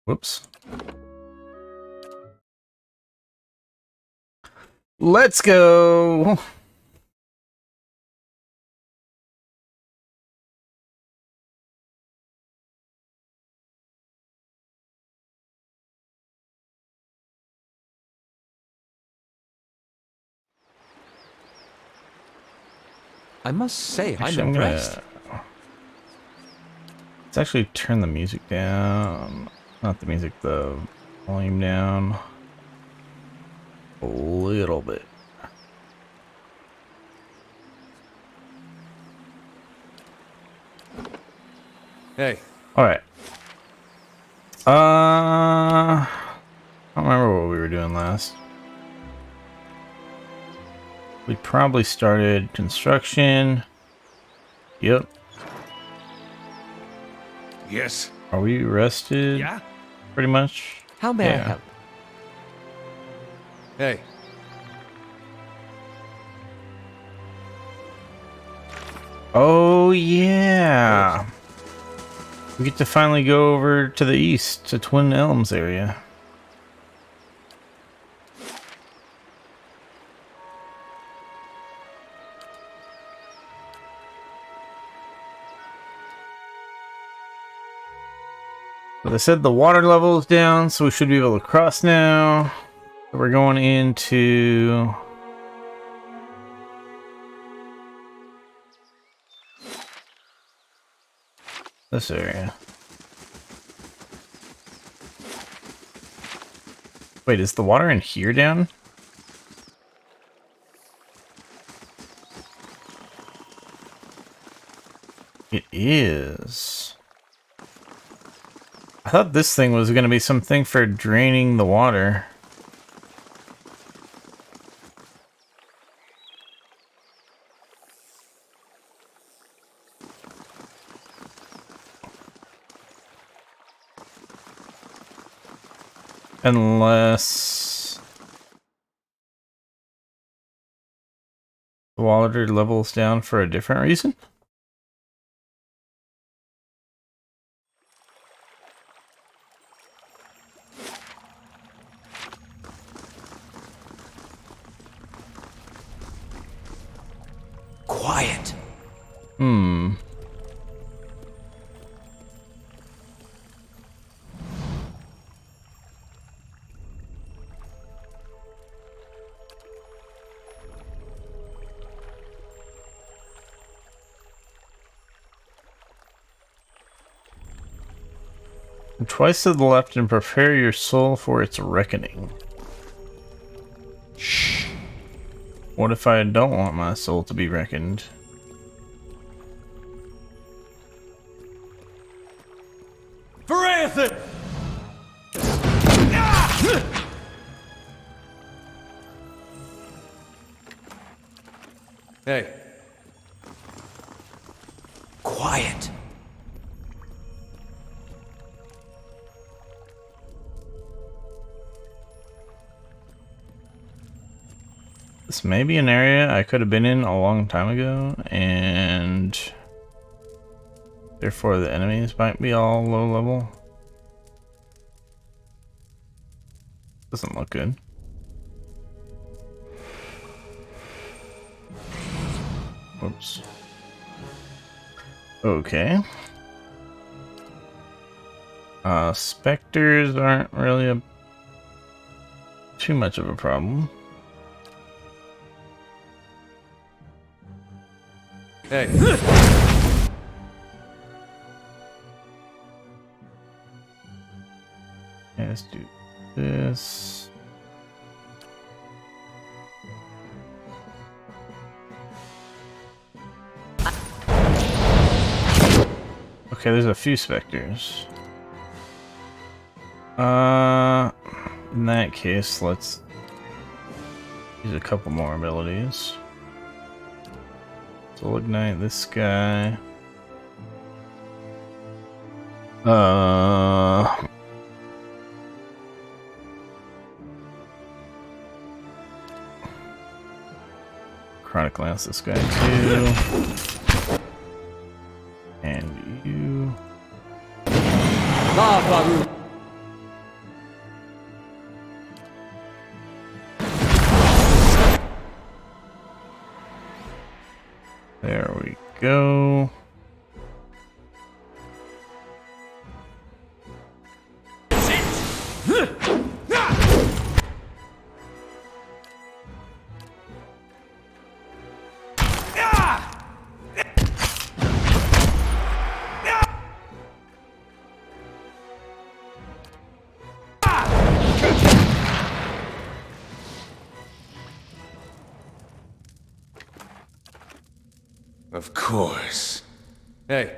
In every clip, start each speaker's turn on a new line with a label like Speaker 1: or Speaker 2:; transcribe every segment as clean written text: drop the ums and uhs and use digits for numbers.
Speaker 1: Whoops. Let's go.
Speaker 2: I must say,
Speaker 1: Actually,
Speaker 2: I'm impressed.
Speaker 1: Let's actually turn the music down. Not the music, the volume down a little bit.
Speaker 2: Hey.
Speaker 1: All right. I don't remember what we were doing last. We probably started construction. Yep.
Speaker 3: Yes.
Speaker 1: Are we rested?
Speaker 3: Yeah?
Speaker 1: Pretty much.
Speaker 2: How may I help? Hey.
Speaker 1: Oh, yeah. We get to finally go over to the east, to Twin Elms area. But they said the water level is down, so we should be able to cross now. So we're going into this area. Wait, is the water in here down? It is. I thought this thing was going to be something for draining the water. Unless the water level's down for a different reason?
Speaker 2: Quiet.
Speaker 1: Hmm. Twice to the left and prepare your soul for its reckoning.
Speaker 2: Shh.
Speaker 1: What if I don't want my soul to be reckoned?
Speaker 2: Varanthon! Hey. Quiet.
Speaker 1: This may be an area I could have been in a long time ago, and therefore the enemies might be all low level. Doesn't look good. Whoops. Okay. Specters aren't really too much of a problem.
Speaker 2: Hey.
Speaker 1: Okay, let's do this. Okay, there's a few specters. In that case, let's use a couple more abilities. So we'll ignite this guy. Chronic Lance this guy too. And you. There we go.
Speaker 2: Of course. Hey.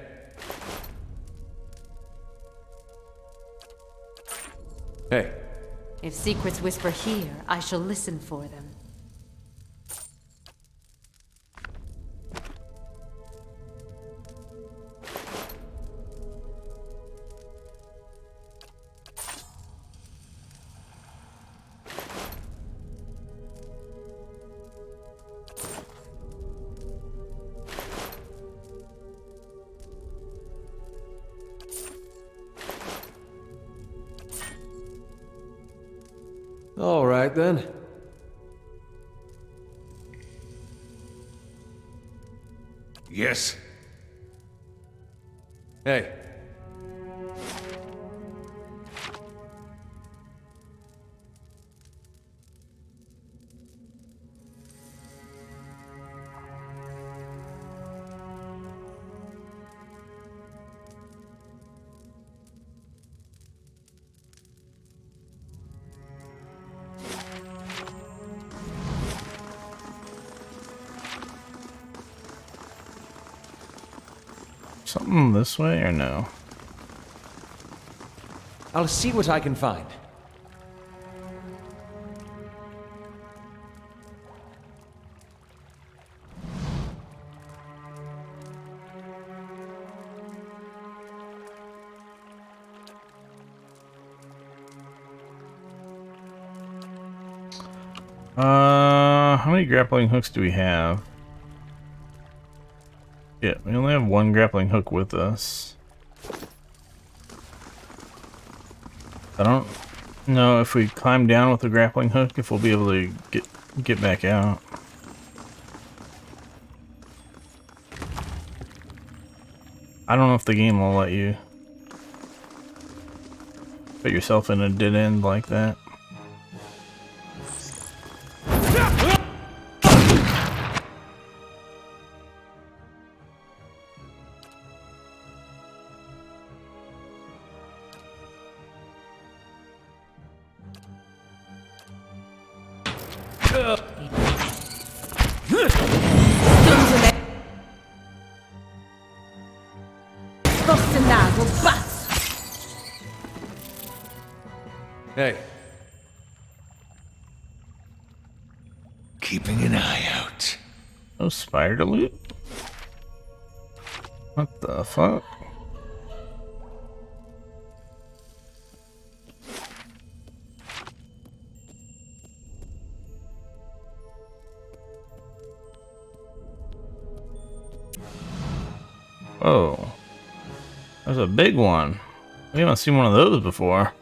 Speaker 2: Hey.
Speaker 3: If secrets whisper here, I shall listen for them.
Speaker 2: All right then.
Speaker 4: Yes.
Speaker 2: Hey.
Speaker 1: Something this way or no?
Speaker 2: I'll see what I can find.
Speaker 1: How many grappling hooks do we have? Yeah, we only have one grappling hook with us. I don't know if we climb down with the grappling hook, if we'll be able to get back out. I don't know if the game will let you put yourself in a dead end like that.
Speaker 2: Hey.
Speaker 4: Keeping an eye out.
Speaker 1: No spider loot? What the fuck? Oh, there's a big one. We haven't seen one of those before.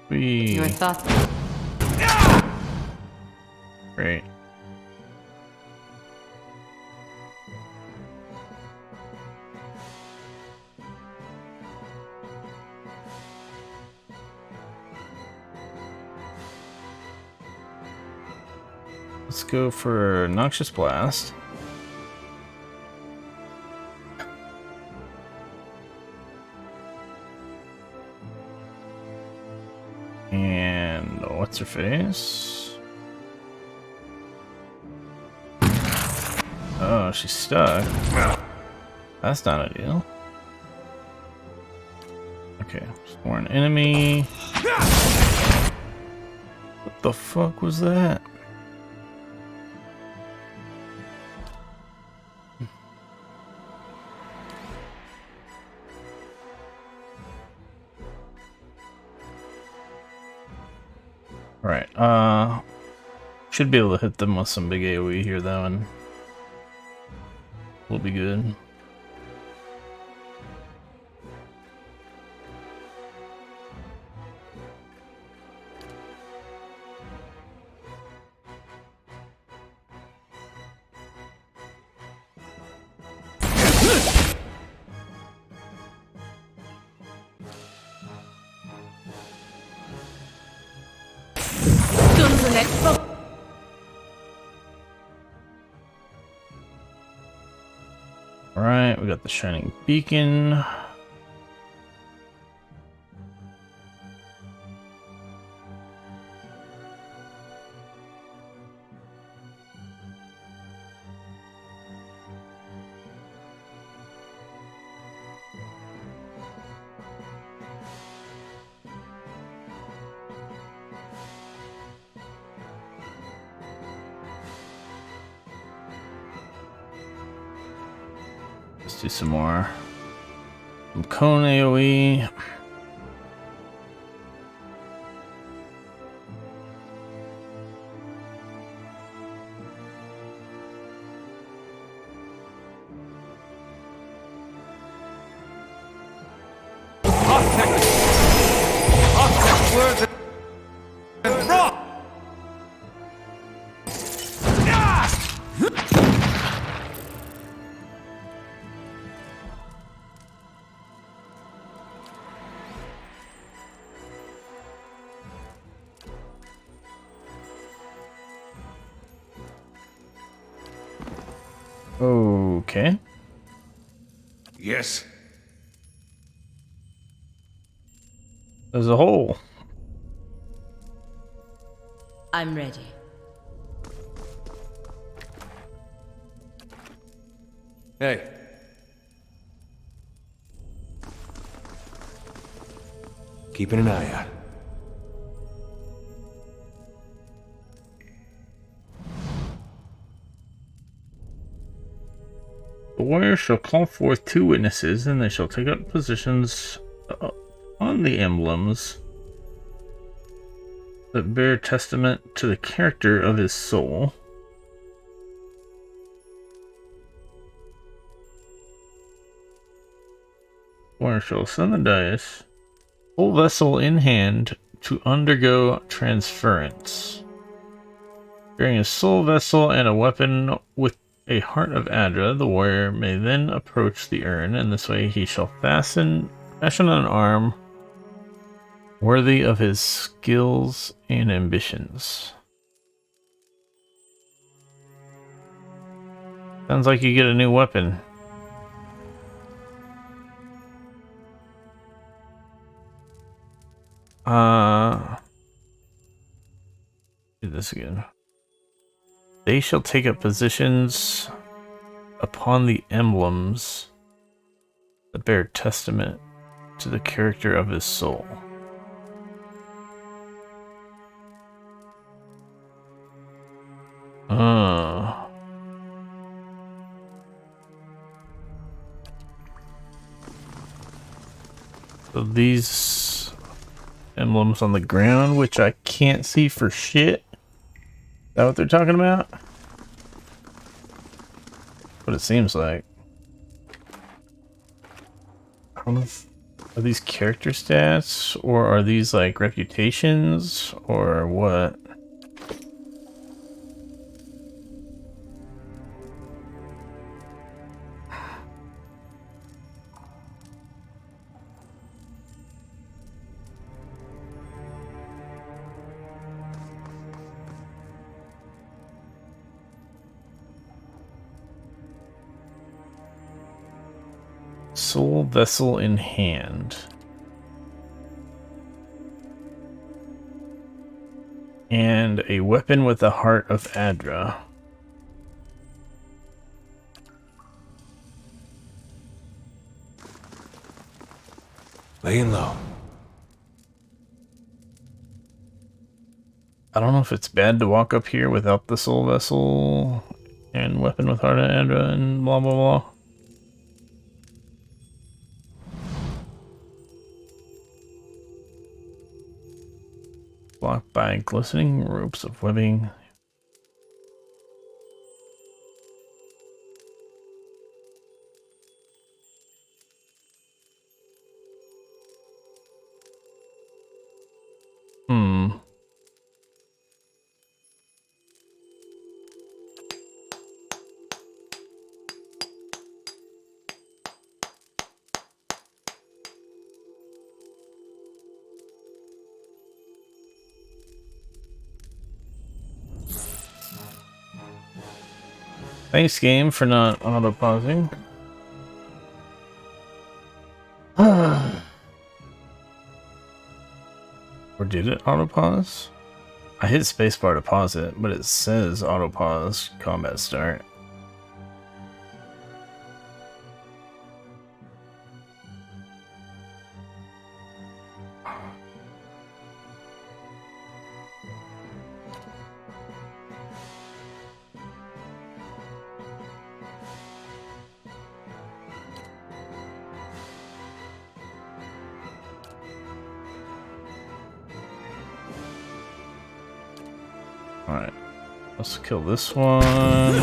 Speaker 3: Your thoughts?
Speaker 1: Great. Let's go for Noxious Blast. And what's her face? Oh, she's stuck. That's not ideal. Okay, for an enemy. What the fuck was that? Right. Should be able to hit them with some big AoE here though, and we'll be good. Alright, we got the Shining Beacon. Let's do some more. Some cone AoE. Okay.
Speaker 4: Yes.
Speaker 1: There's a hole.
Speaker 3: I'm ready.
Speaker 2: Hey. Keeping an eye out.
Speaker 1: The warrior shall call forth 2 witnesses, and they shall take up positions on the emblems that bear testament to the character of his soul. Warrior shall ascend the dais, full vessel in hand, to undergo transference. Bearing a soul vessel and a weapon with a heart of Adra, the warrior may then approach the urn, and this way he shall fashion an arm worthy of his skills and ambitions. Sounds like you get a new weapon. Do this again. They shall take up positions upon the emblems that bear testament to the character of his soul. So these emblems on the ground, which I can't see for shit. Is that what they're talking about? What it seems like. I don't know if, are these character stats, or are these like reputations, or what? Soul vessel in hand. And a weapon with the heart of Adra.
Speaker 2: Laying low.
Speaker 1: I don't know if it's bad to walk up here without the soul vessel and weapon with heart of Adra and blah blah blah. Blocked by glistening ropes of webbing. Hmm. Thanks, game, for not auto-pausing. Or did it auto-pause? I hit spacebar to pause it, but it says auto-pause combat start. Alright, let's kill this one.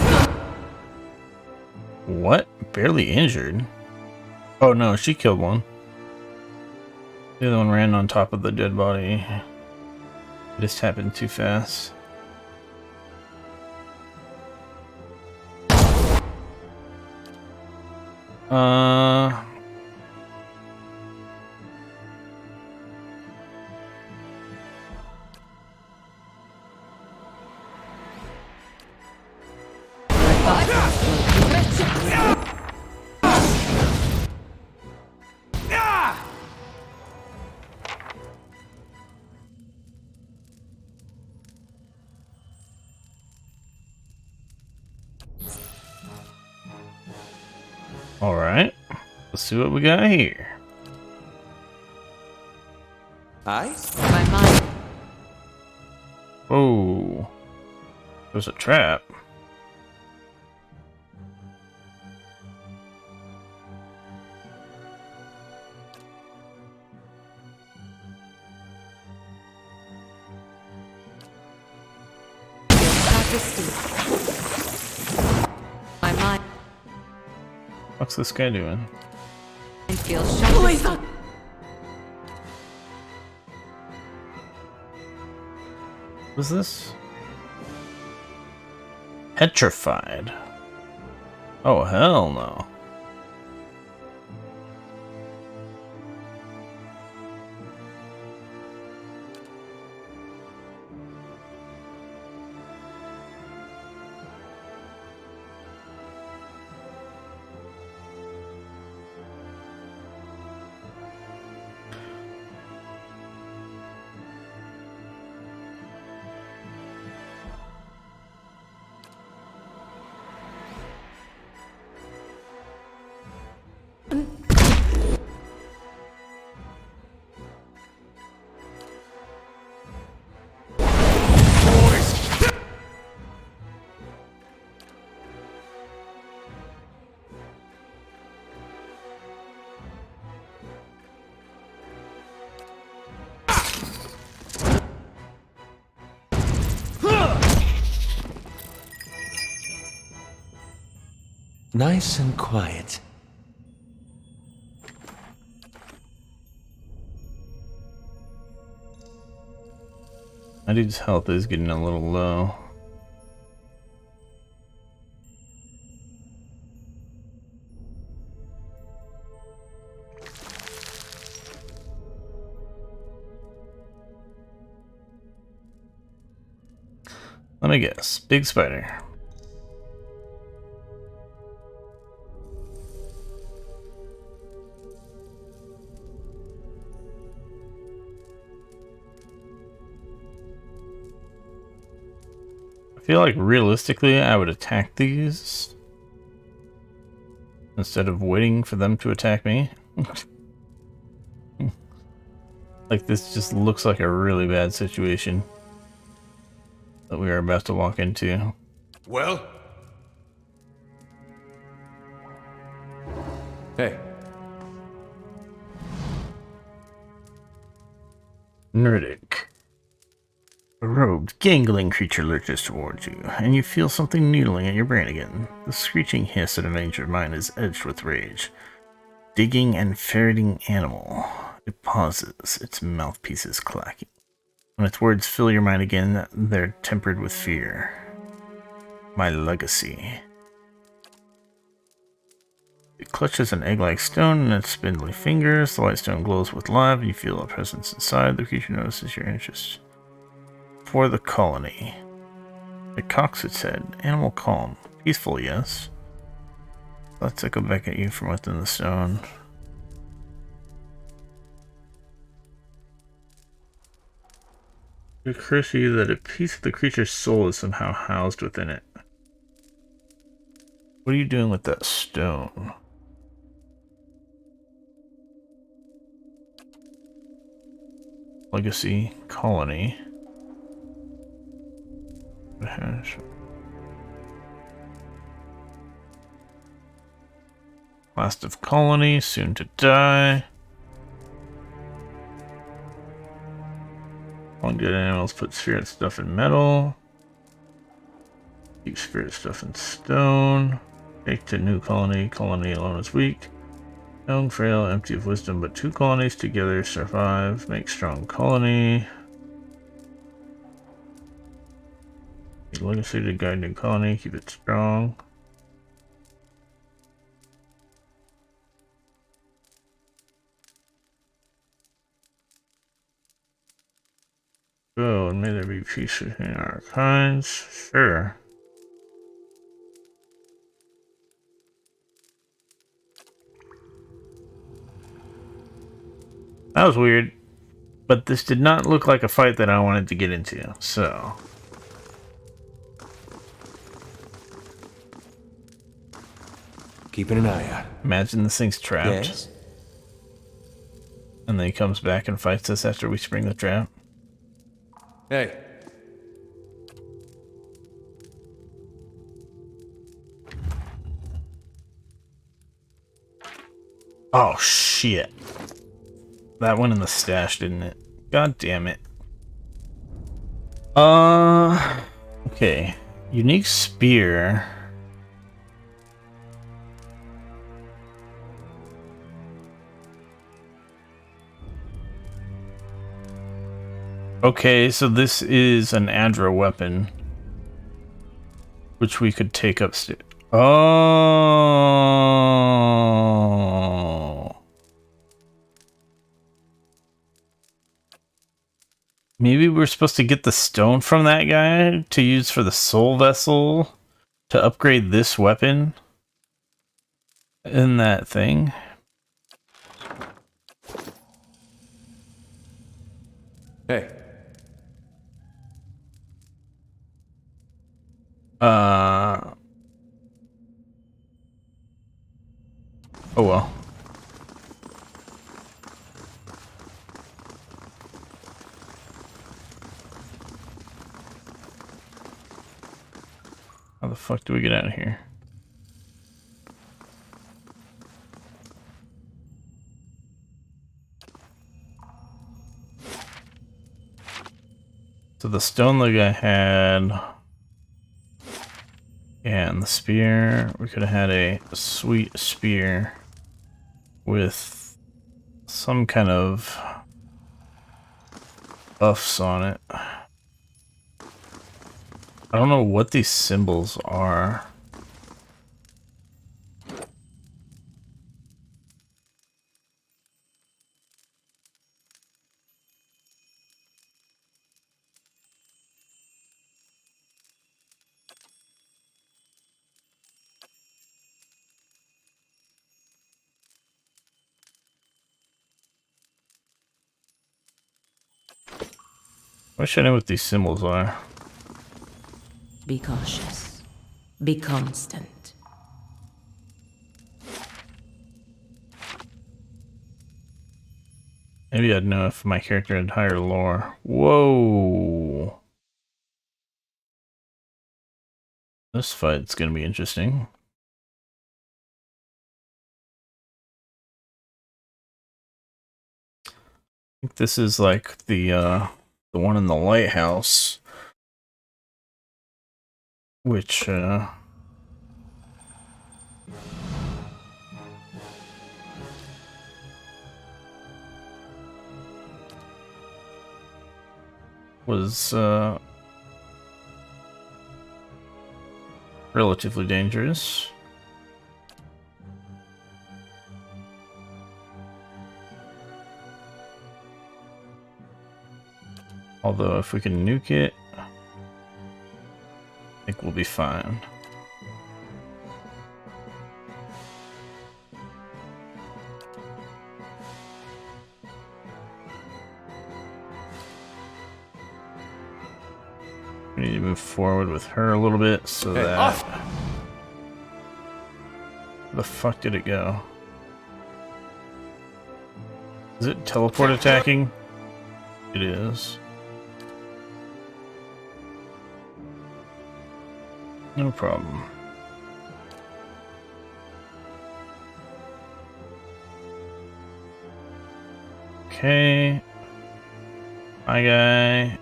Speaker 1: What? Barely injured? Oh no, she killed one. The other one ran on top of the dead body. It just happened too fast. Alright, let's see what we got here.
Speaker 2: Aye?
Speaker 3: My mind.
Speaker 1: Oh, there's a trap.
Speaker 3: My mind
Speaker 1: What's this guy doing?
Speaker 3: feels sharp.
Speaker 1: What's this? Petrified. Oh, hell no.
Speaker 2: Nice and quiet.
Speaker 1: My dude's health is getting a little low. Let me guess. Big spider. I feel like realistically I would attack these instead of waiting for them to attack me. Like this just looks like a really bad situation that we are about to walk into.
Speaker 4: Well?
Speaker 2: Hey,
Speaker 1: Nerdic. A robed, gangling creature lurches towards you, and you feel something noodling at your brain again. The screeching hiss of an ancient mind is edged with rage. Digging and ferreting animal. It pauses, its mouthpieces clacking. When its words fill your mind again, they're tempered with fear. My legacy. It clutches an egg-like stone in its spindly fingers. The white stone glows with life, and you feel a presence inside. The creature notices your interest. For the colony. It cocks its head. Animal calm. Peaceful, yes. Let's echo back at you from within the stone. It occurs to you that a piece of the creature's soul is somehow housed within it. What are you doing with that stone? Legacy colony. Last of colony, soon to die. Long dead animals put spirit stuff in metal. Keep spirit stuff in stone. Take to new colony. Colony alone is weak. Young, frail, empty of wisdom, but two colonies together survive. Make strong colony. Legacy to guide new colony. Keep it strong. Go, and may there be peace between our kinds. Sure. That was weird, but this did not look like a fight that I wanted to get into, so.
Speaker 2: Keeping an eye out.
Speaker 1: Imagine this thing's trapped.
Speaker 2: Yes?
Speaker 1: And then he comes back and fights us after we spring the trap.
Speaker 2: Hey.
Speaker 1: Oh, shit. That went in the stash, didn't it? God damn it. Okay. Unique spear. Okay, so this is an Adra weapon, which we could take upstairs. Oh. Maybe we're supposed to get the stone from that guy to use for the soul vessel to upgrade this weapon in that thing.
Speaker 2: Hey.
Speaker 1: Oh well. How the fuck do we get out of here? So the stone the guy had, and the spear, we could have had a sweet spear with some kind of buffs on it. I don't know what these symbols are. Wish I knew what these symbols are.
Speaker 3: Be cautious. Be constant.
Speaker 1: Maybe I'd know if my character had higher lore. Whoa. This fight's gonna be interesting. I think this is like the the one in the lighthouse, which was relatively dangerous. Although if we can nuke it, I think we'll be fine. We need to move forward with her a little bit so that...
Speaker 2: Off.
Speaker 1: Where the fuck did it go? Is it teleport attacking? It is. No problem. Okay. My guy.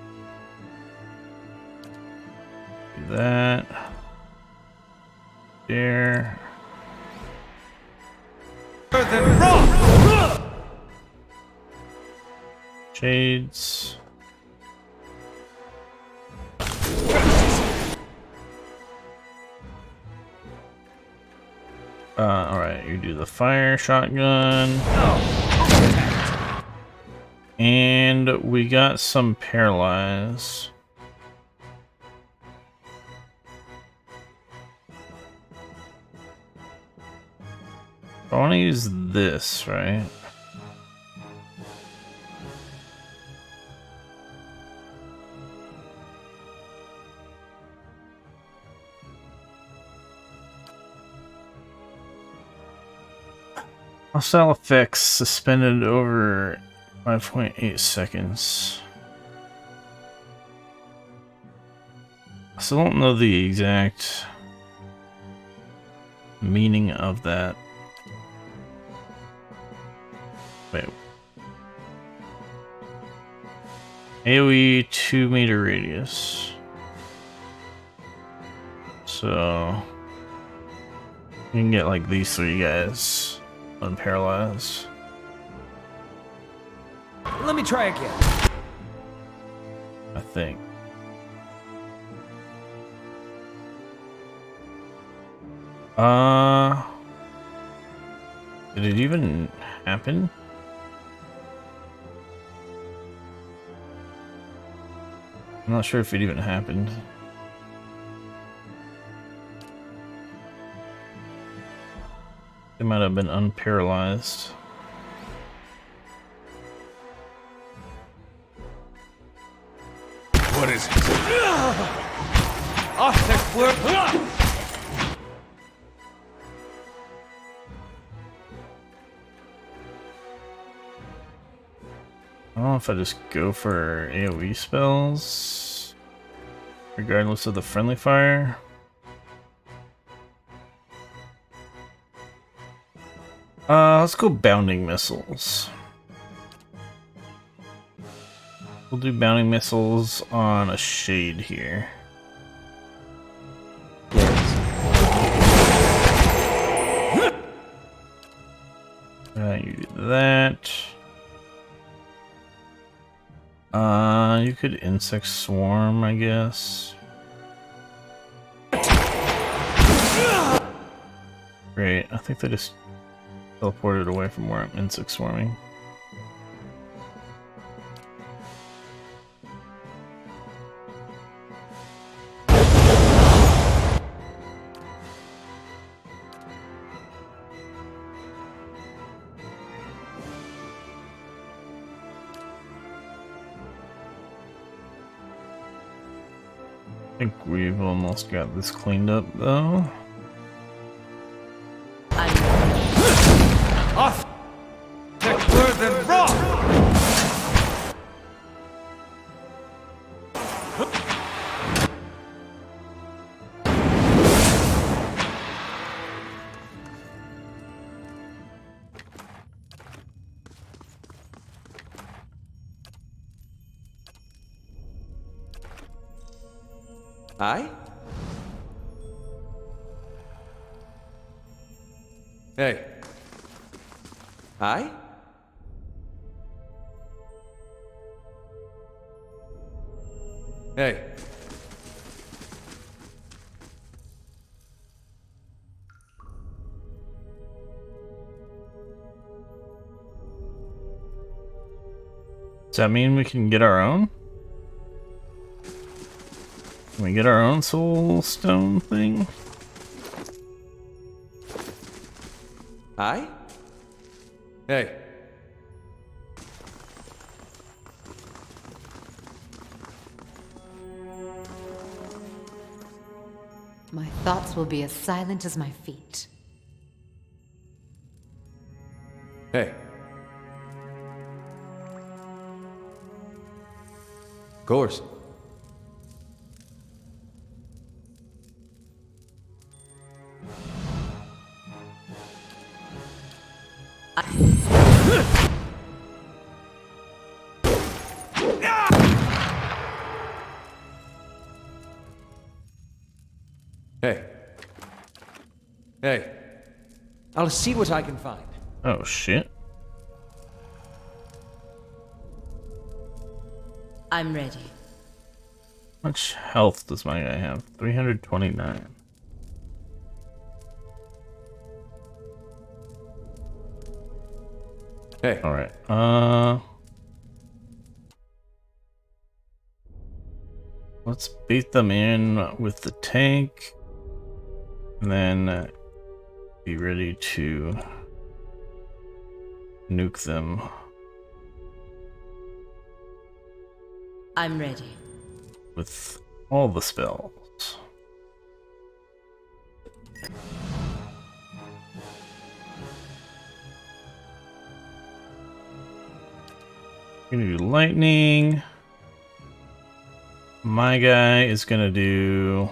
Speaker 1: Do that. There. Shades. Alright, you do the fire shotgun. And we got some paralyze. I want to use this, right? Hostile effects suspended over 5.8 seconds. I still don't know the exact meaning of that. Wait. AoE 2-meter radius. So you can get like these three guys unparalyzed.
Speaker 2: Let me try again.
Speaker 1: I think. Did it even happen? I'm not sure if it even happened. They might have been unparalyzed.
Speaker 2: What is it? Off the work.
Speaker 1: I don't know if I just go for AoE spells, regardless of the friendly fire. Let's go bounding missiles. We'll do bounding missiles on a shade here. You do that. You could insect swarm, I guess. Great, I think they just teleported away from where I'm insect swarming. I think we've almost got this cleaned up though.
Speaker 2: Off. Thicker than rock. Aye? Hey. Aye? Hey.
Speaker 1: Does that mean we can get our own? Can we get our own soul stone thing?
Speaker 2: Aye? Hey.
Speaker 3: My thoughts will be as silent as my feet.
Speaker 2: Hey. Course. Hey. Hey. I'll see what I can find.
Speaker 1: Oh shit.
Speaker 3: I'm ready.
Speaker 1: How much health does my guy have? 329.
Speaker 2: Hey.
Speaker 1: Alright, let's bait them in with the tank, and then be ready to nuke them.
Speaker 3: I'm ready.
Speaker 1: With all the spells. Gonna do lightning. My guy is gonna do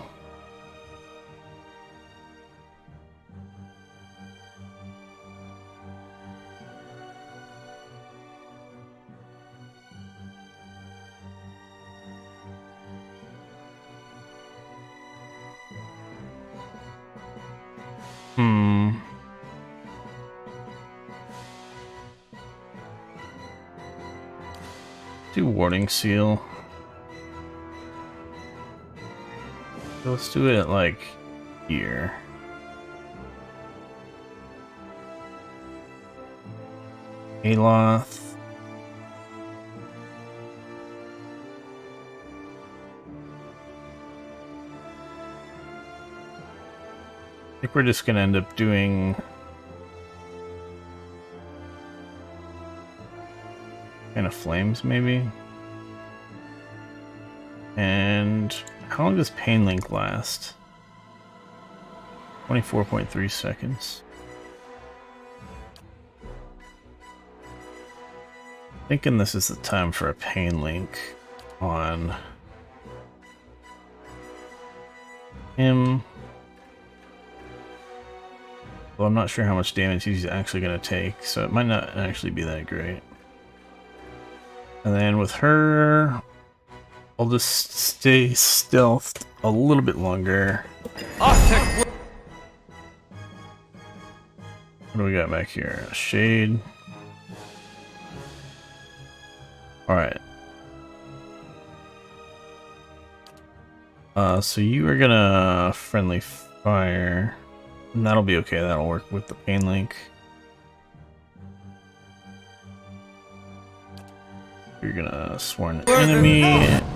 Speaker 1: do warding seal. Let's do it at like here. Aloth. I think we're just gonna end up doing kind of flames maybe. And how long does Pain Link last? 24.3 seconds. Thinking this is the time for a Pain Link on him. Well, I'm not sure how much damage he's actually going to take, so it might not actually be that great. And then with her, I'll just stay stealthed a little bit longer. What do we got back here? A shade. Alright. So you are gonna friendly fire. And that'll be okay, that'll work with the Pain Link. You're gonna sworn enemy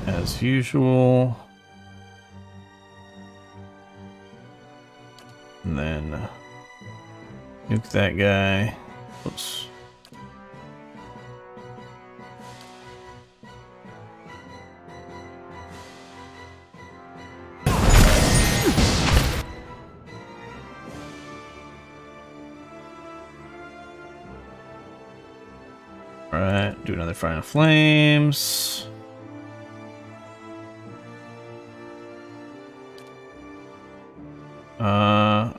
Speaker 1: as usual. And then nuke that guy. Oops. Alright, do another Fire and Flames.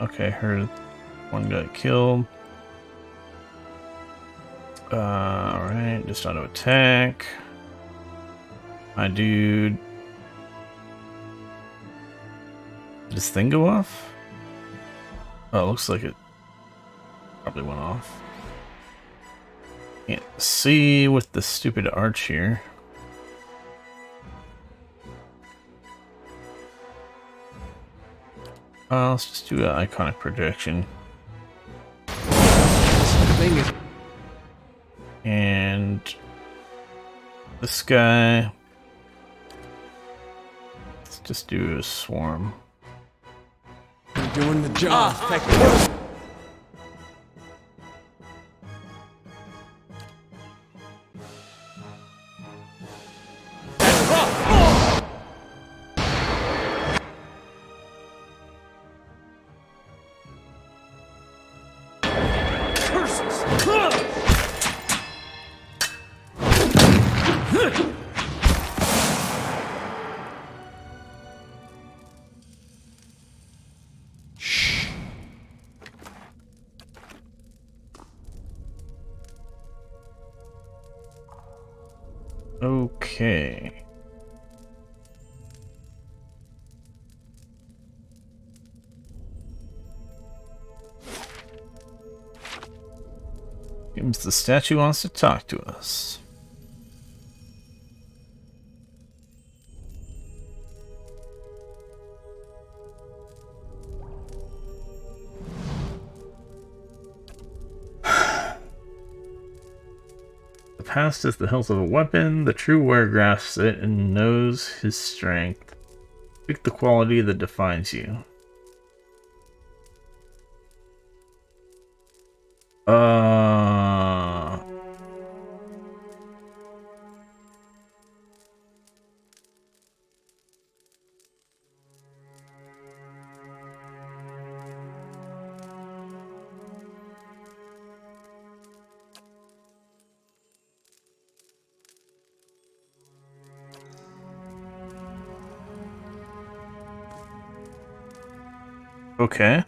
Speaker 1: Okay, her one got killed. Alright, just auto attack. My dude. Did this thing go off? Oh, it looks like it probably went off. Can't see with the stupid arch here. Let's just do an iconic projection. And this guy. Let's just do a swarm.
Speaker 2: You're doing the job.
Speaker 1: Okay. Seems the statue wants to talk to us. The past is the hilt of a weapon. The true wearer grasps it and knows his strength. Pick the quality that defines you. Okay.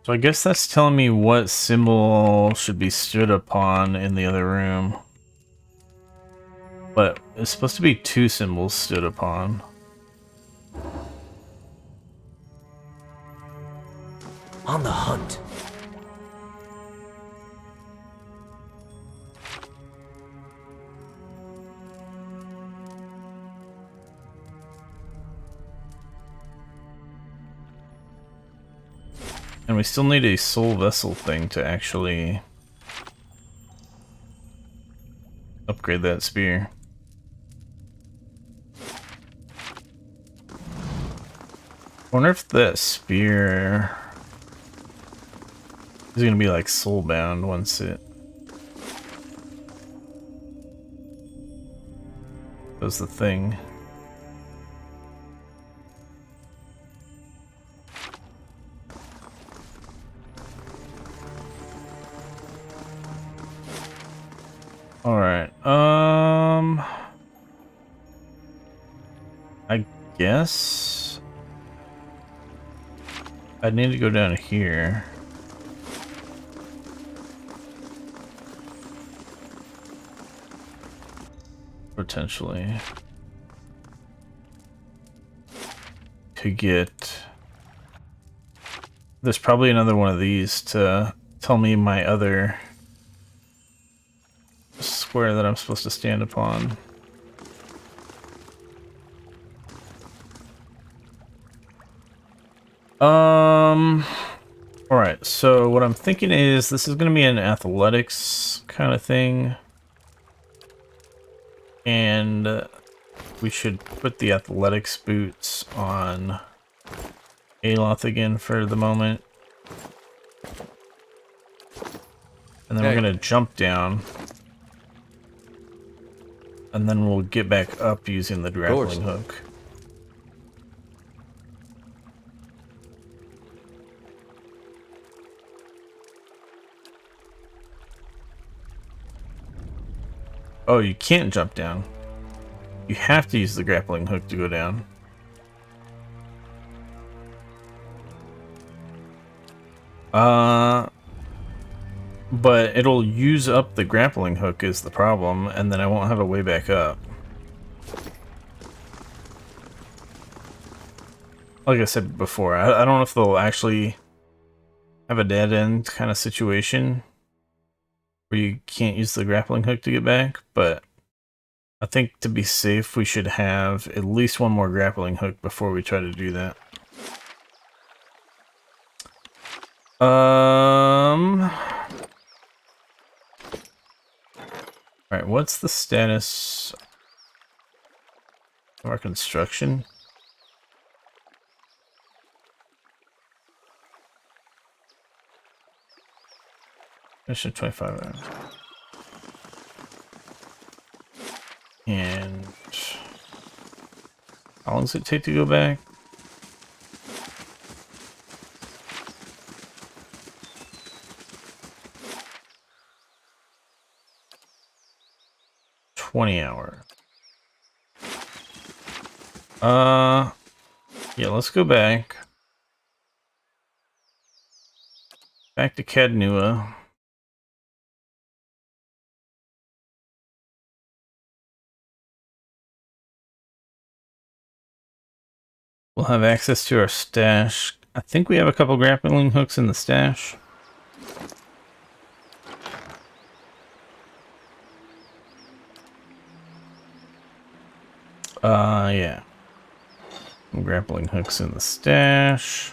Speaker 1: So I guess that's telling me what symbol should be stood upon in the other room. But it's supposed to be 2 symbols stood upon.
Speaker 5: On the hunt.
Speaker 1: And we still need a soul vessel thing to actually upgrade that spear. I wonder if that spear is going to be like soulbound once it does the thing. Alright, I guess I need to go down here. Potentially. To get... There's probably another one of these to tell me my other square that I'm supposed to stand upon. Alright, so what I'm thinking is this is going to be an athletics kind of thing. And we should put the athletics boots on Aloth again for the moment. And then we're going to jump down. And then we'll get back up using the grappling hook. Oh, you can't jump down. You have to use the grappling hook to go down. But it'll use up the grappling hook is the problem, and then I won't have a way back up. like I said before, I don't know if they'll actually have a dead end kind of situation where you can't use the grappling hook to get back, but I think to be safe, we should have at least one more grappling hook before we try to do that. Alright, what's the status of our construction? Mission 25 hours. And how long does it take to go back? $20. Yeah, let's go back. Back to Caed Nua. We'll have access to our stash. I think we have a couple grappling hooks in the stash. Yeah. Some grappling hooks in the stash.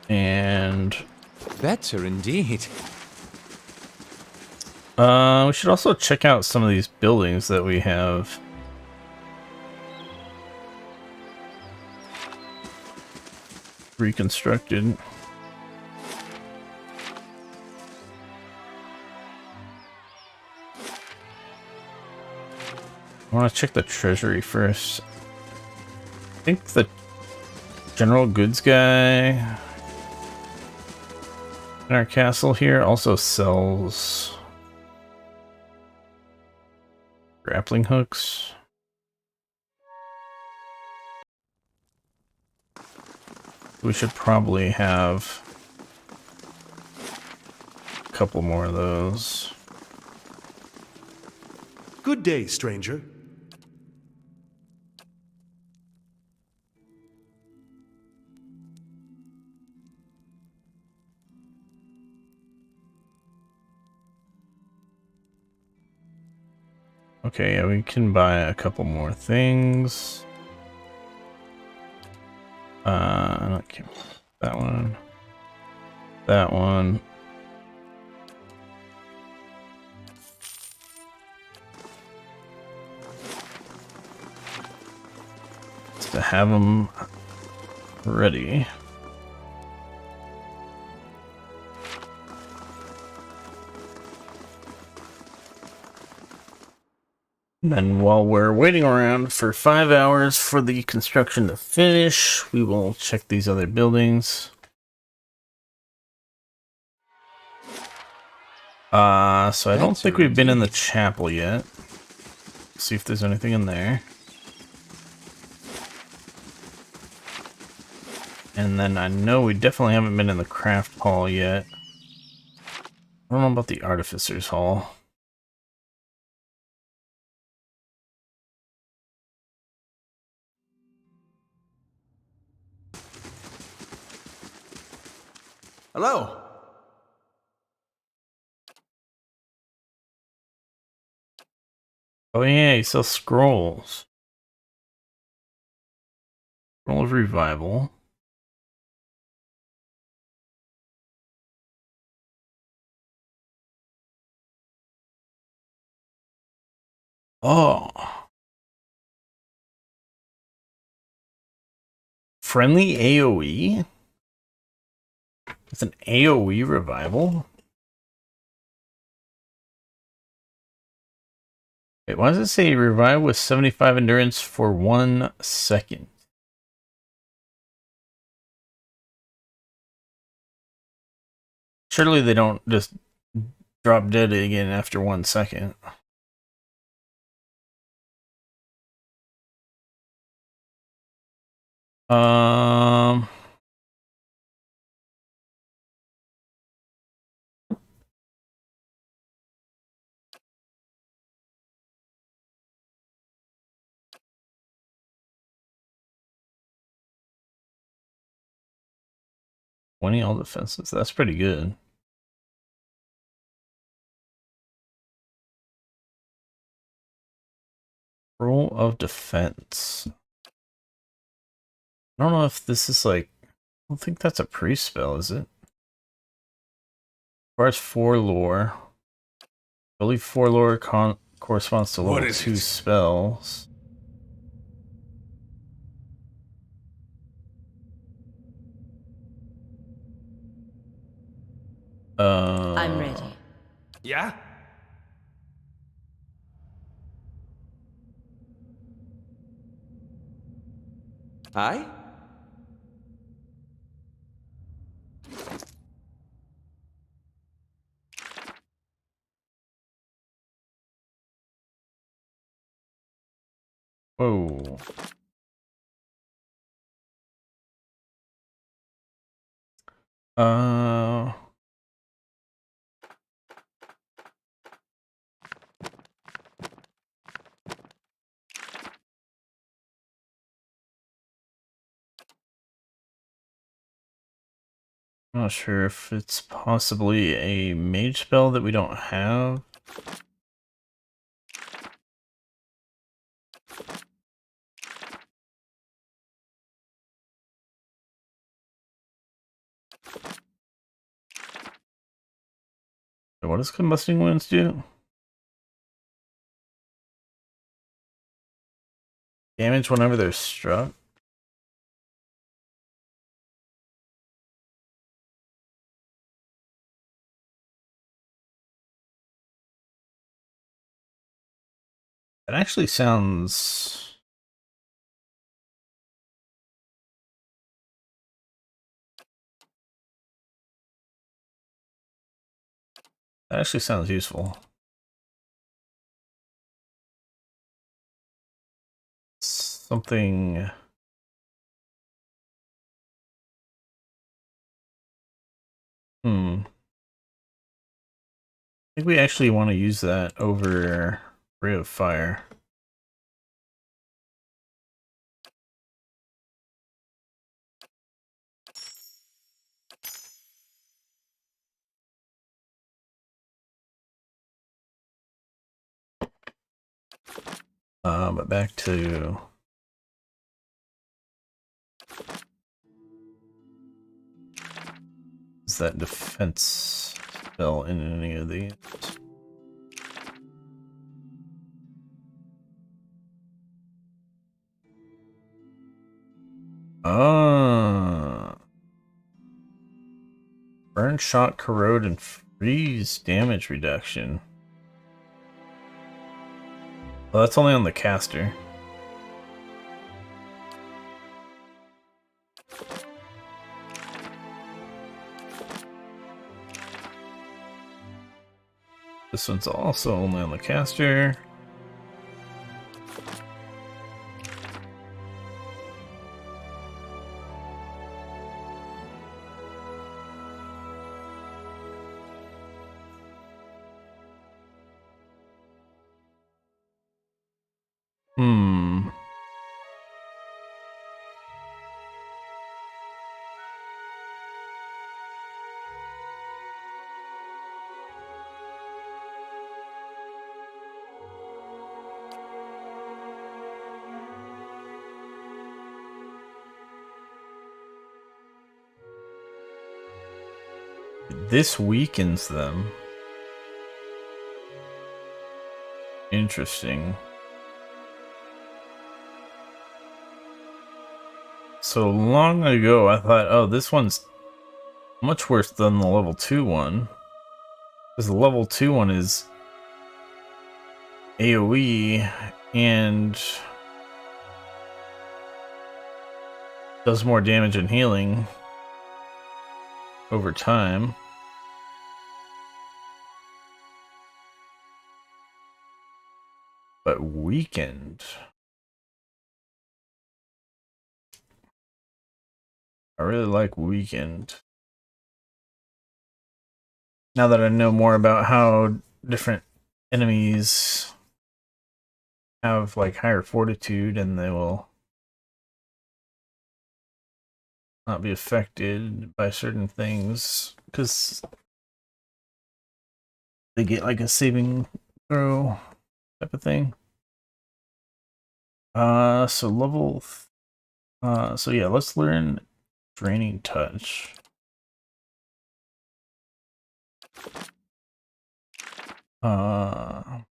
Speaker 1: And
Speaker 2: Better indeed.
Speaker 1: we should also check out some of these buildings that we have. Reconstructed. I want to check the treasury first. I think the general goods guy in our castle here also sells grappling hooks. We should probably have a couple more of those.
Speaker 6: Good day, stranger.
Speaker 1: Okay, yeah, we can buy a couple more things. Not that one. That one. Just to have them ready. And then while we're waiting around for 5 hours for the construction to finish, we will check these other buildings. So I don't think we've been in the chapel yet. See if there's anything in there. And then I know we definitely haven't been in the craft hall yet. I don't know about the artificer's hall.
Speaker 6: Hello.
Speaker 1: Oh yeah, he sells scrolls. Scroll of Revival. Oh. Friendly AoE? It's an AoE revival? Wait, why does it say revive with 75 endurance for 1 second? Surely they don't just drop dead again after 1 second. Um... 20 all defenses. That's pretty good. Roll of defense. I don't know if this is like... I don't think that's a priest spell, is it? Requires 4 lore. I believe 4 lore corresponds to level 2 spells.
Speaker 3: I'm ready.
Speaker 6: Yeah?
Speaker 2: Aye?
Speaker 1: Whoa. Uh... I'm not sure if it's possibly a mage spell that we don't have. What does combusting winds do? Damage whenever they're struck? That actually sounds... That actually sounds useful. Something... I think we actually want to use that over Ray of Fire. But back to... Is that defense spell in any of these? Burn, shock, corrode, and freeze damage reduction. Well, that's only on the caster. This one's also only on the caster. This weakens them. Interesting. So long ago, I thought, oh, this one's much worse than the level 2 one. Because the level 2 one is AoE and does more damage and healing over time. But weakened. I really like weakened. Now that I know more about how different enemies have like higher fortitude and they will not be affected by certain things because they get like a saving throw type of thing. So level, so yeah, let's learn Draining Touch. I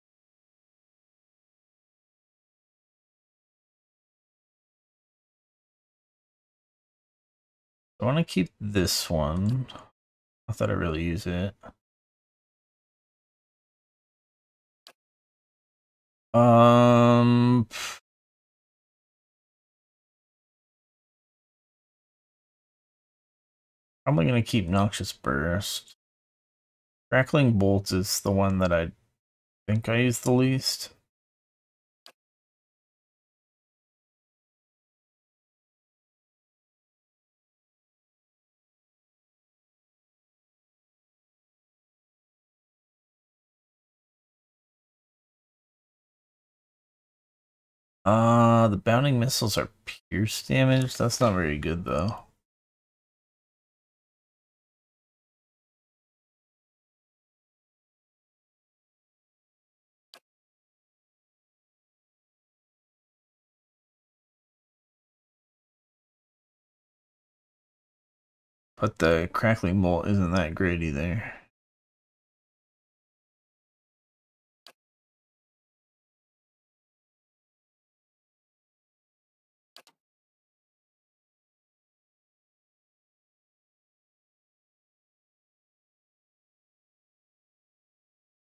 Speaker 1: want to keep this one. Not that I really use it. Probably gonna keep Noxious Burst. Crackling Bolts is the one that I think I use the least. The Bounding Missiles are pierce damage. That's not very good though. But the Crackling Bolt isn't that great either.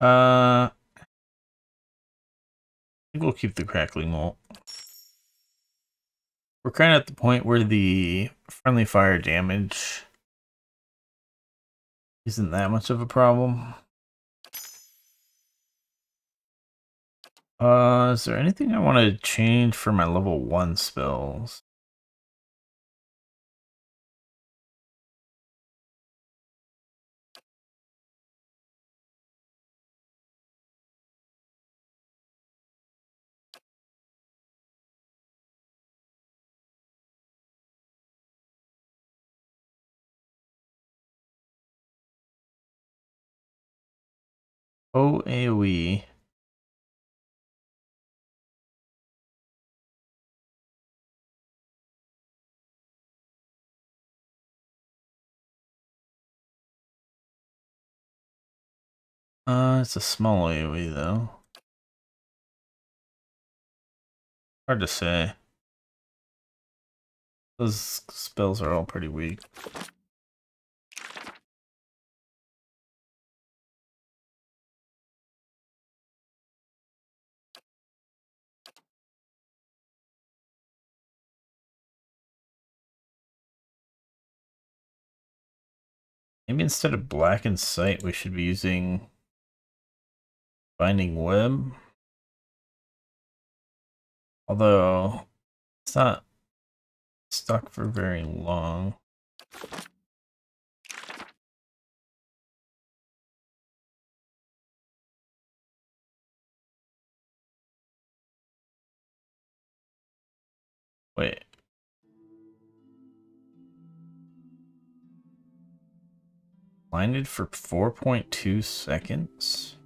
Speaker 1: I think we'll keep the Crackling Bolt. We're kind of at the point where the friendly fire damage isn't that much of a problem. Is there anything I want to change for my level 1 spells? Oh, AoE. It's a small AoE though. Hard to say. Those spells are all pretty weak. Maybe instead of Blackened Sight, we should be using Binding Web. Although, it's not stuck for very long. Wait. Blinded for 4.2 seconds?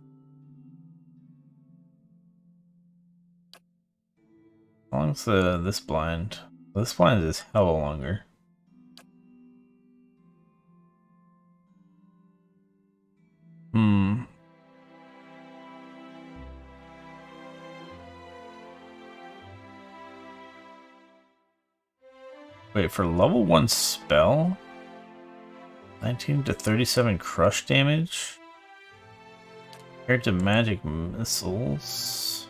Speaker 1: How long's this blind? This blind is hella longer. Wait, for level 1 spell? 19 to 37 crush damage? Compared to magic missiles?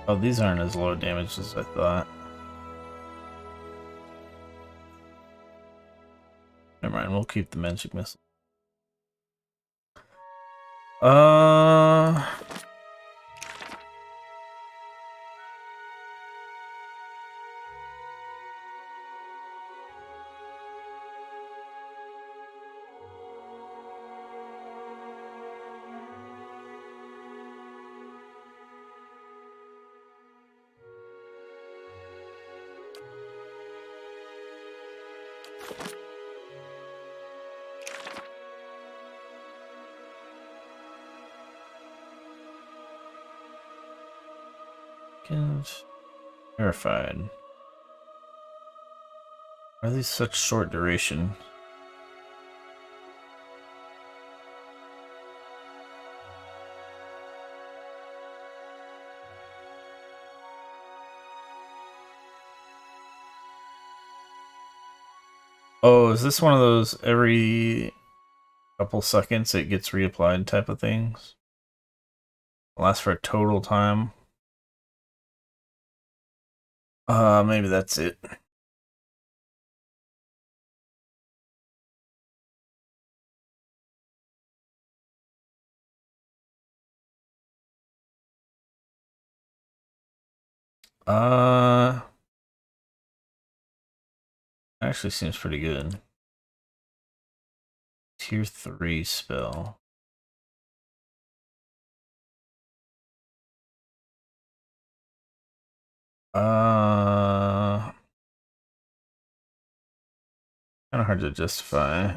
Speaker 1: Oh, these aren't as low damage as I thought. Never mind, we'll keep the magic missile. Verified. Why are these such short duration? Oh, is this one of those every couple seconds it gets reapplied type of things? Lasts for a total time? Maybe that's it. Actually seems pretty good. Tier 3 spell. Kind of hard to justify.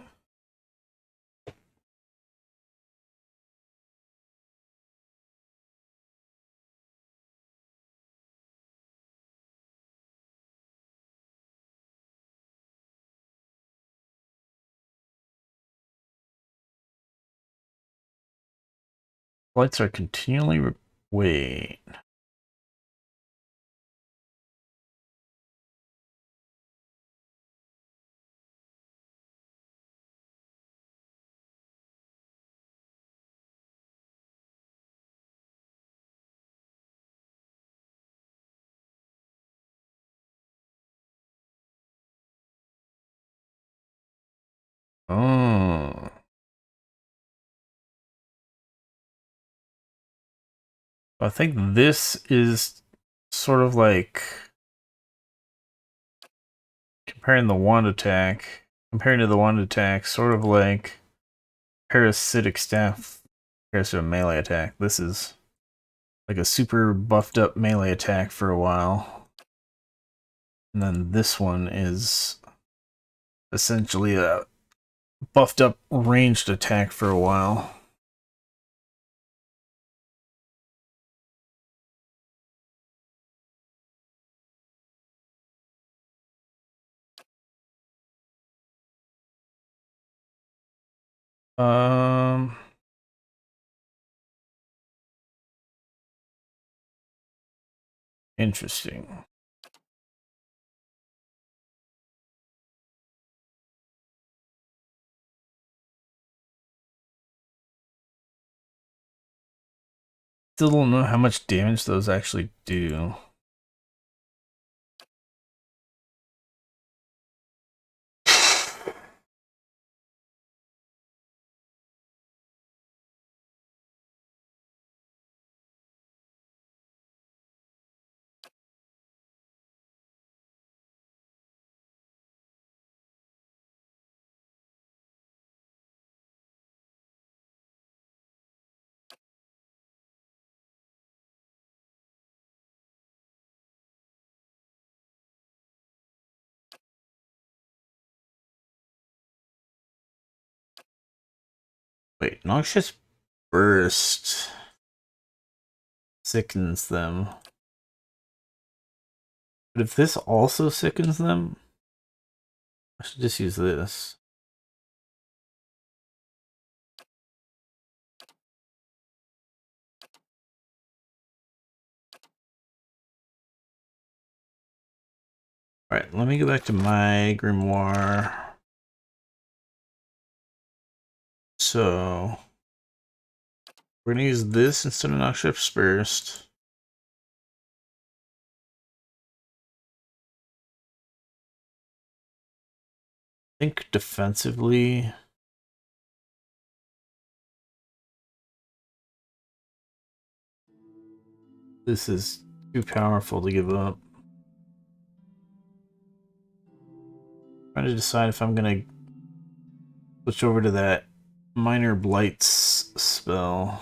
Speaker 1: Lights are continually wait. Oh. I think this is sort of like comparing to the wand attack, sort of like parasitic staff compares to a melee attack. This is like a super buffed up melee attack for a while. And then this one is essentially a buffed up ranged attack for a while. Interesting. Still don't know how much damage those actually do. Wait, Noxious Burst sickens them. But if this also sickens them, I should just use this. Alright, let me go back to my grimoire. So, we're going to use this instead of Noxious Burst. I think defensively, this is too powerful to give up. Trying to decide if I'm going to switch over to that Minor Blights spell.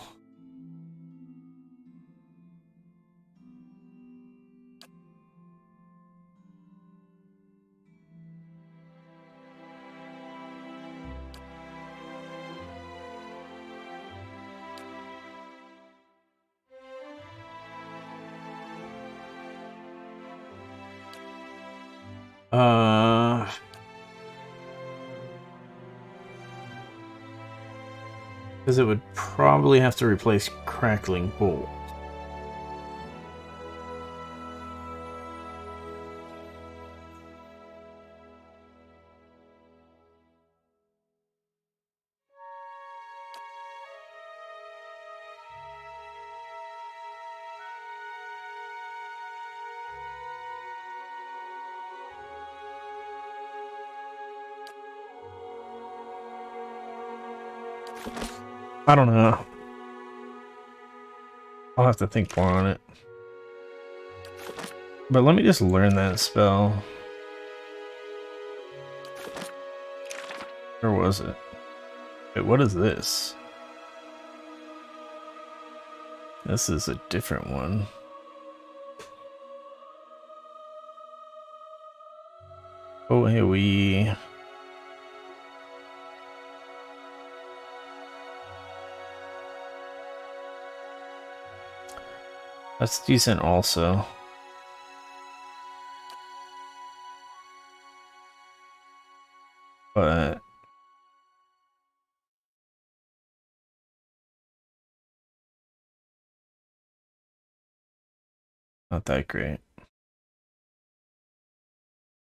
Speaker 1: Because it would probably have to replace Crackling Bolt. I don't know. I'll have to think more on it. But let me just learn that spell. Where was it? Wait, what is this? This is a different one. Oh, here we... That's decent also. But... not that great.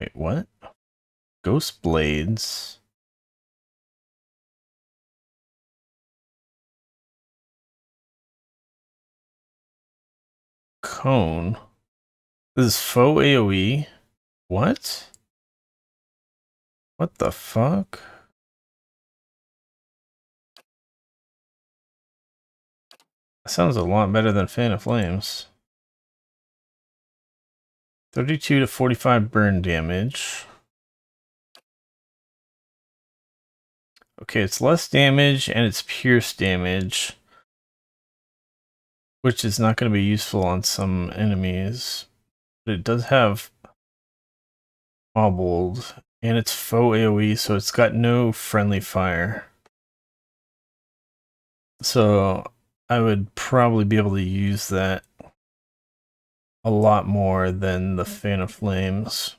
Speaker 1: Wait, what? Ghost Blades. Cone. This is faux AoE? What? What the fuck? That sounds a lot better than Fan of Flames. 32 to 45 burn damage. Okay, it's less damage and it's pierce damage, which is not going to be useful on some enemies. But it does have Hobbled, and it's faux AoE, so it's got no friendly fire. So I would probably be able to use that a lot more than the Fan of Flames.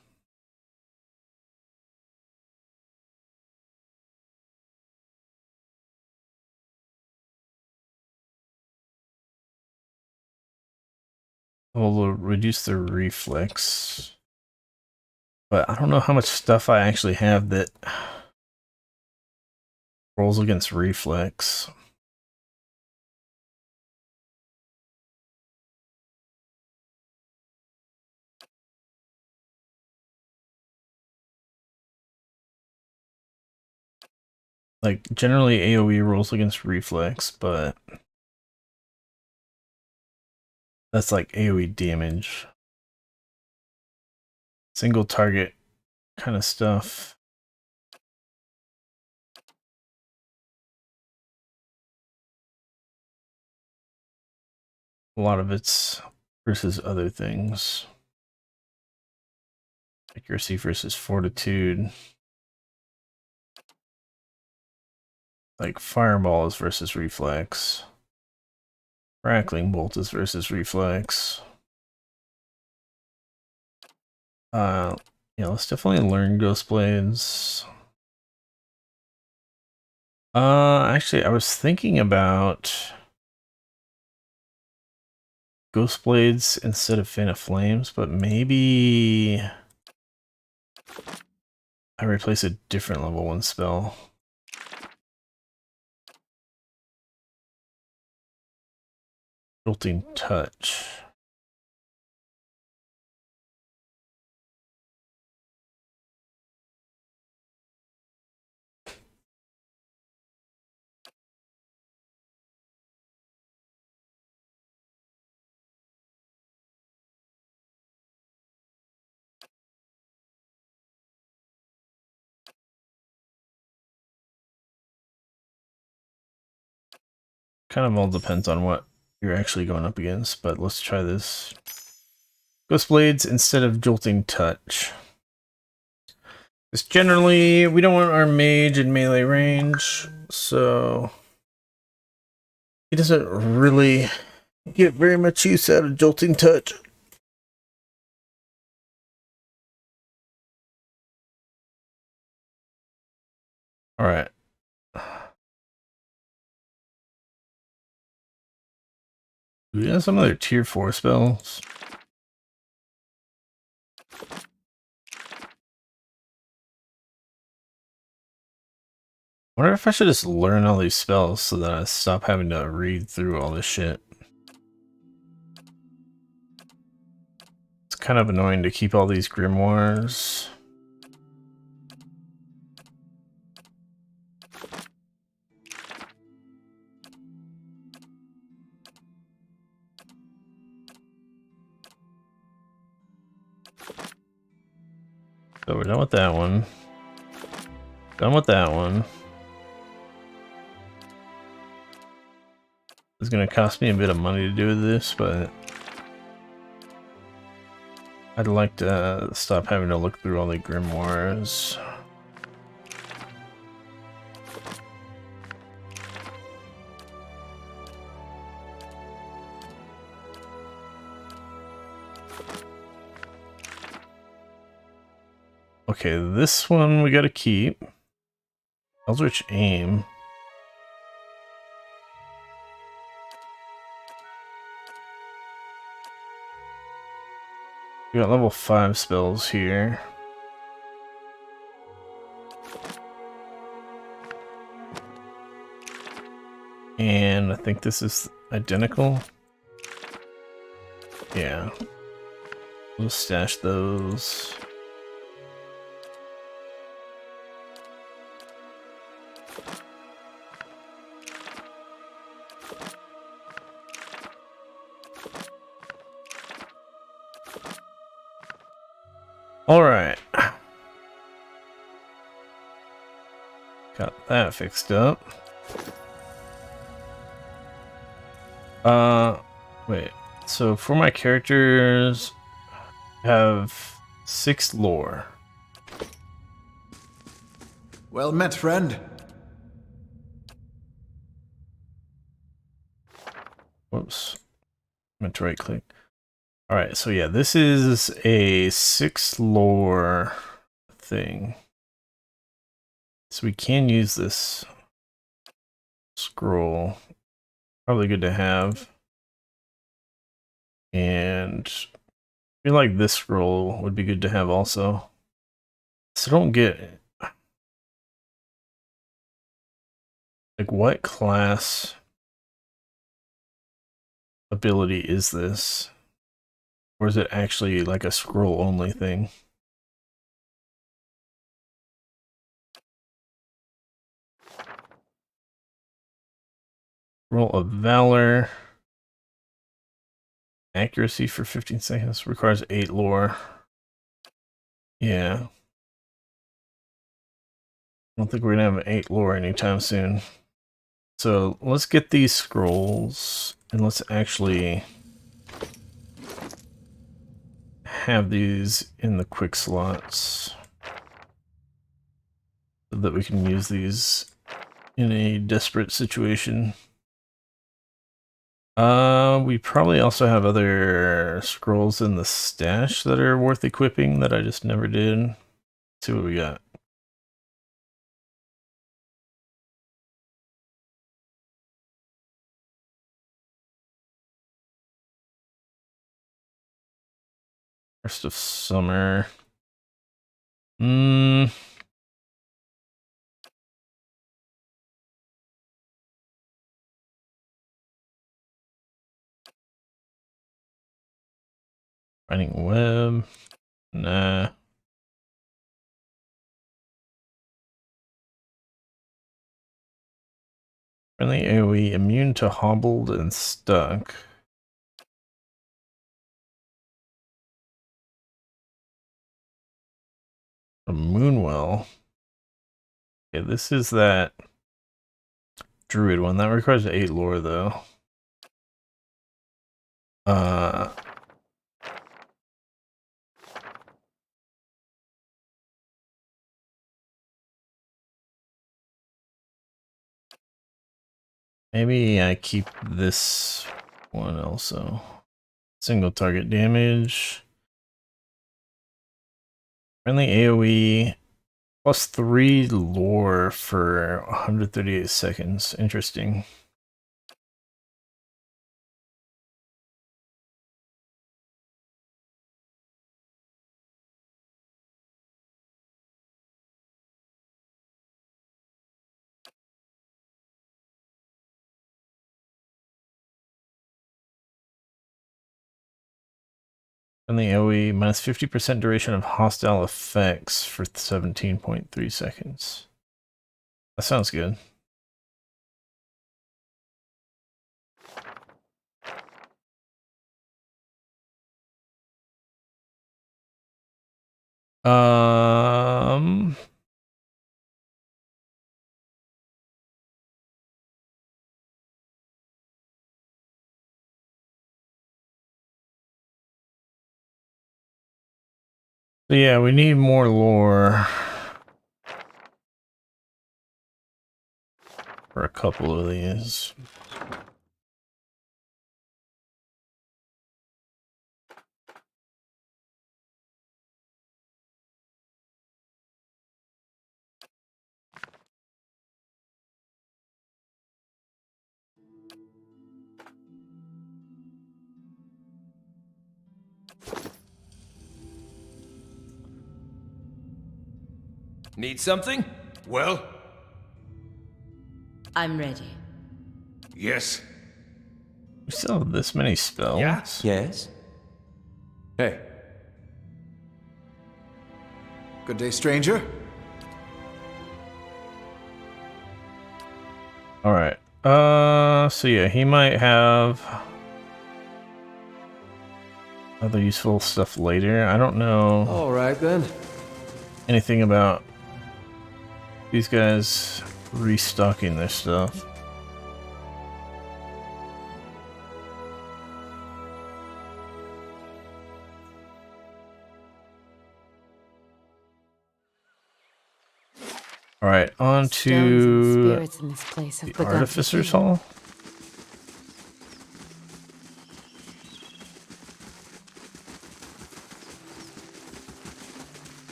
Speaker 1: Will reduce the reflex, but I don't know how much stuff I actually have that rolls against reflex. Like, generally AoE rolls against reflex, but that's like AoE damage. Single target kind of stuff. A lot of it's versus other things. Accuracy versus fortitude. Like Fireball is versus reflex. Crackling Bolt is versus reflex. Yeah, let's definitely learn Ghost Blades. Actually, I was thinking about Ghost Blades instead of Fan of Flames, but maybe I replace a different level 1 spell. Jolting Touch. Kind of all depends on what you're actually going up against, but let's try this. Ghost Blades instead of Jolting Touch. Because generally, we don't want our mage in melee range, so he doesn't really get very much use out of Jolting Touch. Alright. Do we have some other tier 4 spells? I wonder if I should just learn all these spells so that I stop having to read through all this shit. It's kind of annoying to keep all these grimoires. So we're done with that one. Done with that one. It's gonna cost me a bit of money to do this, but I'd like to stop having to look through all the grimoires. Okay, this one we gotta keep. Eldritch Aim. We got level 5 spells here. And I think this is identical. Yeah. We'll stash those. Alright. Got that fixed up. Wait. So for my characters, I have 6 lore.
Speaker 6: Well met, friend.
Speaker 1: Whoops. Meant to right click. Alright, so yeah, this is a 6 lore thing. So we can use this scroll. Probably good to have. And I feel like this scroll would be good to have also. So don't get... Like, what class ability is this? Or is it actually like a scroll only thing? Roll of Valor. Accuracy for 15 seconds. Requires 8 lore. Yeah. I don't think we're gonna have 8 lore anytime soon. So let's get these scrolls and let's actually have these in the quick slots so that we can use these in a desperate situation. We probably also have other scrolls in the stash that are worth equipping that I just never did. Let's see what we got. First of Summer. Finding Web. Nah. Friendly AoE immune to hobbled and stuck. A Moonwell. Okay, this is that Druid one. That requires 8 lore though. Maybe I keep this one also. Single target damage. Friendly AoE Plus 3 lore for 138 seconds. Interesting. And the AoE minus 50% duration of hostile effects for 17.3 seconds. That sounds good. Um, so yeah, we need more lore for a couple of these.
Speaker 5: Need something?
Speaker 4: Well?
Speaker 3: I'm ready.
Speaker 4: Yes.
Speaker 1: We still have this many spells.
Speaker 5: Yeah?
Speaker 2: Yes? Hey.
Speaker 6: Good day, stranger.
Speaker 1: Alright. So yeah, he might have other useful stuff later. I don't know
Speaker 2: Alright then.
Speaker 1: anything about these guys restocking their stuff. Alright, on
Speaker 3: Stones and
Speaker 1: to
Speaker 3: spirits in this place have
Speaker 1: the
Speaker 3: begun to
Speaker 1: Artificer's
Speaker 3: heal.
Speaker 1: Hall.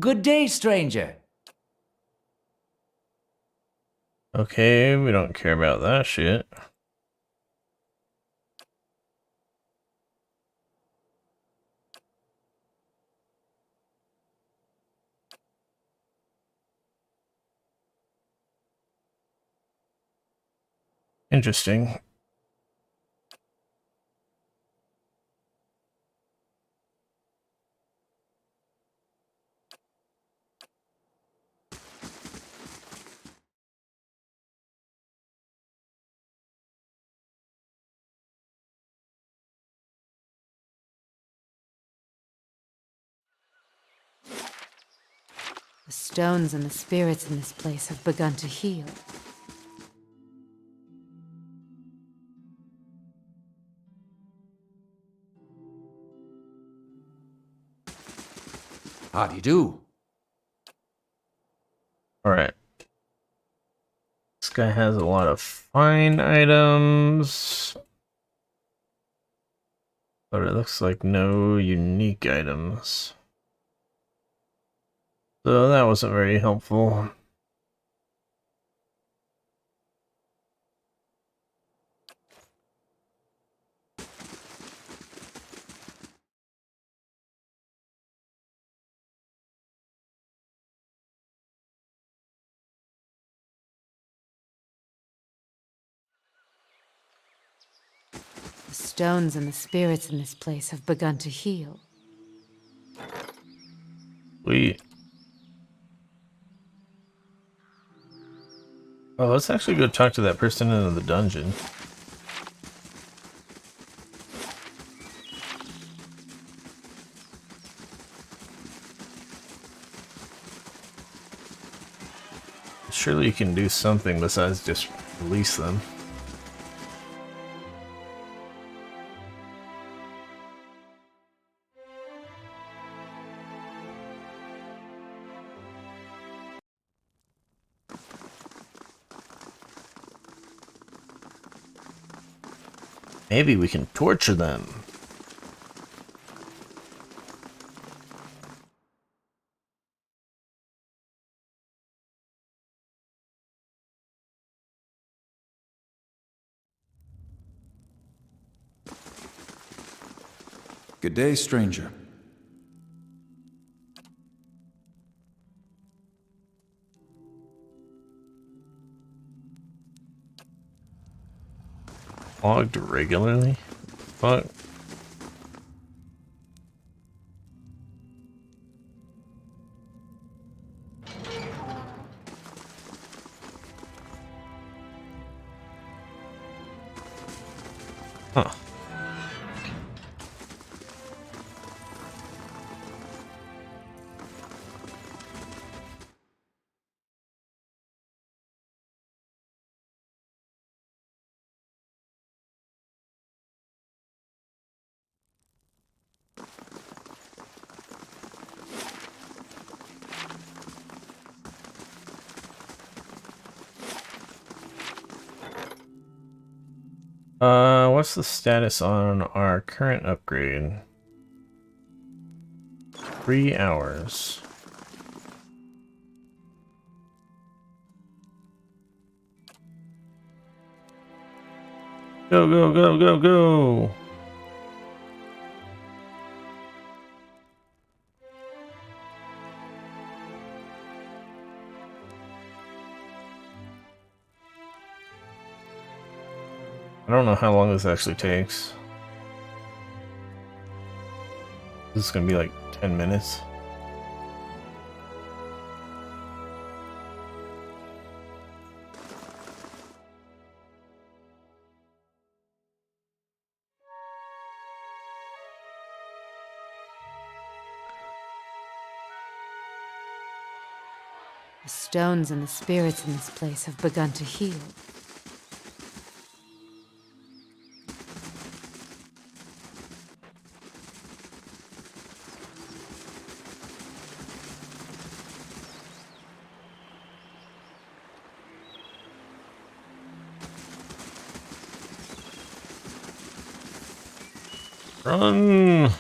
Speaker 5: Good day, stranger.
Speaker 1: Okay, we don't care about that shit. Interesting.
Speaker 3: The stones and the spirits in this place have begun to heal.
Speaker 2: How do you do?
Speaker 1: Alright. This guy has a lot of fine items, but it looks like no unique items. So that wasn't very helpful.
Speaker 3: The stones and the spirits in this place have begun to heal.
Speaker 1: Sweet. Oh, let's actually go talk to that person in the dungeon. Surely you can do something besides just release them. Maybe we can torture them.
Speaker 6: Good day, stranger.
Speaker 1: Logged regularly? Fuck. Huh. What's the status on our current upgrade? 3 hours. Go, go, go, go, go! I don't know how long this actually takes. This is gonna be like 10 minutes.
Speaker 3: The stones and the spirits in this place have begun to heal.
Speaker 1: Run!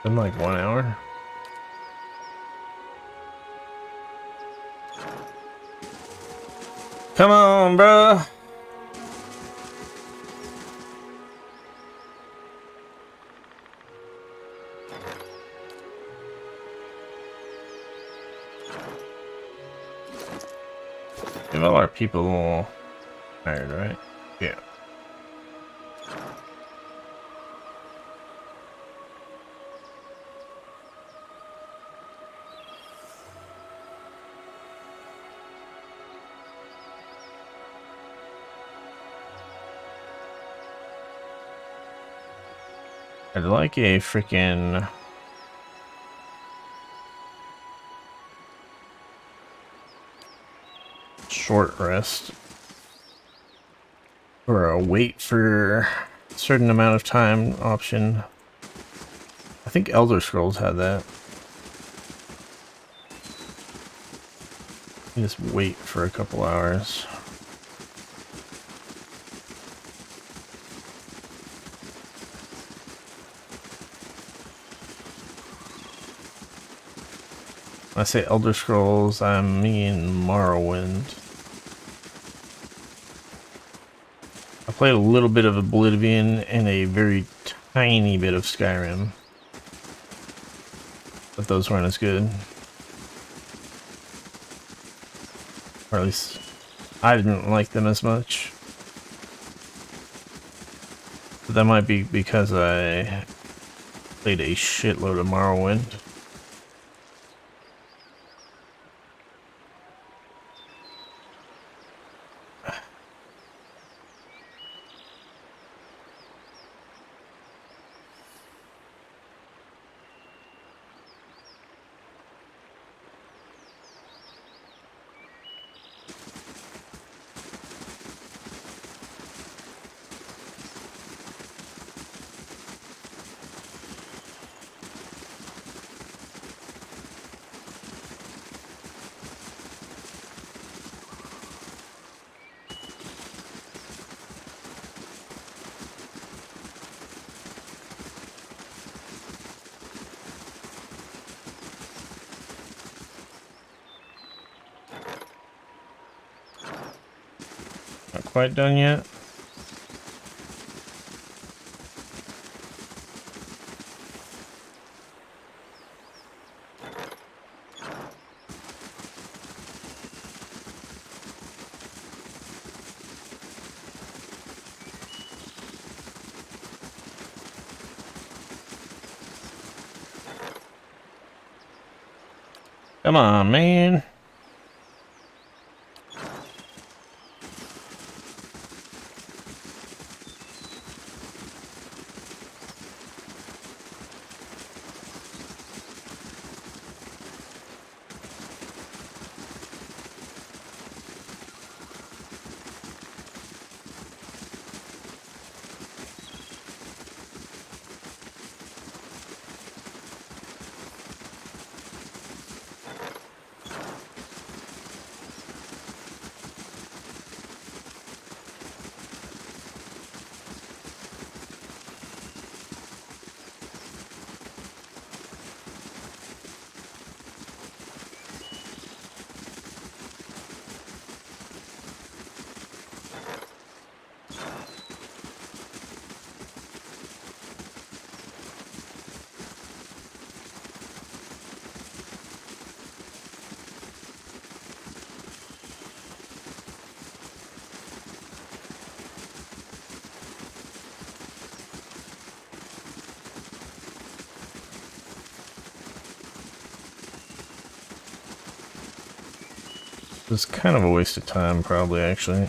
Speaker 1: In like 1 hour? Come on, bruh! Give all our people hired, right? Yeah. I'd like a freaking short rest or a wait for a certain amount of time option. I think Elder Scrolls had that. You just wait for a couple hours. When I say Elder Scrolls, I mean Morrowind. I played a little bit of Oblivion and a very tiny bit of Skyrim. But those weren't as good. Or at least I didn't like them as much. But that might be because I Played a shitload of Morrowind. Not quite done yet. Come on, man. It was kind of a waste of time, probably, actually.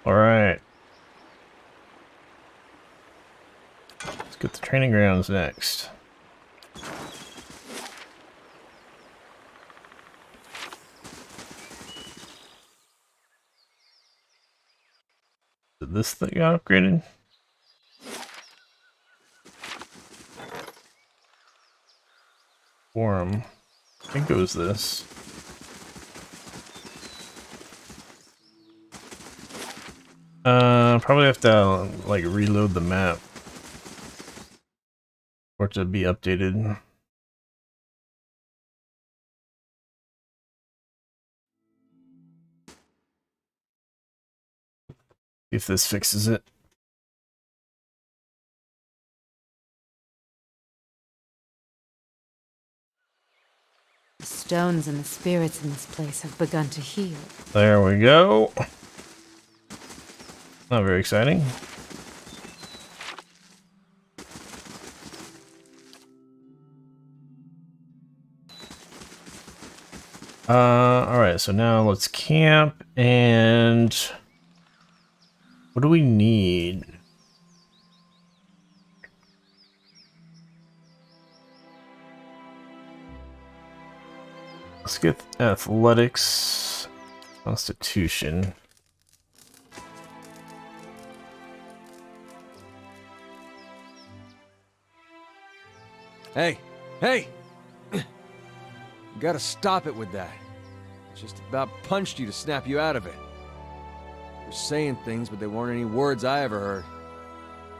Speaker 1: Alright. Let's get the training grounds next. Did this thing got upgraded? Forum. I think it was this. Probably have to like reload the map for it to be updated. See if this fixes it.
Speaker 3: The stones and the spirits in this place have begun to heal.
Speaker 1: There we go. Not very exciting. Alright, so now let's camp, and what do we need? Let's get athletics, constitution.
Speaker 2: Hey! Hey! You gotta stop it with that. I just about punched you to snap you out of it. You're saying things, but they weren't any words I ever heard.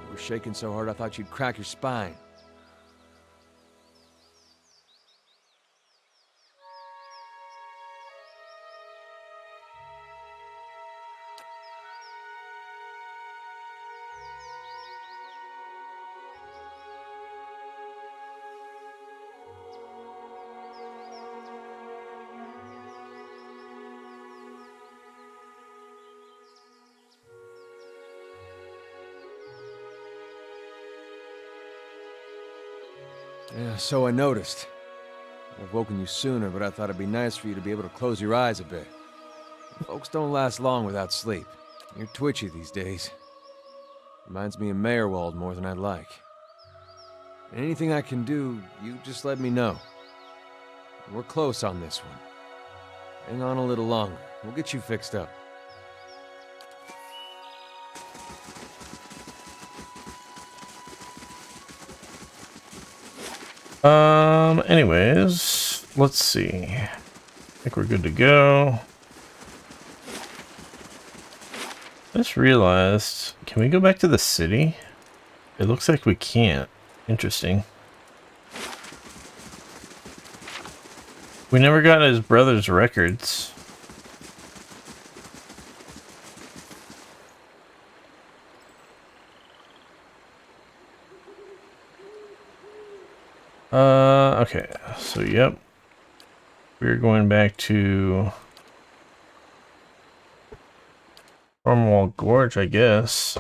Speaker 2: You were shaking so hard I thought you'd crack your spine. Yeah, so I noticed. I've woken you sooner, but I thought it'd be nice for you to be able to close your eyes a bit. Folks don't last long without sleep. You're twitchy these days. Reminds me of Mayorwald more than I'd like. Anything I can do, you just let me know. We're close on this one. Hang on a little longer. We'll get you fixed up.
Speaker 1: Anyways, let's see. I think we're good to go. I just realized, can we go back to the city? It looks like we can't. Interesting. We never got his brother's records. Okay, so yep. We're going back to Stormwall Gorge, I guess.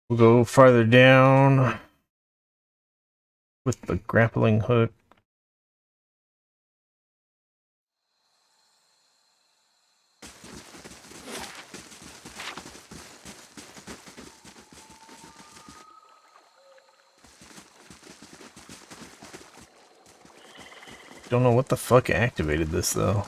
Speaker 1: We'll go farther down with the grappling hook. Don't know what the fuck activated this though.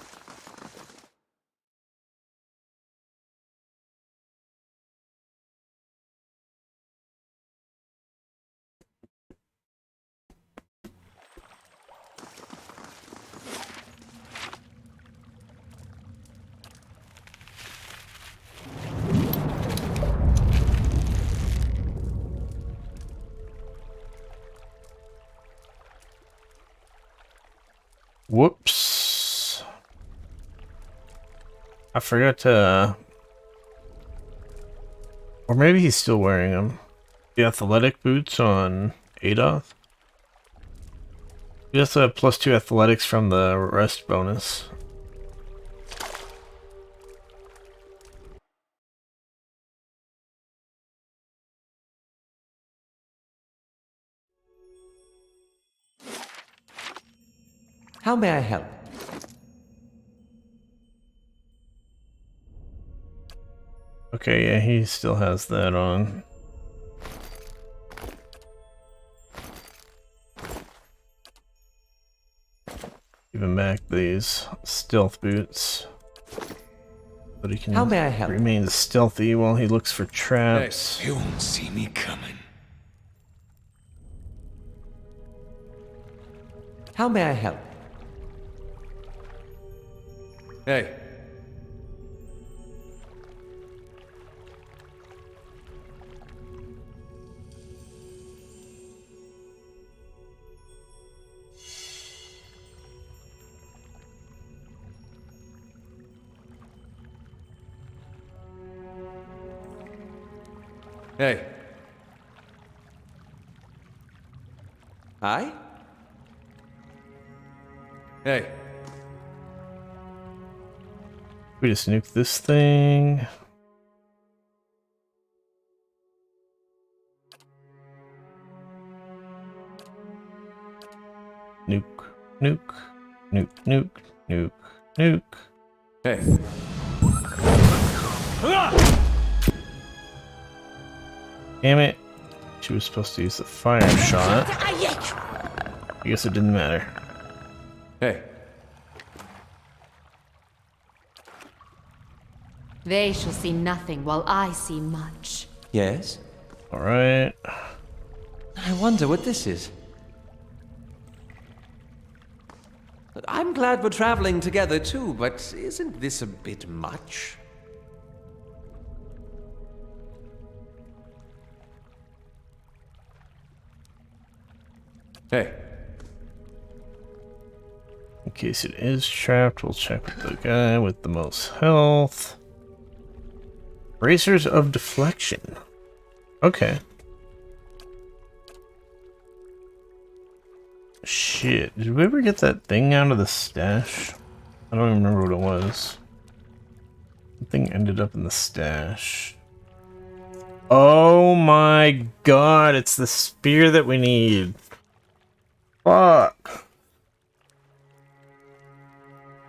Speaker 1: Whoops. I forgot to... Or maybe he's still wearing them. The athletic boots on Aedoth. We also have +2 athletics from the rest bonus.
Speaker 5: How may I help?
Speaker 1: Okay, yeah, he still has that on. Even back these stealth boots. But he can
Speaker 5: How may I help?
Speaker 1: remain stealthy while he looks for traps.
Speaker 4: You won't see me coming.
Speaker 5: How may I help?
Speaker 2: Hey. Hey.
Speaker 5: I?
Speaker 2: Hey.
Speaker 1: We just nuke this thing. Nuke, nuke, nuke, nuke, nuke, nuke.
Speaker 2: Hey.
Speaker 1: Damn it. She was supposed to use the fire shot. I guess it didn't matter.
Speaker 2: Hey.
Speaker 3: They shall see nothing while I see much.
Speaker 5: Yes?
Speaker 1: Alright.
Speaker 5: I wonder what this is. I'm glad we're traveling together too, but isn't this a bit much?
Speaker 2: Hey.
Speaker 1: In case it is trapped, we'll check with the guy with the most health. Bracers of deflection. Okay. Shit, did we ever get that thing out of the stash? I don't even remember what it was. The thing ended up in the stash. Oh my god, it's the spear that we need. Fuck.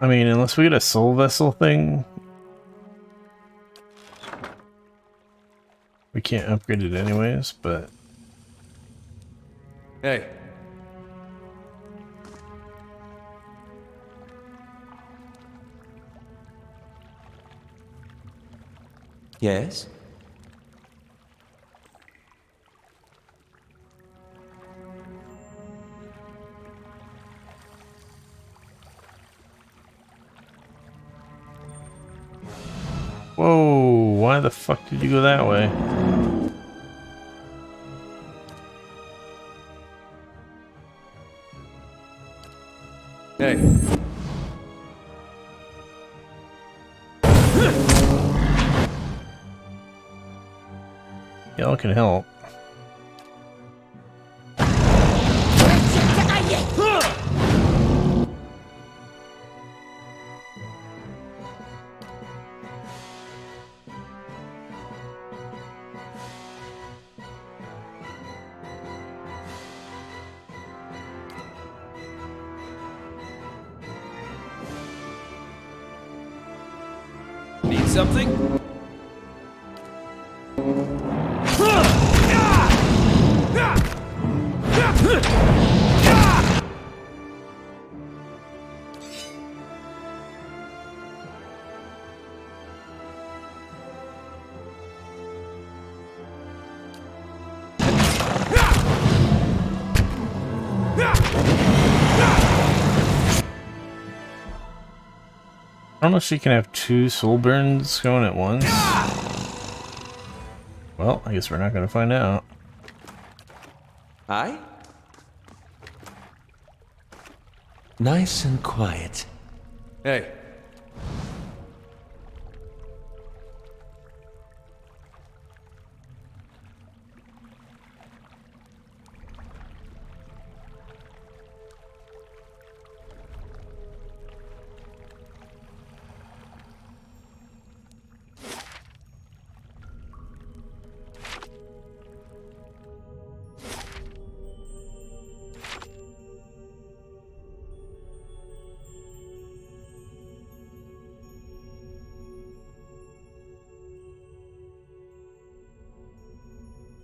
Speaker 1: I mean, unless we get a soul vessel thing, we can't upgrade it anyways, but...
Speaker 2: Hey.
Speaker 5: Yes?
Speaker 1: Whoa, why the fuck did you go that way?
Speaker 2: Hey.
Speaker 1: Y'all can help.
Speaker 2: Need something?
Speaker 1: I don't know if she can have two soul burns going at once. Well, I guess we're not going to find out.
Speaker 5: Aye? Nice and quiet.
Speaker 2: Hey.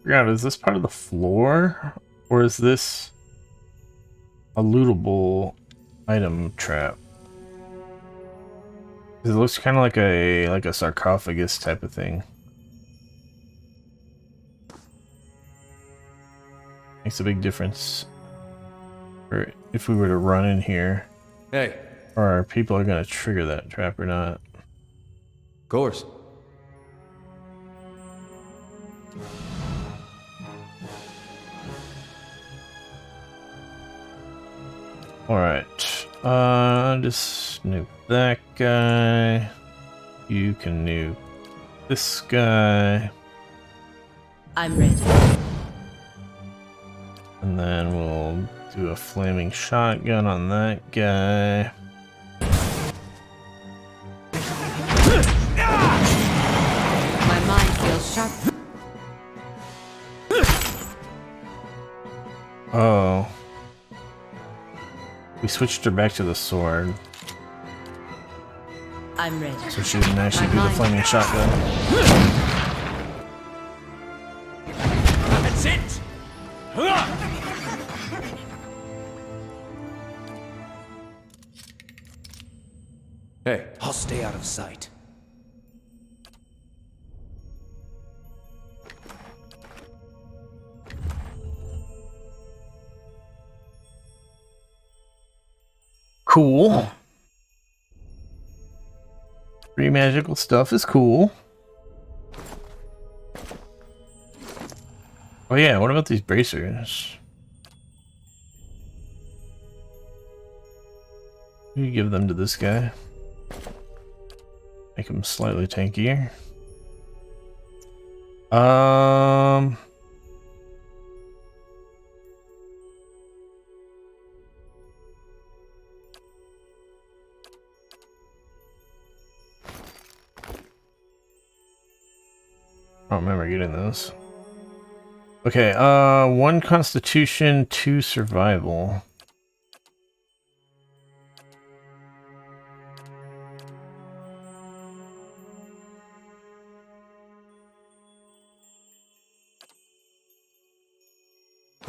Speaker 1: God, is this part of the floor? Or is this a lootable item trap? 'Cause it looks kind of like a sarcophagus type of thing. Makes a big difference for if we were to run in here.
Speaker 2: Hey.
Speaker 1: Or people are gonna trigger that trap or not.
Speaker 2: Of course.
Speaker 1: Alright. Just nuke that guy. You can nuke this guy.
Speaker 3: I'm ready.
Speaker 1: And then we'll do a flaming shotgun on that guy.
Speaker 3: My mind feels sharp.
Speaker 1: Oh. We switched her back to the sword,
Speaker 3: I'm ready.
Speaker 1: so she didn't actually do the
Speaker 3: mind.
Speaker 1: flaming shotgun.
Speaker 2: That's it! Hey.
Speaker 5: I'll stay out of sight.
Speaker 1: Cool. Free magical stuff is cool. Oh yeah, what about these bracers? You give them to this guy. Make him slightly tankier. I don't remember getting those. Okay, 1 constitution, 2 survival.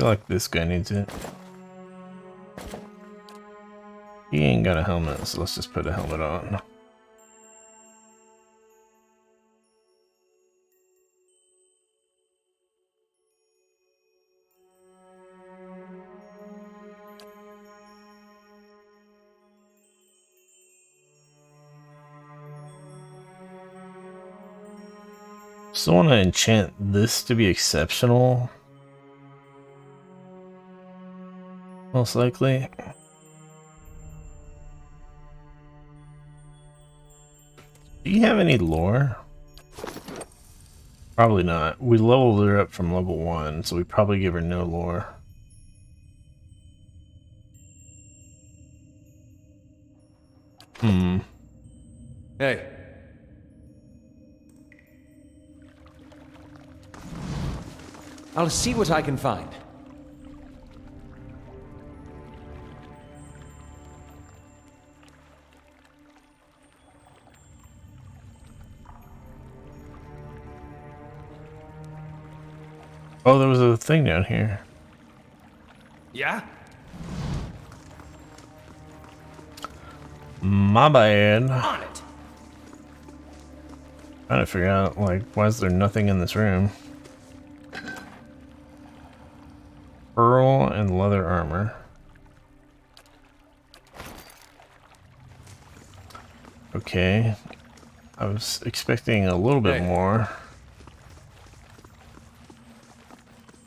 Speaker 1: feel like this guy needs it. He ain't got a helmet, so let's just put a helmet on. Still want to enchant this to be exceptional. Most likely. Do you have any lore? Probably not. We leveled her up from level 1, so we probably give her no lore.
Speaker 2: Hey. I'll see what I can find.
Speaker 1: Oh, there was a thing down here.
Speaker 2: Yeah?
Speaker 1: My bad.
Speaker 2: On it.
Speaker 1: Trying to figure out, like, why is there nothing in this room? Pearl and leather armor. Okay. I was expecting a little bit more.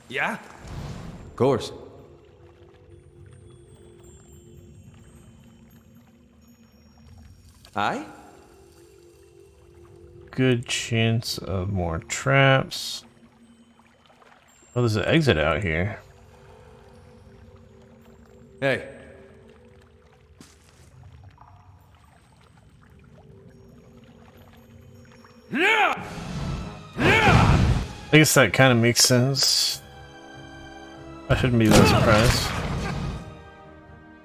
Speaker 2: Yeah? Of course. Aye?
Speaker 1: Good chance of more traps. Oh, there's an exit out here.
Speaker 2: Hey.
Speaker 1: I guess that kind of makes sense. I shouldn't be that surprised.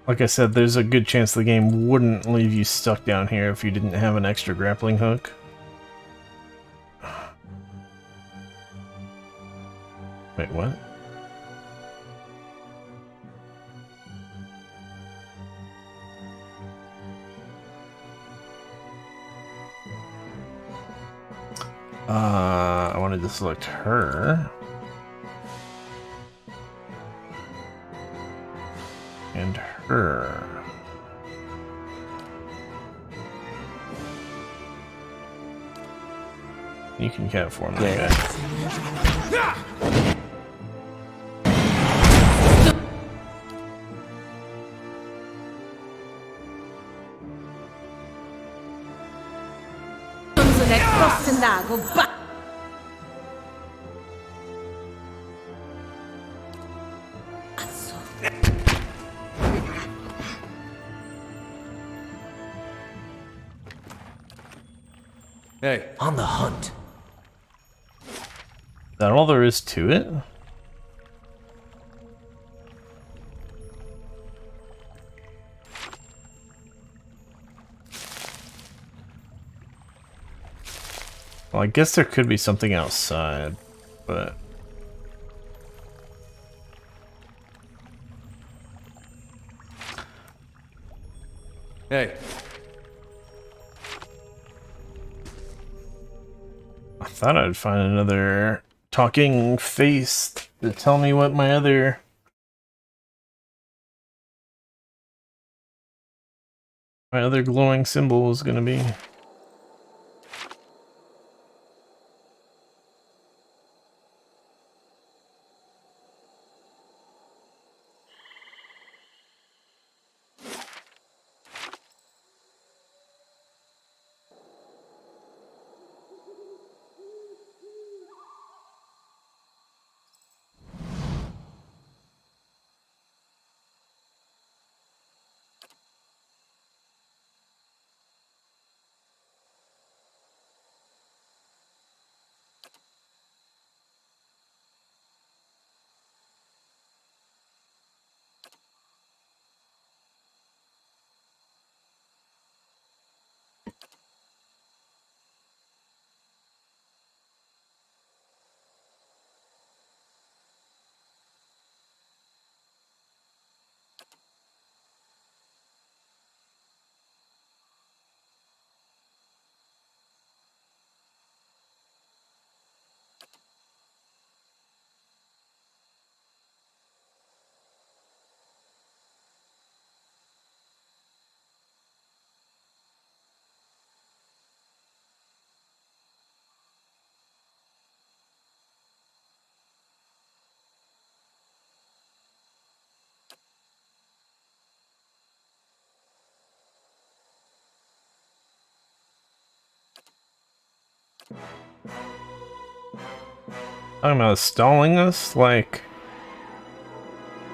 Speaker 1: Like I said, there's a good chance the game wouldn't leave you stuck down here if you didn't have an extra grappling hook. Wait, what? I wanted to select her. And her. You can cat form that guy.
Speaker 2: Hey.
Speaker 5: On the hunt.
Speaker 1: Is that all there is to it? Well, I guess there could be something outside, but...
Speaker 2: Hey.
Speaker 1: I thought I'd find another talking face to tell me what my other glowing symbol was gonna be. Talking about stalling us? Like,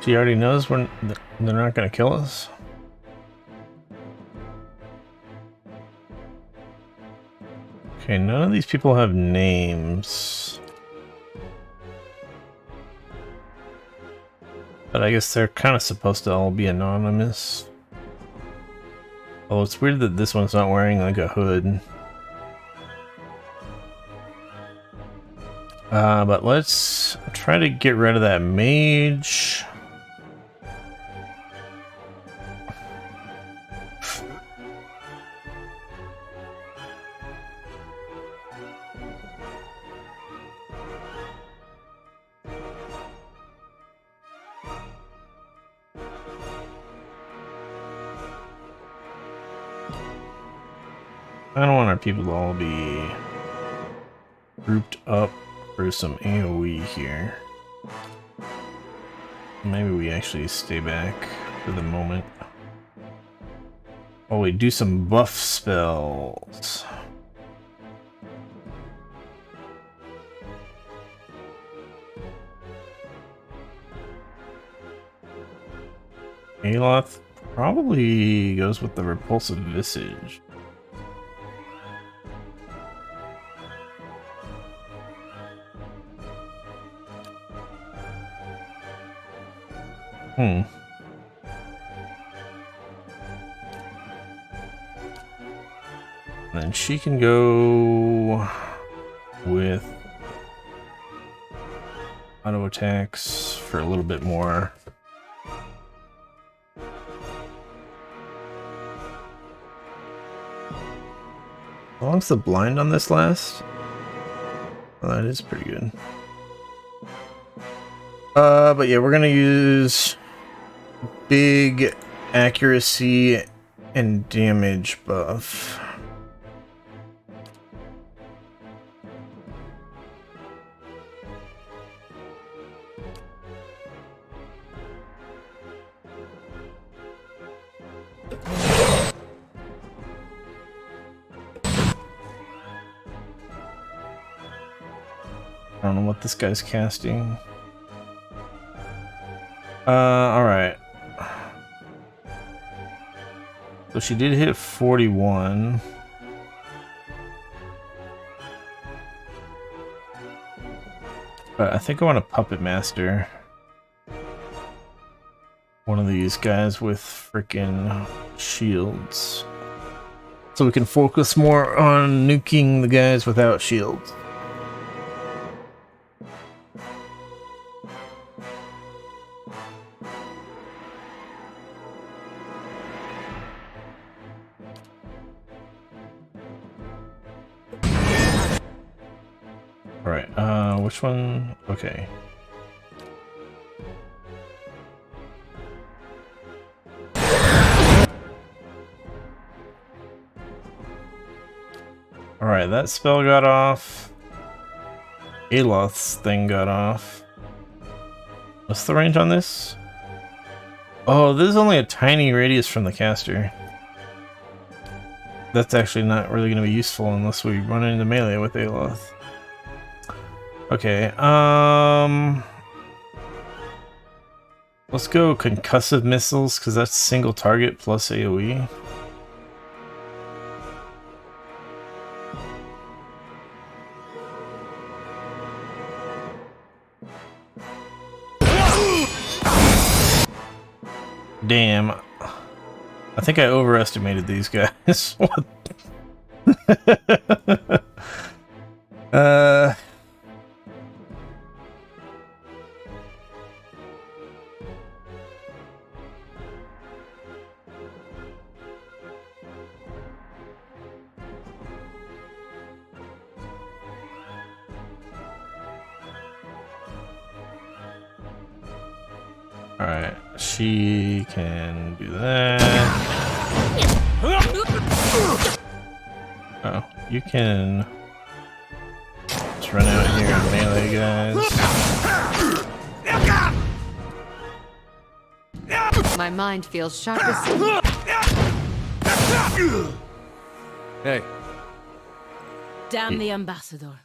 Speaker 1: she already knows they're not gonna kill us? Okay, none of these people have names. But I guess they're kind of supposed to all be anonymous. Oh, it's weird that this one's not wearing like a hood. But let's try to get rid of that mage. I don't want our people to all be grouped up for some AoE here. Maybe we actually stay back for the moment. Oh, we do some buff spells. Aloth probably goes with the repulsive visage. And then she can go with auto attacks for a little bit more. How long's the blind on this last? Well, that is pretty good. But yeah, we're gonna use big accuracy and damage buff. I don't know what this guy's casting. Alright. So she did hit 41. But I think I want to Puppet Master one of these guys with frickin' shields. So we can focus more on nuking the guys without shields. Alright, which one? Okay. Alright, that spell got off. Aloth's thing got off. What's the range on this? Oh, this is only a tiny radius from the caster. That's actually not really going to be useful unless we run into melee with Aloth. Okay, let's go concussive missiles, because that's single target plus AoE. Damn. I think I overestimated these guys. What? Alright, she can do that. Oh, you can just run out here and melee guys.
Speaker 3: My mind feels sharp as steel.
Speaker 2: Hey,
Speaker 3: Damn the ambassador.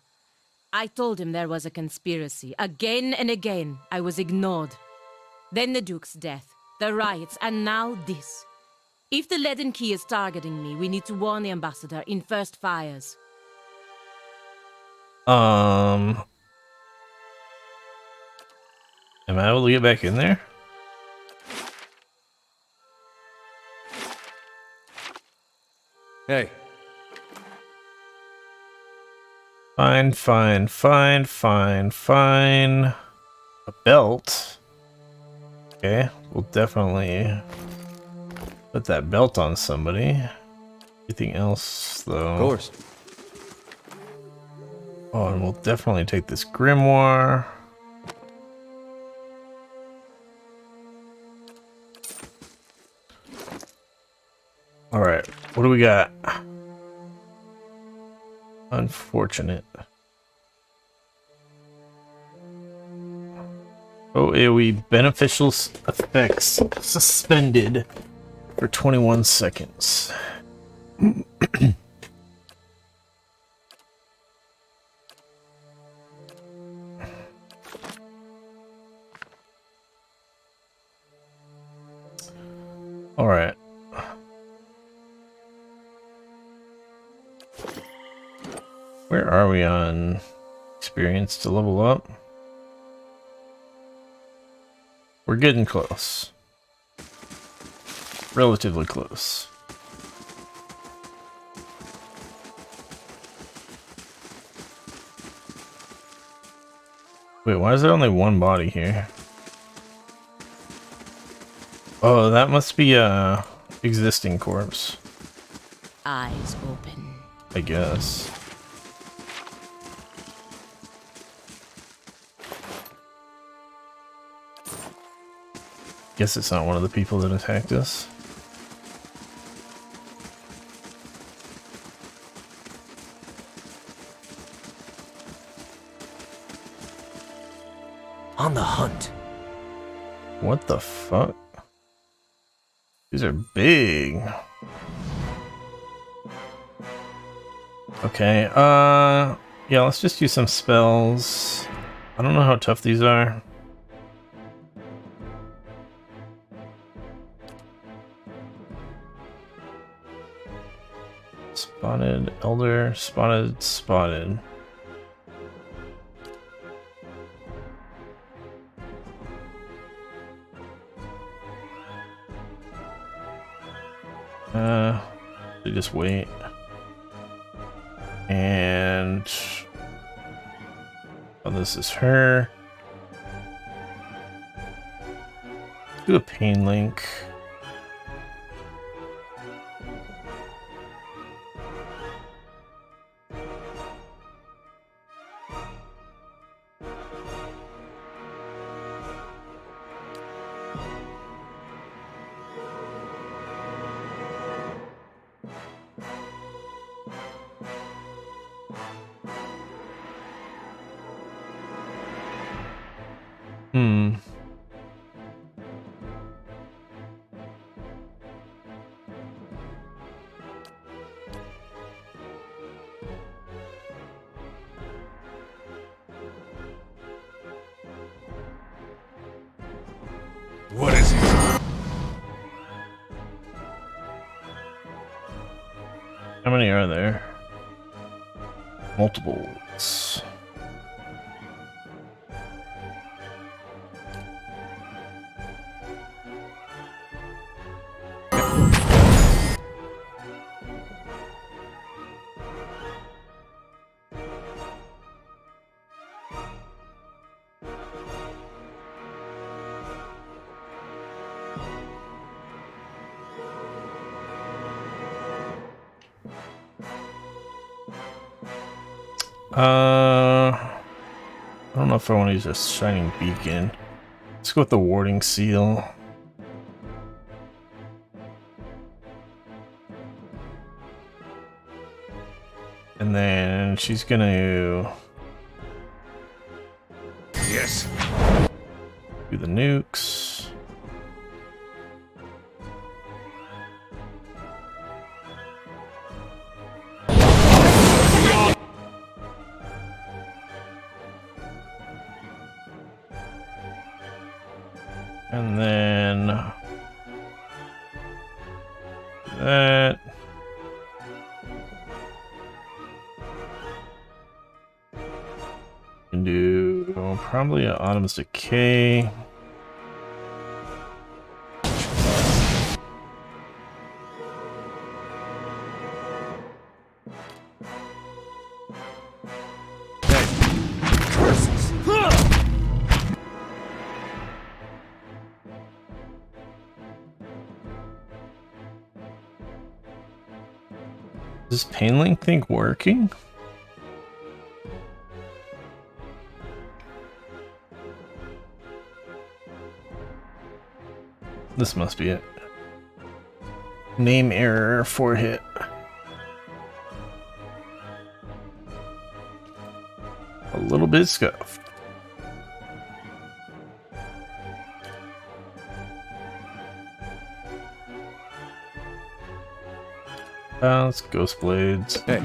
Speaker 3: I told him there was a conspiracy. Again and again, I was ignored. Then the Duke's death, the riots, and now this. If the Leaden Key is targeting me, we need to warn the ambassador in first fires.
Speaker 1: Am I able to get back in there?
Speaker 2: Hey,
Speaker 1: Fine. A belt. Okay, we'll definitely put that belt on somebody. Anything else, though?
Speaker 2: of course.
Speaker 1: Oh, and we'll definitely take this grimoire. Alright, what do we got? Unfortunate. Oh, AoE beneficial effects suspended for 21 seconds. All right. Where are we on experience to level up? We're getting close. Relatively close. Wait, why is there only one body here? Oh, that must be a existing corpse,
Speaker 3: Eyes open.
Speaker 1: I guess. Guess it's not one of the people that attacked us.
Speaker 5: On the hunt.
Speaker 1: What the fuck? These are big. Okay, yeah, let's just use some spells. I don't know how tough these are. Spotted, elder, spotted, spotted. They just wait. And oh, this is her. Do a pain link.
Speaker 4: What is it?
Speaker 1: How many are there? Multiples. I don't know if I want to use a shining beacon. Let's go with the warding seal. And then she's gonna
Speaker 4: Yes.
Speaker 1: do the nukes. And then that. Can do probably an Autumn's Decay. Does Painlink think working? This must be it. Name error, 4 hit. A little bit scuffed. Bounce, Ghost Blades.
Speaker 2: Hey.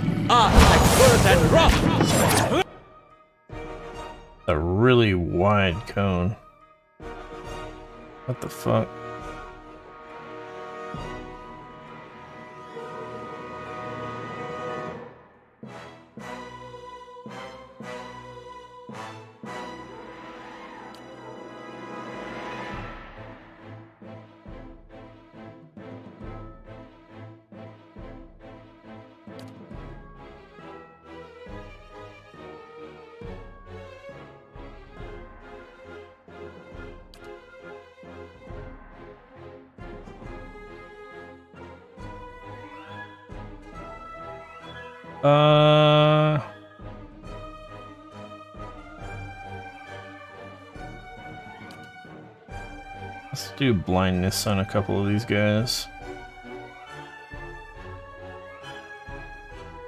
Speaker 1: A really wide cone. What the fuck? Let's do blindness on a couple of these guys.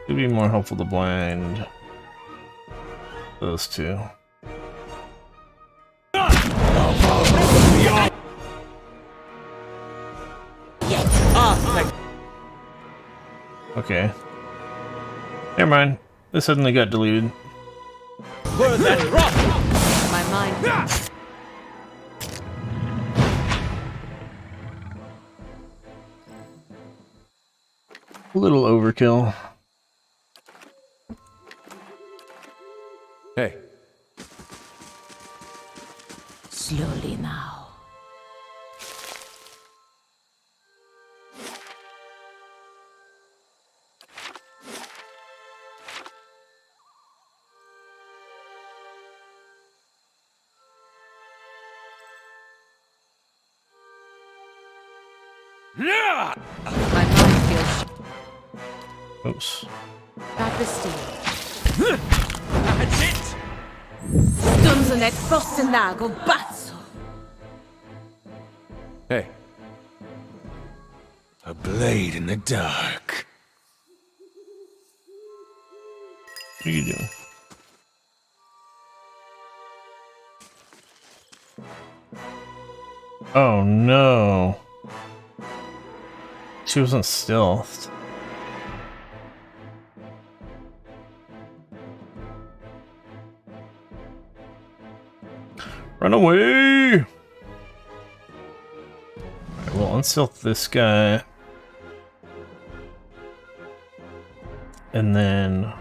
Speaker 1: It'd be more helpful to blind those two. Okay. Never mind. This suddenly got deleted.
Speaker 3: My mind.
Speaker 1: A little overkill.
Speaker 2: Hey.
Speaker 3: Slowly now. My mind feels
Speaker 1: Oops.
Speaker 3: travesty. That's it! Stunzenet Fostenago Bazzo!
Speaker 2: Hey.
Speaker 4: A blade in the dark.
Speaker 1: What are you doing? Oh no. She wasn't stealthed. Run away! Alright, we'll unstealth this guy. And then...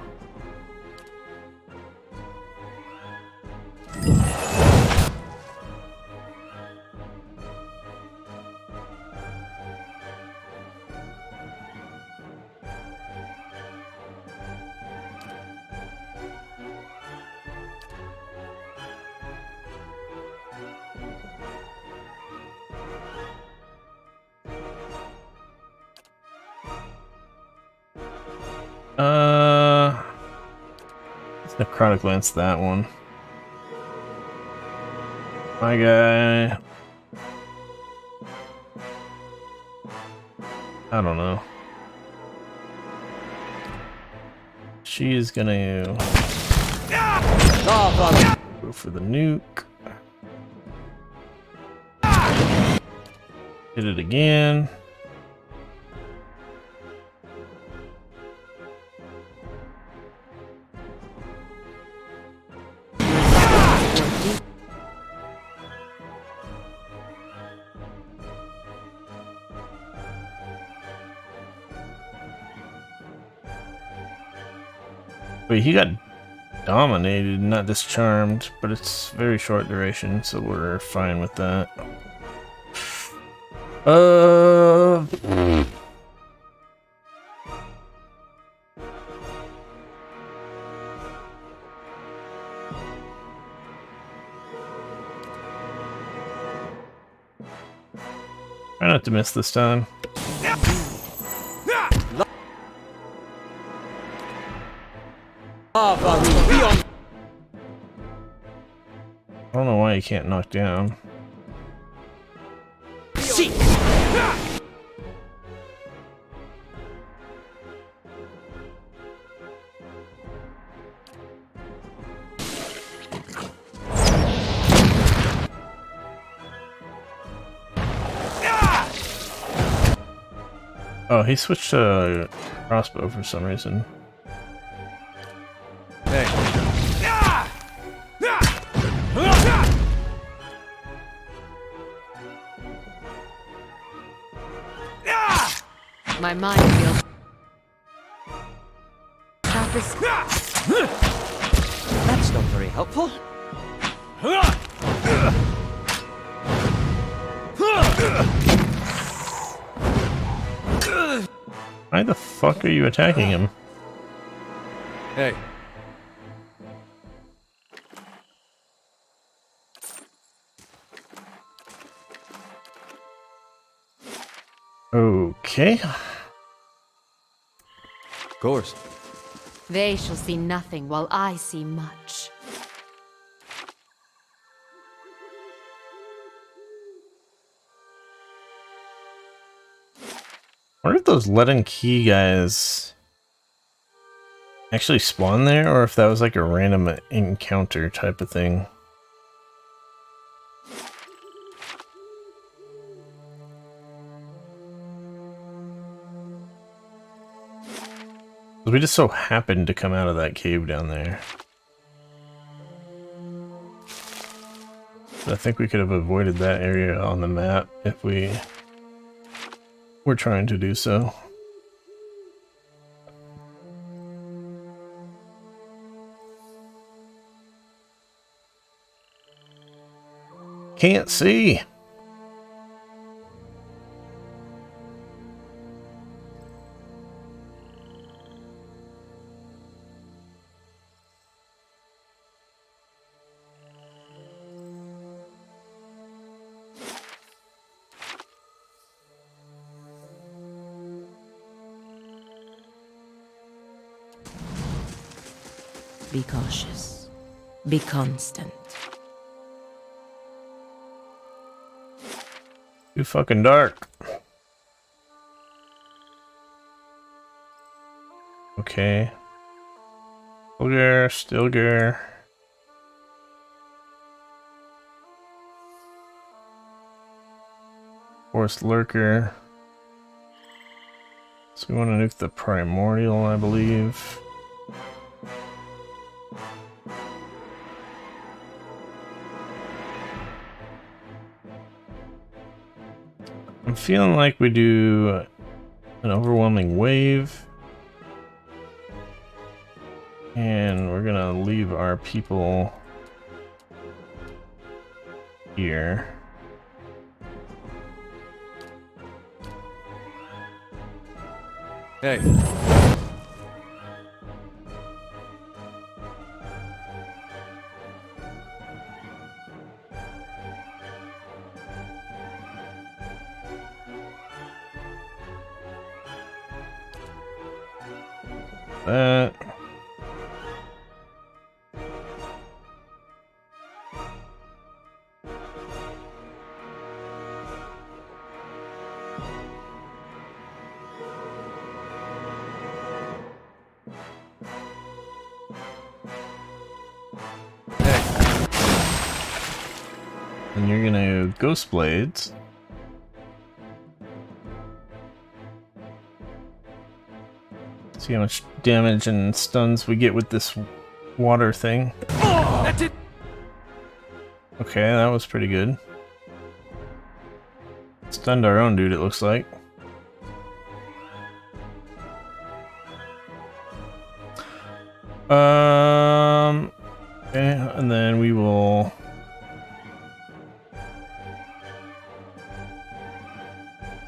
Speaker 1: let's Necrotic Lance that one. My guy. I don't know. She is gonna go for the nuke. Hit it again. Wait, he got dominated, not disarmed, but it's very short duration, so we're fine with that. Try not to miss this time. I don't know why you can't knock down. Oh, he switched to crossbow for some reason.
Speaker 2: Hey.
Speaker 3: My mind feels.
Speaker 5: That's not very helpful.
Speaker 1: Why the fuck are you attacking him?
Speaker 2: Hey.
Speaker 1: Okay.
Speaker 2: Of course.
Speaker 3: They shall see nothing while I see much.
Speaker 1: I wonder if those leaden key guys actually spawn there, or if that was like a random encounter type of thing. We just so happened to come out of that cave down there. But I think we could have avoided that area on the map if we were trying to do so. Can't see!
Speaker 3: Be cautious. Be constant.
Speaker 1: Too fucking dark. Okay. Stilgar. Forest Lurker. So we want to nuke the Primordial, I believe. I'm feeling like we do an overwhelming wave. And we're gonna leave our people here.
Speaker 2: Hey.
Speaker 1: That. And you're gonna Ghost Blades. See how much damage and stuns we get with this water thing.
Speaker 2: Oh, that's it.
Speaker 1: Okay, that was pretty good. Stunned our own dude, it looks like. Okay, and then we will.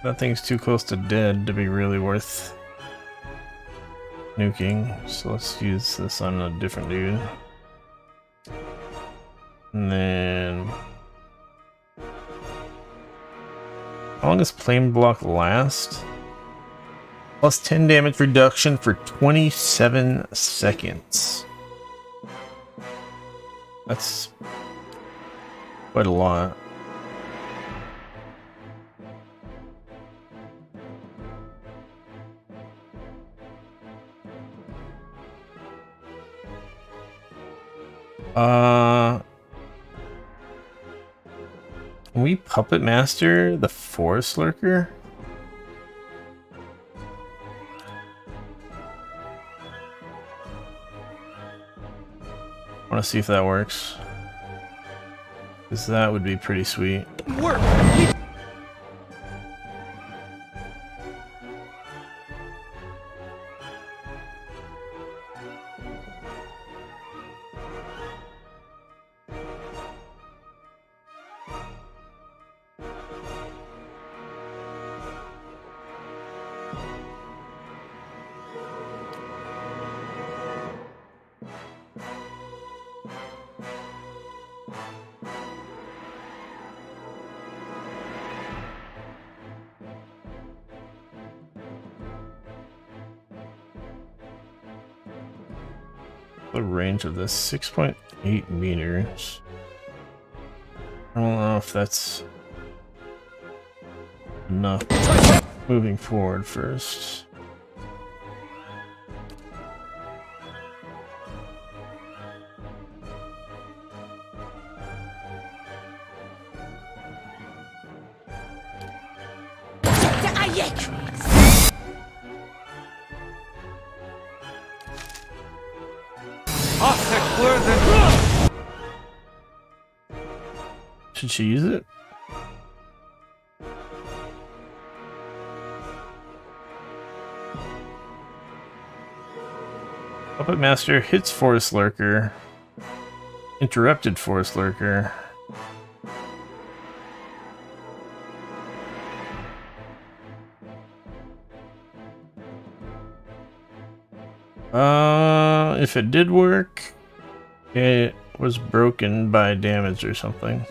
Speaker 1: That thing's too close to dead to be really worth nuking, so let's use this on a different dude. And then... how long does Flame Block last? Plus 10 damage reduction for 27 seconds. That's quite a lot. Can we Puppet Master the Forest Lurker? I want to see if that works. Because that would be pretty sweet.
Speaker 2: Work!
Speaker 1: The range of this 6.8 meters. I don't know if that's enough. Moving forward first. Should she use it? Puppet Master hits Forest Lurker. Interrupted Forest Lurker. If it did work, it was broken by damage or something.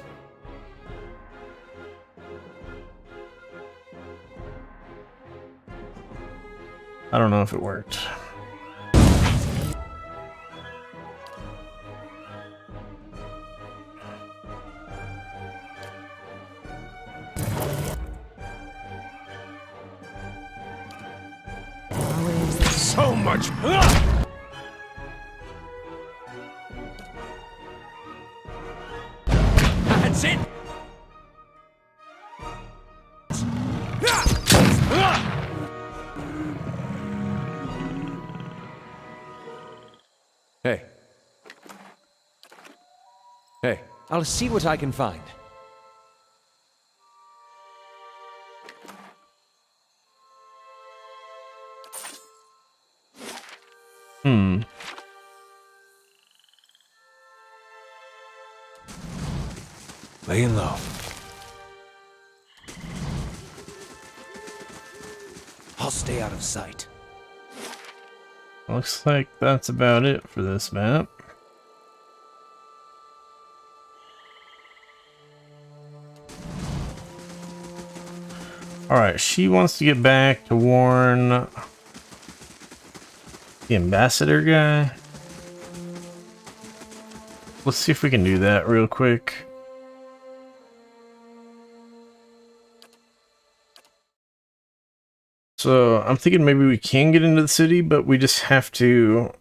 Speaker 1: I don't know if it worked.
Speaker 4: So much.
Speaker 2: That's it! Hey. Hey, I'll see what I can find.
Speaker 4: Laying low. I'll stay out of sight.
Speaker 1: Looks like that's about it for this map. Alright, she wants to get back to warn the ambassador guy. Let's see if we can do that real quick. So I'm thinking maybe we can get into the city, but we just have to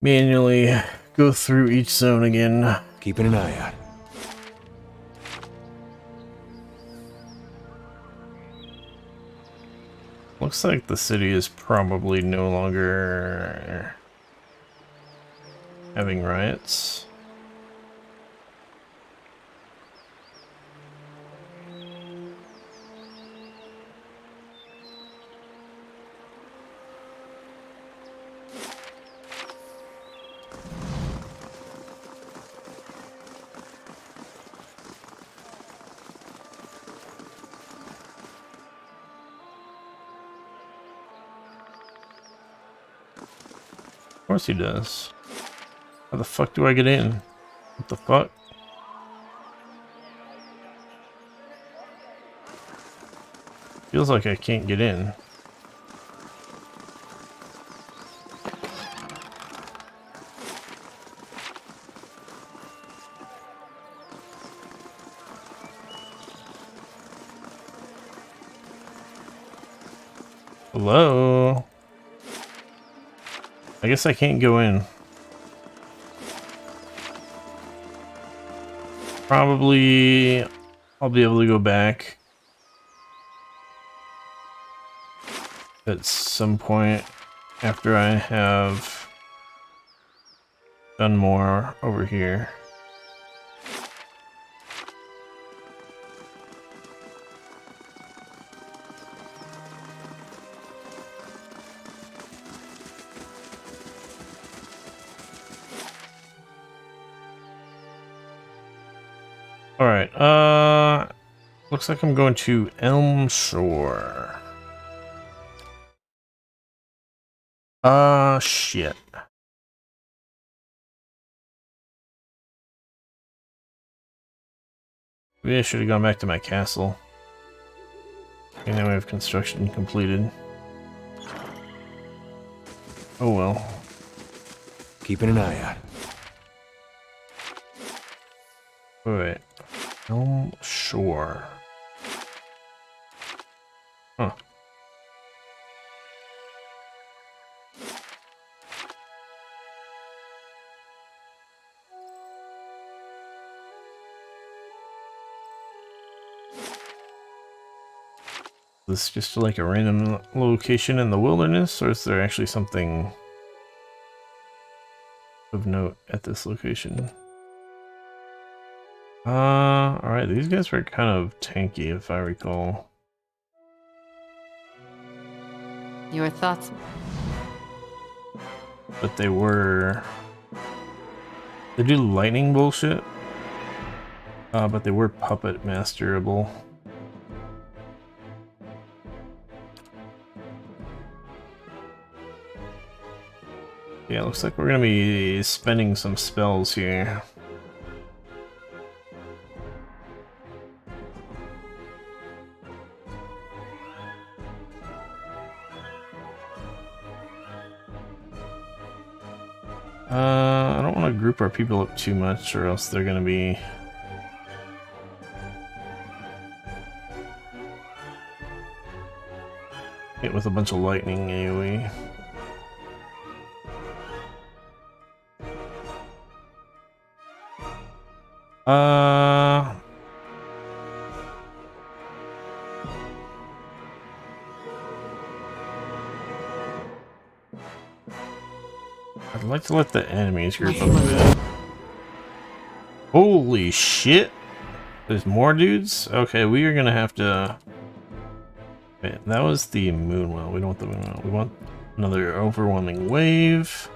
Speaker 1: manually go through each zone again.
Speaker 2: Keeping an eye out.
Speaker 1: Looks like the city is probably no longer having riots. course he does. How the fuck do I get in? What the fuck? Feels like I can't get in. Hello? I guess I can't go in. Probably I'll be able to go back at some point after I have done more over here. Alright, looks like I'm going to Elmshore. Shit. Maybe I should have gone back to my castle. Okay, now we have construction completed. Oh well.
Speaker 4: Keeping an eye out.
Speaker 1: Wait. Elmshore. Huh. Is this just like a random location in the wilderness, or is there actually something of note at this location? Alright, these guys were kind of tanky if I recall.
Speaker 3: Your thoughts?
Speaker 1: But they were... They do lightning bullshit. But they were puppet masterable. Yeah, looks like we're gonna be spending some spells here. I don't want to group our people up too much, or else they're gonna be hit with a bunch of lightning AoE. I'd like to let the enemies group up a bit. Holy shit! There's more dudes? Okay, we are gonna have to... Wait, that was the Moonwell. We don't want the Moonwell. We want another overwhelming wave.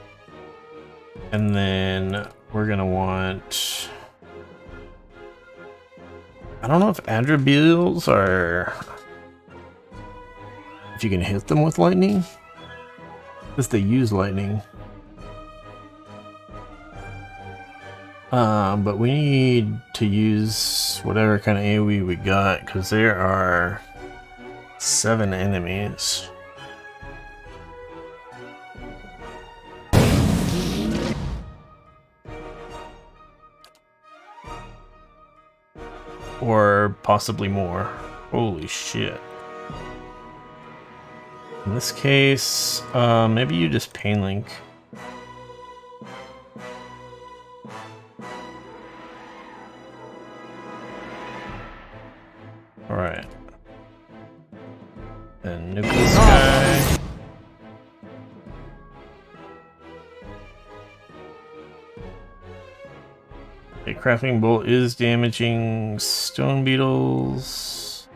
Speaker 1: And then we're gonna want... I don't know if Adrabeels are... If you can hit them with lightning? Because they use lightning. But we need to use whatever kind of AoE we got, because there are 7 enemies. Or possibly more. Holy shit. In this case, maybe you just Pain Link. Alright. Then nuke this guy. A crafting bolt is damaging stone beetles.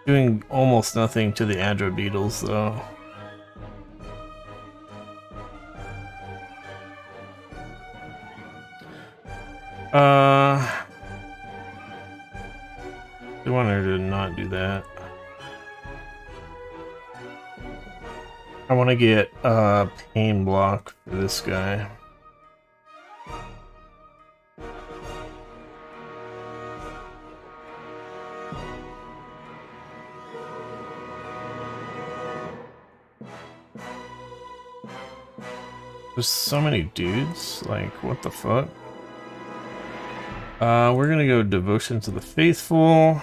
Speaker 1: Doing almost nothing to the Adra beetles though. I want her to not do that. I want to get a pain block for this guy. There's so many dudes, like, what the fuck? We're gonna go Devotion to the Faithful.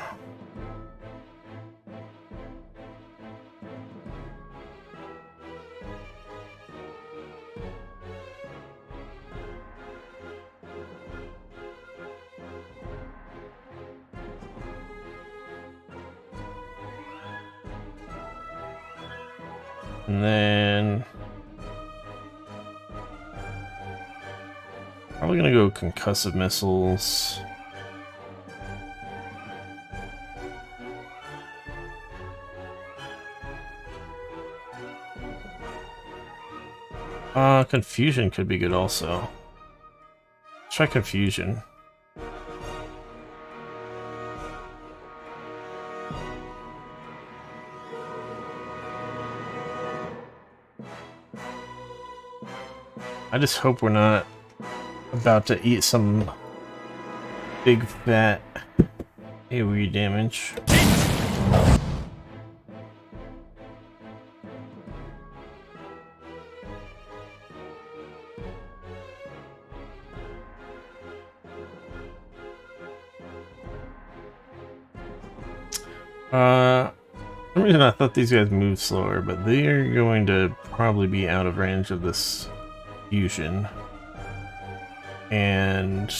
Speaker 1: And then probably gonna go Concussive Missiles. Confusion could be good also. Let's try Confusion. I just hope we're not about to eat some big fat AoE damage. For some reason I thought these guys moved slower, but they are going to probably be out of range of this fusion. And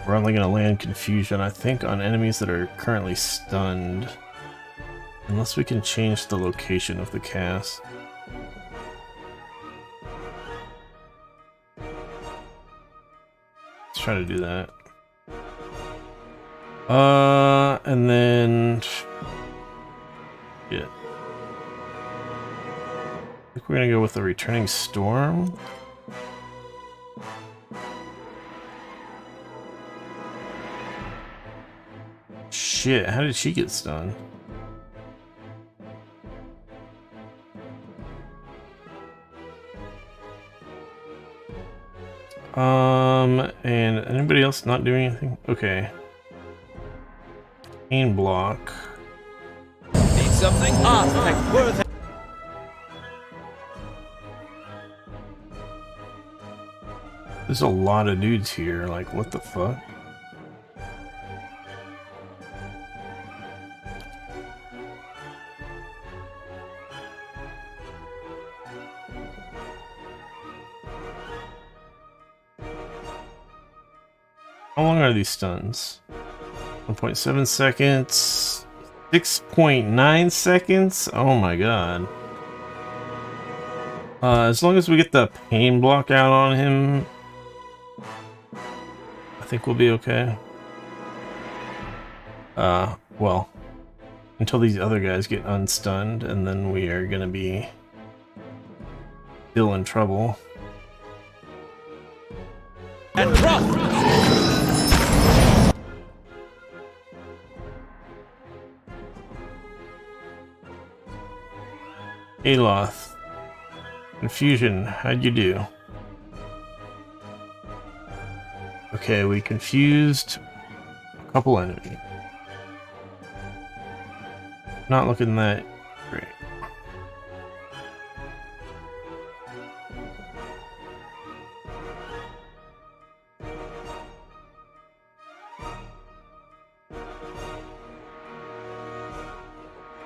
Speaker 1: we're only going to land Confusion, I think, on enemies that are currently stunned. Unless we can change the location of the cast. Let's try to do that. And then... shit. I think we're gonna go with the Returning Storm. Shit, how did she get stunned? And anybody else not doing anything? Okay. Pain block.
Speaker 5: Need something? Worth it.
Speaker 1: There's a lot of dudes here, like, what the fuck? How long are these stuns? 1.7 seconds. 6.9 seconds? Oh my god. As long as we get the pain block out on him, I think we'll be okay. Well, until these other guys get unstunned, and then we are gonna be still in trouble.
Speaker 5: And drop!
Speaker 1: Aloth. Confusion, how'd you do? Okay, we confused a couple enemies. Not looking that great.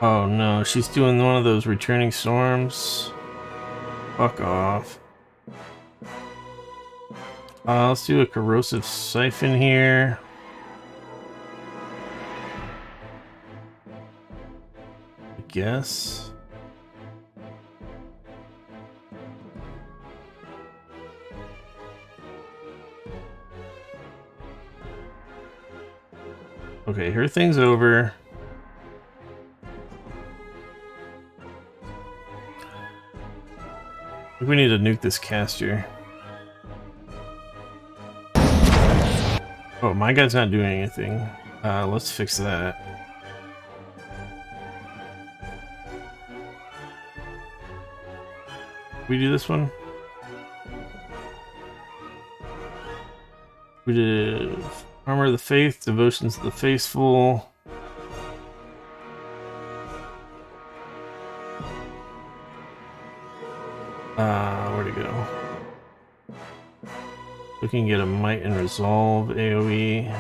Speaker 1: Oh no, she's doing one of those returning storms. Fuck off. Let's do a corrosive siphon here. I guess. Okay, her thing's over. I think we need to nuke this caster. Oh, my guy's not doing anything. Let's fix that. We do this one? We did Armor of the Faith, Devotions of the Faithful. Where'd it go? We can get a Might and Resolve AoE.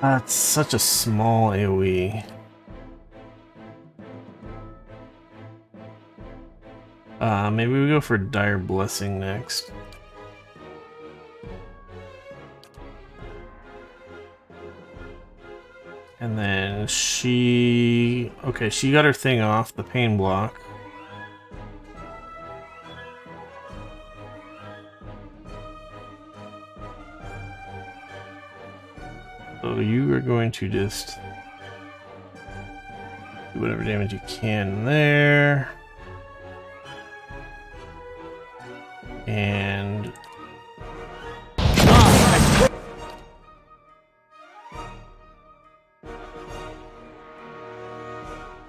Speaker 1: That's such a small AoE. Maybe we go for Dire Blessing next. And then she... Okay, she got her thing off, the pain block. So you are going to just do whatever damage you can there. And...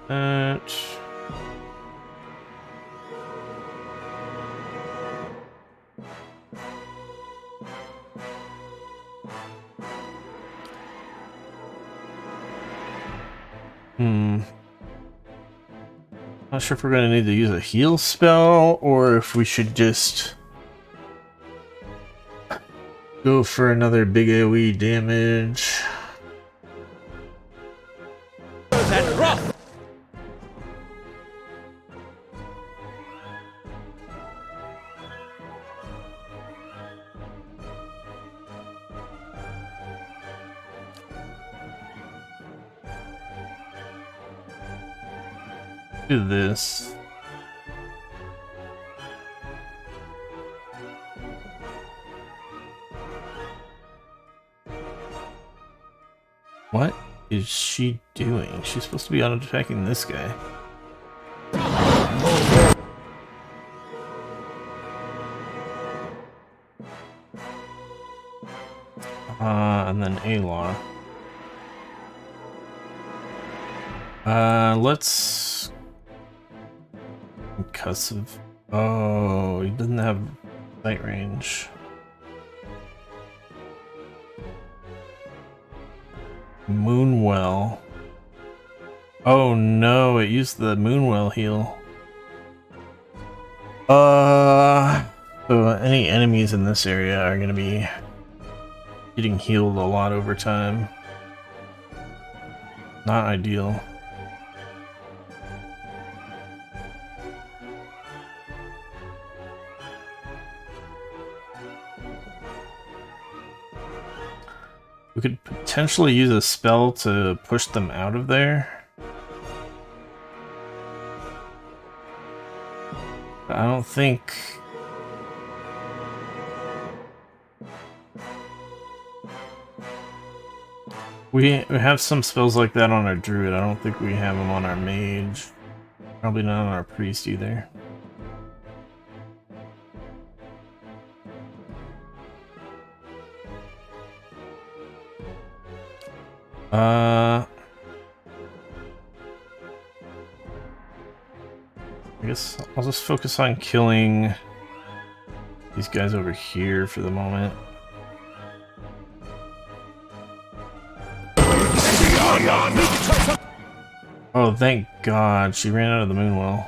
Speaker 1: that... Not sure if we're going to need to use a heal spell or if we should just go for another big AoE damage. Do this. What is she doing? She's supposed to be auto-attacking this guy. And then Alar. Let's... Concussive. Oh, he doesn't have sight range. Moonwell. Oh no, it used the Moonwell heal. So any enemies in this area are gonna be getting healed a lot over time. Not ideal. We could potentially use a spell to push them out of there. I don't think... We have some spells like that on our druid. I don't think we have them on our mage. Probably not on our priest either. I guess I'll just focus on killing these guys over here for the moment. Oh, thank God, she ran out of the Moonwell.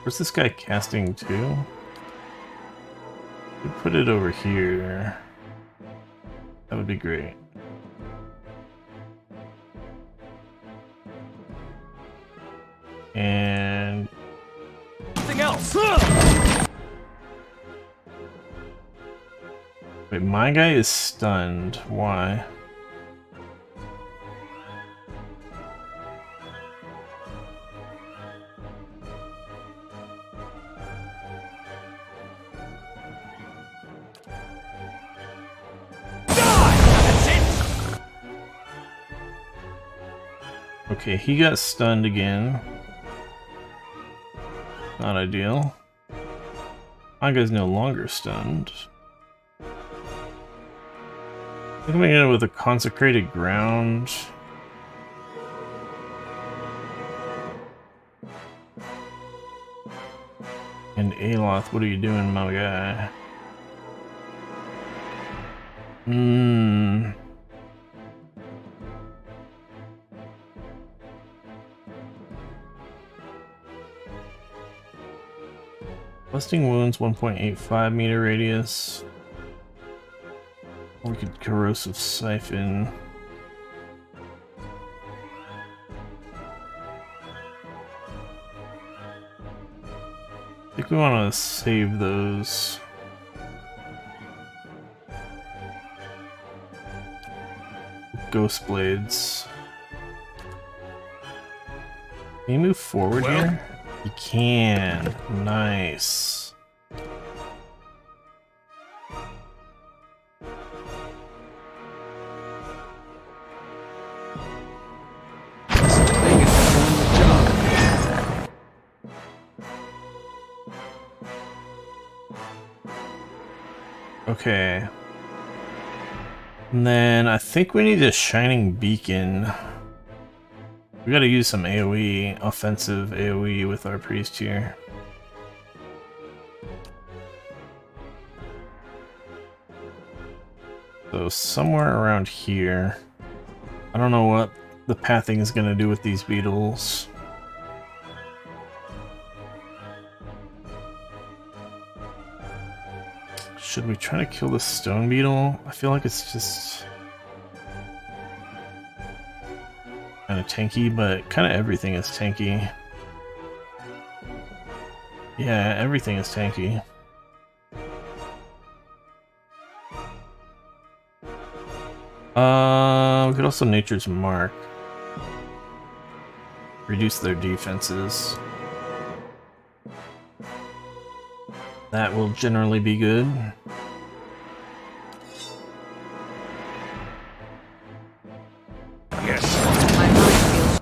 Speaker 1: Where's this guy casting to? We put it over here. That would be great. And
Speaker 2: Nothing else.
Speaker 1: wait, my guy is stunned. Why? Okay, he got stunned again. Not ideal. My guy's no longer stunned. Coming in with a consecrated ground. And Aloth, what are you doing, my guy? Busting wounds, 1.85 meter radius. Or we could corrosive siphon. I think we want to save those. Ghost blades. Can you move forward here? You can. Nice. Okay. And then I think we need a shining beacon. We gotta use some AoE, offensive AoE with our priest here. So somewhere around here. I don't know what the pathing is gonna do with these beetles. Should we try to kill the stone beetle? I feel like it's just kind of tanky, but kind of everything is tanky. Yeah, everything is tanky. We could also Nature's Mark. Reduce their defenses. That will generally be good.
Speaker 4: Yes.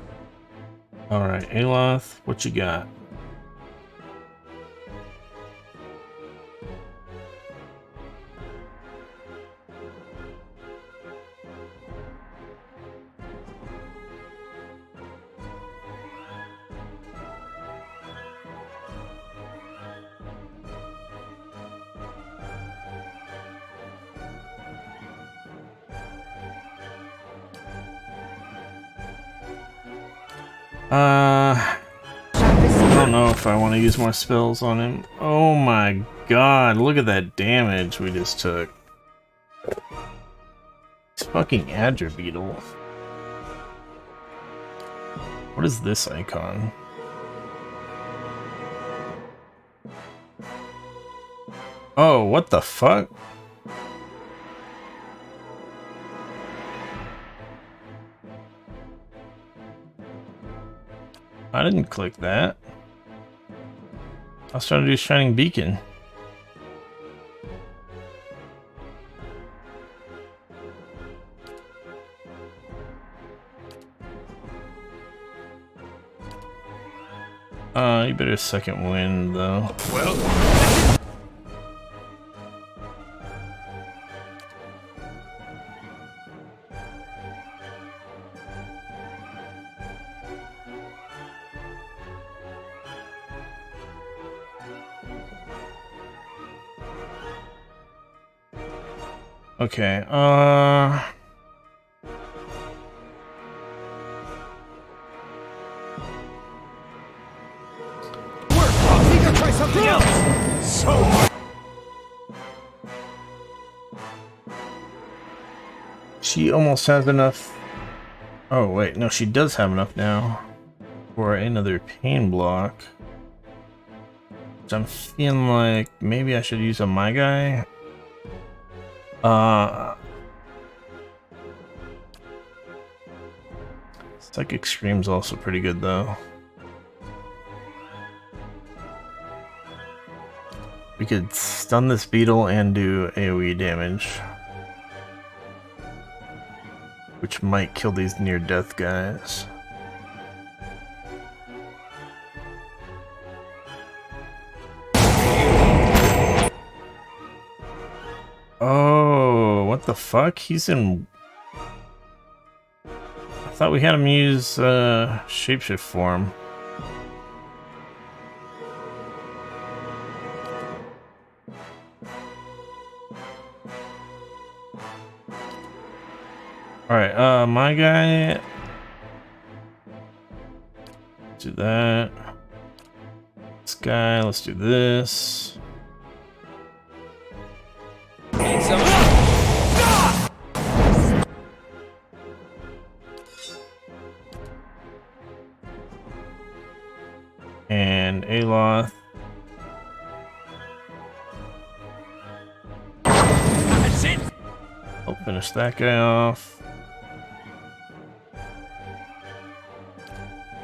Speaker 1: Alright, Aloth, what you got? I don't know if I want to use more spells on him. Oh my god, look at that damage we just took. It's fucking Adra Beetle. What is this icon? Oh, what the fuck? I didn't click that. I was trying to do Shining Beacon. You better second wind though.
Speaker 4: Well.
Speaker 1: Okay,
Speaker 4: Try something else. So much.
Speaker 1: she almost has enough. Oh wait, no, she does have enough now for another pain block. Which I'm feeling like maybe I should use a my guy. Psychic Scream's also pretty good though. We could stun this beetle and do AoE damage. Which might kill these near-death guys. Oh, what the fuck? He's in... I thought we had him use shapeshift form. Alright, my guy... do that. This guy, let's do this.
Speaker 2: Need some.
Speaker 1: And Aloth.
Speaker 4: That's it.
Speaker 1: I'll finish that guy off.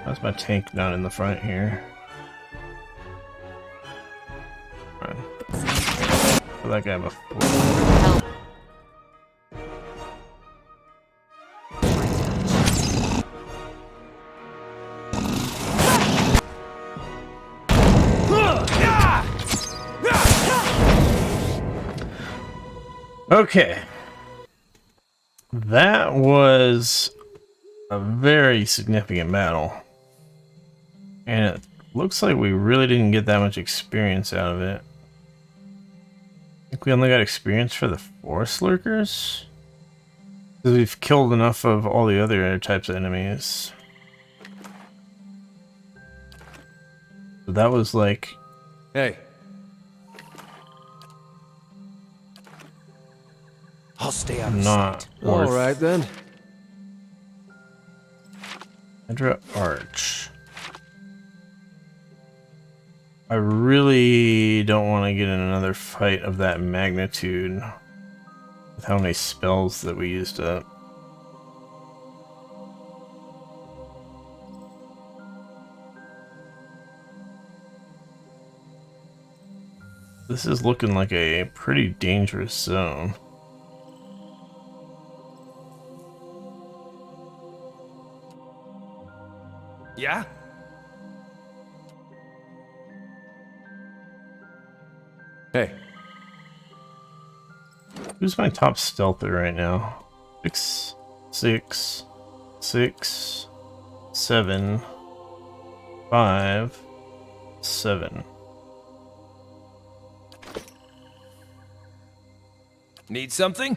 Speaker 1: How's my tank down in the front here? Right. Put that guy before.
Speaker 3: Help.
Speaker 1: Okay. That was a very significant battle. And it looks like we really didn't get that much experience out of it. I think we only got experience for the forest lurkers. Because we've killed enough of all the other types of enemies. So that was like...
Speaker 2: Hey,
Speaker 4: I'll stay out of
Speaker 1: not
Speaker 4: sight.
Speaker 1: worth...
Speaker 2: all right then.
Speaker 1: Hydra Arch. I really don't want to get in another fight of that magnitude with how many spells that we used up. This is looking like a pretty dangerous zone.
Speaker 2: Yeah? Hey,
Speaker 1: Who's my top stealther right now? 6, 6, 6, 7, 5, 7.
Speaker 2: need something?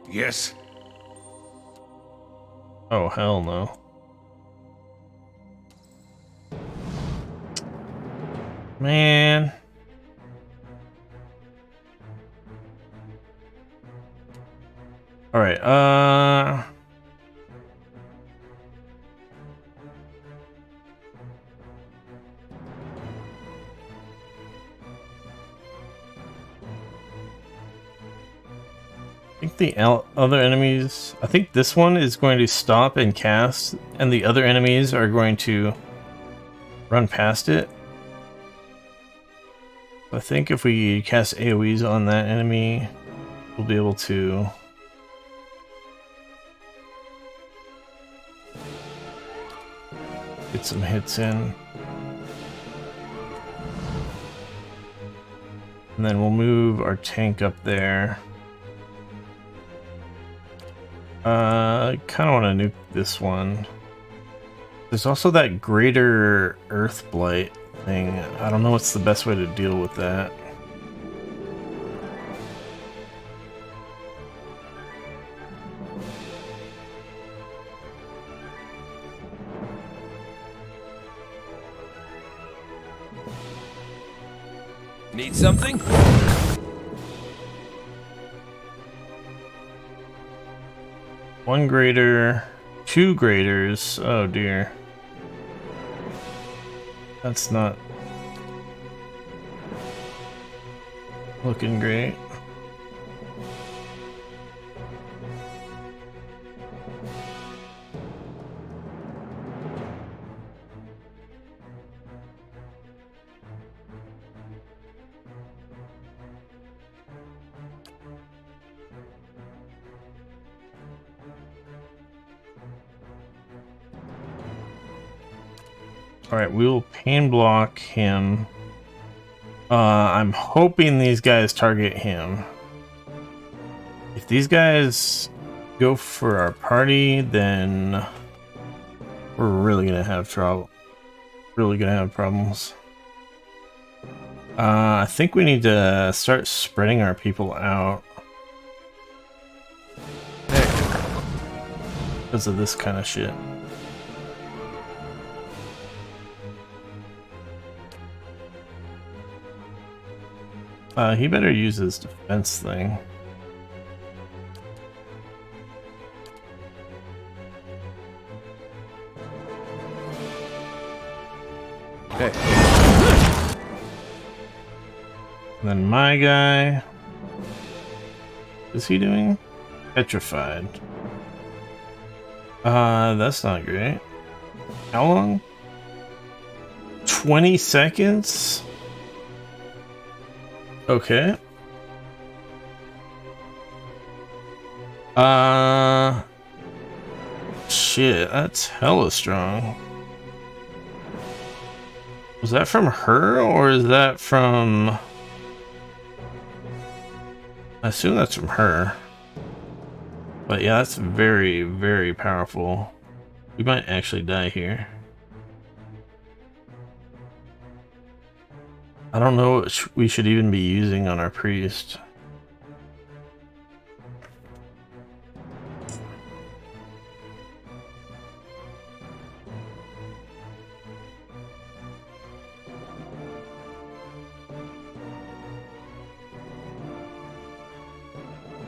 Speaker 4: Yes.
Speaker 1: Oh, hell no. Man. Alright, I think the other enemies... I think this one is going to stop and cast, and the other enemies are going to run past it. I think if we cast AoEs on that enemy, we'll be able to... get some hits in. And then we'll move our tank up there. I kind of want to nuke this one. There's also that greater earth blight thing. I don't know what's the best way to deal with that.
Speaker 2: Need something?
Speaker 1: One greater, 2 graders. Oh dear. That's not looking great. Alright, we will pain block him. I'm hoping these guys target him. If these guys go for our party, then we're really gonna have trouble. Really gonna have problems. I think we need to start spreading our people out. Because of this kind of shit. He better use his defense thing.
Speaker 2: Hey.
Speaker 1: And then my guy. What's he doing? Petrified. That's not great. How long? 20 seconds? Okay. Shit, that's hella strong. Was that from her, or is that from... I assume that's from her. But yeah, that's very, very powerful. We might actually die here. I don't know what we should even be using on our priest.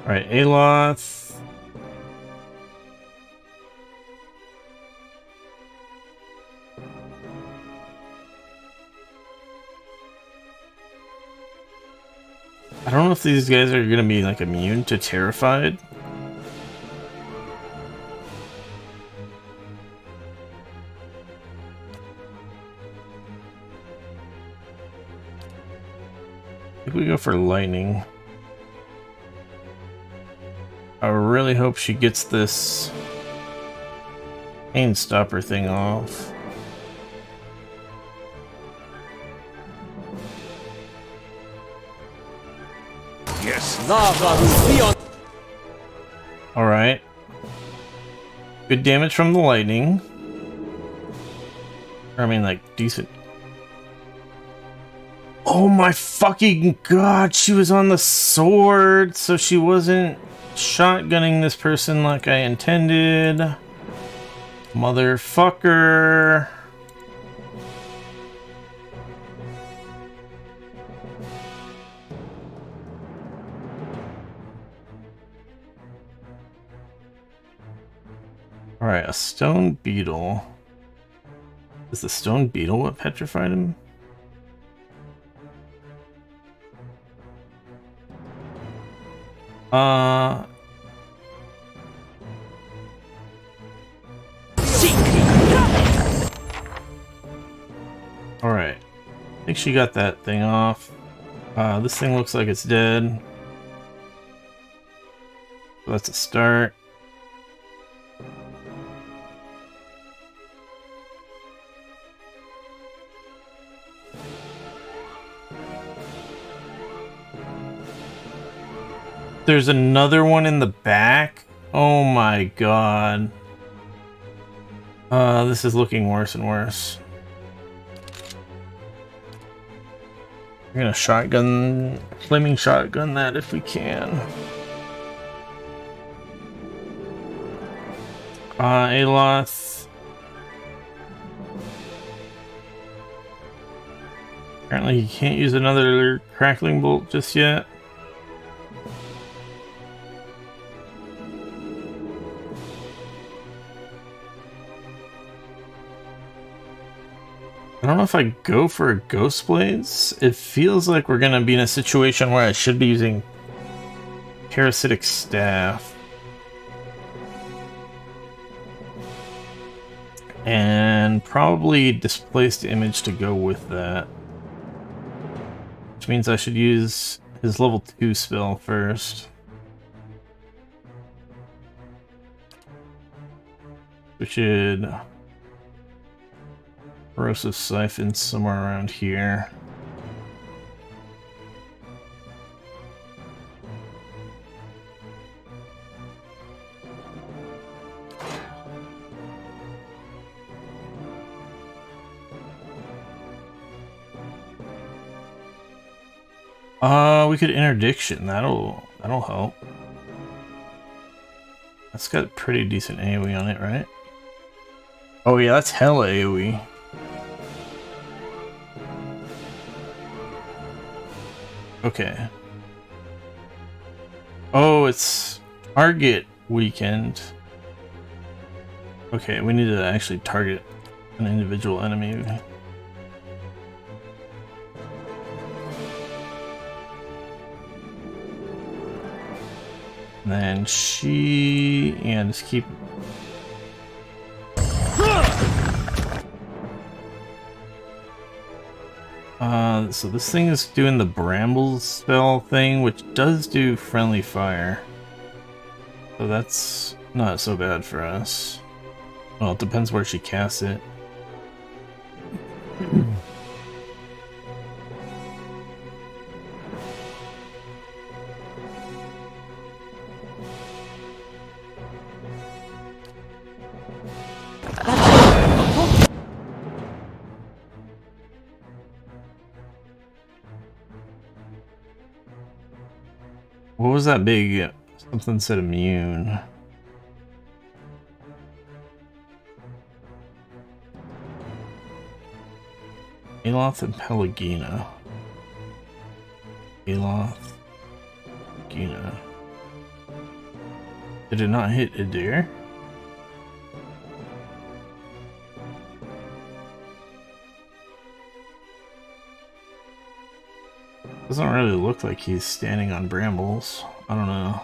Speaker 1: Alright, Aloth. I don't know if these guys are gonna be like immune to Terrified. I think we go for Lightning. I really hope she gets this pain stopper thing off.
Speaker 2: Yes, lava will be on.
Speaker 1: Alright. Good damage from the lightning. Or, I mean, like, decent. Oh my fucking god, she was on the sword, so she wasn't shotgunning this person like I intended. Motherfucker. Alright, a stone beetle. Is the stone beetle what petrified him? Alright. I think she got that thing off. This thing looks like it's dead. So that's a start. There's another one in the back. Oh my god. This is looking worse and worse. We're gonna flaming shotgun that if we can. Aloth. Apparently he can't use another crackling bolt just yet. I don't know if I go for Ghost Blades. It feels like we're gonna be in a situation where I should be using Parasitic Staff. And probably Displaced Image to go with that. Which means I should use his level 2 spell first. We should Corrosive Siphon somewhere around here. We could interdiction. That'll help. That's got pretty decent AoE on it, right? Oh yeah, that's hella AoE. Okay. Oh, it's target weekend. Okay, we need to actually target an individual enemy. And then she... yeah, just keep... so this thing is doing the brambles spell thing, which does do friendly fire. So that's not so bad for us. Well, it depends where she casts it. What was that big... something said immune. Aloth and Pelagina. Aloth. Pelagina. Did it not hit Adir? Doesn't really look like he's standing on brambles. I don't know.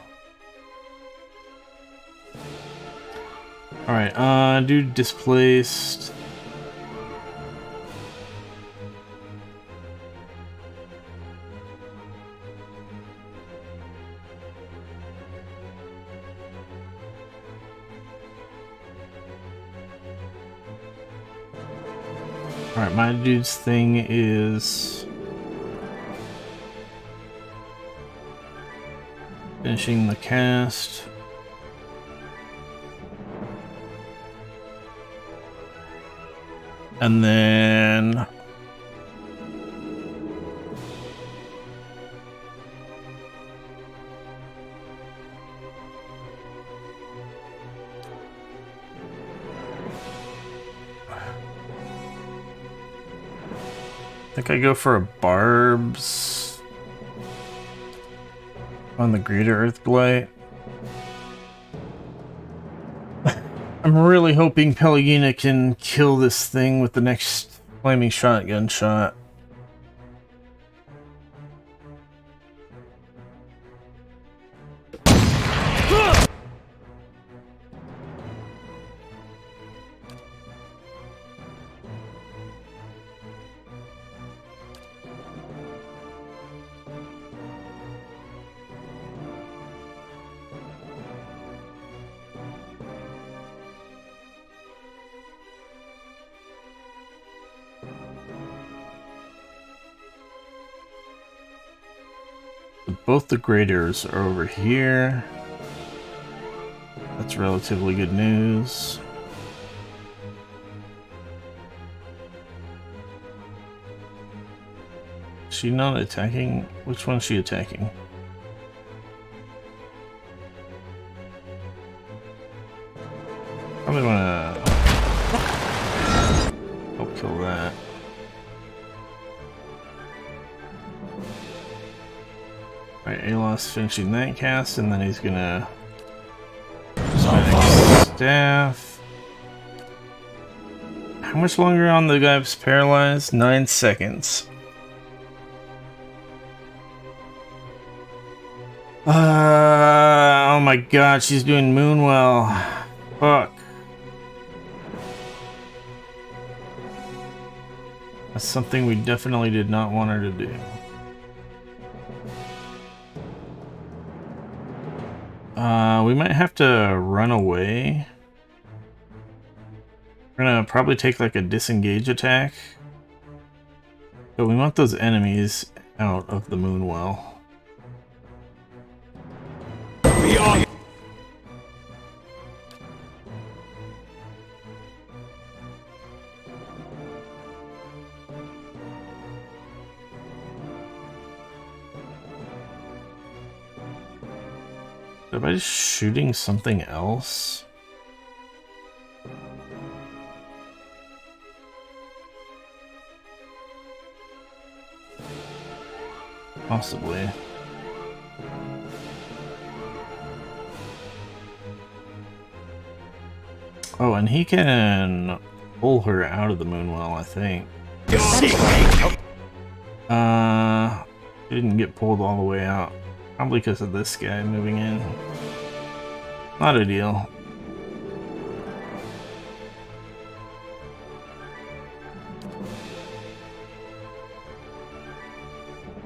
Speaker 1: Alright, dude displaced. Alright, my dude's thing is finishing the cast. And then I think I go for a barbs on the Greater Earth Blight. I'm really hoping Pelagina can kill this thing with the next flaming shotgun shot. Both the graders are over here. That's relatively good news. Is she not attacking? Which one's she attacking? Probably wanna help kill that. Alright, Alos finishing that cast, and then he's gonna staff. How much longer on the guy who's paralyzed? 9 seconds. Oh my god, she's doing Moonwell. Fuck. That's something we definitely did not want her to do. We might have to run away. We're gonna probably take like a disengage attack. But we want those enemies out of the Moonwell.
Speaker 4: Beyond.
Speaker 1: Am I just shooting something else? Possibly. Oh, and he can pull her out of the Moonwell, I think. He didn't get pulled all the way out. Probably because of this guy moving in. Not ideal.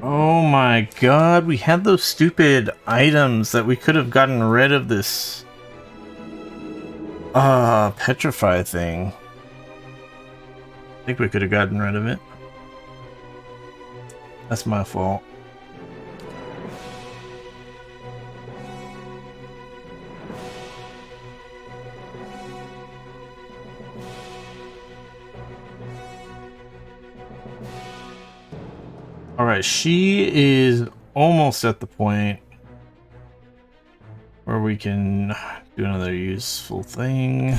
Speaker 1: Oh my god, we had those stupid items that we could have gotten rid of this petrify thing. I think we could have gotten rid of it. That's my fault. Alright, she is almost at the point where we can do another useful thing.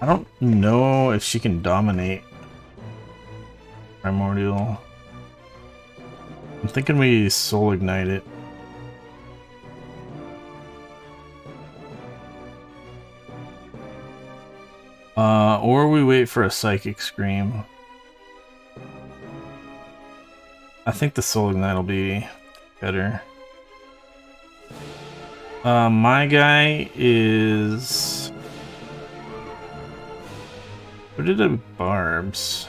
Speaker 1: I don't know if she can dominate Primordial. I'm thinking we soul ignite it. Or we wait for a psychic scream. I think the soul ignite will be better. My guy is... What did the barbs?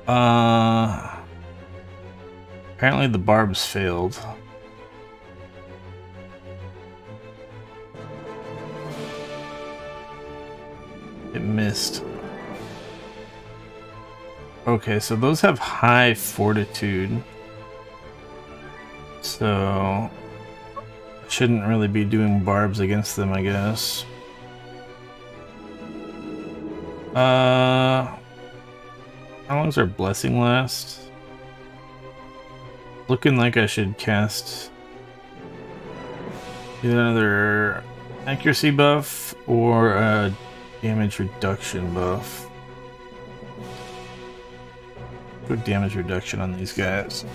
Speaker 1: Apparently the barbs failed. It missed. Okay, so those have high fortitude. So I shouldn't really be doing barbs against them, I guess. How long does our blessing last? Looking like I should cast either another accuracy buff or a damage reduction buff. Good damage reduction on these guys.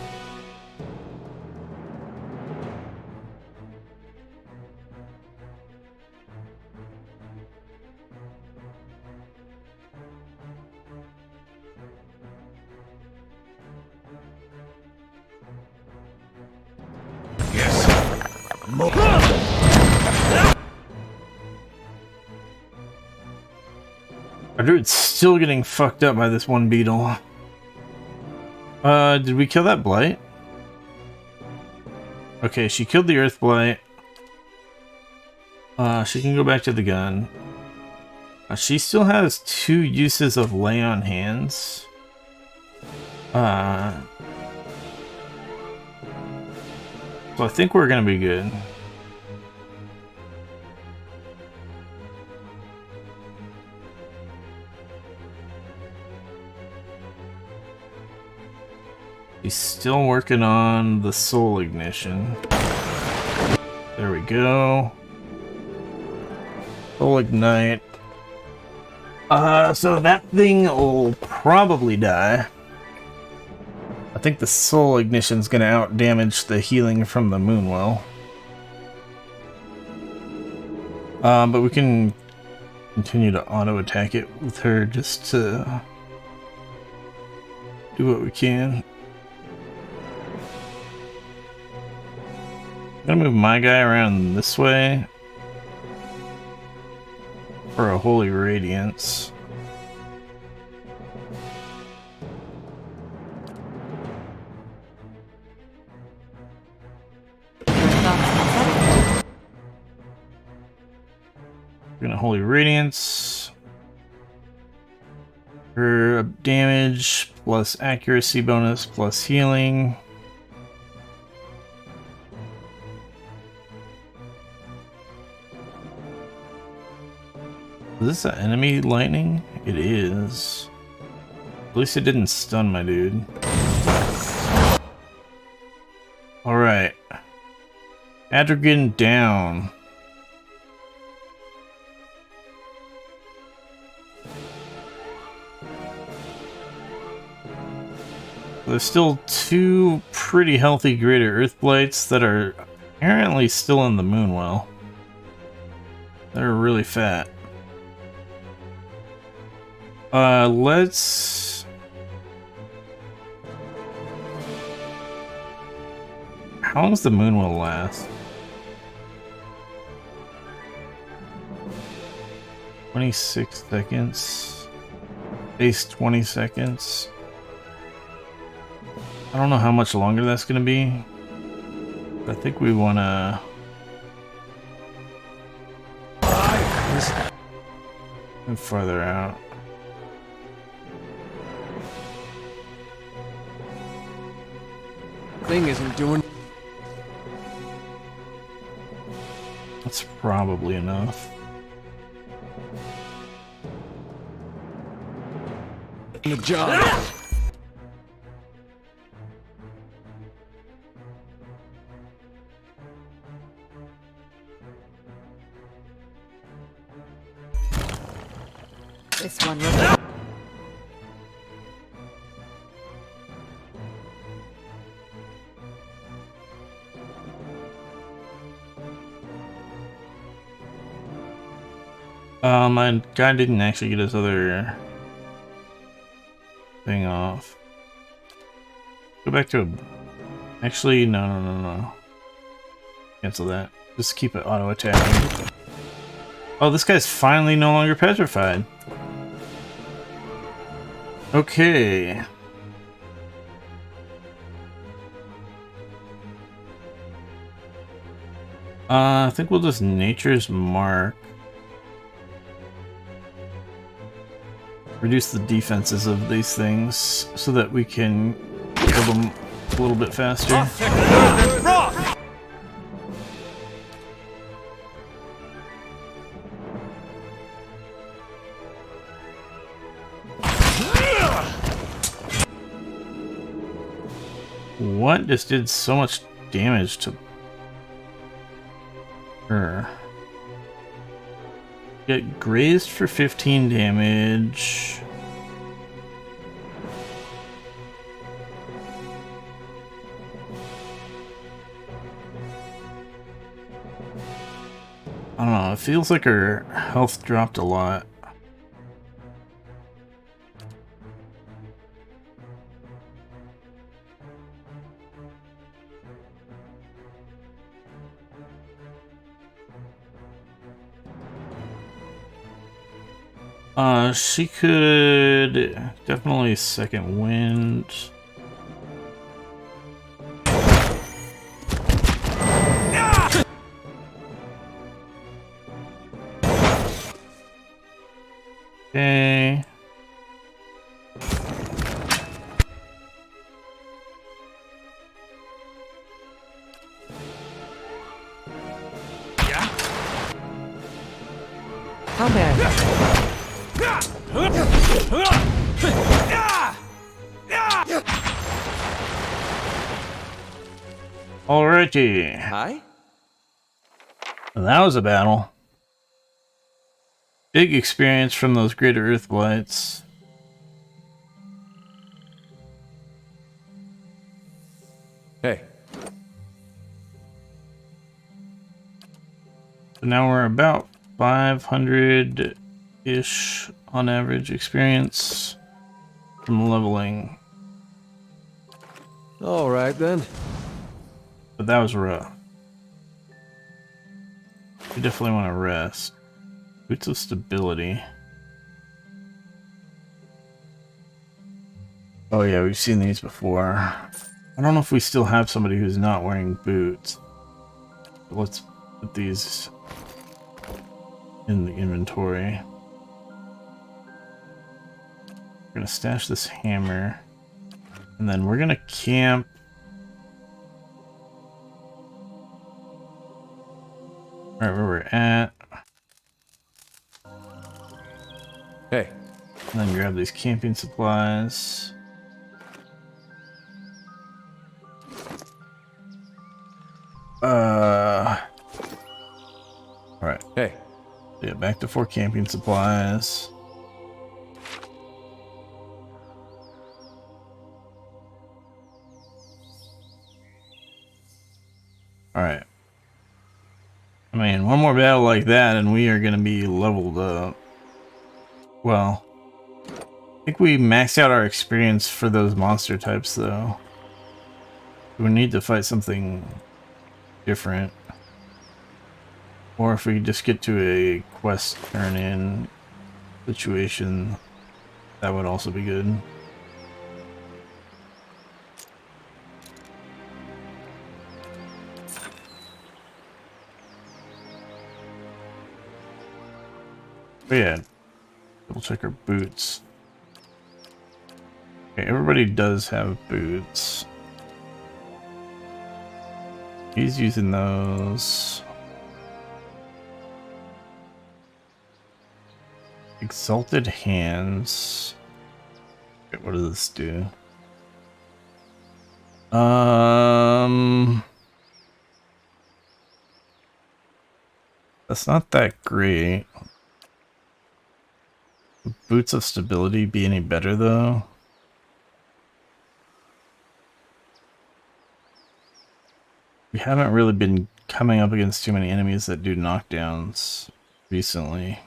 Speaker 1: Our druid's still getting fucked up by this one beetle. Did we kill that blight? Okay, she killed the earth blight. She can go back to the gun. She still has 2 uses of lay on hands. So I think we're gonna be good. He's still working on the soul ignition. There we go. Soul ignite. So that thing will probably die. I think the soul ignition's gonna out damage the healing from the Moonwell. But we can continue to auto attack it with her just to do what we can. I'm gonna move my guy around this way for a Holy Radiance. Unholy Radiance. Her damage plus accuracy bonus plus healing. Is this an enemy lightning? It is. At least it didn't stun my dude. Alright. Adrigan down. There's still two pretty healthy Greater Earthblights that are apparently still in the Moonwell. They're really fat. Let's... How long does the Moonwell last? 26 seconds. Base 20 seconds. I don't know how much longer that's going to be. But I think we want to... move farther out.
Speaker 2: Thing isn't doing.
Speaker 1: That's probably enough.
Speaker 2: The job.
Speaker 3: This one will...
Speaker 1: My guy didn't actually get his other thing off. Go back to... Actually, no. Cancel that. Just keep it auto-attacking. Oh, this guy's finally no longer petrified. Okay. I think we'll just Nature's Mark. Reduce the defenses of these things so that we can kill them a little bit faster. What just did so much damage to her? Get grazed for 15 damage. I don't know, it feels like her health dropped a lot. She could definitely second wind. Okay.
Speaker 5: How bad?
Speaker 1: Alrighty.
Speaker 5: Hi?
Speaker 1: That was a battle. Big experience from those Greater Earthblights.
Speaker 2: Hey.
Speaker 1: So now we're about 500-ish on average experience from leveling.
Speaker 2: All right then.
Speaker 1: But that was rough. We definitely want to rest. Boots of Stability. Oh yeah, we've seen these before. I don't know if we still have somebody who's not wearing boots. But let's put these in the inventory. We're gonna stash this hammer, and then we're gonna camp right where we're at,
Speaker 2: Hey,
Speaker 1: and then grab these camping supplies. Alright.
Speaker 2: hey.
Speaker 1: Yeah, back to 4 camping supplies. Alright. I mean, one more battle like that and we are going to be leveled up. Well, I think we maxed out our experience for those monster types, though. We need to fight something different. Or if we just get to a quest turn-in situation, that would also be good. But yeah, double check our boots. Okay, everybody does have boots. He's using those. Exalted Hands. Okay, what does this do? That's not that great. Would Boots of Stability be any better though? We haven't really been coming up against too many enemies that do knockdowns recently.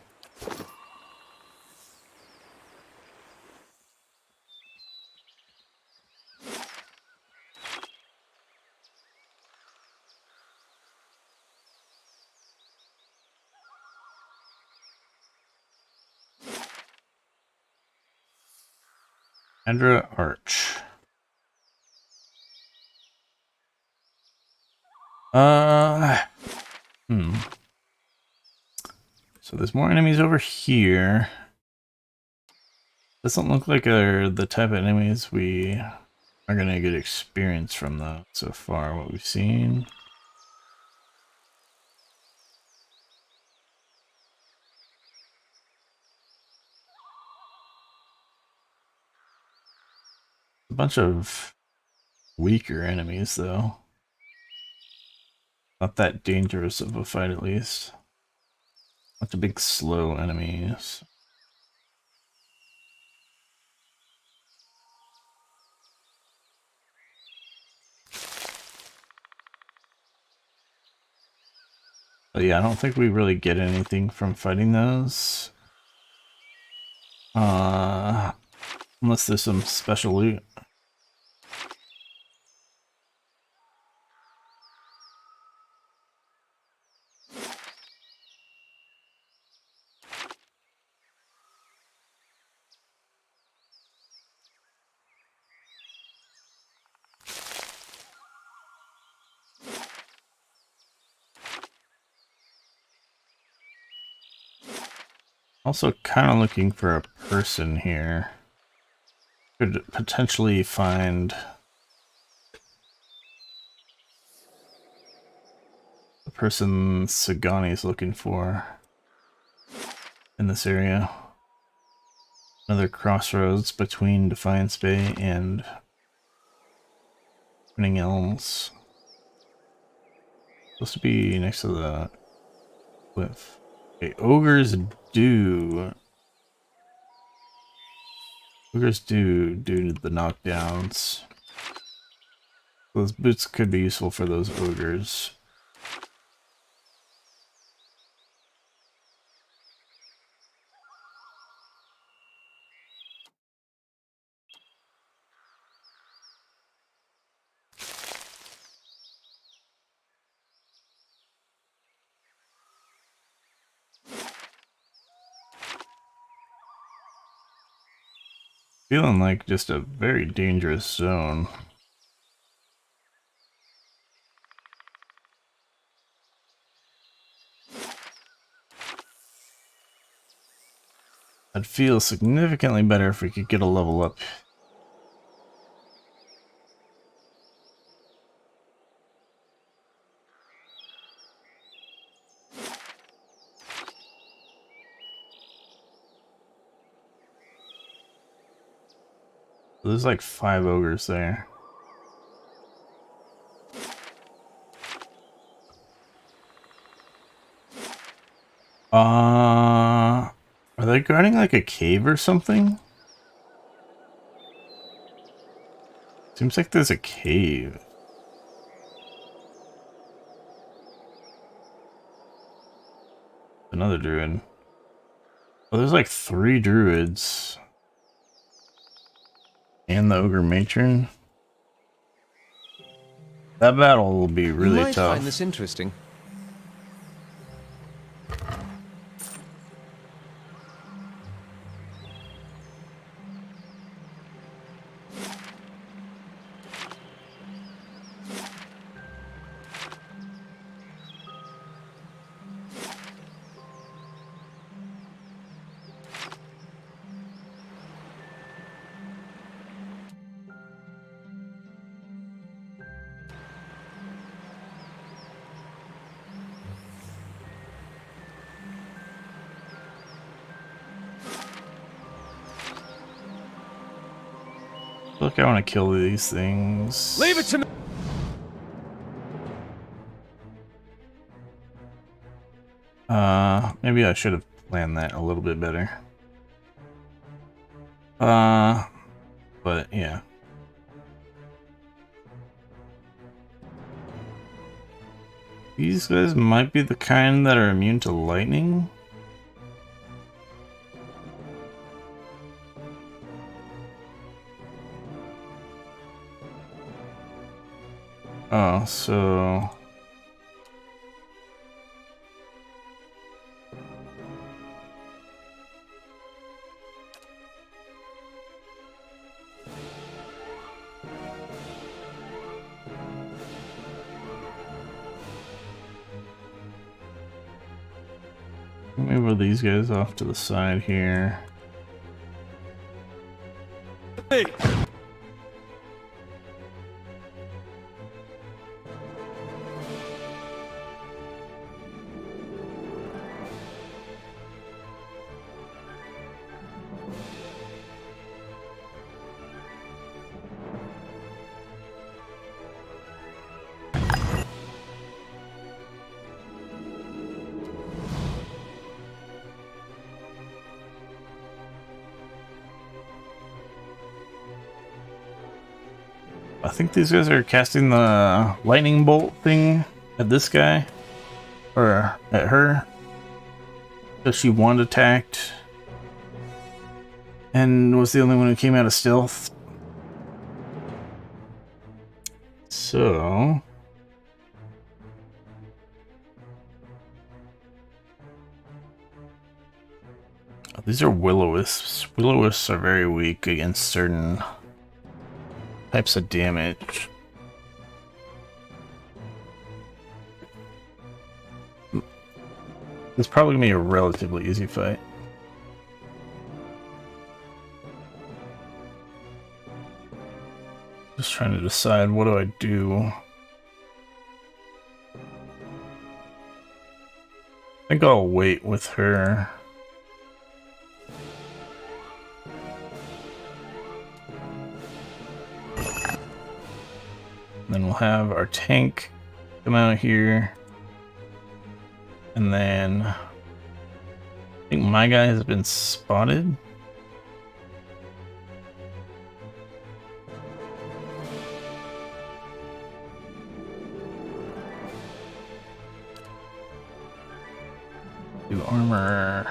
Speaker 1: Andra Arch. So there's more enemies over here. Doesn't look like they're the type of enemies we are gonna get experience from though, so far, what we've seen. A bunch of weaker enemies though. Not that dangerous of a fight at least. Bunch of big slow enemies. But yeah, I don't think we really get anything from fighting those. Unless there's some special loot. Also kind of looking for a person here. Could potentially find the person Sagani's looking for in this area. Another crossroads between Defiance Bay and Burning Elms. Supposed to be next to the cliff. Okay, ogres do due to the knockdowns. Those boots could be useful for those ogres. Feeling like just a very dangerous zone. I'd feel significantly better if we could get a level up. There's like 5 ogres there. Are they guarding like a cave or something? Seems like there's a cave. Another druid. Oh, there's like 3 druids. And the ogre matron. That battle will be really
Speaker 2: you might
Speaker 1: tough.
Speaker 2: find this interesting.
Speaker 1: Look, I want to kill these things.
Speaker 2: Leave it to me!
Speaker 1: Maybe I should have planned that a little bit better. But yeah. These guys might be the kind that are immune to lightning. Oh, so... move these guys off to the side here.
Speaker 2: Hey!
Speaker 1: I think these guys are casting the lightning bolt thing at this guy. Or at her. Because she one attacked. And was the only one who came out of stealth. So... these are will-o-wisps. Will-o-wisps are very weak against certain types of damage. It's probably gonna be a relatively easy fight. Just trying to decide, what do I do? I think I'll wait with her. Then we'll have our tank come out here. And then I think my guy has been spotted. Do armor.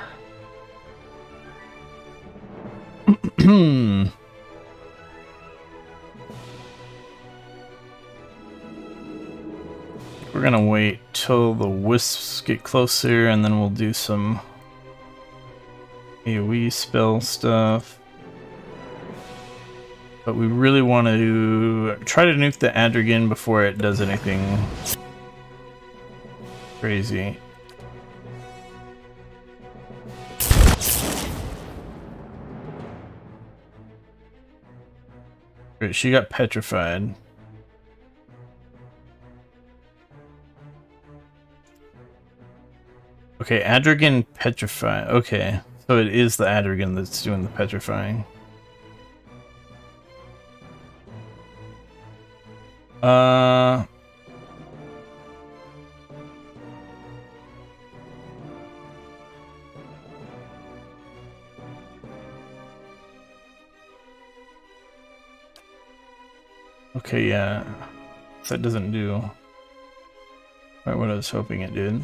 Speaker 1: We're gonna wait till the wisps get closer and then we'll do some AoE spell stuff. But we really want to try to nuke the Adrigan before it does anything crazy. Wait, she got petrified. Okay, Adrigan petrify. Okay, so it is the Adrigan that's doing the petrifying. Okay, yeah. That doesn't do quite what I was hoping it did.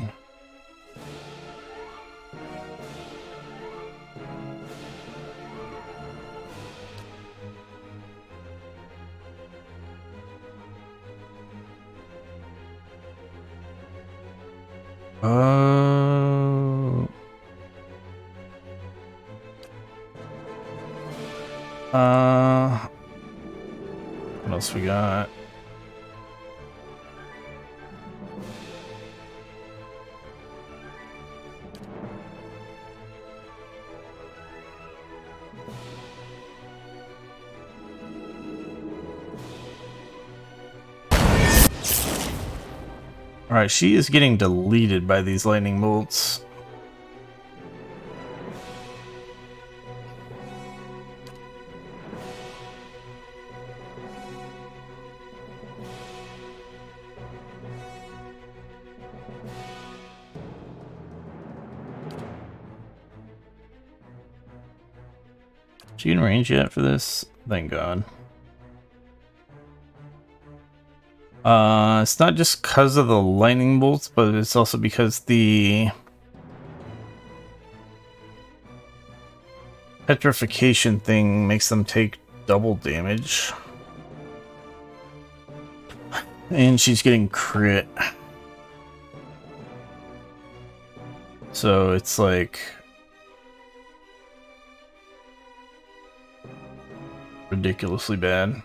Speaker 1: Oh. What else we got? Alright, she is getting deleted by these lightning bolts. Is she in range yet for this? Thank God. It's not just because of the lightning bolts, but it's also because the petrification thing makes them take double damage. And she's getting crit. So it's like ridiculously bad.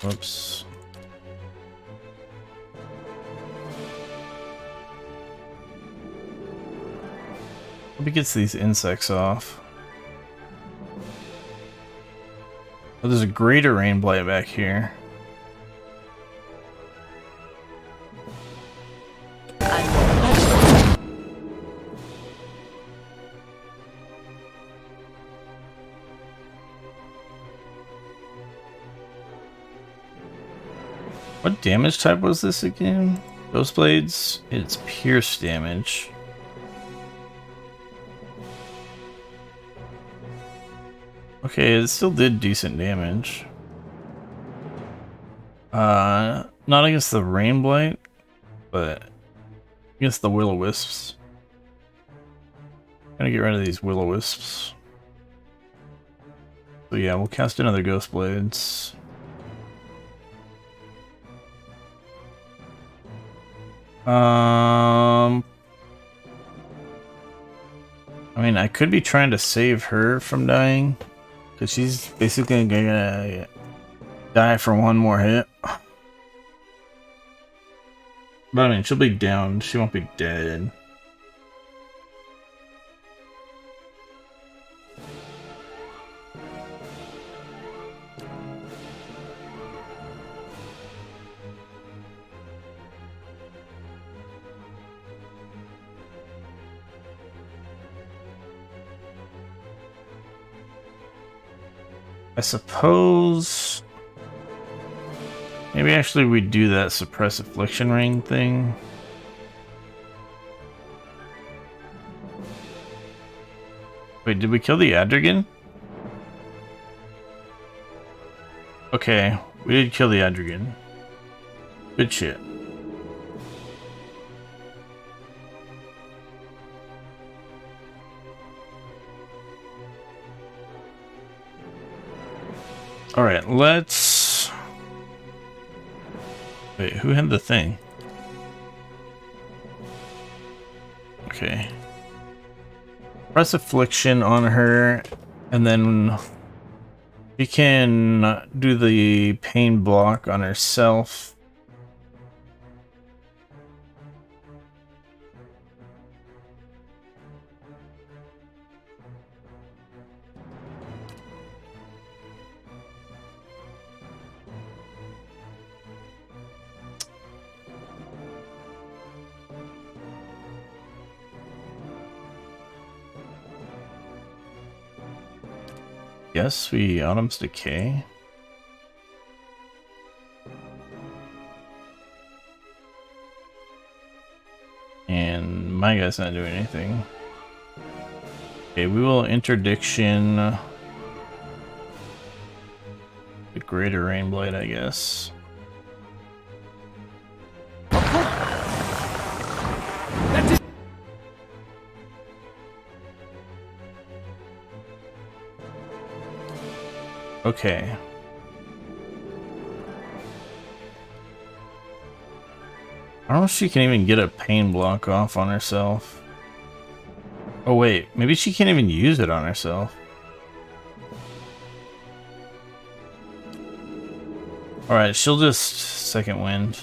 Speaker 1: Whoops. Hope he gets these insects off. Oh, there's a greater rain blight back here. What damage type was this again? Ghost Blades? It's pierce damage. Okay, it still did decent damage. Not against the Rain Blight, but against the Will-O-Wisps. Gonna get rid of these Will-O-Wisps. So yeah, we'll cast another Ghost Blades. I mean, I could be trying to save her from dying, because she's basically gonna die for one more hit. But I mean, she'll be down, she won't be dead. I suppose maybe actually we do that suppress affliction ring thing. Wait, did we kill the Adrigan? Okay, we did kill the Adrigan. Good shit. Alright, let's... Wait, who had the thing? Press Affliction on her, and then she can do the pain block on herself. Yes, we Autumn's Decay. And my guy's not doing anything. Okay, we will Interdiction the Greater Rainblight, I guess. Okay. I don't know if she can even get a pain block off on herself. Oh wait, maybe she can't even use it on herself. Alright, she'll just Second Wind.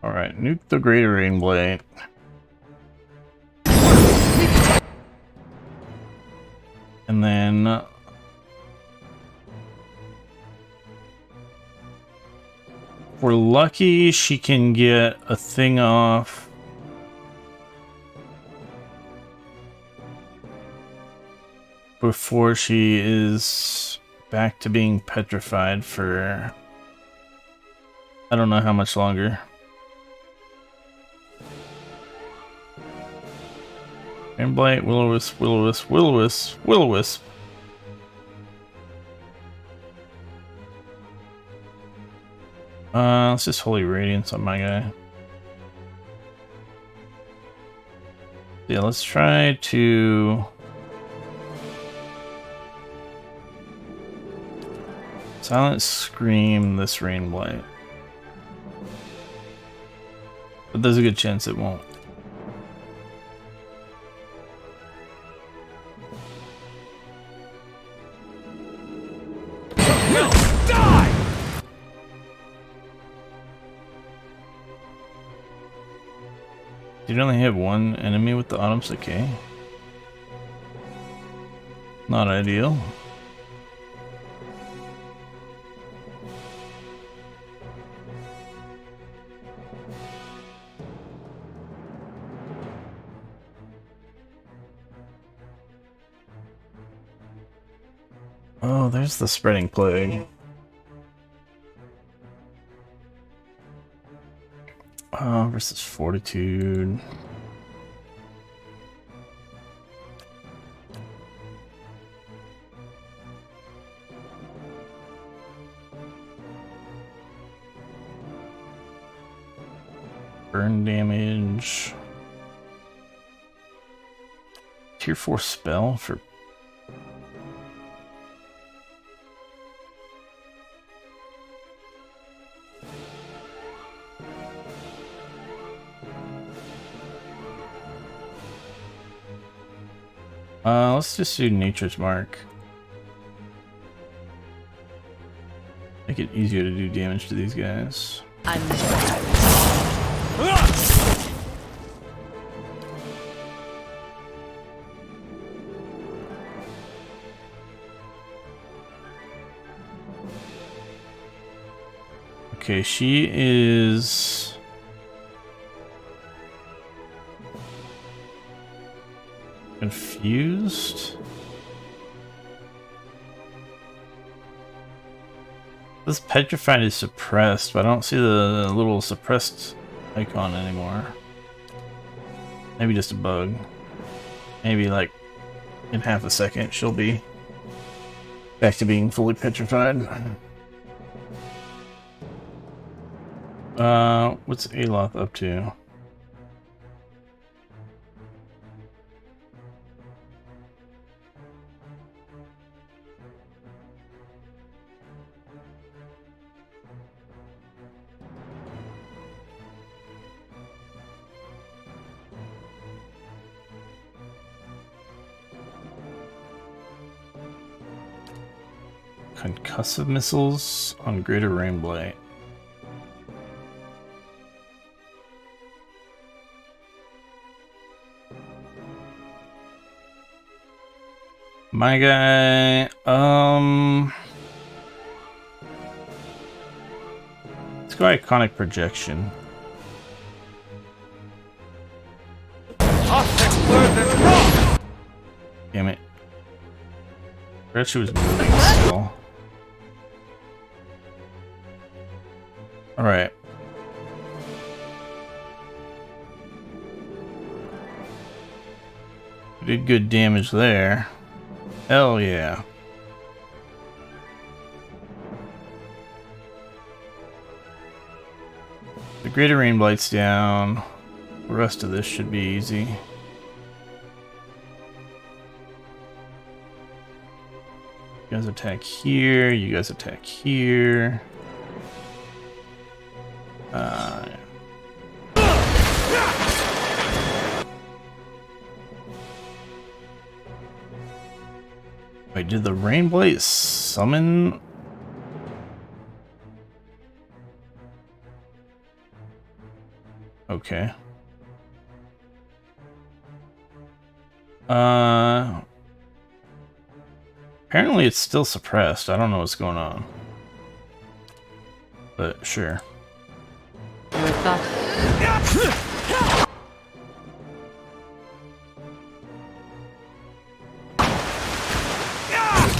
Speaker 1: Alright, nuke the Greater Rainblight. And then if we're lucky, she can get a thing off. Before she is back to being petrified for I don't know how much longer. Rainblight, Will-O-Wisp, Will-O-Wisp, Will-O-Wisp, Will-O-Wisp. Let's just Holy Radiance on my guy. Yeah, let's try to Silent Scream this Rainblight. But there's a good chance it won't. Did you only have one enemy with the Autumn's Decay? Not ideal. Oh, there's the Spreading Plague. Versus Fortitude. Burn damage. Tier 4 spell for let's just do Nature's Mark. Make it easier to do damage to these guys. Okay, she is confused. This petrified is suppressed, but I don't see the little suppressed icon anymore. Maybe just a bug. Maybe like In half a second, she'll be back to being fully petrified. What's Aloth up to? Concussive missiles on Greater Rainblight. My guy, let's go Iconic Projection. Damn it. I thought she was moving still. Alright. Did good damage there. Hell yeah. The Greater Rainblight's down. The rest of this should be easy. You guys attack here, you guys attack here. Wait, did the Rainblight summon? Okay. Apparently it's still suppressed. I don't know what's going on. But sure.
Speaker 3: Your thoughts.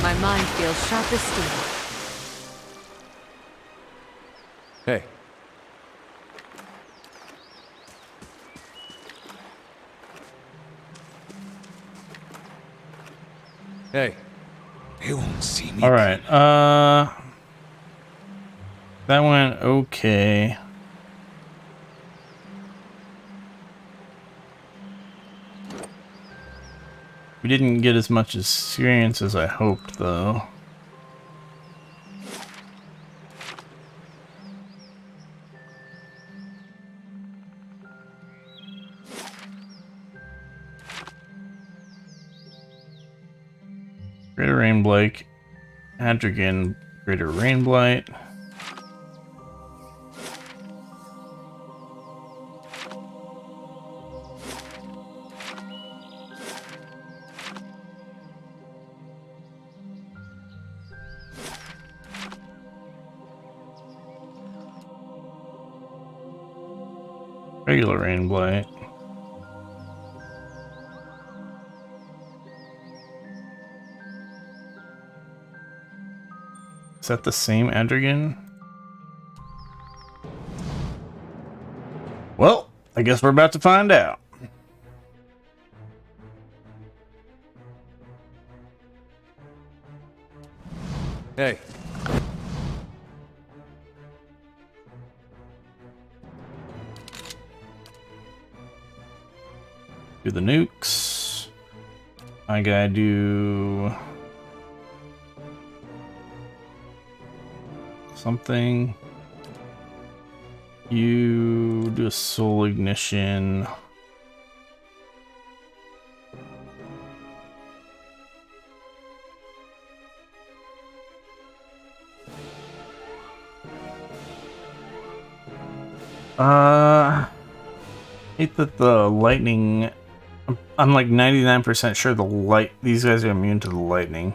Speaker 3: My mind feels sharp as steel.
Speaker 2: Hey. Hey.
Speaker 6: They won't see me.
Speaker 1: Alright, that went okay. We didn't get as much experience as I hoped, though. Greater Rainblight, Adrigan, Greater Rainblight. Regular Rainblight. Is that the same Adrigan? Well, I guess we're about to find out.
Speaker 2: Hey.
Speaker 1: Do the nukes. I gotta do something. You do a soul ignition. Hate that the lightning. I'm like 99% sure these guys are immune to the lightning.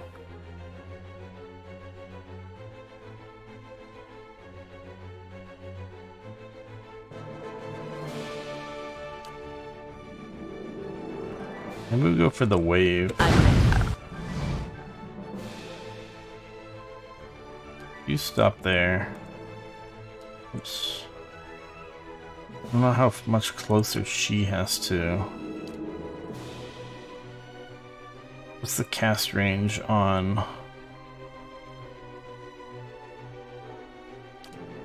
Speaker 1: Maybe we go for the wave. You stop there. Oops. I don't know how much closer she has to. What's the cast range on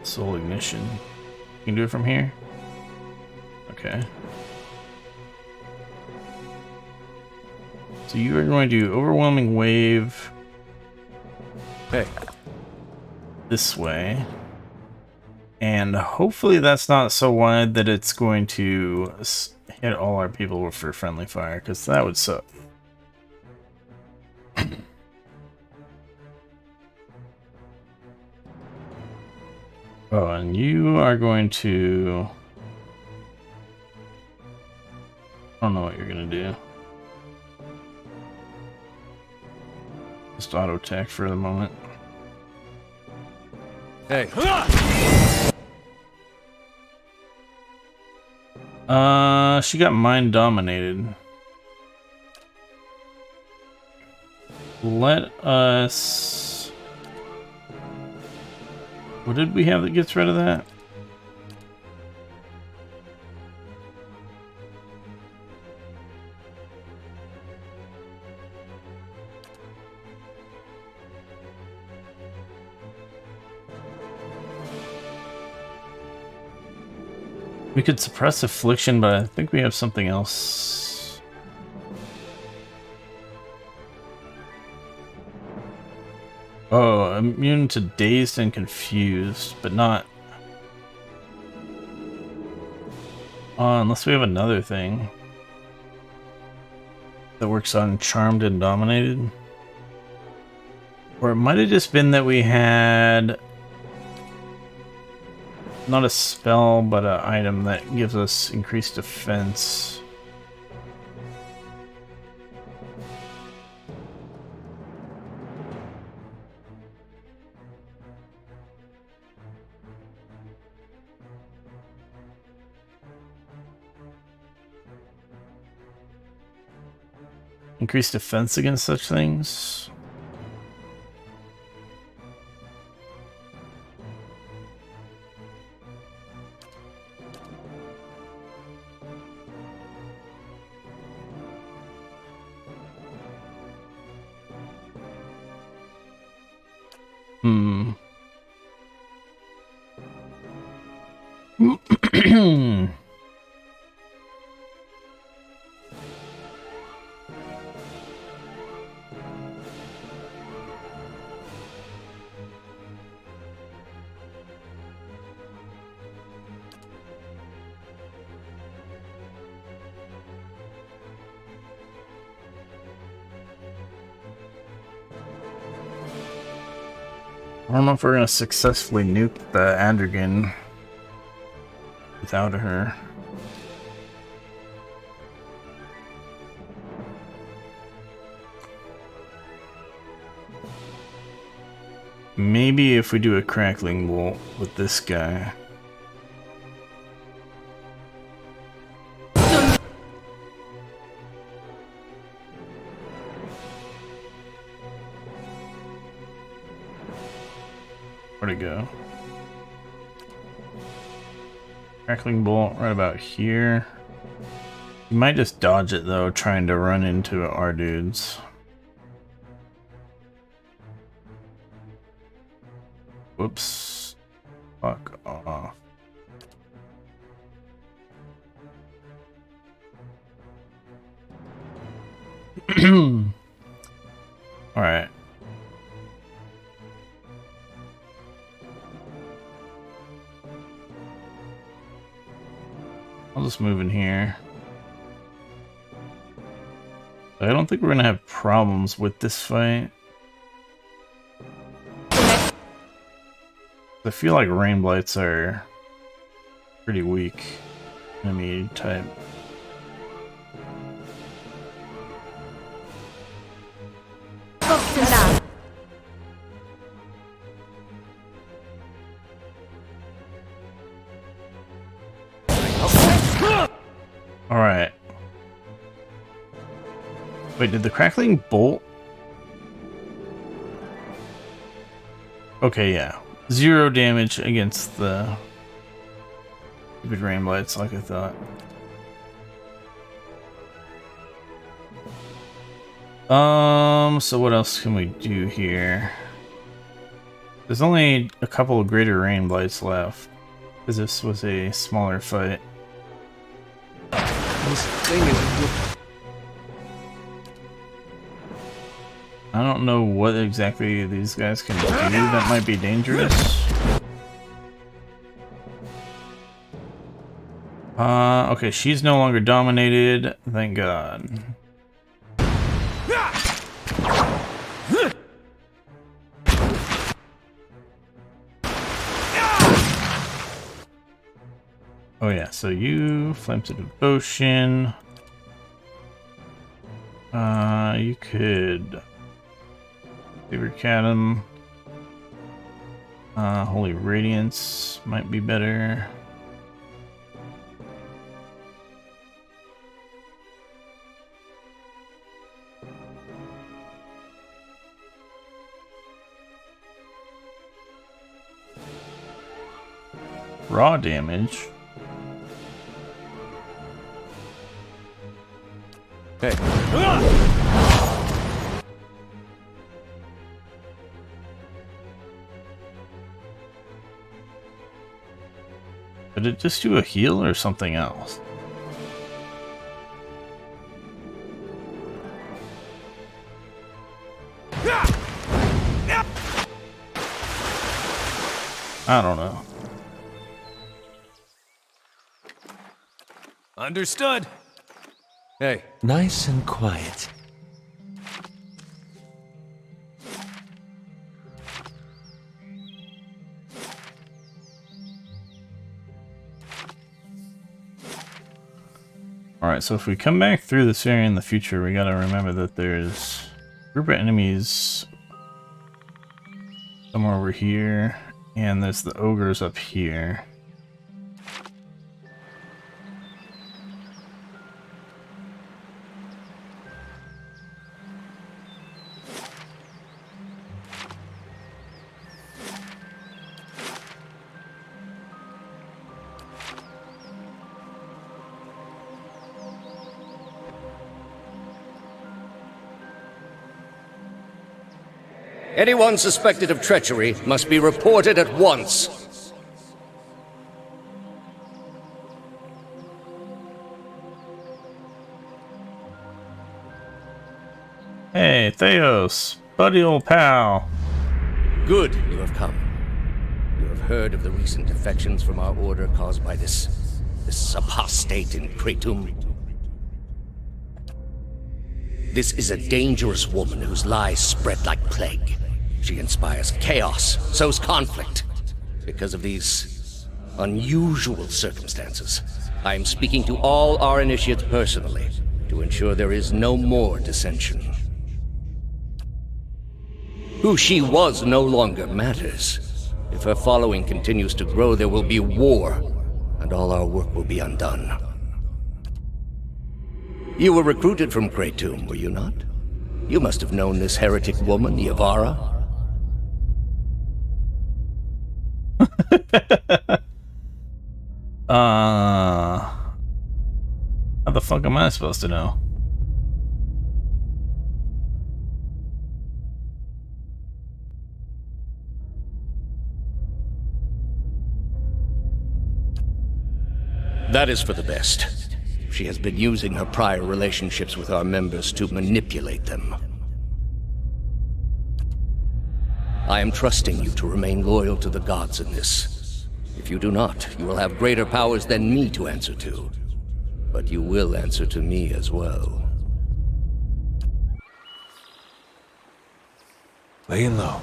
Speaker 1: Soul Ignition? You can do it from here? Okay. So you are going to do Overwhelming Wave.
Speaker 2: Hey.
Speaker 1: This way. And hopefully that's not so wide that it's going to hit all our people for friendly fire, because that would suck. Oh, and you are going to... I don't know what you're going to do. Just auto attack for the moment.
Speaker 2: Hey.
Speaker 1: She got mind dominated. Let us... What did we have that gets rid of that? We could suppress affliction, but I think we have something else. Oh, immune to dazed and confused, but not... Oh, unless we have another thing that works on charmed and dominated. Or it might have just been that we had... Not a spell, but an item that gives us increased defense. Increased defense against such things. I don't know if we're gonna successfully nuke the Androgen without her. Maybe if we do a crackling bolt with this guy. Where'd it go? Crackling bolt right about here. You might just dodge it though, trying to run into our dudes. Whoops. Fuck off. Alright. I'll just move in here. I don't think we're gonna have problems with this fight. I feel like Rain Blights are pretty weak enemy type. Alright. Wait, did the crackling bolt? Okay, yeah. 0 damage against the stupid Rain Blights, like I thought. So what else can we do here? There's only a couple of greater rain blights left, because this was a smaller fight.
Speaker 2: This thing is...
Speaker 1: I don't know what exactly these guys can do that might be dangerous. Okay, she's no longer dominated, thank God. Oh yeah, so you, Flames of Devotion. You could... Saber Cadam. Holy Radiance might be better. Raw damage.
Speaker 2: Hey.
Speaker 1: Did it just do a heal or something else? I don't know.
Speaker 2: Understood. Hey.
Speaker 5: Nice and quiet.
Speaker 1: Alright, so if we come back through this area in the future, we gotta remember that there's a group of enemies somewhere over here, and there's the ogres up here.
Speaker 7: Anyone suspected of treachery must be reported at once.
Speaker 1: Hey, Theos! Buddy old pal!
Speaker 7: Good, you have come. You have heard of the recent defections from our order caused by this apostate in Kratum. This is a dangerous woman whose lies spread like plague. She inspires chaos, sows conflict. Because of these unusual circumstances, I am speaking to all our initiates personally to ensure there is no more dissension. Who she was no longer matters. If her following continues to grow, there will be war, and all our work will be undone. You were recruited from Kratum, were you not? You must have known this heretic woman, Yavara.
Speaker 1: How the fuck am I supposed to know?
Speaker 7: That is for the best. She has been using her prior relationships with our members to manipulate them. I am trusting you to remain loyal to the gods in this. If you do not, you will have greater powers than me to answer to. But you will answer to me as well.
Speaker 2: Laying low.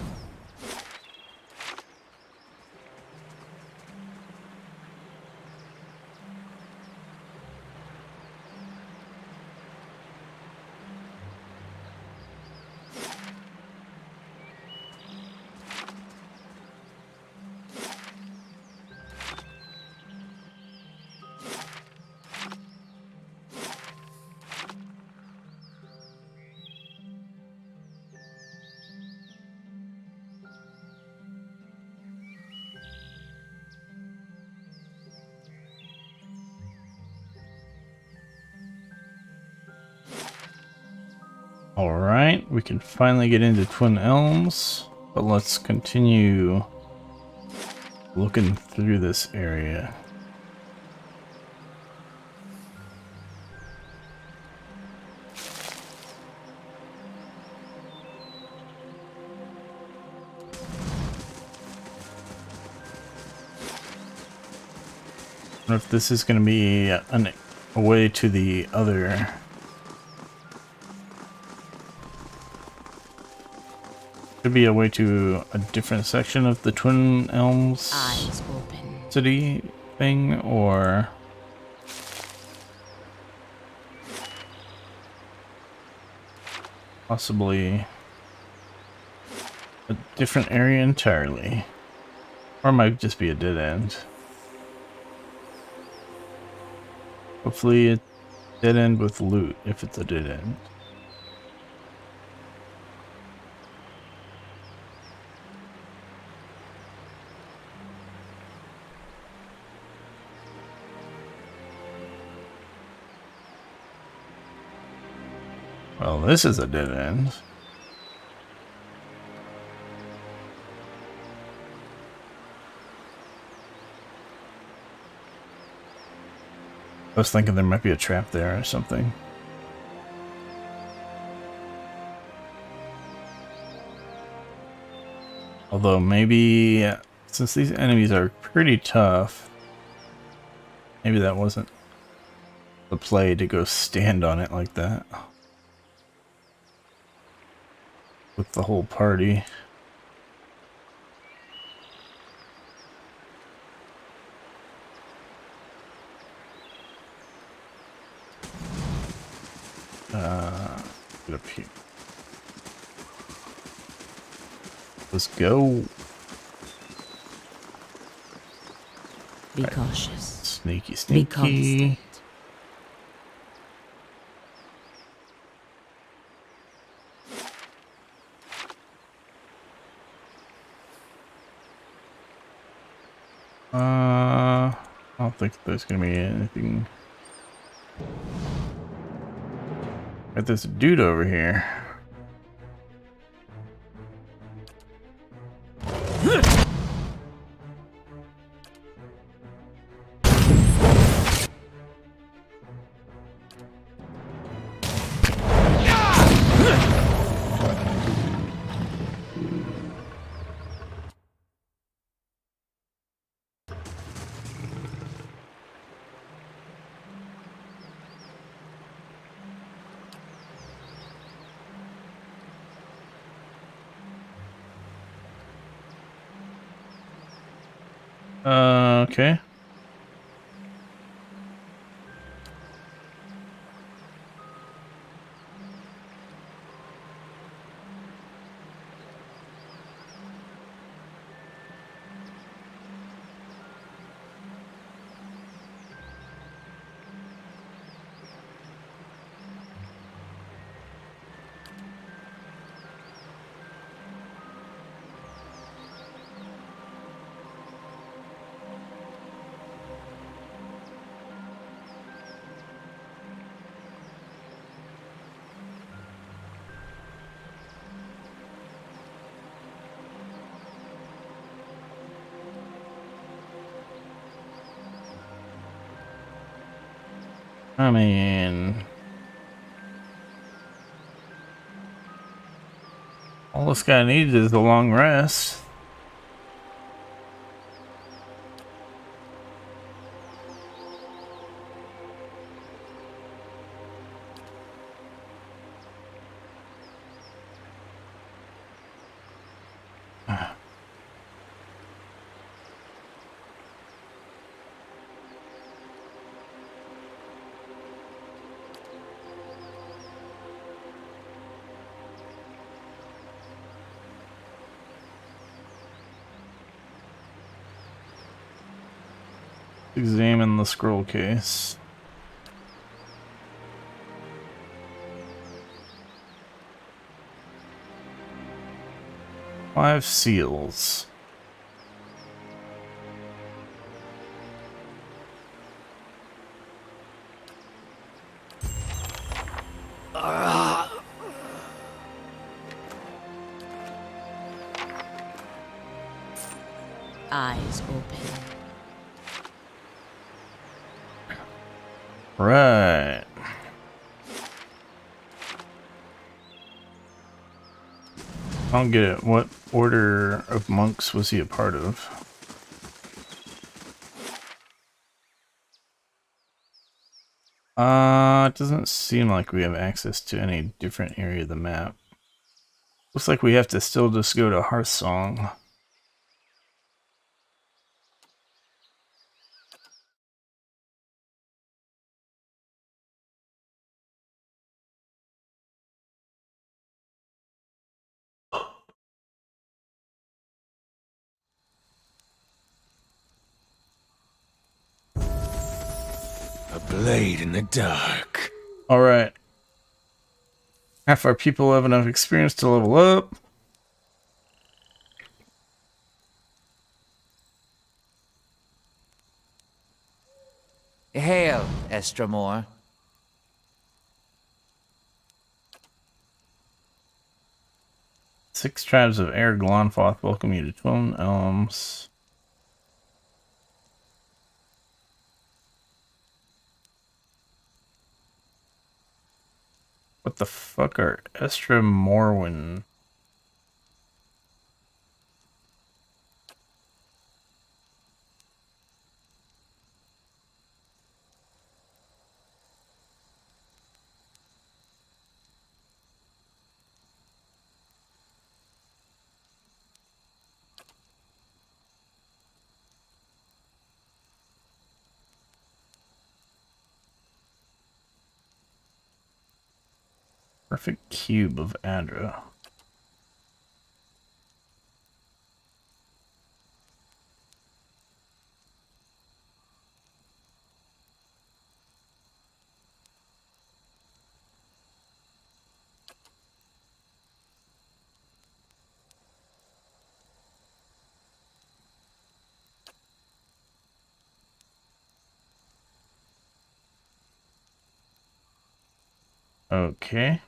Speaker 1: Alright, we can finally get into Twin Elms, but let's continue looking through this area. I wonder if this is going to be a way to the other. Could be a way to a different section of the Twin Elms
Speaker 3: Eyes open.
Speaker 1: city thing, or possibly a different area entirely. Or it might just be a dead end. Hopefully it's a dead end with loot, if it's a dead end. Well, this is a dead end. I was thinking there might be a trap there or something. Although maybe, since these enemies are pretty tough, maybe that wasn't the play to go stand on it like that. With the whole party. Get up here. Let's go.
Speaker 3: Be cautious.
Speaker 1: Sneaky,
Speaker 3: Be
Speaker 1: sneaky.
Speaker 3: constant.
Speaker 1: I don't think there's gonna be anything. Got this dude over here. Okay. I mean, all this guy needs is a long rest. Examine the scroll case. Five seals.
Speaker 3: eyes open.
Speaker 1: Right. I don't get it. What order of monks was he a part of? It doesn't seem like we have access to any different area of the map. Looks like we have to still just go to Hearthsong.
Speaker 6: A blade in the dark.
Speaker 1: Alright. Half our people have enough experience to level up.
Speaker 8: Hail, Estramore.
Speaker 1: Six tribes of Air Glonfoth welcome you to Twin Elms. What the fuck are Estra Morwen? Perfect cube of Adra. Okay.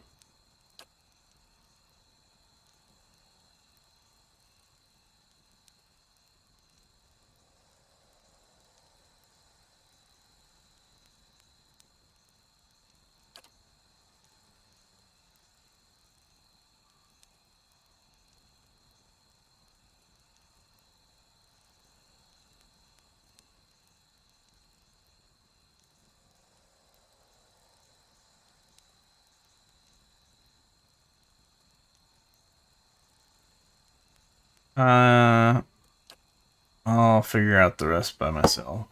Speaker 1: I'll figure out the rest by myself.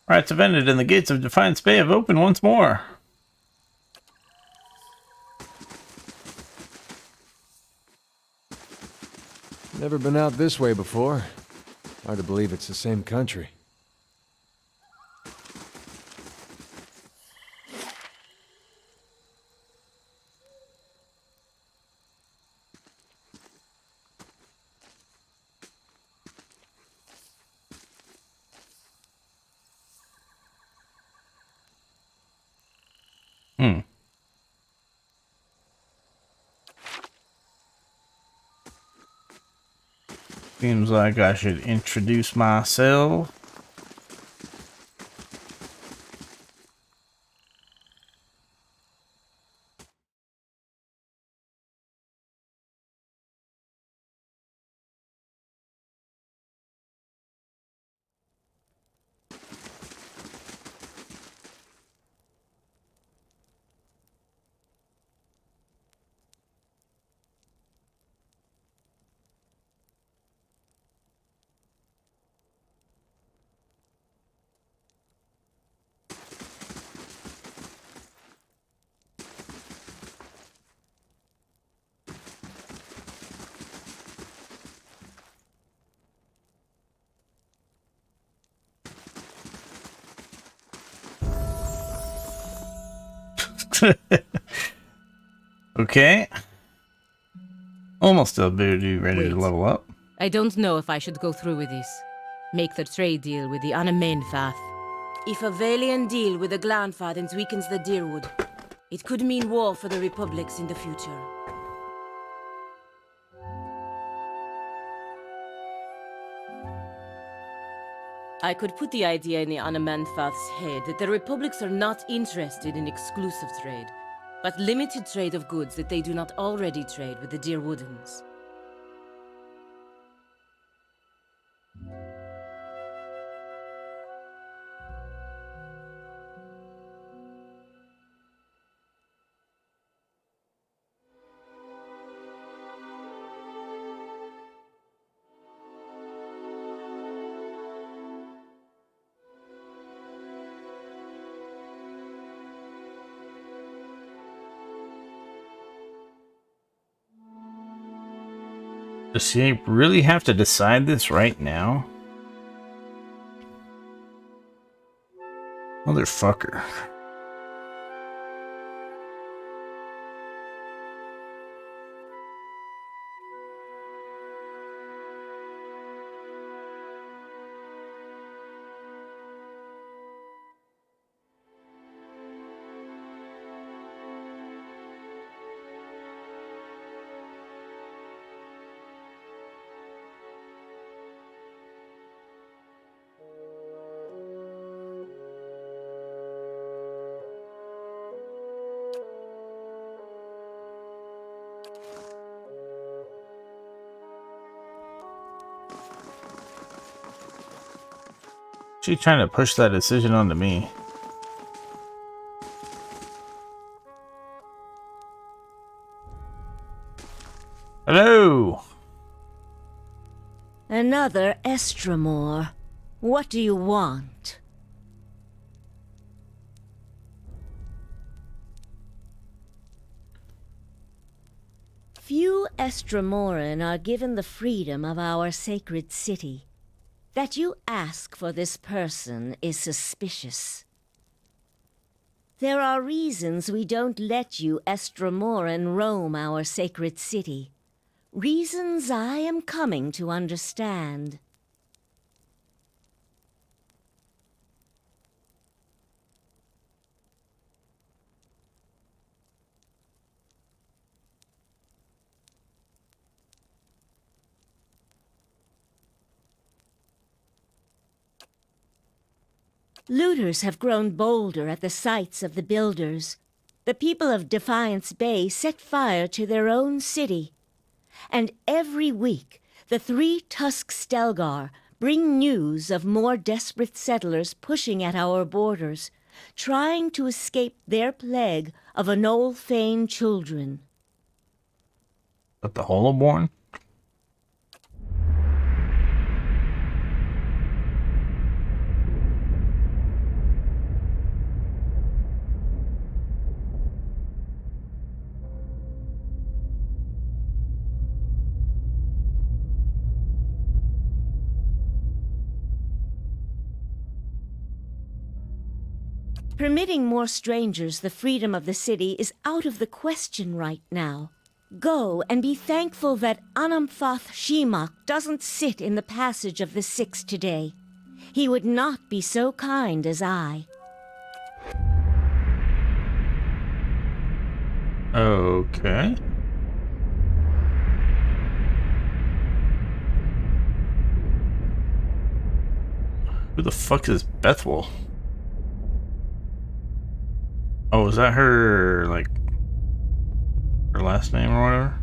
Speaker 1: Rights have ended and the gates of Defiance Bay have opened once more.
Speaker 2: Never been out this way before. Hard to believe it's the same country.
Speaker 1: Seems like I should introduce myself. Okay. Almost ready to level up.
Speaker 3: I don't know if I should go through with this. Make the trade deal with the Anamainfath. If a Valian deal with the Glanfathens weakens the Deerwood, It could mean war for the republics in the future. I could put the idea in the Anamanfath's head that the republics are not interested in exclusive trade, but limited trade of goods that they do not already trade with the Dear Woodens.
Speaker 1: Does he really have to decide this right now? Motherfucker. She's trying to push that decision onto me. Hello!
Speaker 8: Another Estramore. What do you want? Few Estramoran are given the freedom of our sacred city. That you ask for this person is suspicious. There are reasons we don't let you Estramoran roam our sacred city. Reasons I am coming to understand. Looters have grown bolder at the sights of the builders. The people of Defiance Bay set fire to their own city. And every week, the 3 Tusk Stelgar bring news of more desperate settlers pushing at our borders, trying to escape their plague of Anolfane children.
Speaker 1: But the Holoborn?
Speaker 8: Permitting more strangers the freedom of the city is out of the question right now. Go and be thankful that Anamphath Shemak doesn't sit in the passage of the Six today. He would not be so kind as I.
Speaker 1: Okay. Who the fuck is Bethwell? Oh, is that her, like, her last name or whatever?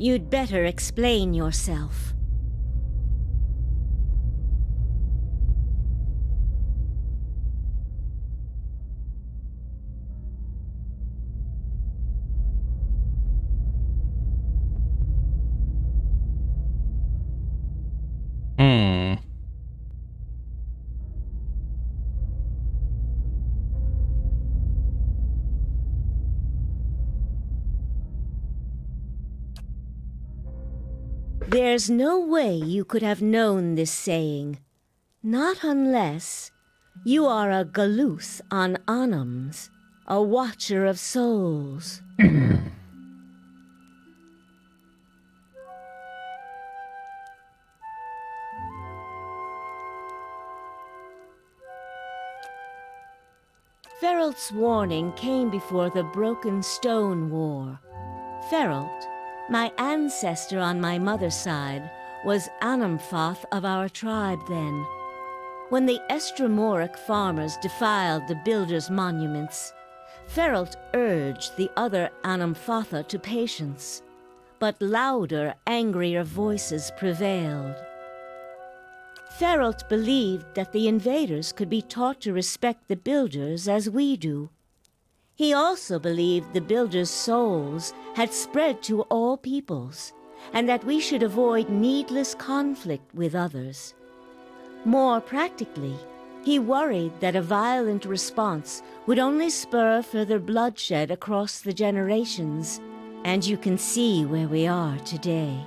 Speaker 8: You'd better explain yourself.
Speaker 1: Hmm.
Speaker 8: There's no way you could have known this saying. Not unless you are a Galuth on Anums, a watcher of souls. Feralt's warning came before the Broken Stone War. Feralt, my ancestor on my mother's side, was Anumfoth of our tribe then. When the Estramoric farmers defiled the builders' monuments, Feralt urged the other Anumfotha to patience, but louder, angrier voices prevailed. Feralt believed that the invaders could be taught to respect the builders as we do. He also believed the builders' souls had spread to all peoples, and that we should avoid needless conflict with others. More practically, he worried that a violent response would only spur further bloodshed across the generations, and you can see where we are today.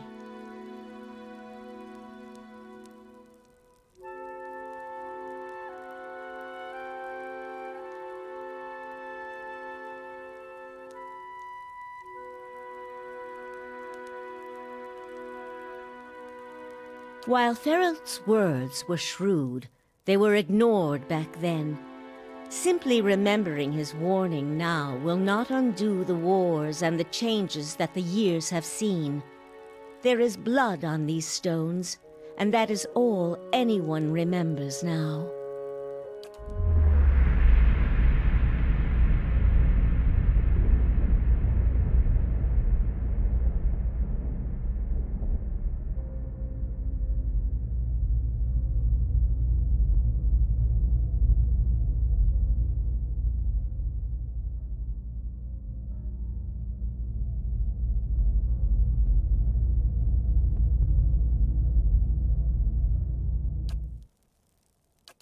Speaker 8: While Feralt's words were shrewd, they were ignored back then. Simply remembering his warning now will not undo the wars and the changes that the years have seen. There is blood on these stones, and that is all anyone remembers now.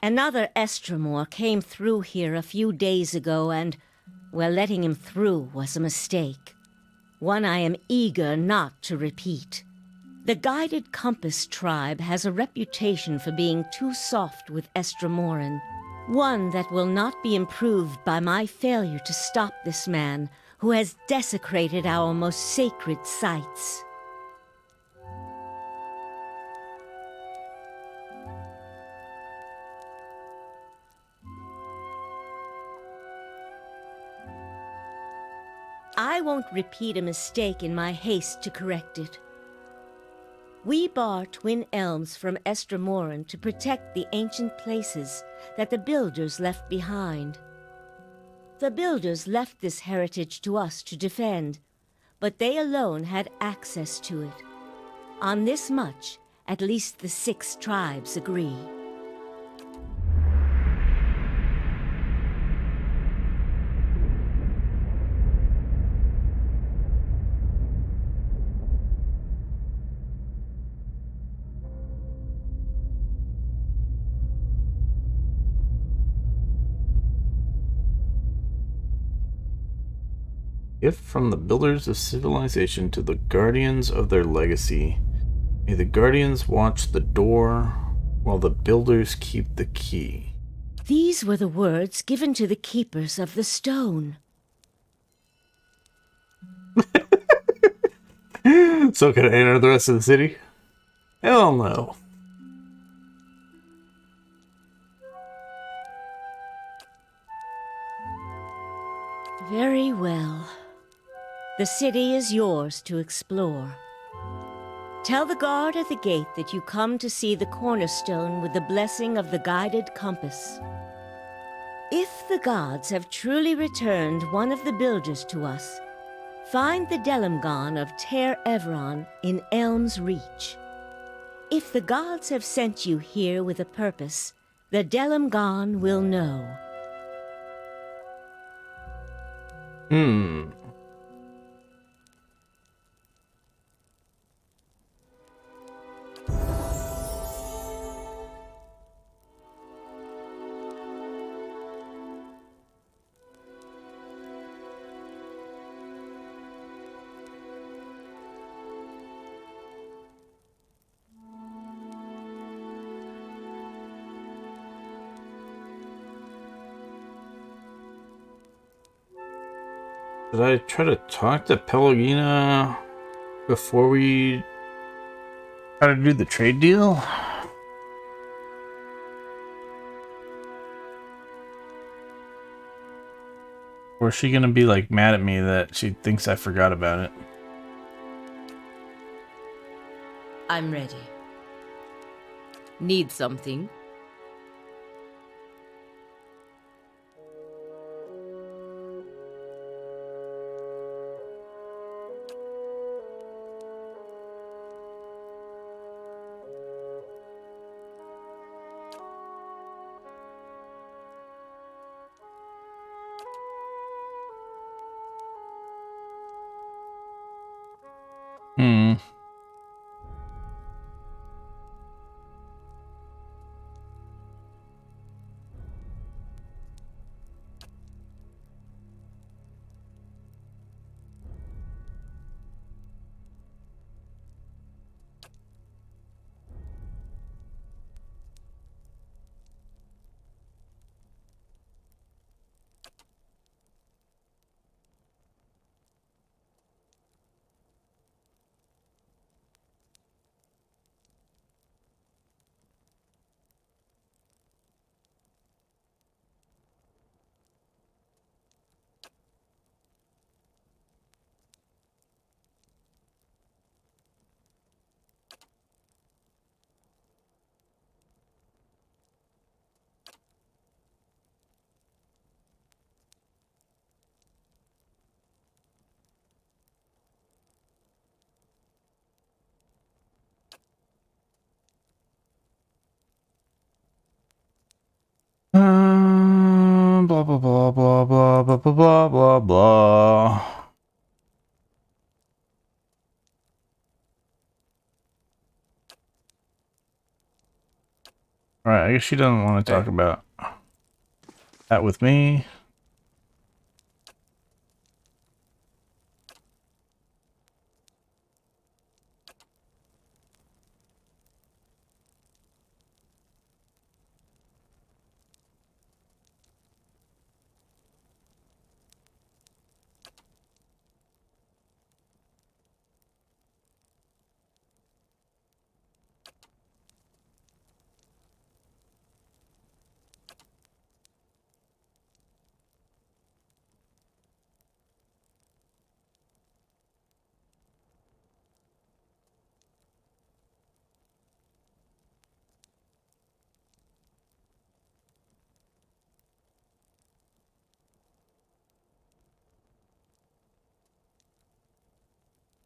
Speaker 8: Another Estramor came through here a few days ago and, well, letting him through was a mistake. One I am eager not to repeat. The Guided Compass tribe has a reputation for being too soft with Estramoran. One that will not be improved by my failure to stop this man who has desecrated our most sacred sites. I won't repeat a mistake in my haste to correct it. We bar twin elms from Estramoran to protect the ancient places that the builders left behind. The builders left this heritage to us to defend, but they alone had access to it. On this much, at least the 6 tribes agree.
Speaker 1: Gift from the builders of civilization to the guardians of their legacy. May the guardians watch the door while the builders keep the key.
Speaker 8: These were the words given to the keepers of the stone.
Speaker 1: So can I enter the rest of the city? Hell no.
Speaker 8: Very well. The city is yours to explore. Tell the guard at the gate that you come to see the cornerstone with the blessing of the Guided Compass. If the gods have truly returned one of the builders to us, Find the Delimgon of Ter Evron in Elm's Reach. If the gods have sent you here with a purpose, the Delimgon will know.
Speaker 1: Did I try to talk to Pelagina before we try to do the trade deal? Or is she gonna be like mad at me that she thinks I forgot about it?
Speaker 3: I'm ready. Need something?
Speaker 1: Hmm. Blah blah blah blah blah blah blah blah blah blah. All right, I guess she doesn't want to talk about that with me.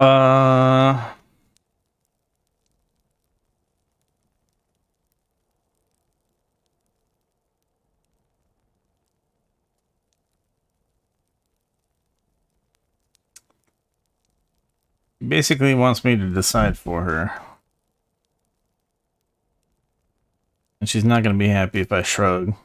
Speaker 1: Uh, he basically wants me to decide for her. And she's not going to be happy if I shrug.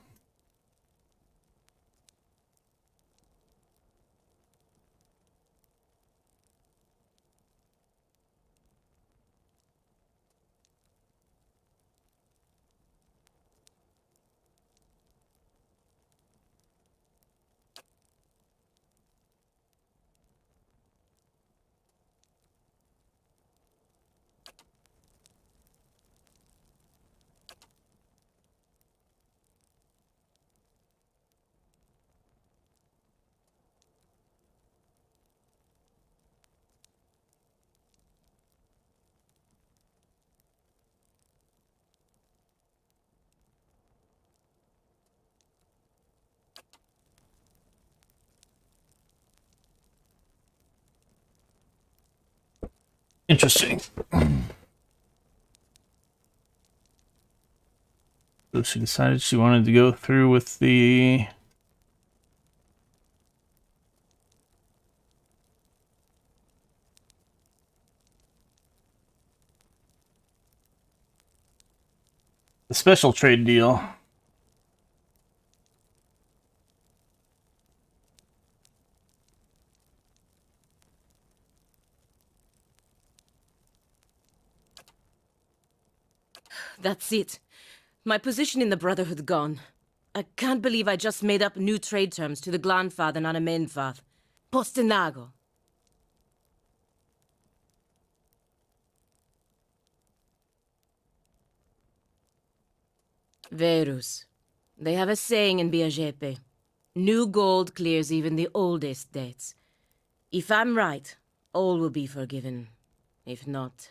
Speaker 1: Interesting. So she decided she wanted to go through with the special trade deal.
Speaker 3: That's it. My position in the Brotherhood gone. I can't believe I just made up new trade terms to the Glanfath and Anamenfath. Postenago. Verus. They have a saying in Biajepe. New gold clears even the oldest debts. If I'm right, all will be forgiven. If not,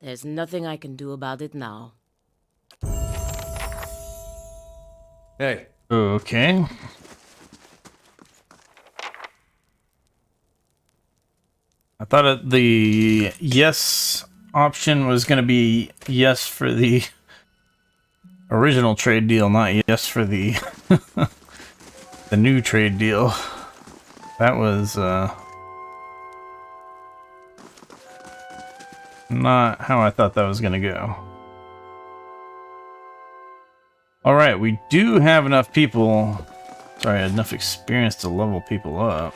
Speaker 3: there's nothing I can do about it now.
Speaker 2: Hey,
Speaker 1: Okay. I thought the yes option was going to be yes for the original trade deal, not yes for the the new trade deal. That was not how I thought that was going to go. Alright, we do have enough people. Sorry, enough experience to level people up.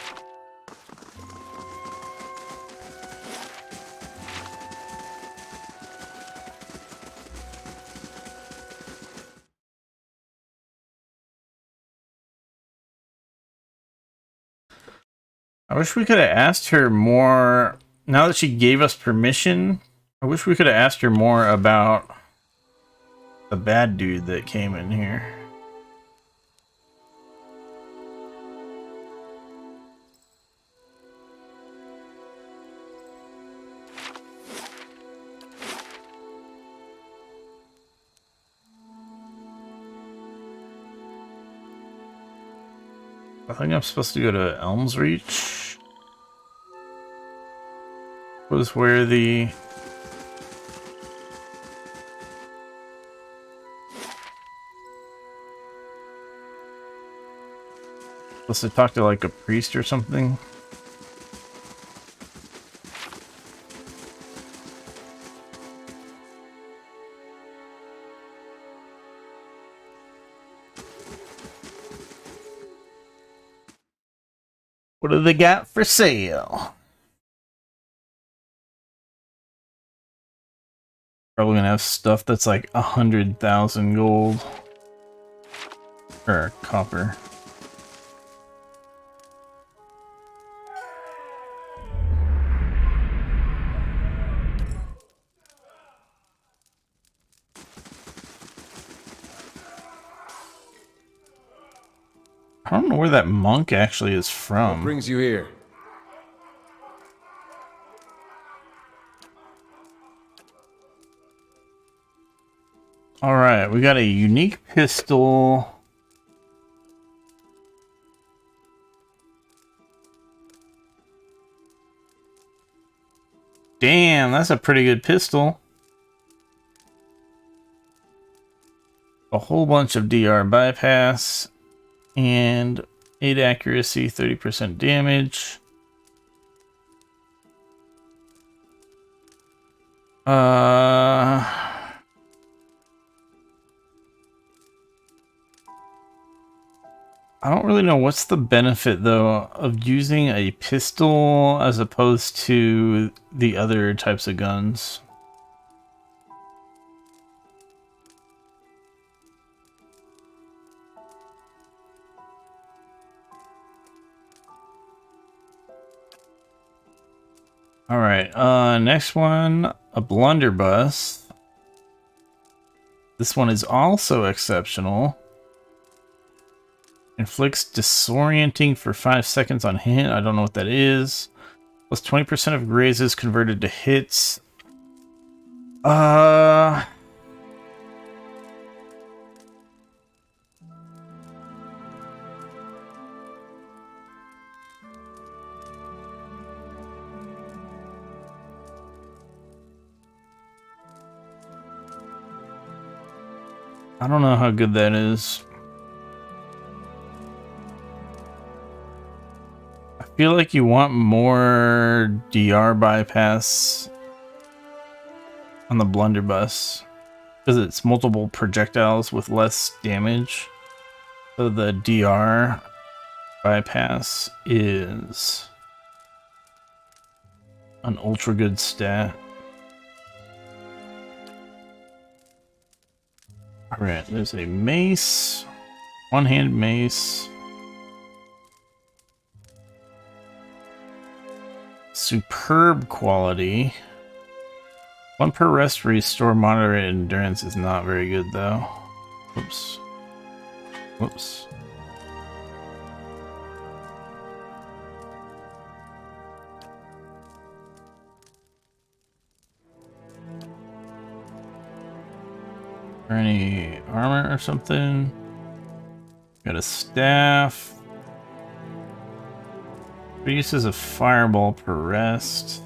Speaker 1: I wish we could have asked her more. Now that she gave us permission, I wish we could have asked her more about the bad dude that came in here. I think I'm supposed to go to Elm's Reach. Was where the supposed to talk to like a priest or something. What do they got for sale? Probably gonna have stuff that's like 100,000 gold or copper. I don't know where that monk actually is
Speaker 2: what
Speaker 1: from.
Speaker 2: brings you here?
Speaker 1: Alright, we got a unique pistol. Damn, that's a pretty good pistol. A whole bunch of DR bypass. And 8 accuracy, 30% damage. I don't really know what's the benefit though of using a pistol as opposed to the other types of guns. Alright, next one, a blunderbuss. This one is also exceptional. Inflicts disorienting for 5 seconds on hit. I don't know what that is. Plus 20% of grazes converted to hits. I don't know how good that is. I feel like you want more DR bypass on the blunderbuss because it's multiple projectiles with less damage. So the DR bypass is an ultra good stat. Alright, there's a mace. One-hand mace. Superb quality. 1 per rest restore moderate endurance is not very good though. Whoops. Whoops. Or any armor or something? Got a staff. Uses a fireball per rest.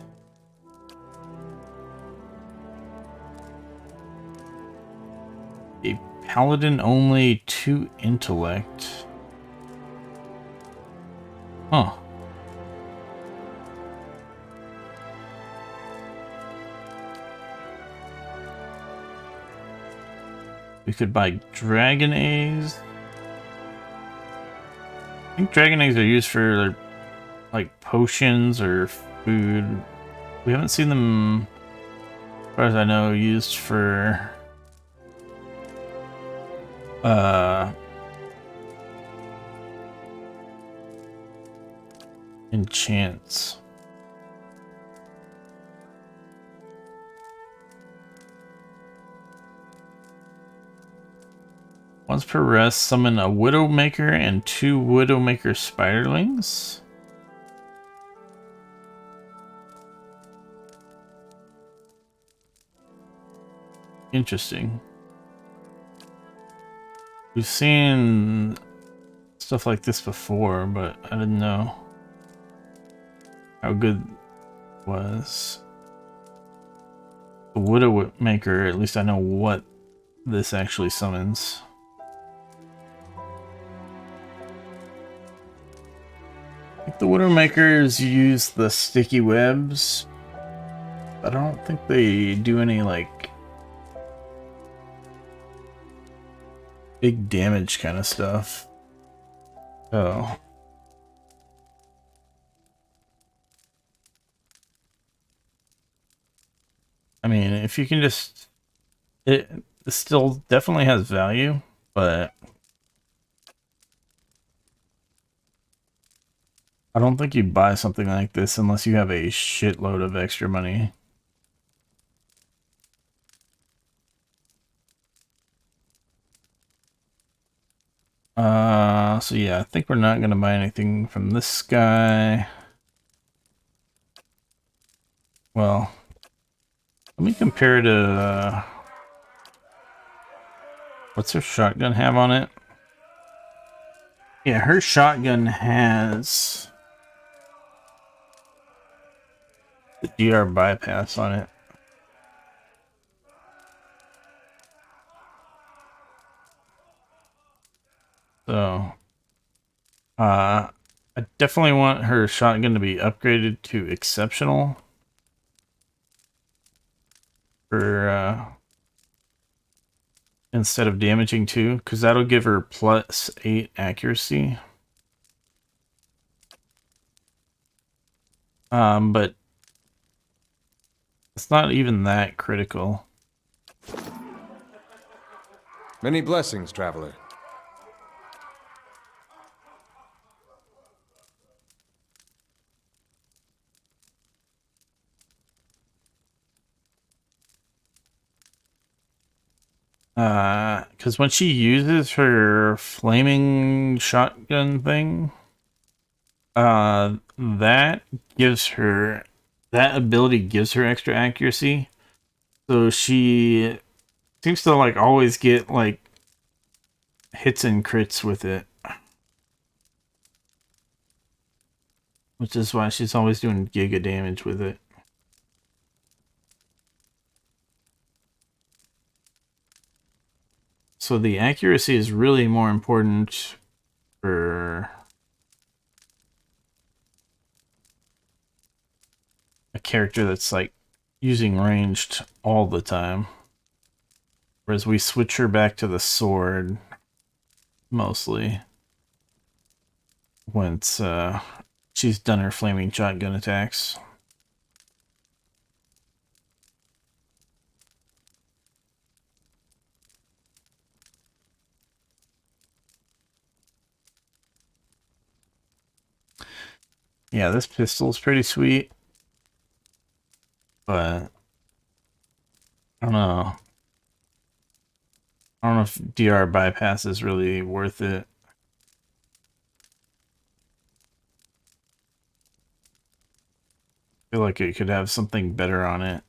Speaker 1: A paladin only 2 intellect. Huh. We could buy dragon eggs. I think dragon eggs are used for like potions or food. We haven't seen them, as far as I know, used for enchants. Once per rest, summon a Widowmaker and 2 Widowmaker Spiderlings. Interesting. We've seen stuff like this before, but I didn't know how good it was. The Widowmaker, at least I know what this actually summons. I think the Widowmakers use the sticky webs. I don't think they do any like big damage kind of stuff. Oh. I mean, if you can just... It still definitely has value, but I don't think you'd buy something like this unless you have a shitload of extra money. So yeah, I think we're not gonna buy anything from this guy. Well, let me compare to what's her shotgun have on it? Yeah, her shotgun has the DR bypass on it. So, I definitely want her shotgun to be upgraded to exceptional for instead of damaging 2, because that'll give her +8 accuracy. But it's not even that critical.
Speaker 2: Many blessings, traveler.
Speaker 1: Because when she uses her flaming shotgun thing, that ability gives her extra accuracy. So she seems to like always get like hits and crits with it. Which is why she's always doing giga damage with it. So the accuracy is really more important for a character that's like using ranged all the time. Whereas we switch her back to the sword mostly once she's done her flaming shotgun attacks. Yeah, this pistol's pretty sweet, but I don't know. I don't know if DR bypass is really worth it. I feel like it could have something better on it.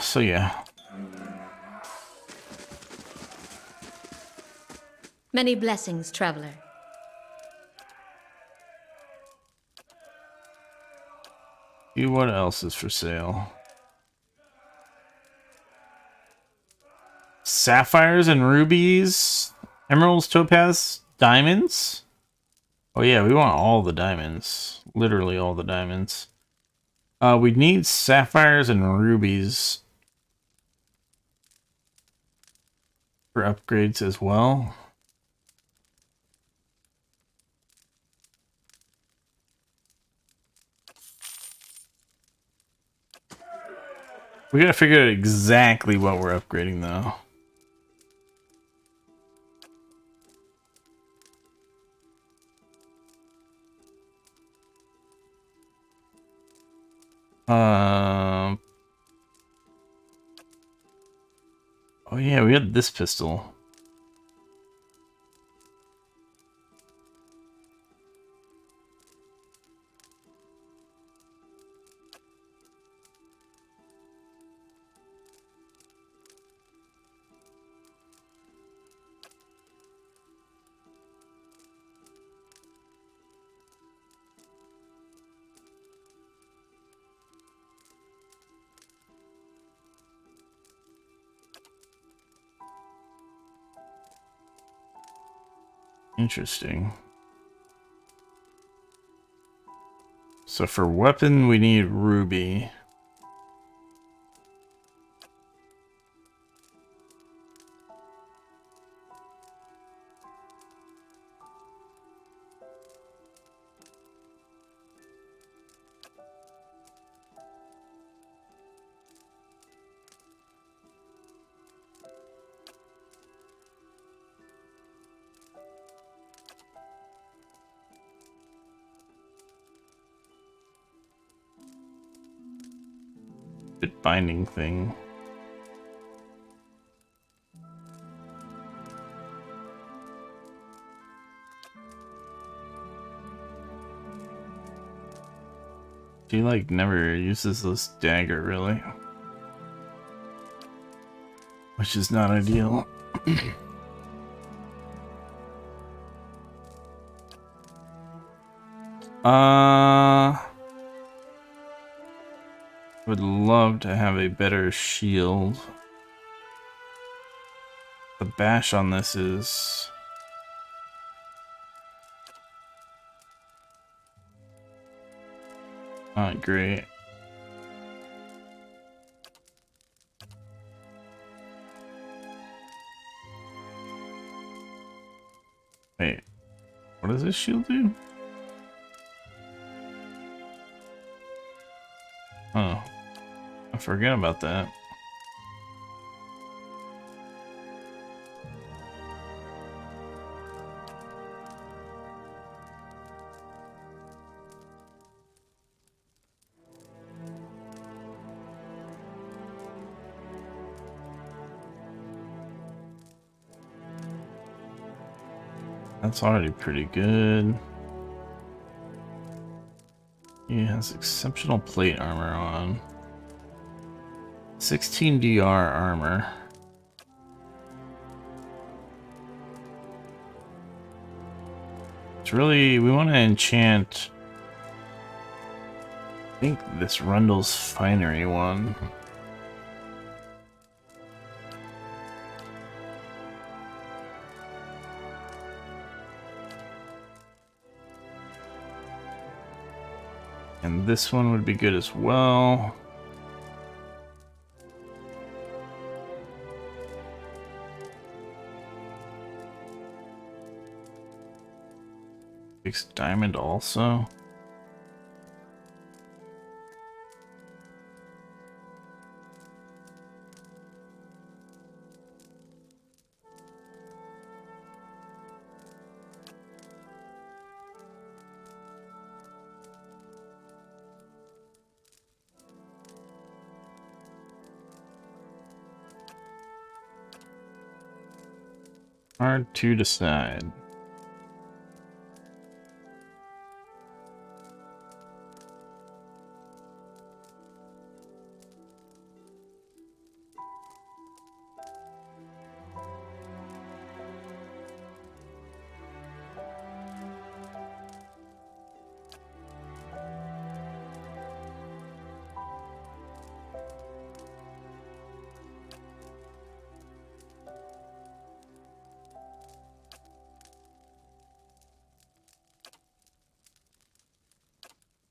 Speaker 1: So yeah.
Speaker 9: Many blessings, traveler.
Speaker 1: See what else is for sale. Sapphires and rubies, emeralds, topaz, diamonds. Oh yeah, we want all the diamonds. Literally all the diamonds. We need sapphires and rubies for upgrades as well. We gotta figure out exactly what we're upgrading though. Oh yeah, we had this pistol. Interesting. So for weapon, we need ruby. Bit binding thing. She like never uses this dagger really, which is not ideal. Would love to have a better shield. The bash on this is not great. Wait, what does this shield do? Oh, I forget about that. That's already pretty good. He has exceptional plate armor on. 16 DR armor. It's really, we want to enchant, I think, this Rundle's Finery one. And this one would be good as well. Fixed diamond also. Hard to decide.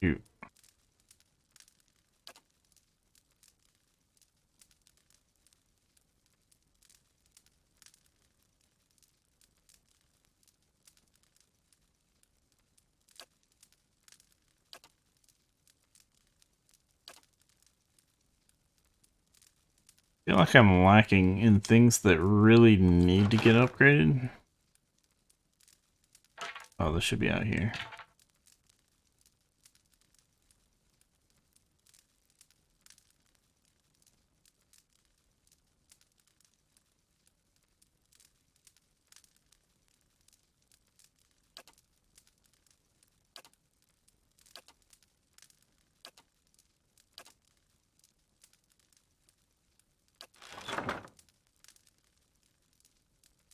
Speaker 1: Shoot. I feel like I'm lacking in things that really need to get upgraded. Oh, this should be out here.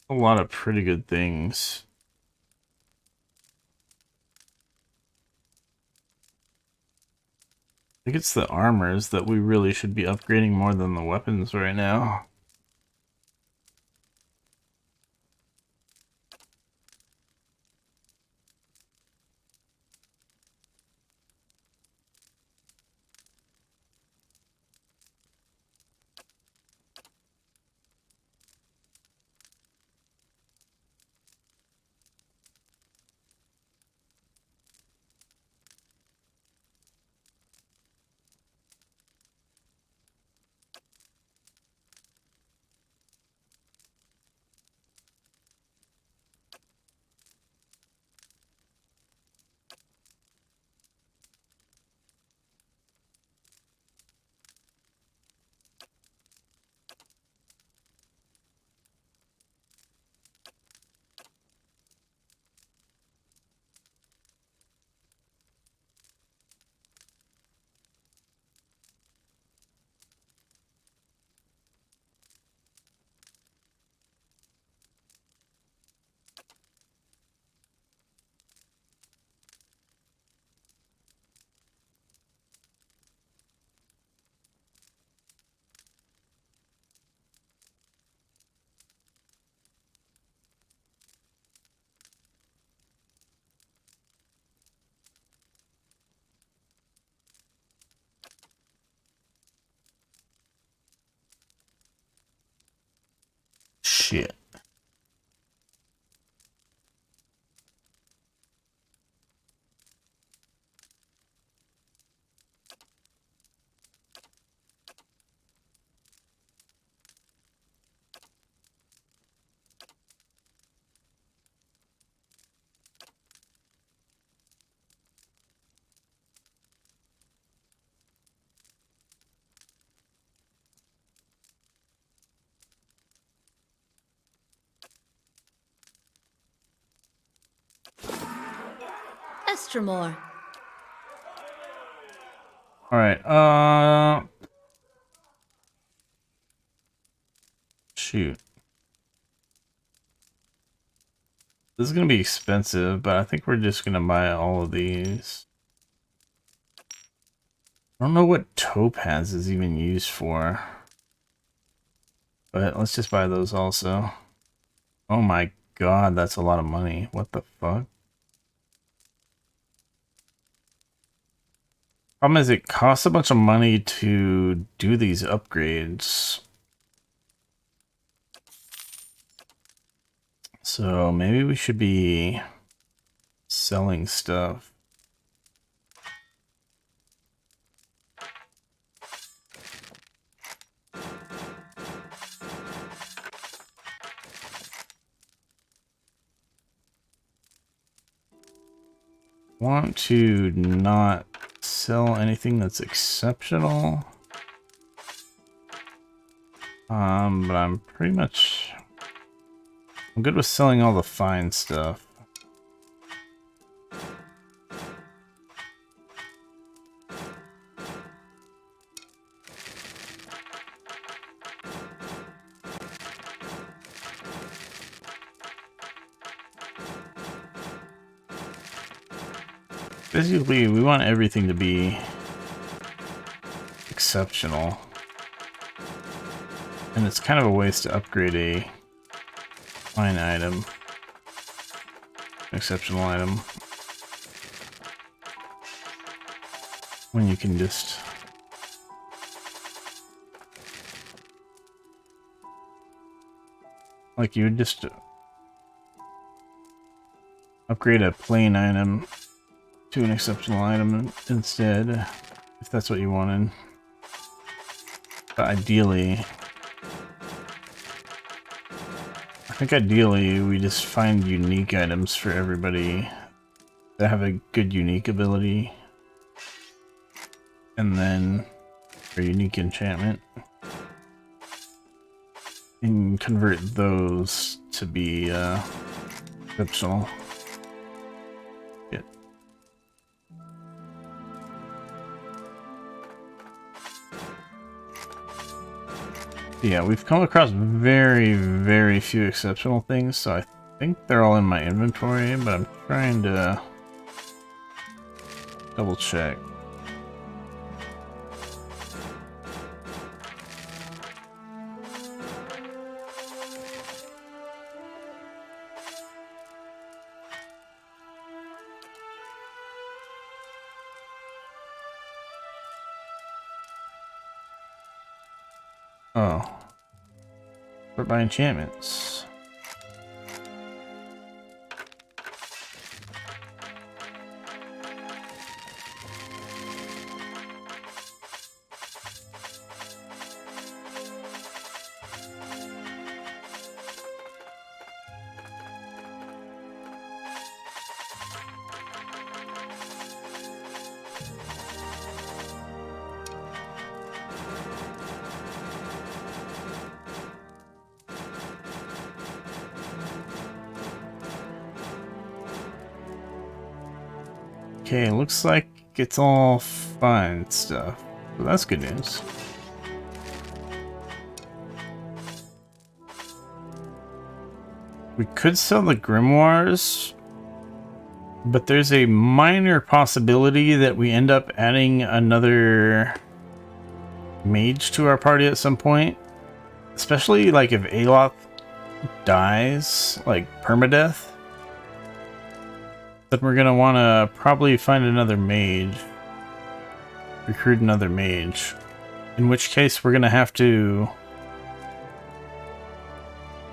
Speaker 1: A lot of pretty good things. I think it's the armors that we really should be upgrading more than the weapons right now. Shit.
Speaker 9: Estremore.
Speaker 1: Alright, shoot. This is gonna be expensive, but I think we're just gonna buy all of these. I don't know what topaz is even used for. But let's just buy those also. Oh my god, that's a lot of money. What the fuck? Problem is, it costs a bunch of money to do these upgrades. So maybe we should be selling stuff. Want to not sell anything that's exceptional. But I'm pretty much... I'm good with selling all the fine stuff. Basically, we want everything to be exceptional. And it's kind of a waste to upgrade a fine item, exceptional item, when you can just like you would just upgrade a plain item to an exceptional item instead, if that's what you wanted. But ideally, I think ideally we just find unique items for everybody that have a good unique ability, and then a unique enchantment, and convert those to be exceptional. Yeah, we've come across very, very few exceptional things, so I think they're all in my inventory, but I'm trying to double check. Oh. Sort by enchantments. Okay, looks like it's all fine stuff. Well, that's good news. We could sell the grimoires, but there's a minor possibility that we end up adding another mage to our party at some point. Especially like if Aloth dies, like permadeath. Then we're gonna want to probably find another mage, recruit another mage, in which case we're gonna have to,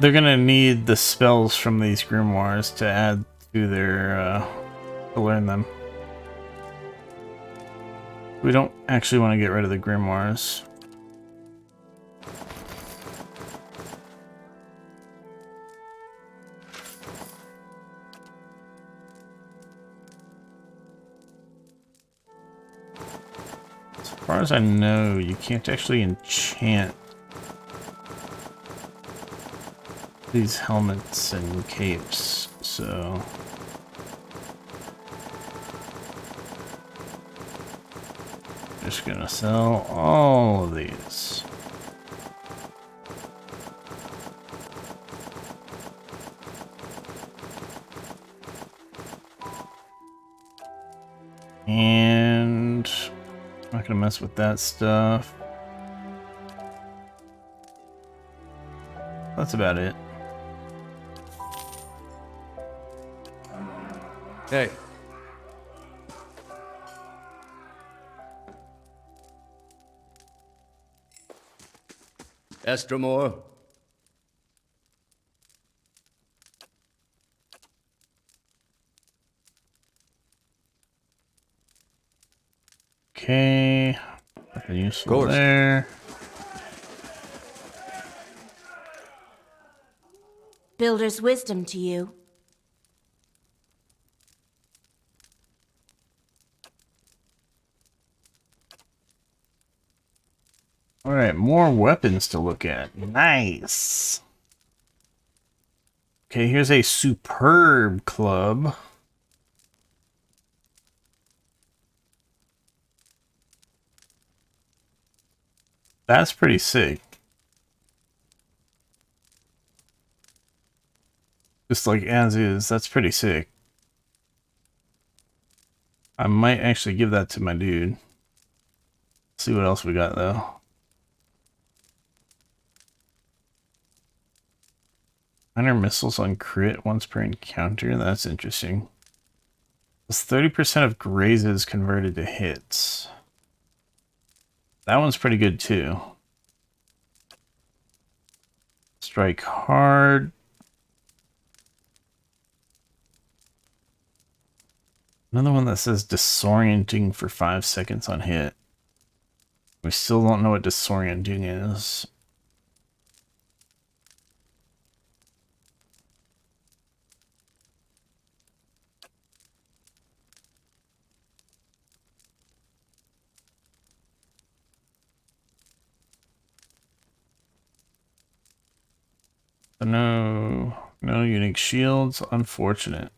Speaker 1: they're gonna need the spells from these grimoires to add to their, to learn them. We don't actually want to get rid of the grimoires. As far as I know, you can't actually enchant these helmets and capes, so... Just gonna sell all of these. And I'm not gonna mess with that stuff. That's about it.
Speaker 2: Hey.
Speaker 7: Estramore.
Speaker 1: Okay. Nothing useful
Speaker 2: Gorge.
Speaker 1: there.
Speaker 3: Builder's wisdom to you.
Speaker 1: Alright, more weapons to look at. Nice. Okay, here's a superb club. That's pretty sick. Just like as is, that's pretty sick. I might actually give that to my dude. See what else we got though. Minor missiles on crit once per encounter. That's interesting. Plus 30% of grazes converted to hits. That one's pretty good too. Strike hard. Another one that says disorienting for 5 seconds on hit. We still don't know what disorienting is. No unique shields. Unfortunate.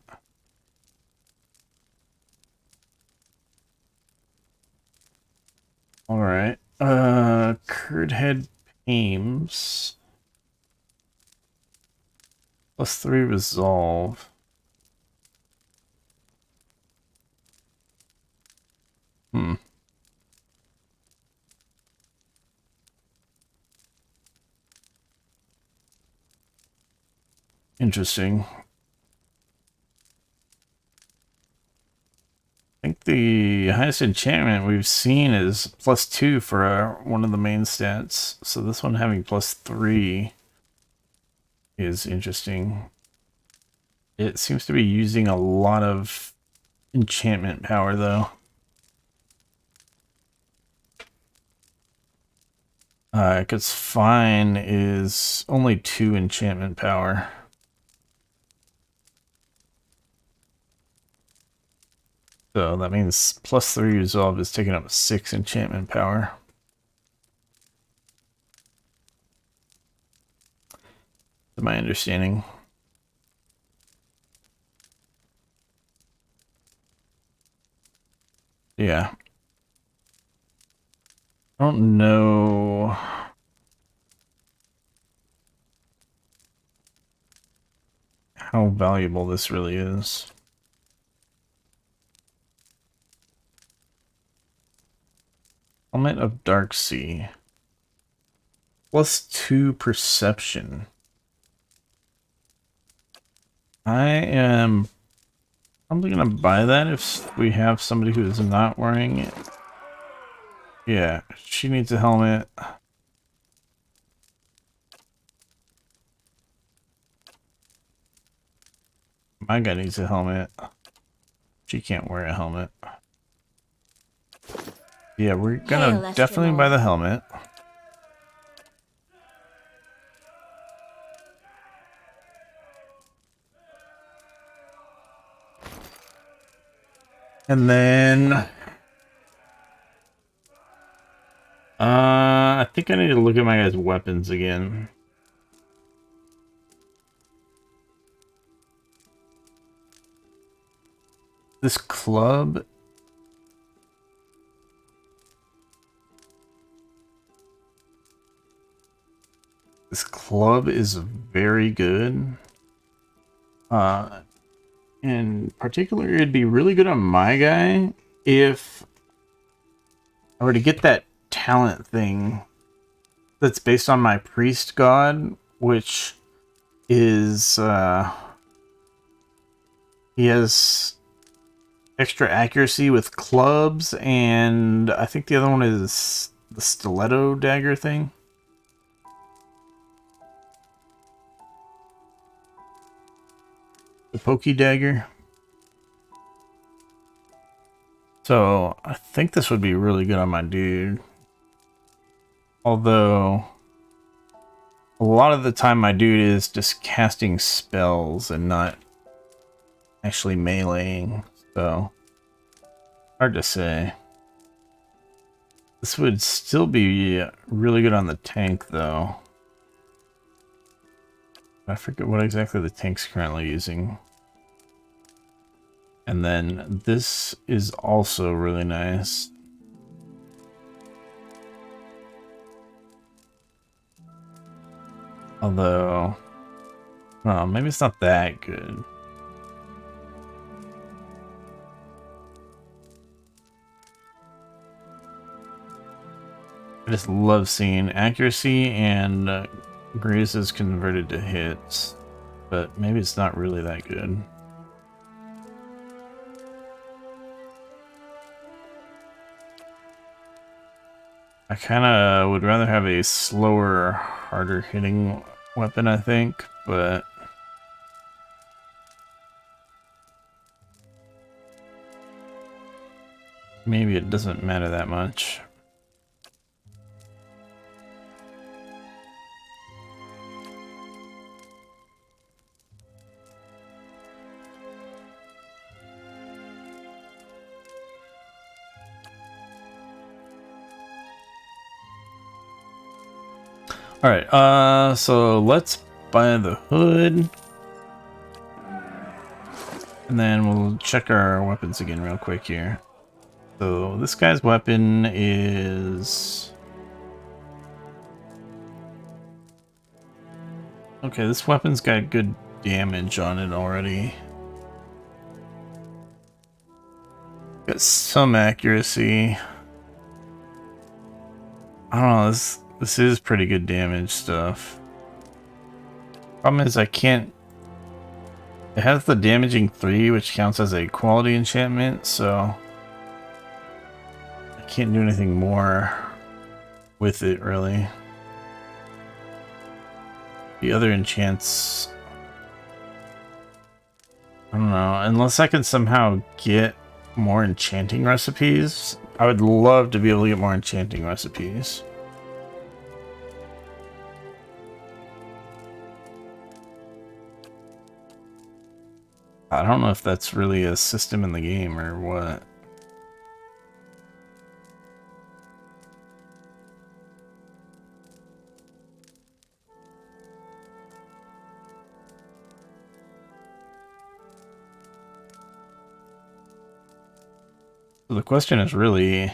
Speaker 1: Alright. Curdhead Pames. +3 resolve. Interesting. I think the highest enchantment we've seen is +2 for one of the main stats. So this one having +3 is interesting. It seems to be using a lot of enchantment power though. Because Fine is only 2 enchantment power. So that means +3 resolve is taking up 6 enchantment power. To my understanding. Yeah. I don't know how valuable this really is. Helmet of Dark Sea. +2 perception. I am probably gonna buy that if we have somebody who is not wearing it. Yeah, she needs a helmet. My guy needs a helmet. She can't wear a helmet. Yeah, we're gonna definitely buy the helmet. And then I think I need to look at my guys' weapons again. This club club is very good. In particular, it'd be really good on my guy if I were to get that talent thing that's based on my priest god, which is he has extra accuracy with clubs, and I think the other one is the stiletto dagger thing. The pokey dagger. So I think this would be really good on my dude. Although a lot of the time my dude is just casting spells and not actually meleeing, so hard to say. This would still be really good on the tank though. I forget what exactly the tank's currently using. And then this is also really nice. Although, well, maybe it's not that good. I just love seeing accuracy and grazes converted to hits, but maybe it's not really that good. I kind of would rather have a slower, harder hitting weapon, I think, but maybe it doesn't matter that much. Alright, so let's buy the hood. And then we'll check our weapons again real quick here. So this guy's weapon is... Okay, this weapon's got good damage on it already. Got some accuracy. I don't know, this is pretty good damage stuff. Problem is I can't... It has the damaging 3, which counts as a quality enchantment, so I can't do anything more with it, really. The other enchants... I don't know, unless I can somehow get more enchanting recipes. I would love to be able to get more enchanting recipes. I don't know if that's really a system in the game or what. So the question is really,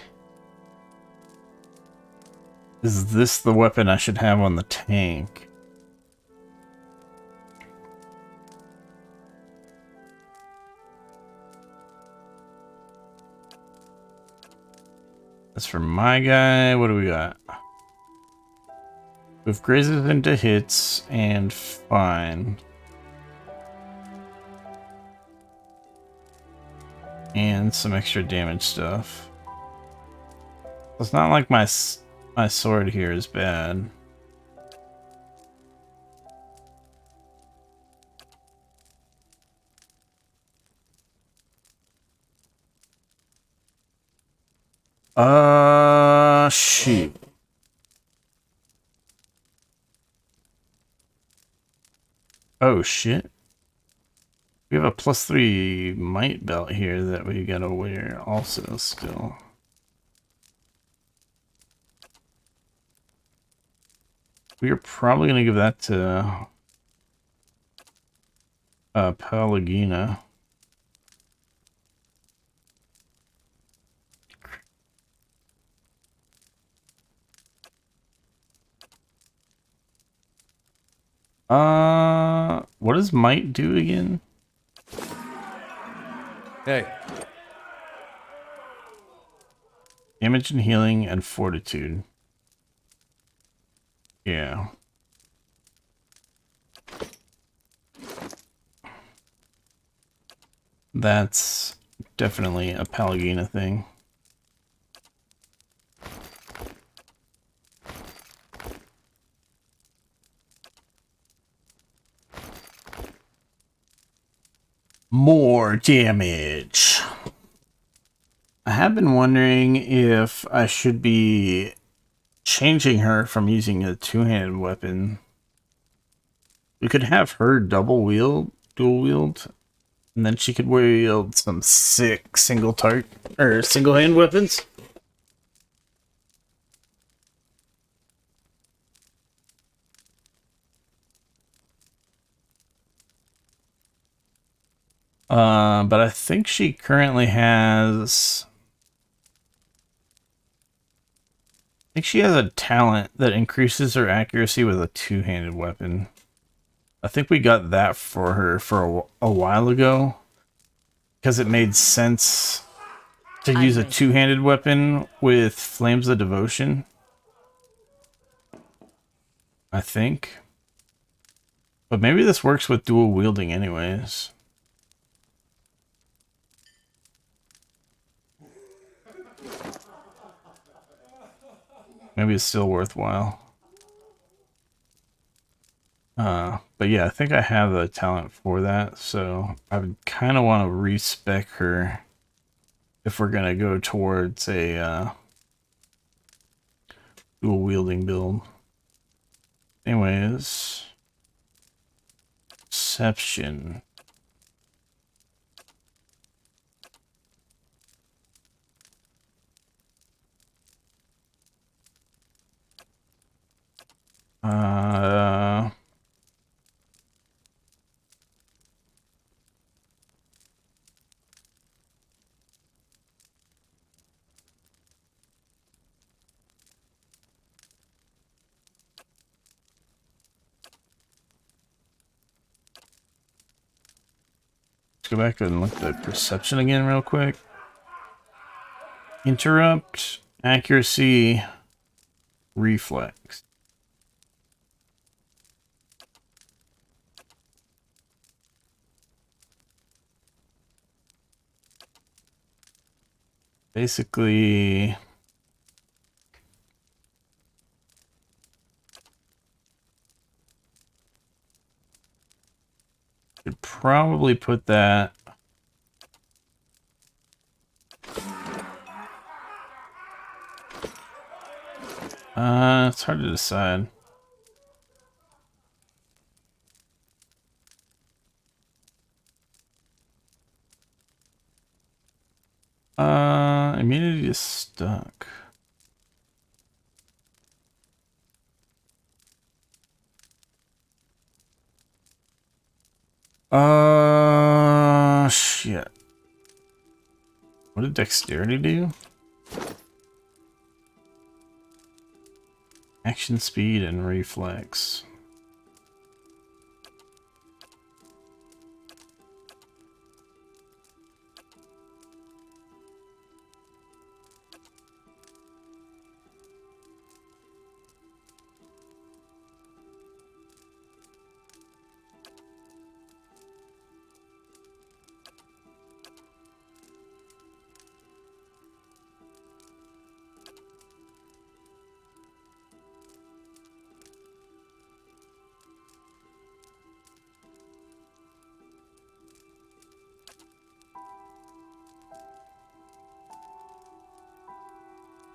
Speaker 1: is this the weapon I should have on the tank? That's for my guy. What do we got? We've grazes into hits and fine. And some extra damage stuff. It's not like my sword here is bad. Shoot. Oh, shit. We have a +3 might belt here that we gotta wear also still. We are probably gonna give that to Pelagina. What does might do again?
Speaker 2: Hey,
Speaker 1: Damage and healing and fortitude. Yeah. That's definitely a Pallegina thing. More damage. I have been wondering if I should be changing her from using a two-handed weapon. We could have her dual wield, and then she could wield some sick single hand weapons. But I think she currently has... I think she has a talent that increases her accuracy with a two-handed weapon. I think we got that for her for a while ago. Because it made sense to use a two-handed weapon with Flames of Devotion. I think. But maybe this works with dual wielding anyways. Maybe it's still worthwhile. But yeah, I think I have the talent for that, so I would kind of want to respec her if we're going to go towards a dual wielding build. Anyways, Perception. Go back and look at perception again real quick. Interrupt, accuracy, reflex. Basically, could probably put that it's hard to decide. Immunity is stuck. Shit. What did dexterity do? Action speed and reflex.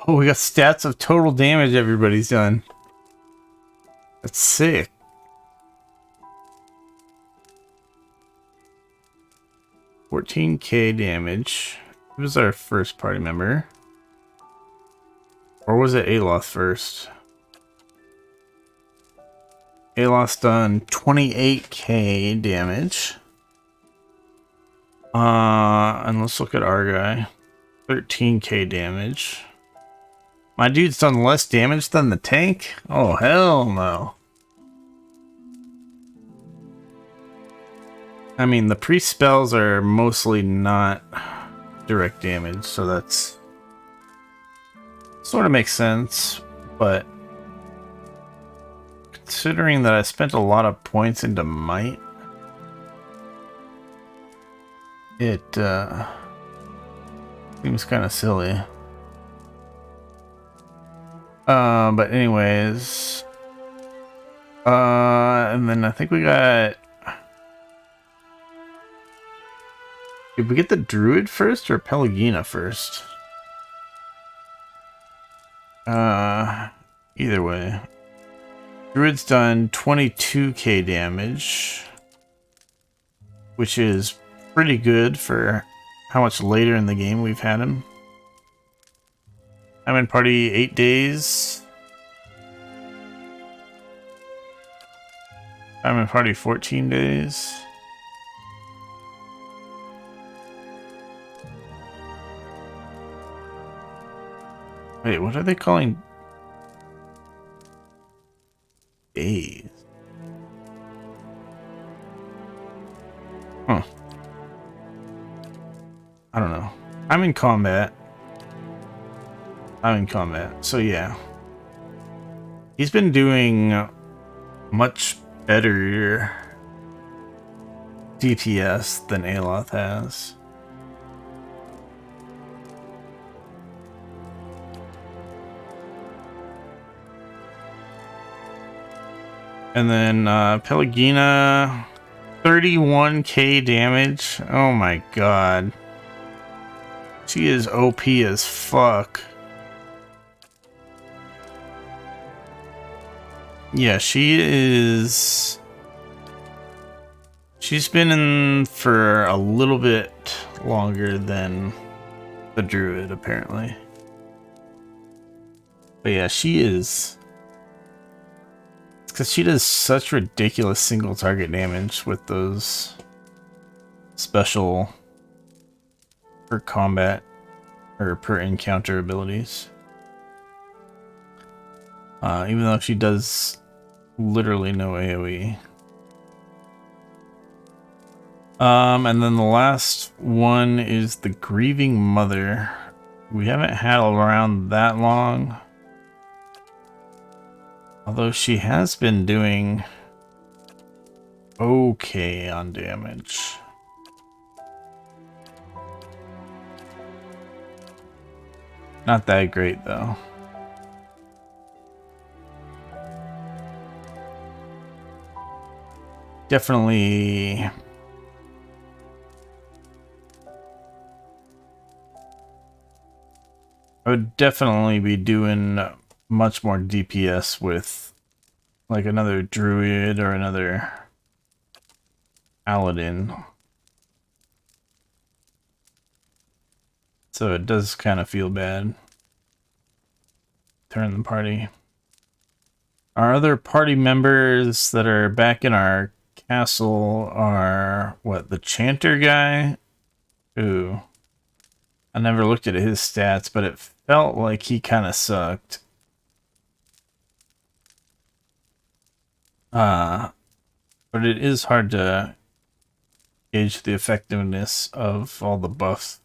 Speaker 1: Oh, we got stats of total damage everybody's done. That's sick. $14,000 damage. Who was our first party member? Or was it Aloth first? Aloth's done $28,000 damage. And let's look at our guy. $13,000 damage. My dude's done less damage than the tank? Oh, hell no. I mean, the priest spells are mostly not direct damage, so that's sort of makes sense, but considering that I spent a lot of points into might, it seems kind of silly. But anyways, and then I think we got. Did we get the druid first or Pelagina first? Either way. Druid's done 22k damage, which is pretty good for how much later in the game we've had him. I'm in party 8 days. I'm in party 14 days. Wait, what are they calling days? Huh. I don't know. I'm in combat. So yeah. He's been doing much better DPS than Aloth has. And then Pelagina, 31k damage. Oh my god. She is OP as fuck. Yeah, she is. She's been in for a little bit longer than the druid, apparently. But yeah, she is. It's because she does such ridiculous single target damage with those special per combat or per encounter abilities. Even though she does literally no AoE. And then the last one is the Grieving Mother. We haven't had around that long. Although she has been doing okay on damage. Not that great though. Definitely I would definitely be doing much more DPS with like another druid or another paladin. So it does kind of feel bad. Turn the party. Our other party members that are back in our castle are, what, the Chanter guy? Ooh. I never looked at his stats, but it felt like he kind of sucked. But it is hard to gauge the effectiveness of all the buffs,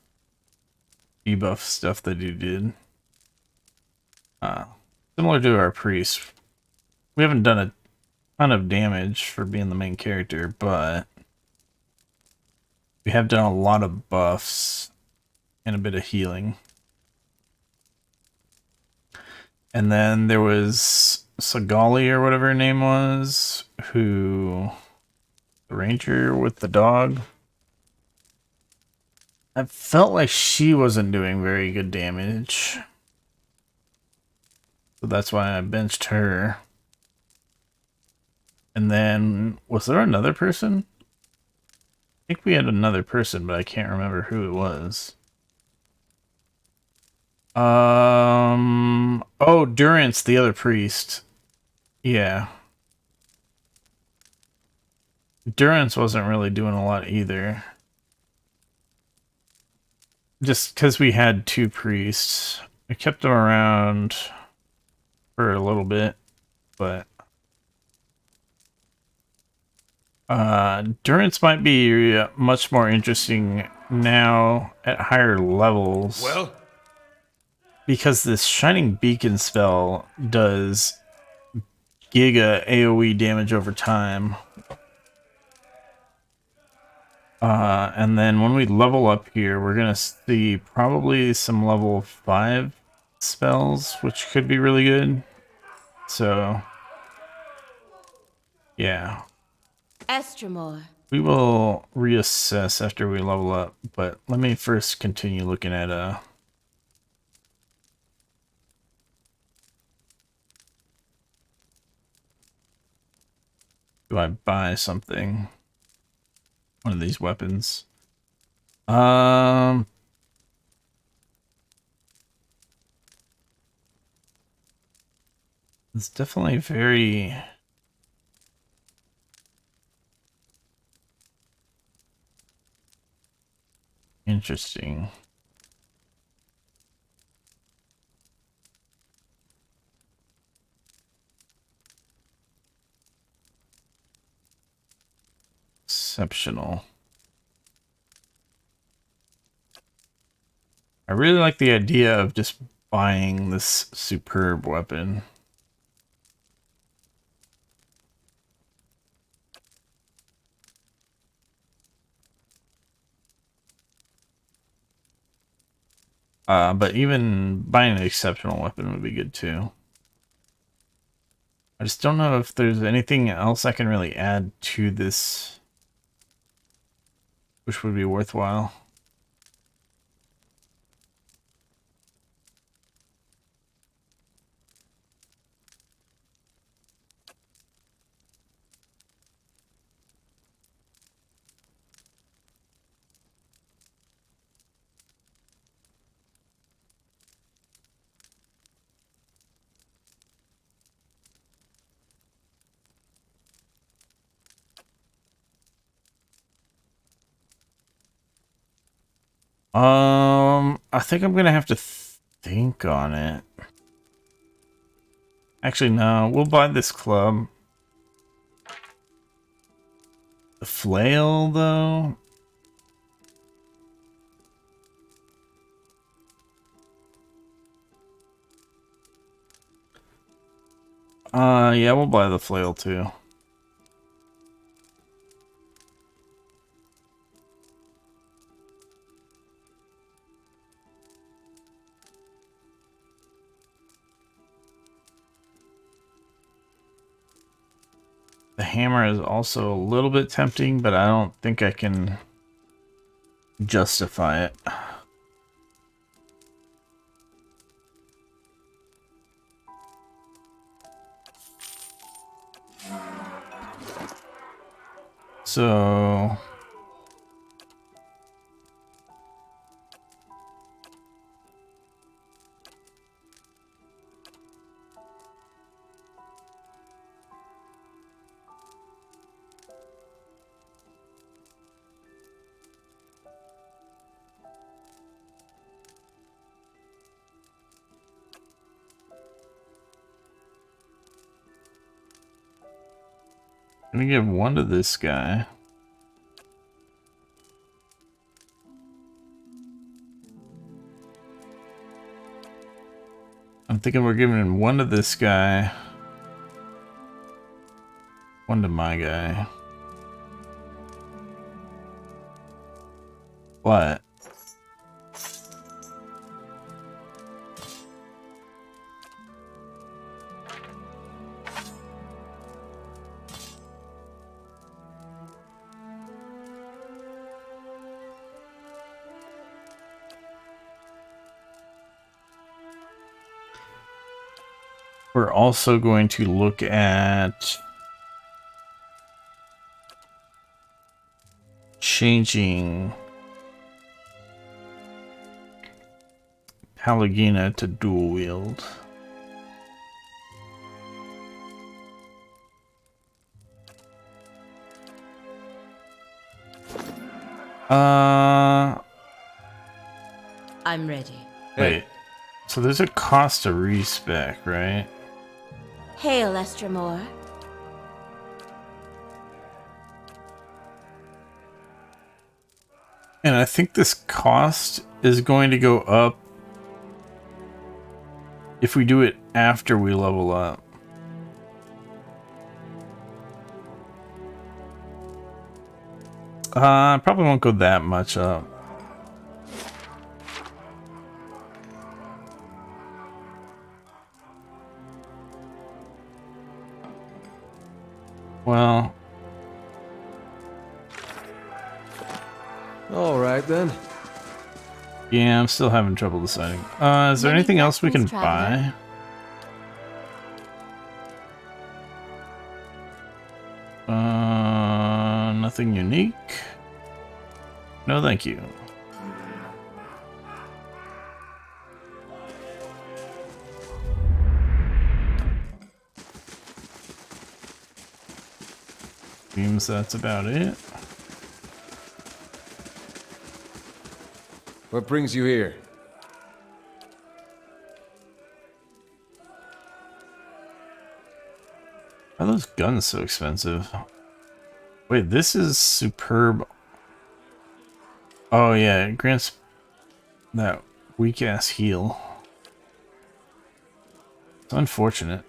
Speaker 1: debuff stuff that he did. Similar to our priest. We haven't done a ton of damage for being the main character, but we have done a lot of buffs and a bit of healing. And then there was Sagali or whatever her name was, who, the ranger with the dog. I felt like she wasn't doing very good damage. So that's why I benched her. And then, was there another person? I think we had another person, but I can't remember who it was. Oh, Durance, the other priest. Yeah. Durance wasn't really doing a lot either. Just because we had two priests. I kept them around for a little bit, but Durance might be much more interesting now at higher levels.
Speaker 6: Well?
Speaker 1: Because this Shining Beacon spell does giga AoE damage over time. And then when we level up here, we're going to see probably some level 5 spells, which could be really good. So, yeah.
Speaker 3: Estremor.
Speaker 1: We will reassess after we level up, but let me first continue looking at do I buy something? One of these weapons. It's definitely very interesting. Exceptional. I really like the idea of just buying this superb weapon. But even buying an exceptional weapon would be good too. I just don't know if there's anything else I can really add to this which would be worthwhile. I think I'm gonna have to think on it. Actually, no, we'll buy this club. The flail, though? Yeah, we'll buy the flail, too. The hammer is also a little bit tempting, but I don't think I can justify it. So I'm gonna give one to this guy. I'm thinking we're giving one to this guy. One to my guy. What? We're also going to look at changing Pallegina to dual wield.
Speaker 3: I'm ready.
Speaker 1: Wait. So there's a cost to respec, right?
Speaker 8: Hail, Estremor.
Speaker 1: And I think this cost is going to go up if we do it after we level up. Probably won't go that much up. Well,
Speaker 2: All right then.
Speaker 1: yeah, I'm still having trouble deciding. Is there
Speaker 3: Many
Speaker 1: anything else we can
Speaker 3: blessings, traveler.
Speaker 1: buy? Nothing unique. No, thank you. Seems that's about it.
Speaker 2: What brings you here?
Speaker 1: Why are those guns so expensive? Wait, this is superb. Oh yeah, it grants that weak ass heal. It's unfortunate.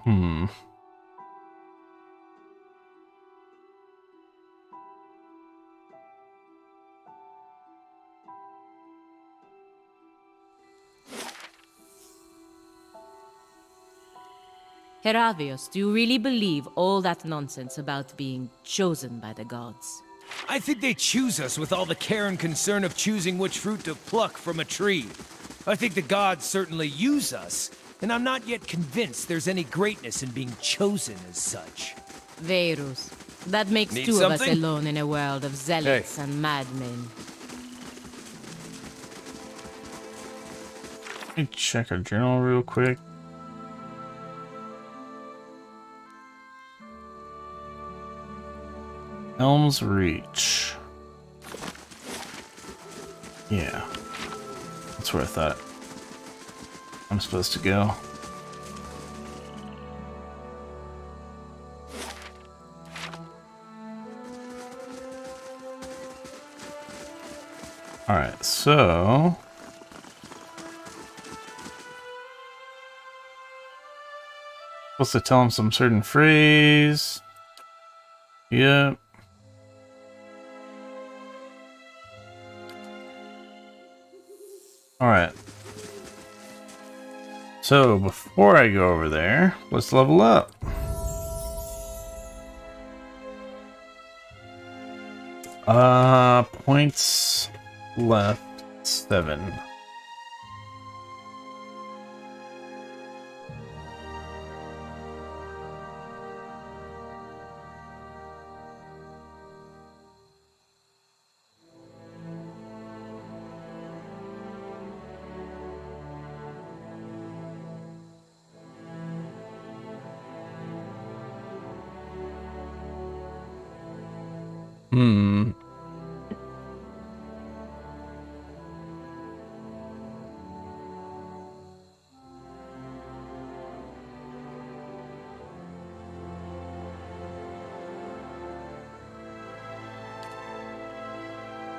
Speaker 1: Hmm.
Speaker 3: Heravius, do you really believe all that nonsense about being chosen by the gods?
Speaker 4: I think they choose us with all the care and concern of choosing which fruit to pluck from a tree. I think the gods certainly use us, and I'm not yet convinced there's any greatness in being chosen as such.
Speaker 3: Verus. That makes
Speaker 4: Need
Speaker 3: two of us
Speaker 4: something?
Speaker 3: alone in a world of zealots and madmen.
Speaker 1: Let me check our journal real quick. Elm's Reach. Yeah. That's where I thought I'm supposed to go. Alright, so supposed to tell him some certain phrase. Yep. Alright. So, before I go over there, let's level up. Points left 7. Hmm.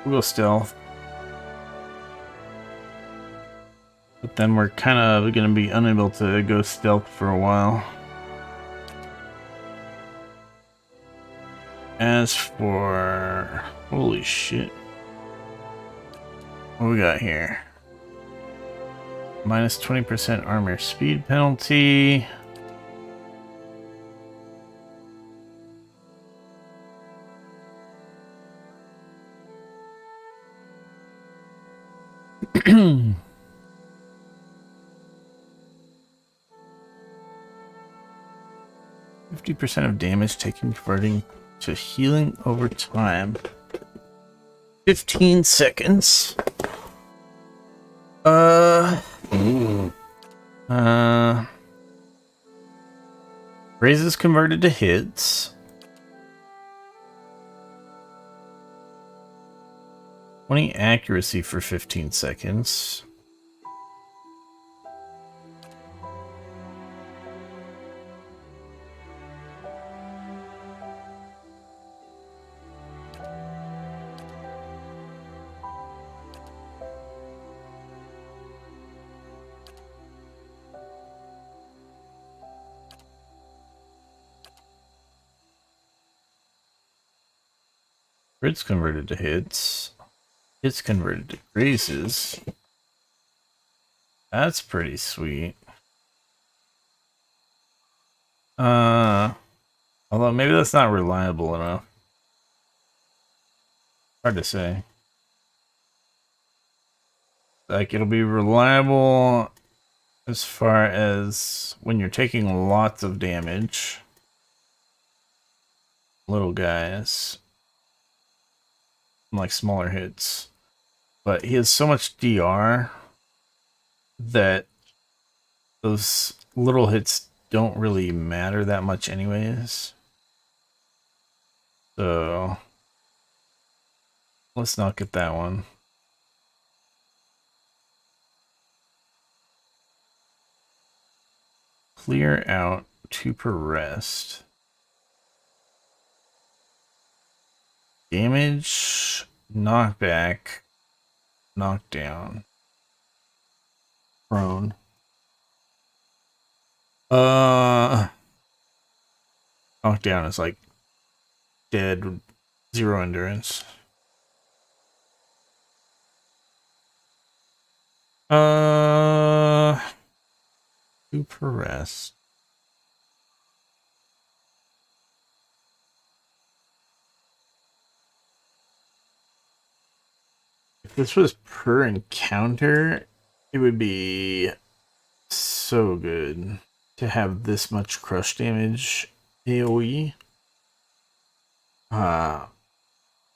Speaker 1: We'll go stealth. But then we're kind of going to be unable to go stealth for a while. As for... holy shit. What we got here? Minus 20% armor speed penalty. %50 of damage taken converting to healing over time. 15 seconds. Raises converted to hits. 20 accuracy for 15 seconds. Crits converted to hits. Hits converted to grazes. That's pretty sweet. Although maybe that's not reliable enough. Hard to say. Like, it'll be reliable as far as when you're taking lots of damage. Little guys. Like smaller hits. But he has so much DR that those little hits don't really matter that much anyways. So let's not get that one. Clear out 2 per rest. Damage, knockback, knockdown, prone. Knockdown is like dead, 0 endurance. 2 per rest. If this was per encounter, it would be so good to have this much crush damage AoE.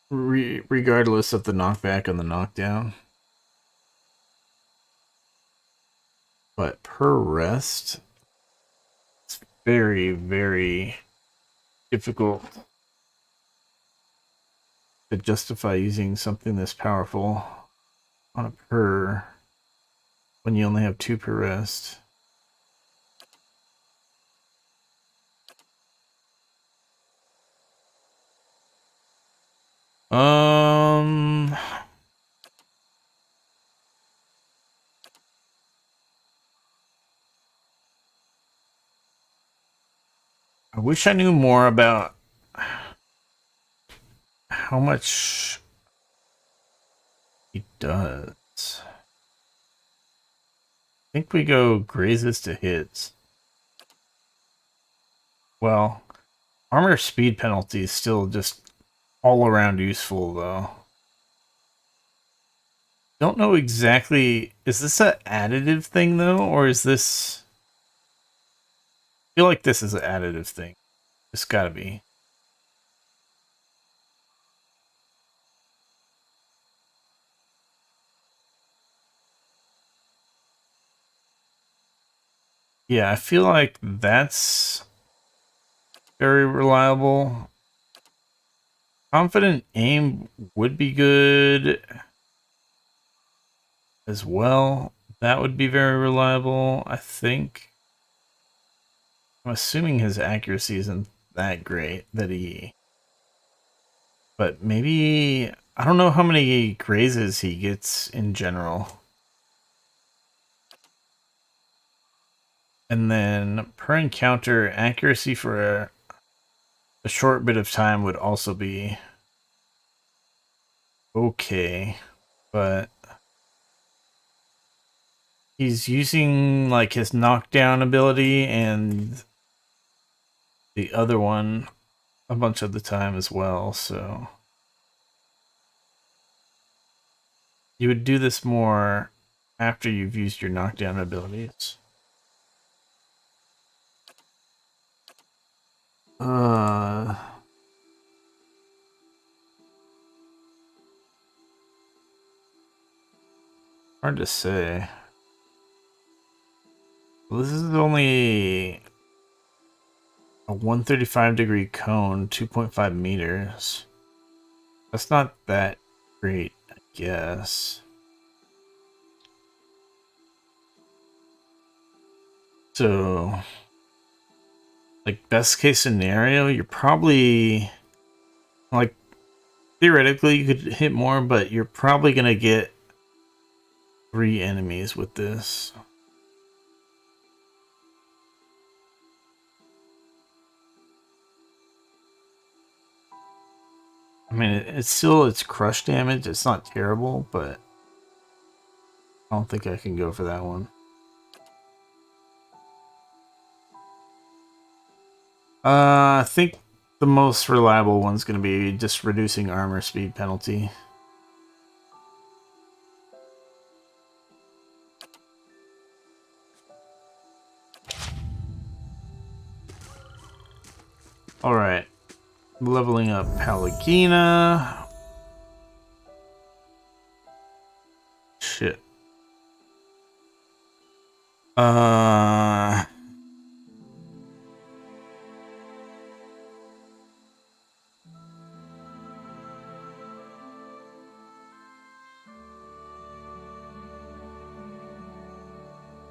Speaker 1: Regardless of the knockback and the knockdown. But per rest, it's very, very difficult to justify using something this powerful on a per when you only have 2 per rest. I wish I knew more about how much he does. I think we go grazes to hits. Well, armor speed penalty is still just all around useful though. Don't know exactly, is this an additive thing though, or is this... I feel like this is an additive thing. It's gotta be. Yeah, I feel like that's very reliable. Confident aim would be good as well. That would be very reliable, I think. I'm assuming his accuracy isn't that great that he... But maybe... I don't know how many grazes he gets in general. And then per encounter, accuracy for a short bit of time would also be okay. But he's using like his knockdown ability and the other one a bunch of the time as well, so you would do this more after you've used your knockdown abilities. Hard to say. Well, this is only A 135-degree cone, 2.5 meters. That's not that great, I guess. So, like, best case scenario, you're probably, like, theoretically you could hit more, but you're probably gonna get 3 enemies with this. I mean, it's crush damage. It's not terrible, but I don't think I can go for that one. I think the most reliable one's going to be just reducing armor speed penalty. Alright. Leveling up Pallegina. Shit.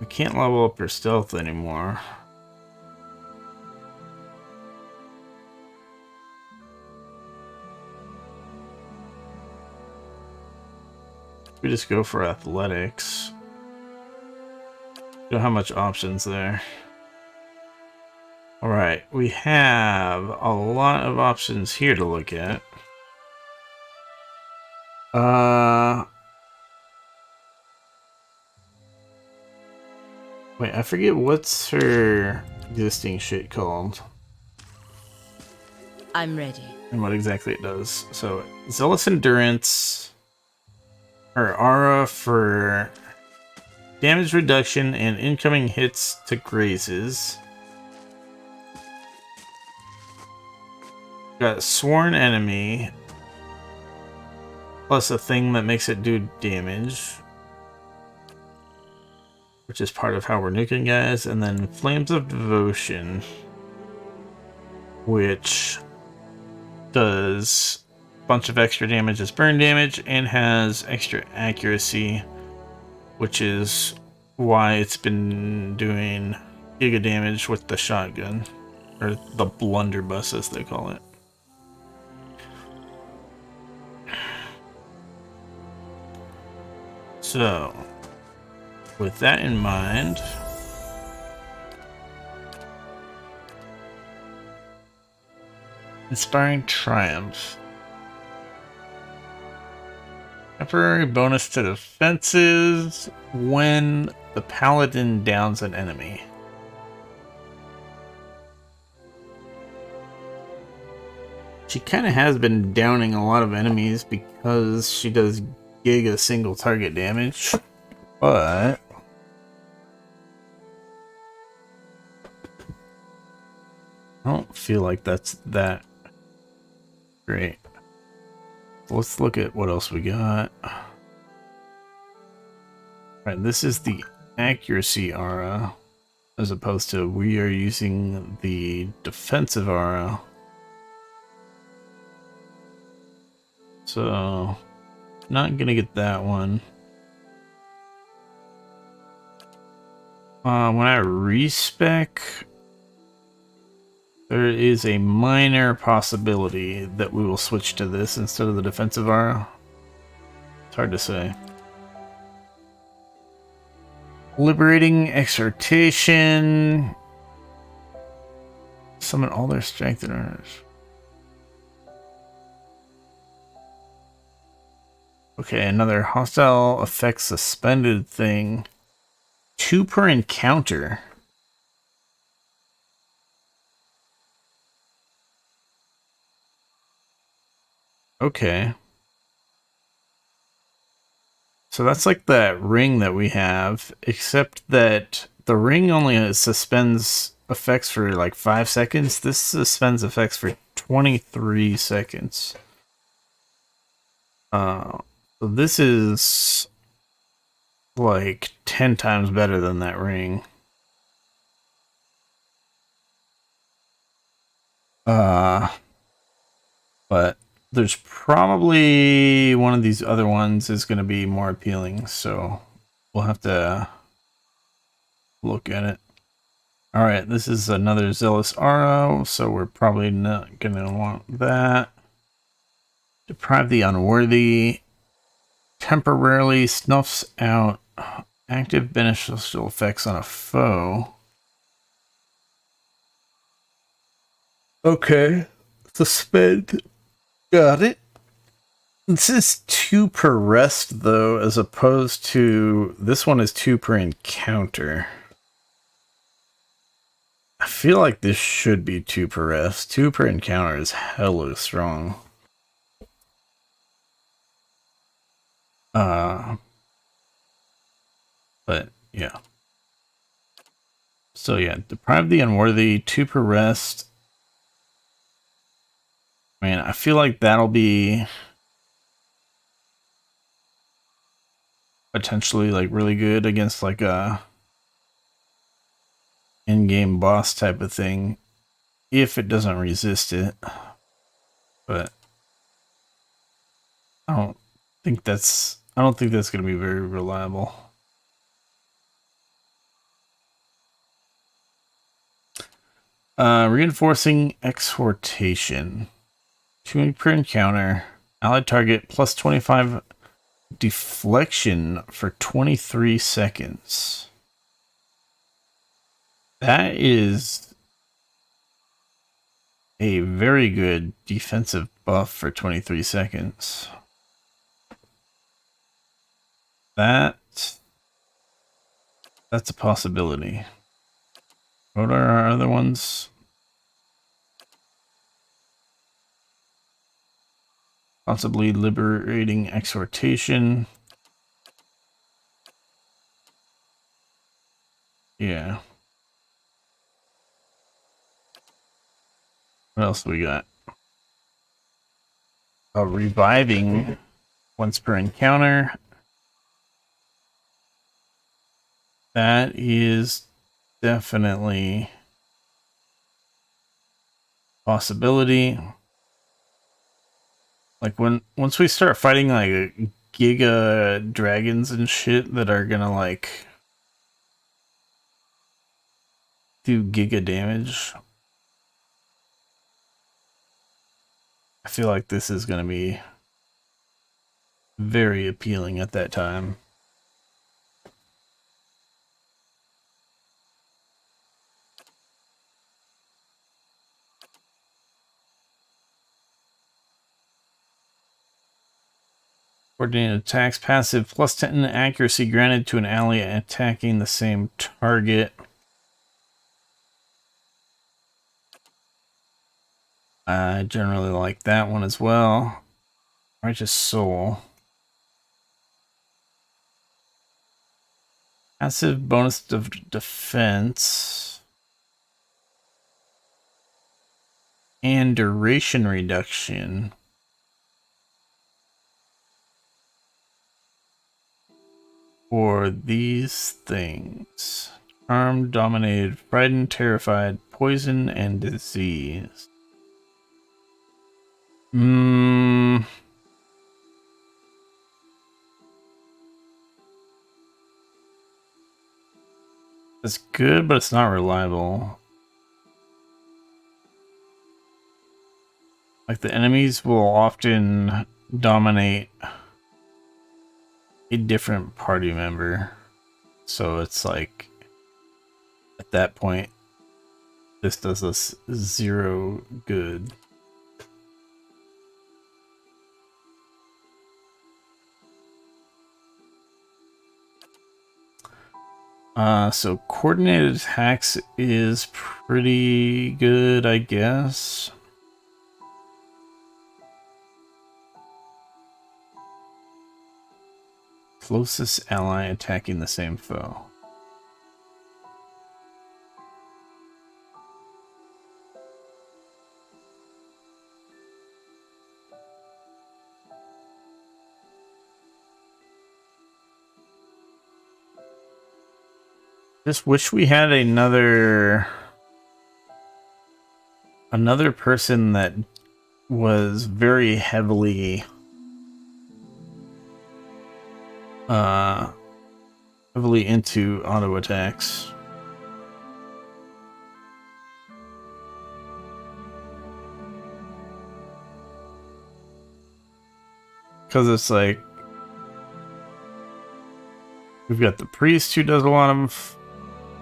Speaker 1: We can't level up her stealth anymore. We just go for athletics. Don't have much options there. Alright, we have a lot of options here to look at. Wait, I forget what's her existing shit called.
Speaker 3: I'm ready.
Speaker 1: And what exactly it does. So, Zealous Endurance. Her aura for damage reduction and incoming hits to grazes. Got Sworn Enemy. Plus a thing that makes it do damage. Which is part of how we're nuking guys. And then Flames of Devotion. Which does a bunch of extra damage as burn damage and has extra accuracy, which is why it's been doing giga damage with the shotgun, or the blunderbuss as they call it. So, with that in mind, Inspiring Triumph. Temporary bonus to defenses when the paladin downs an enemy. She kind of has been downing a lot of enemies because she does giga single target damage, but I don't feel like that's that great. Let's look at what else we got. Right, this is the accuracy aura, as opposed to we are using the defensive aura. So, not gonna get that one. When I respec, there is a minor possibility that we will switch to this instead of the defensive aura. It's hard to say. Liberating Exhortation. Summon all their strengtheners. Okay, another hostile effect suspended thing. 2 per encounter. Okay. So that's like that ring that we have, except that the ring only suspends effects for like 5 seconds. This suspends effects for 23 seconds. So this is like 10 times better than that ring. But there's probably one of these other ones is going to be more appealing, so we'll have to look at it. All right, this is another Zealous Arrow, so we're probably not going to want that. Deprive the Unworthy. Temporarily snuffs out active beneficial effects on a foe. Okay. Suspend. Got it. This is 2 per rest, though, as opposed to... This one is 2 per encounter. I feel like this should be 2 per rest. 2 per encounter is hella strong. But, yeah. So, yeah, Deprive the Unworthy, 2 per rest. Man, I feel like that'll be... potentially, like, really good against, like, a... in-game boss type of thing. If it doesn't resist it. But... I don't think that's going to be very reliable. Reinforcing Exhortation. 2 per encounter. Allied target plus 25 deflection for 23 seconds. That is a very good defensive buff for 23 seconds. That's a possibility. What are our other ones? Possibly Liberating Exhortation. Yeah. What else do we got? Reviving once per encounter. That is definitely a possibility. Like once we start fighting like giga dragons and shit that are gonna like do giga damage, I feel like this is gonna be very appealing at that time. Coordinated attacks passive plus 10 accuracy granted to an ally attacking the same target. I generally like that one as well. Righteous Soul. Passive bonus of defense. And duration reduction. For these things. Charmed, dominated, frightened, terrified, poison, and disease. It's good, but it's not reliable. Like, the enemies will often dominate a different party member. So it's like, at that point, this does us 0 good. So coordinated attacks is pretty good, I guess. Closest ally attacking the same foe. Just wish we had another another person that was very heavily into auto attacks. Because it's like we've got the priest who does a lot of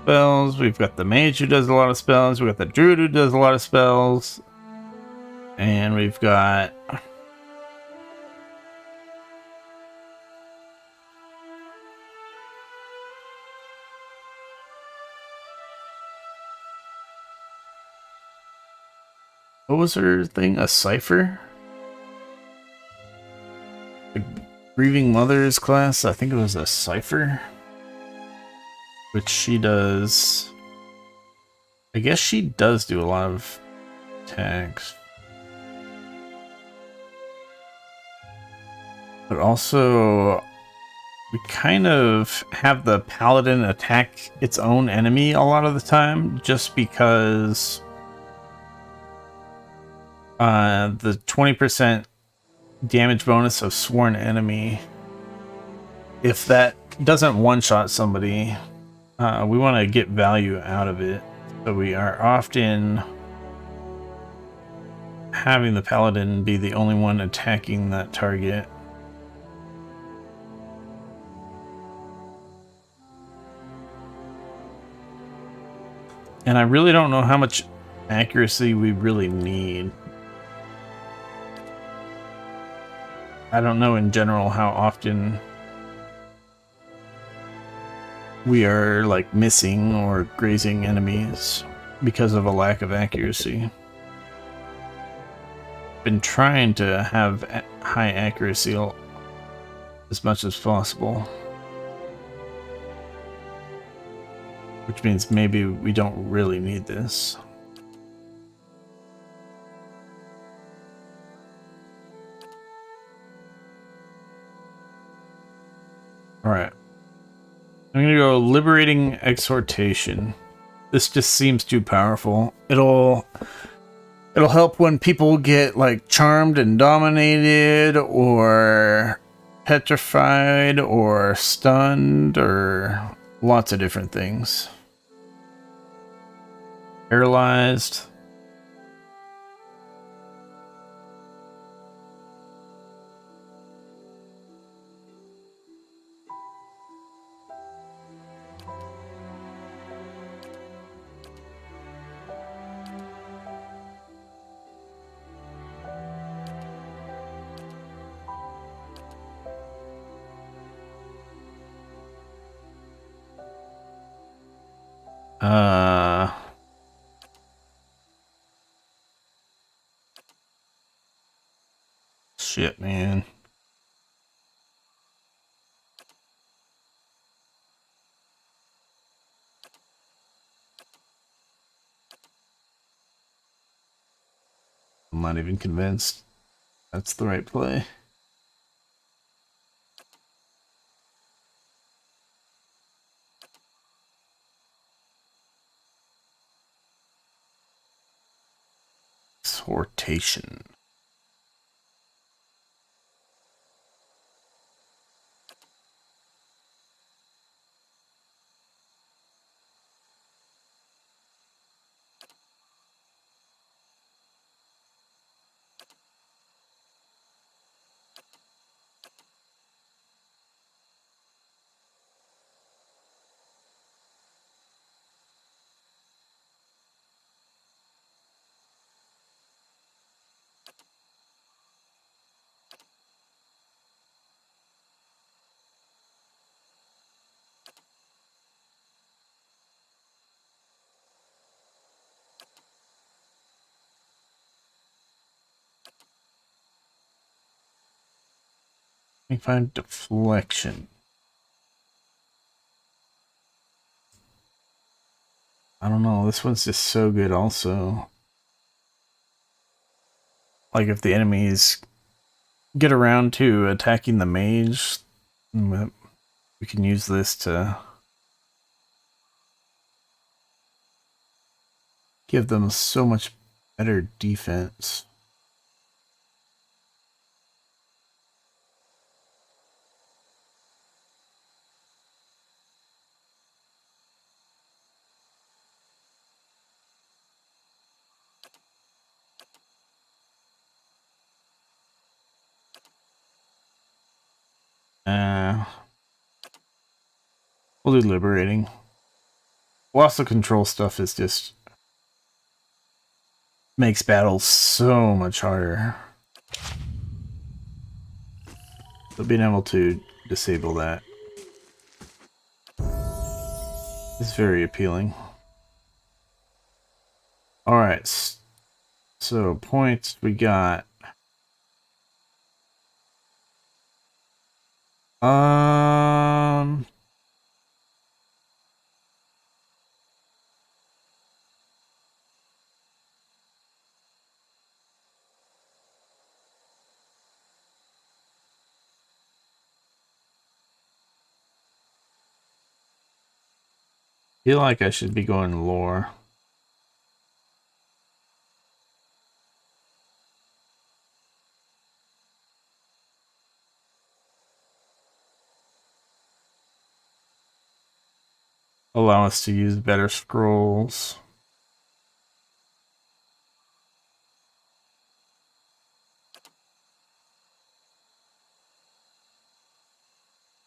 Speaker 1: spells, we've got the mage who does a lot of spells, we've got the druid who does a lot of spells, and we've got what was her thing? A cipher? The Grieving Mothers class? I think it was a cipher. Which she does. I guess she does do a lot of attacks. But also, we kind of have the paladin attack its own enemy a lot of the time, just because the 20% damage bonus of sworn enemy, if that doesn't one-shot somebody, we want to get value out of it. So we are often having the paladin be the only one attacking that target. And I really don't know how much accuracy we really need. I don't know in general how often we are like missing or grazing enemies because of a lack of accuracy. Been trying to have high accuracy as much as possible, which means maybe we don't really need this. Alright. I'm gonna go Liberating Exhortation. This just seems too powerful. It'll help when people get like charmed and dominated, or petrified, or stunned, or lots of different things. Paralyzed. Shit, man. I'm not even convinced that's the right play. Exhortation. Let me find deflection. I don't know, this one's just so good also. Like if the enemies get around to attacking the mage, we can use this to give them so much Better defense. We'll do liberating. Loss of control stuff is just makes battles so much harder. So being able to disable that is very appealing. Alright, so points we got. Feel like I should be going lore. Allow us to use better scrolls.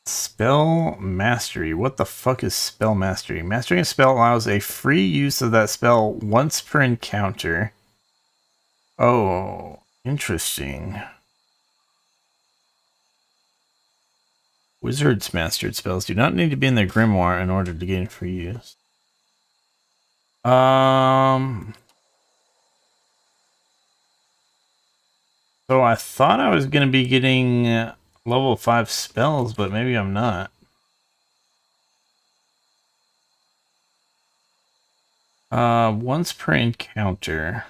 Speaker 1: Spell mastery. What the fuck is spell mastery? Mastering a spell allows a free use of that spell once per encounter. Oh, interesting. Wizards mastered spells do not need to be in their grimoire in order to gain free use. So I thought I was going to be getting level 5 spells, but maybe I'm not. Once per encounter.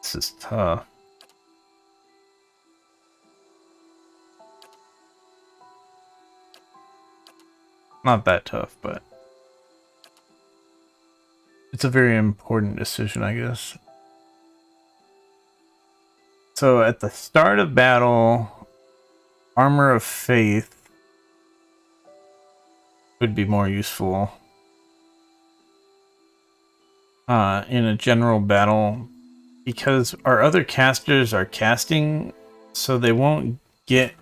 Speaker 1: This is tough. Not that tough, but it's a very important decision, I guess. So at the start of battle, Armor of Faith would be more useful in a general battle, because our other casters are casting, so they won't get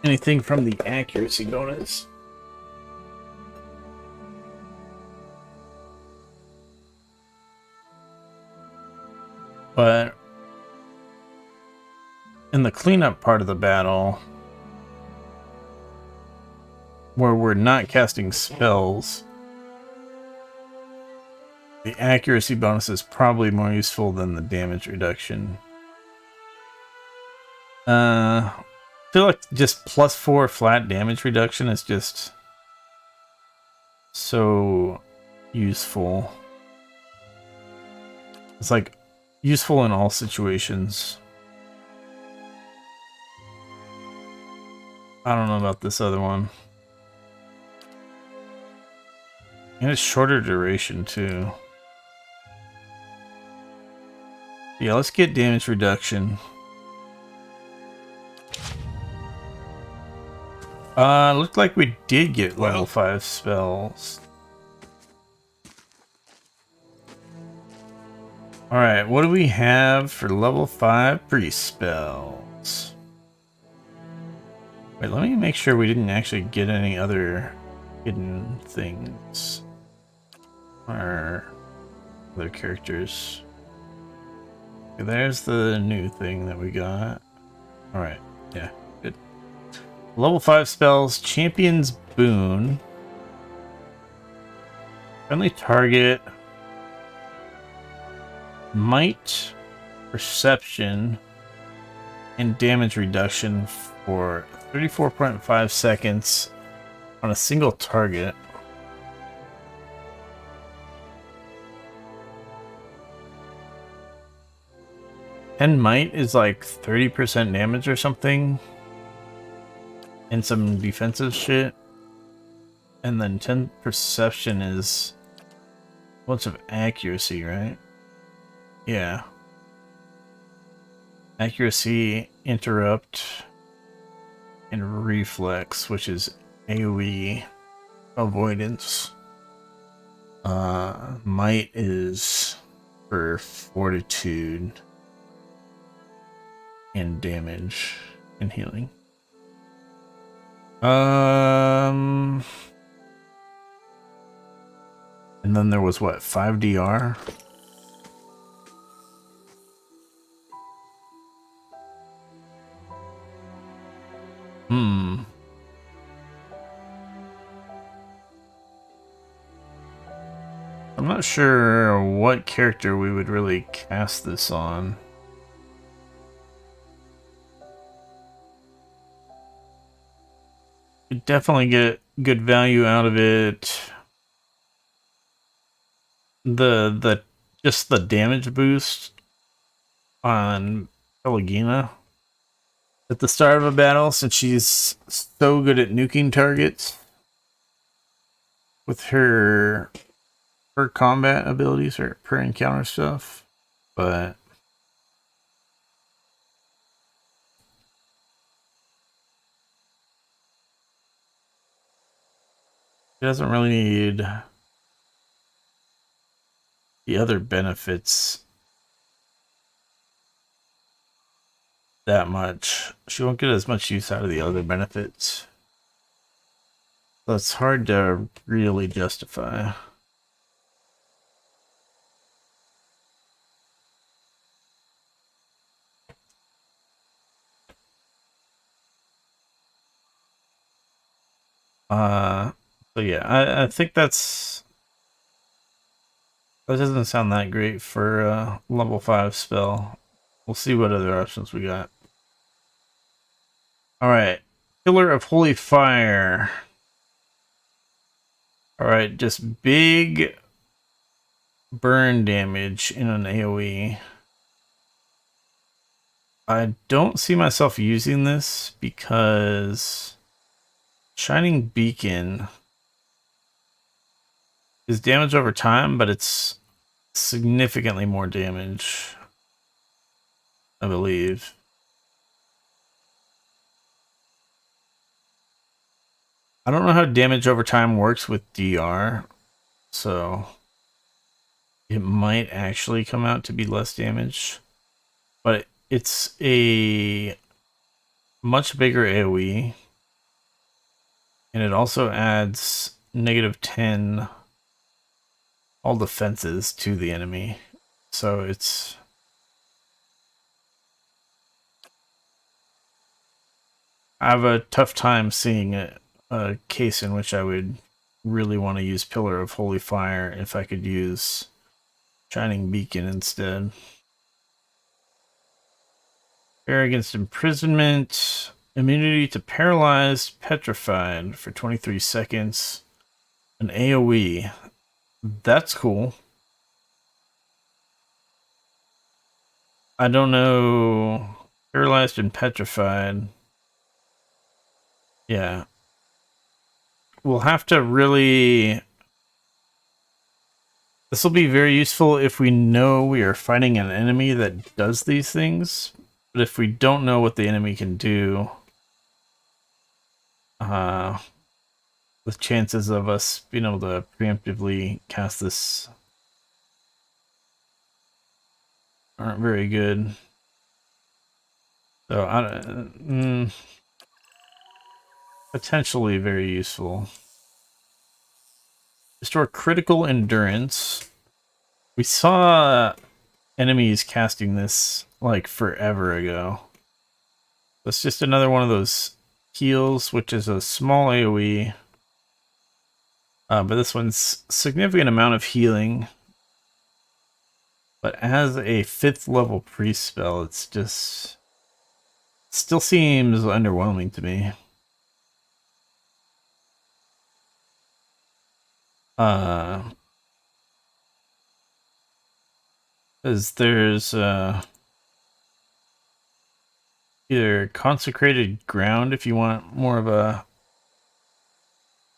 Speaker 1: anything from the accuracy bonus. But in the cleanup part of the battle, where we're not casting spells, the accuracy bonus is probably more useful than the damage reduction. I feel like just +4 flat damage reduction is just so useful. It's like useful in all situations. I don't know about this other one. And it's shorter duration too. Yeah, let's get damage reduction. Looked like we did get level 5 spells. Alright, what do we have for level 5 priest spells? Wait, let me make sure we didn't actually get any other hidden things. Or other characters. Okay, there's the new thing that we got. Alright, yeah, good. Level 5 spells, Champion's Boon. Friendly target. Might, Perception, and damage reduction for 34.5 seconds on a single target. And Might is like 30% damage or something. And some defensive shit. And then 10 Perception is a bunch of accuracy, right? Yeah. Accuracy, Interrupt, and Reflex, which is AoE avoidance. Might is for fortitude and damage and healing. And then there was what, 5 DR? I'm not sure what character we would really cast this on. You'd definitely get good value out of it. Just the damage boost on Pelagina at the start of a battle, since she's so good at nuking targets with her combat abilities or per encounter stuff, but she doesn't really need the other benefits that much. She won't get as much use out of the other benefits. So it's hard to really justify. So yeah, I think that doesn't sound that great for a level 5 spell. We'll see what other options we got. Alright, Pillar of Holy Fire. Alright, just big burn damage in an AoE. I don't see myself using this because Shining Beacon is damage over time, but it's significantly more damage, I believe. I don't know how damage over time works with DR, so it might actually come out to be less damage, but it's a much bigger AoE, and it also adds -10 all defenses to the enemy, so it's I have a tough time seeing a case in which I would really want to use Pillar of Holy Fire if I could use Shining Beacon instead. Fair against imprisonment, immunity to paralyzed, petrified for 23 seconds, an AoE. That's cool. I don't know. Paralyzed and petrified. Yeah. We'll have to really This will be very useful if we know we are fighting an enemy that does these things. But if we don't know what the enemy can do, the chances of us being able to preemptively cast this aren't very good. So, potentially very useful. Restore critical endurance. We saw enemies casting this like forever ago. That's just another one of those heals, which is a small AoE. But this one's significant amount of healing. But as a 5th level priest spell, it's just still seems underwhelming to me. Because there's either consecrated ground if you want more of a,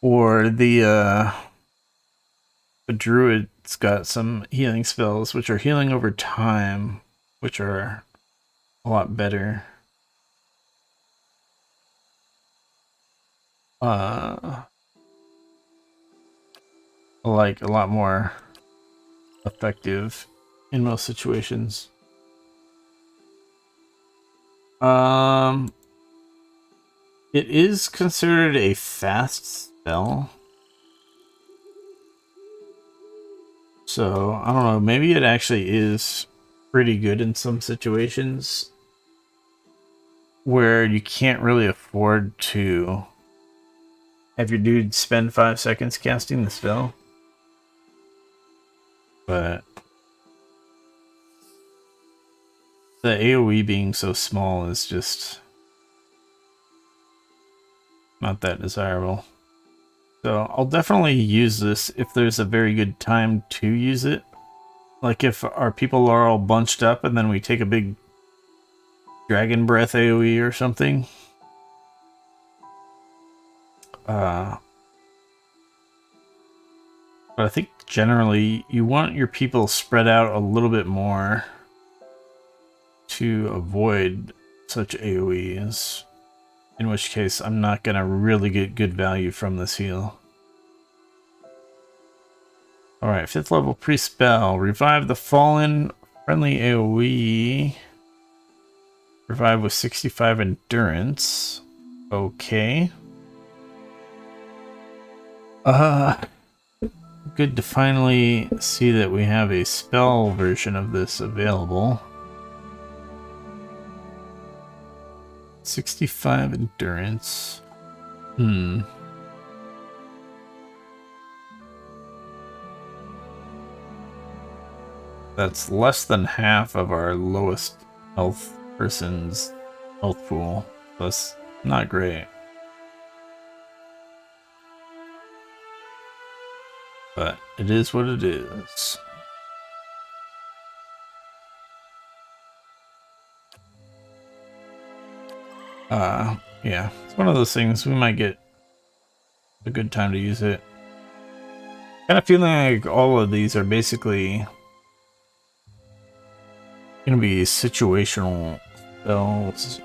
Speaker 1: or the druid's got some healing spells which are healing over time, which are a lot better. Like a lot more effective in most situations. It is considered a fast spell. So, I don't know, maybe it actually is pretty good in some situations where you can't really afford to have your dude spend 5 seconds casting the spell. But the AoE being so small is just not that desirable. So I'll definitely use this if there's a very good time to use it. Like if our people are all bunched up and then we take a big dragon breath AoE or something. But I think generally you want your people spread out a little bit more to avoid such AoEs. In which case, I'm not going to really get good value from this heal. Alright, 5th level priest spell. Revive the fallen. Friendly AoE. Revive with 65 endurance. Okay. Good to finally see that we have a spell version of this available. 65 endurance. That's less than half of our lowest health person's health pool. That's not great. But it is what it is. Yeah, it's one of those things we might get a good time to use it. Kind of feeling like all of these are basically gonna be situational spells.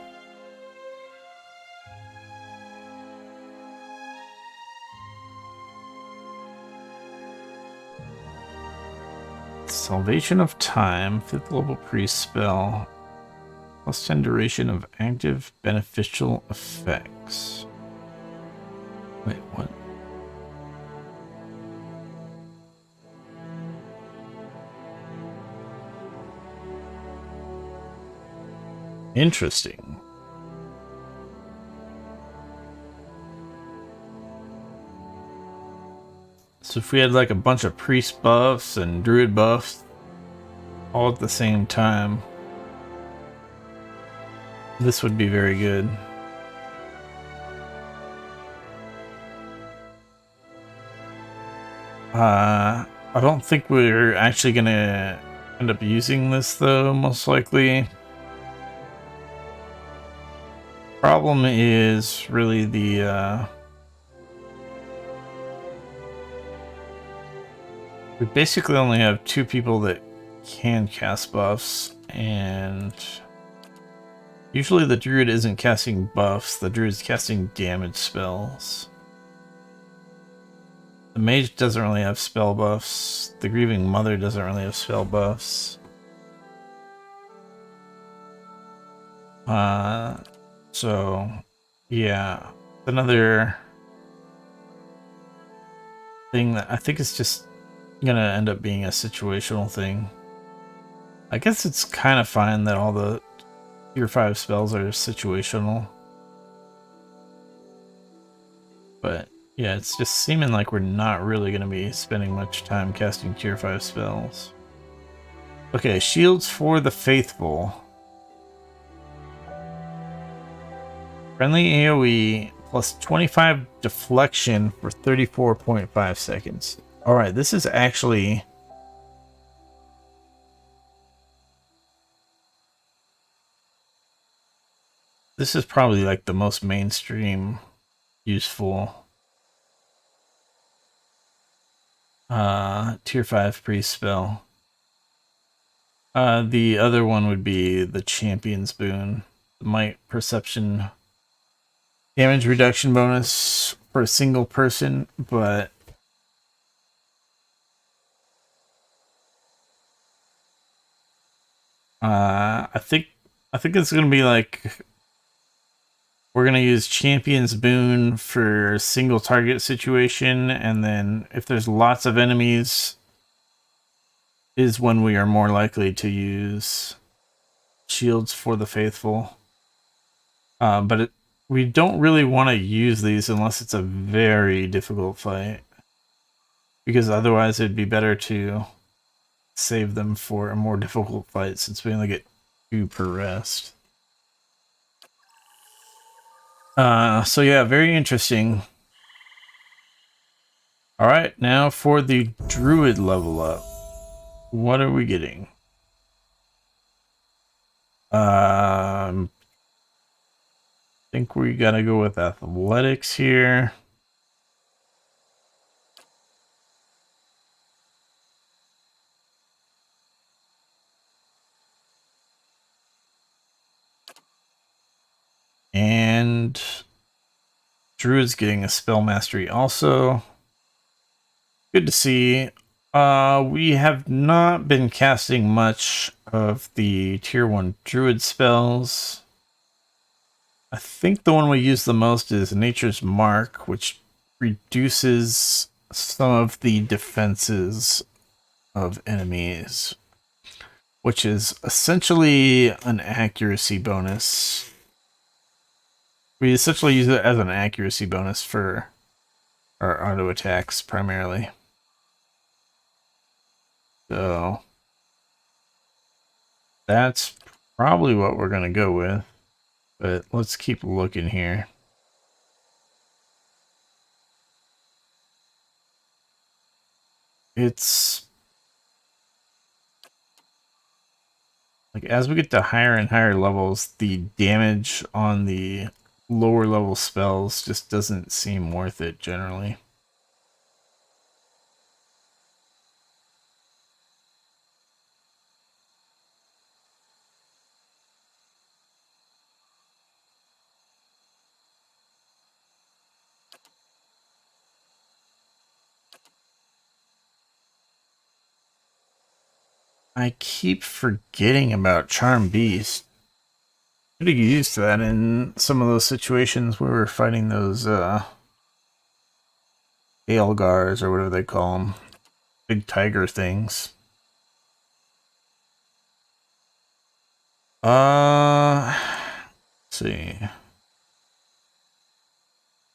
Speaker 1: Salvation of Time, 5th level priest spell. Plus 10 duration of active beneficial effects. Wait, what? Interesting. So if we had like a bunch of priest buffs and druid buffs all at the same time, this would be very good. I don't think we're actually gonna end up using this though, most likely. Problem is really the We basically only have 2 people that can cast buffs, and usually the druid isn't casting buffs, the druid's casting damage spells. The mage doesn't really have spell buffs, the grieving mother doesn't really have spell buffs. So yeah, another thing that I think is just gonna end up being a situational thing. I guess it's kind of fine that all the tier 5 spells are situational. But yeah, it's just seeming like we're not really gonna be spending much time casting tier 5 spells. Okay, shields for the faithful. Friendly AoE plus 25 deflection for 34.5 seconds. Alright, this is actually... This is probably like the most mainstream useful tier 5 priest spell. The other one would be the champion's boon. The might perception damage reduction bonus for a single person, but I think it's gonna be like we're gonna use champion's boon for a single target situation, and then if there's lots of enemies is when we are more likely to use shields for the faithful. But we don't really want to use these unless it's a very difficult fight, because otherwise it'd be better to save them for a more difficult fight since we only get 2 per rest. So yeah, very interesting. Alright, now for the druid level up. What are we getting? I think we gotta go with athletics here. And druid's getting a spell mastery also. Good to see. We have not been casting much of the tier 1 druid spells. I think the one we use the most is Nature's Mark, which reduces some of the defenses of enemies, which is essentially an accuracy bonus. We essentially use it as an accuracy bonus for our auto attacks primarily. So that's probably what we're going to go with, but let's keep looking here. It's like as we get to higher and higher levels, the damage on the lower level spells just doesn't seem worth it generally. I keep forgetting about Charm Beast. Could have used that in some of those situations where we're fighting those Aelgars or whatever they call them. Big tiger things. Let's see.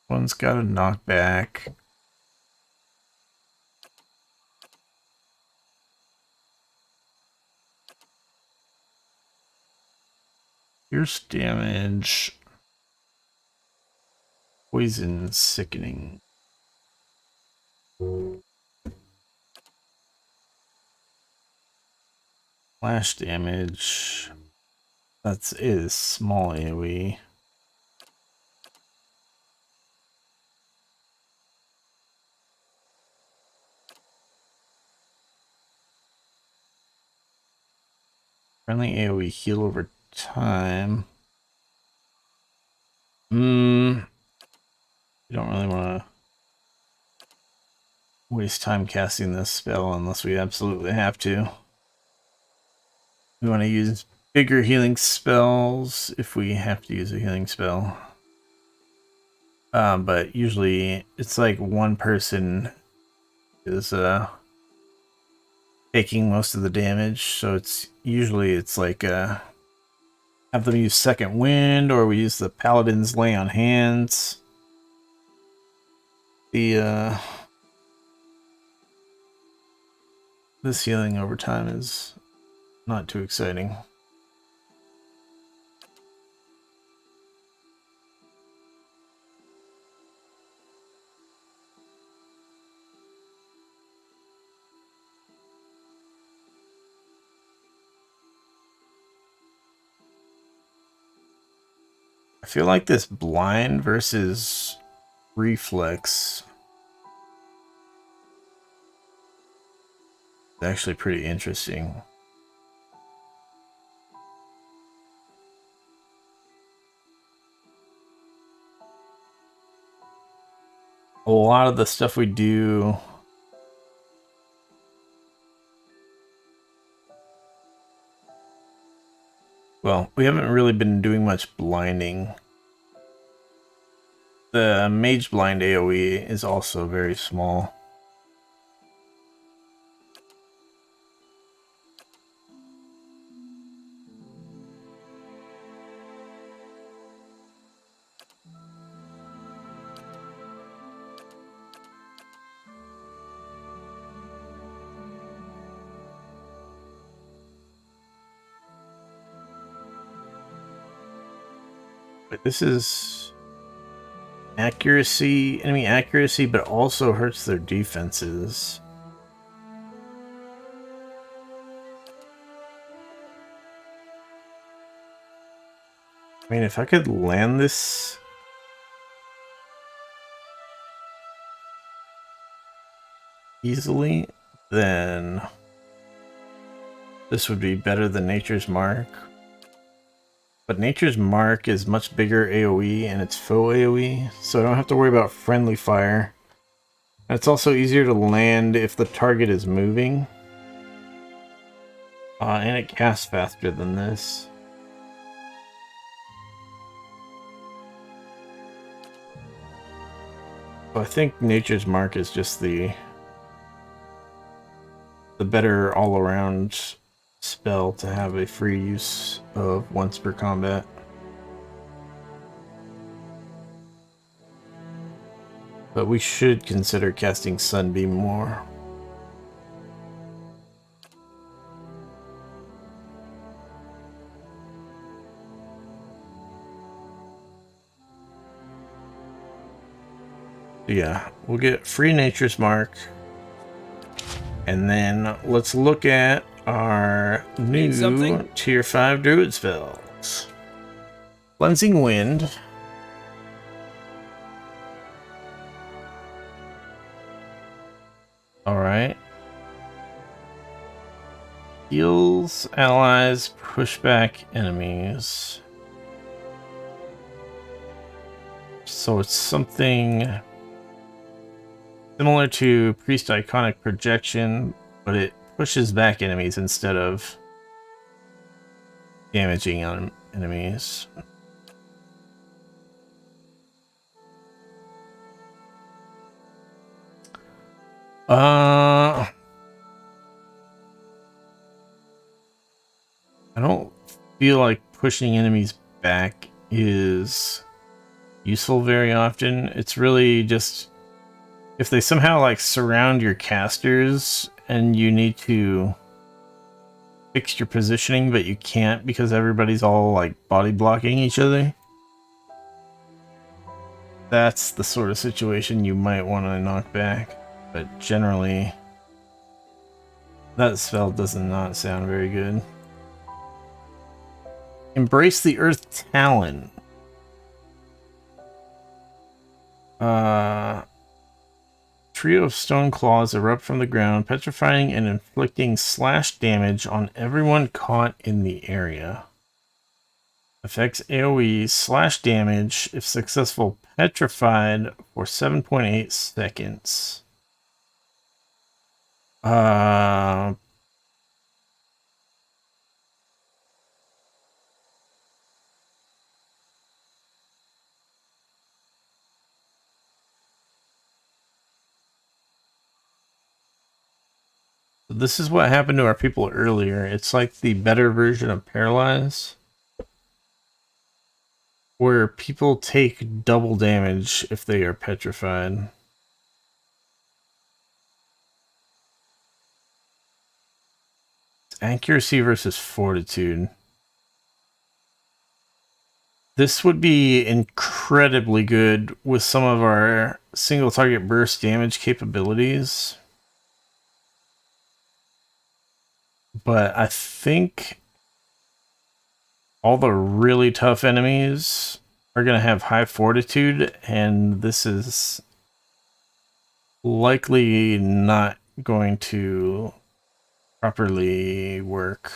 Speaker 1: One's got a knockback. Pierce damage. Poison sickening. Flash damage. That is small AoE. Friendly AoE heal over time. You don't really want to waste time casting this spell unless we absolutely have to. We want to use bigger healing spells if we have to use a healing spell. But usually it's like one person is taking most of the damage, so it's usually like have them use Second Wind, or we use the Paladin's Lay on Hands. The this healing over time is not too exciting. I feel like this blind versus reflex is actually pretty interesting. A lot of the stuff we do well, we haven't really been doing much blinding. The Mage Blind AoE is also very small. But this is accuracy, enemy accuracy, but also hurts their defenses. I mean, if I could land this easily, then this would be better than Nature's Mark. But Nature's Mark is much bigger AoE and it's faux AoE, so I don't have to worry about friendly fire. And it's also easier to land if the target is moving. And it casts faster than this. So I think Nature's Mark is just the better all-around spell to have a free use of once per combat. But we should consider casting Sunbeam more. Yeah, we'll get free Nature's Mark. And then let's look at our new Tier 5 Druid spells. Cleansing Wind. Alright. Heals allies, push back enemies. So it's something similar to Priest Iconic Projection, but it pushes back enemies instead of damaging on enemies. I don't feel like pushing enemies back is useful very often. It's really just if they somehow like surround your casters and you need to fix your positioning, but you can't because everybody's all like body blocking each other. That's the sort of situation you might want to knock back. But generally, that spell does not sound very good. Embrace the Earth Talon. trio of stone claws erupt from the ground, petrifying and inflicting slash damage on everyone caught in the area. Affects AoE slash damage if successful, petrified for 7.8 seconds. This is what happened to our people earlier. It's like the better version of Paralyze, where people take double damage if they are petrified. It's accuracy versus fortitude. This would be incredibly good with some of our single target burst damage capabilities. But I think all the really tough enemies are going to have high fortitude, and this is likely not going to properly work.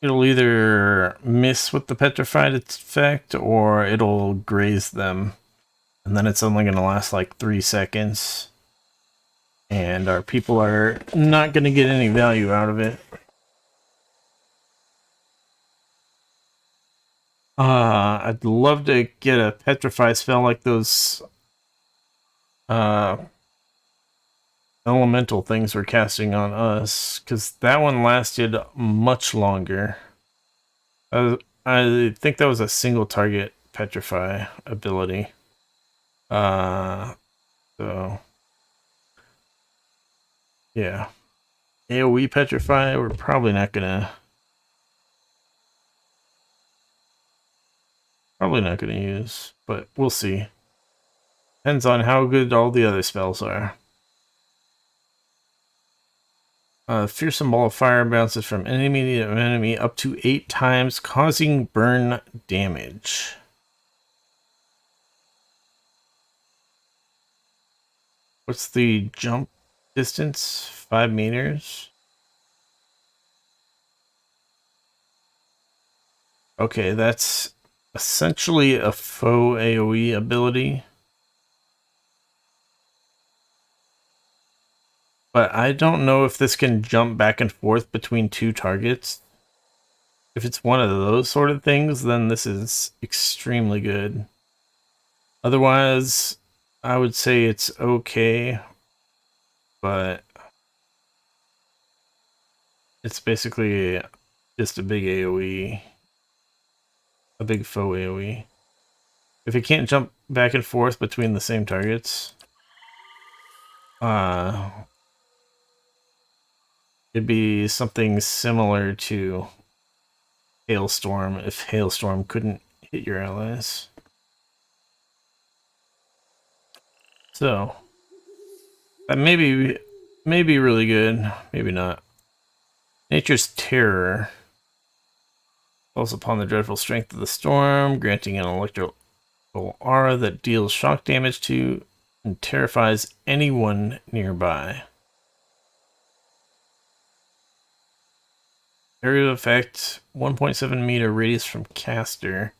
Speaker 1: It'll either miss with the petrified effect, or it'll graze them, and then it's only going to last like 3 seconds. And our people are not going to get any value out of it. I'd love to get a petrify spell like those elemental things we're casting on us, because that one lasted much longer. I think that was a single target petrify ability. So yeah, AoE petrify we're probably not gonna use, but we'll see. Depends on how good all the other spells are. Fearsome ball of fire bounces from enemy to enemy up to 8 times, causing burn damage. What's the jump distance? 5 meters? Okay, that's essentially a faux AoE ability. But I don't know if this can jump back and forth between 2 targets. If it's one of those sort of things, then this is extremely good. Otherwise, I would say it's okay, but it's basically just a big AoE. A big faux AoE. If it can't jump back and forth between the same targets, it'd be something similar to Hailstorm if Hailstorm couldn't hit your allies. So that may be really good, maybe not. Nature's Terror falls upon the dreadful strength of the storm, granting an electrical aura that deals shock damage to and terrifies anyone nearby. Area of effect 1.7 meter radius from caster.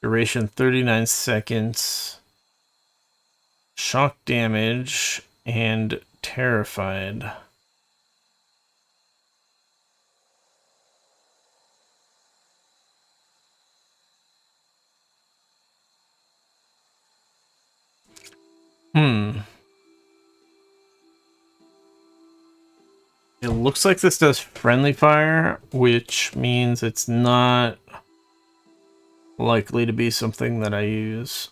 Speaker 1: Duration 39 seconds. Shock damage and terrified. It looks like this does friendly fire, which means it's not likely to be something that I use.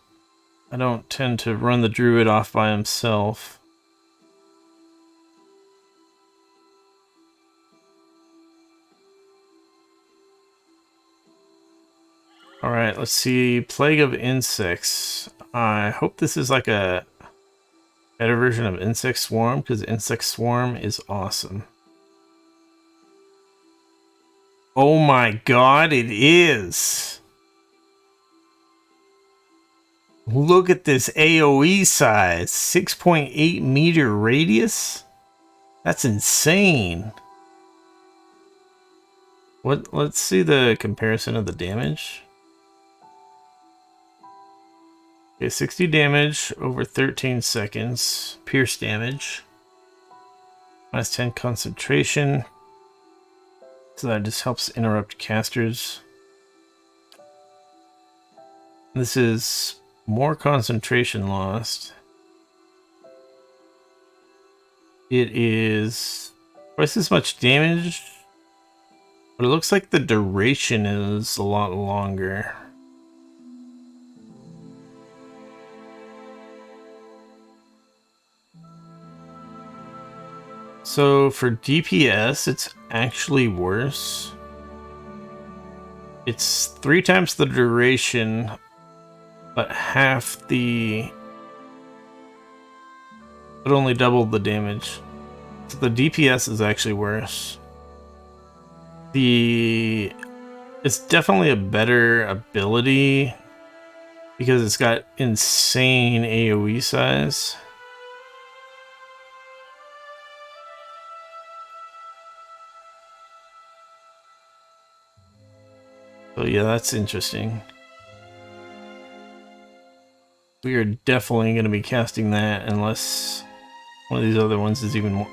Speaker 1: I don't tend to run the druid off by himself. Alright, let's see. Plague of Insects. I hope this is like a better version of Insect Swarm, because Insect Swarm is awesome. Oh my god, it is! Look at this AoE size. 6.8 meter radius? That's insane. Let's see the comparison of the damage. Okay, 60 damage over 13 seconds. Pierce damage. Minus 10 concentration. So that just helps interrupt casters. This is more concentration lost. It is twice as much damage, but it looks like the duration is a lot longer. So for DPS, it's actually worse. It's 3 times the duration, but half the... but only doubled the damage. So the DPS is actually worse. It's definitely a better ability because it's got insane AoE size. So yeah, that's interesting. We are definitely going to be casting that unless one of these other ones is even more...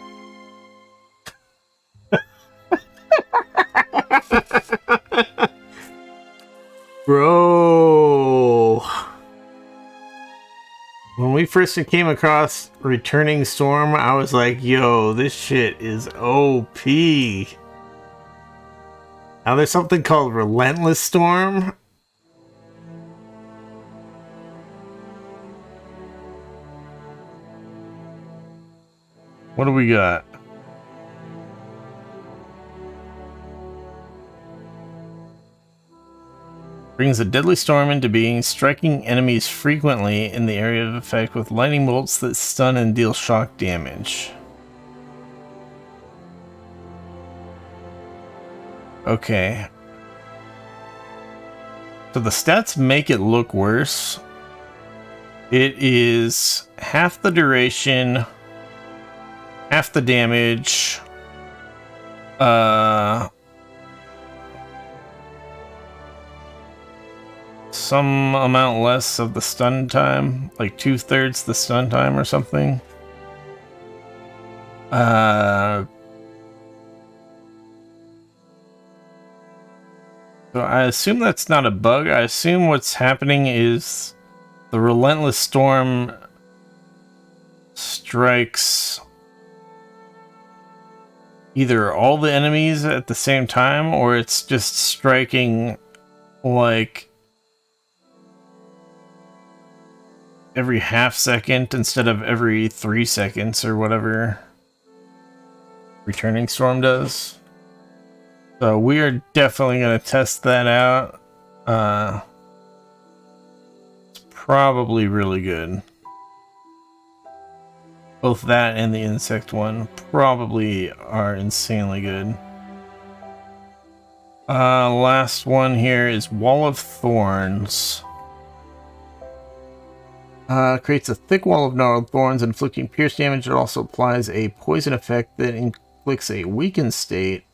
Speaker 1: Bro! When we first came across Returning Storm, I was like, yo, this shit is OP. Now there's something called Relentless Storm. What do we got? Brings a deadly storm into being, striking enemies frequently in the area of effect with lightning bolts that stun and deal shock damage. Okay. So the stats make it look worse. It is half the duration, half the damage, some amount less of the stun time, like 2/3 the stun time or something. So I assume that's not a bug. I assume what's happening is the Relentless Storm strikes either all the enemies at the same time, or it's just striking like every half second instead of every 3 seconds or whatever Returning Storm does. So we are definitely going to test that out. It's probably really good. Both that and the insect one probably are insanely good. Last one here is Wall of Thorns. Creates a thick wall of gnarled thorns, inflicting pierce damage. It also applies a poison effect that inflicts a weakened state,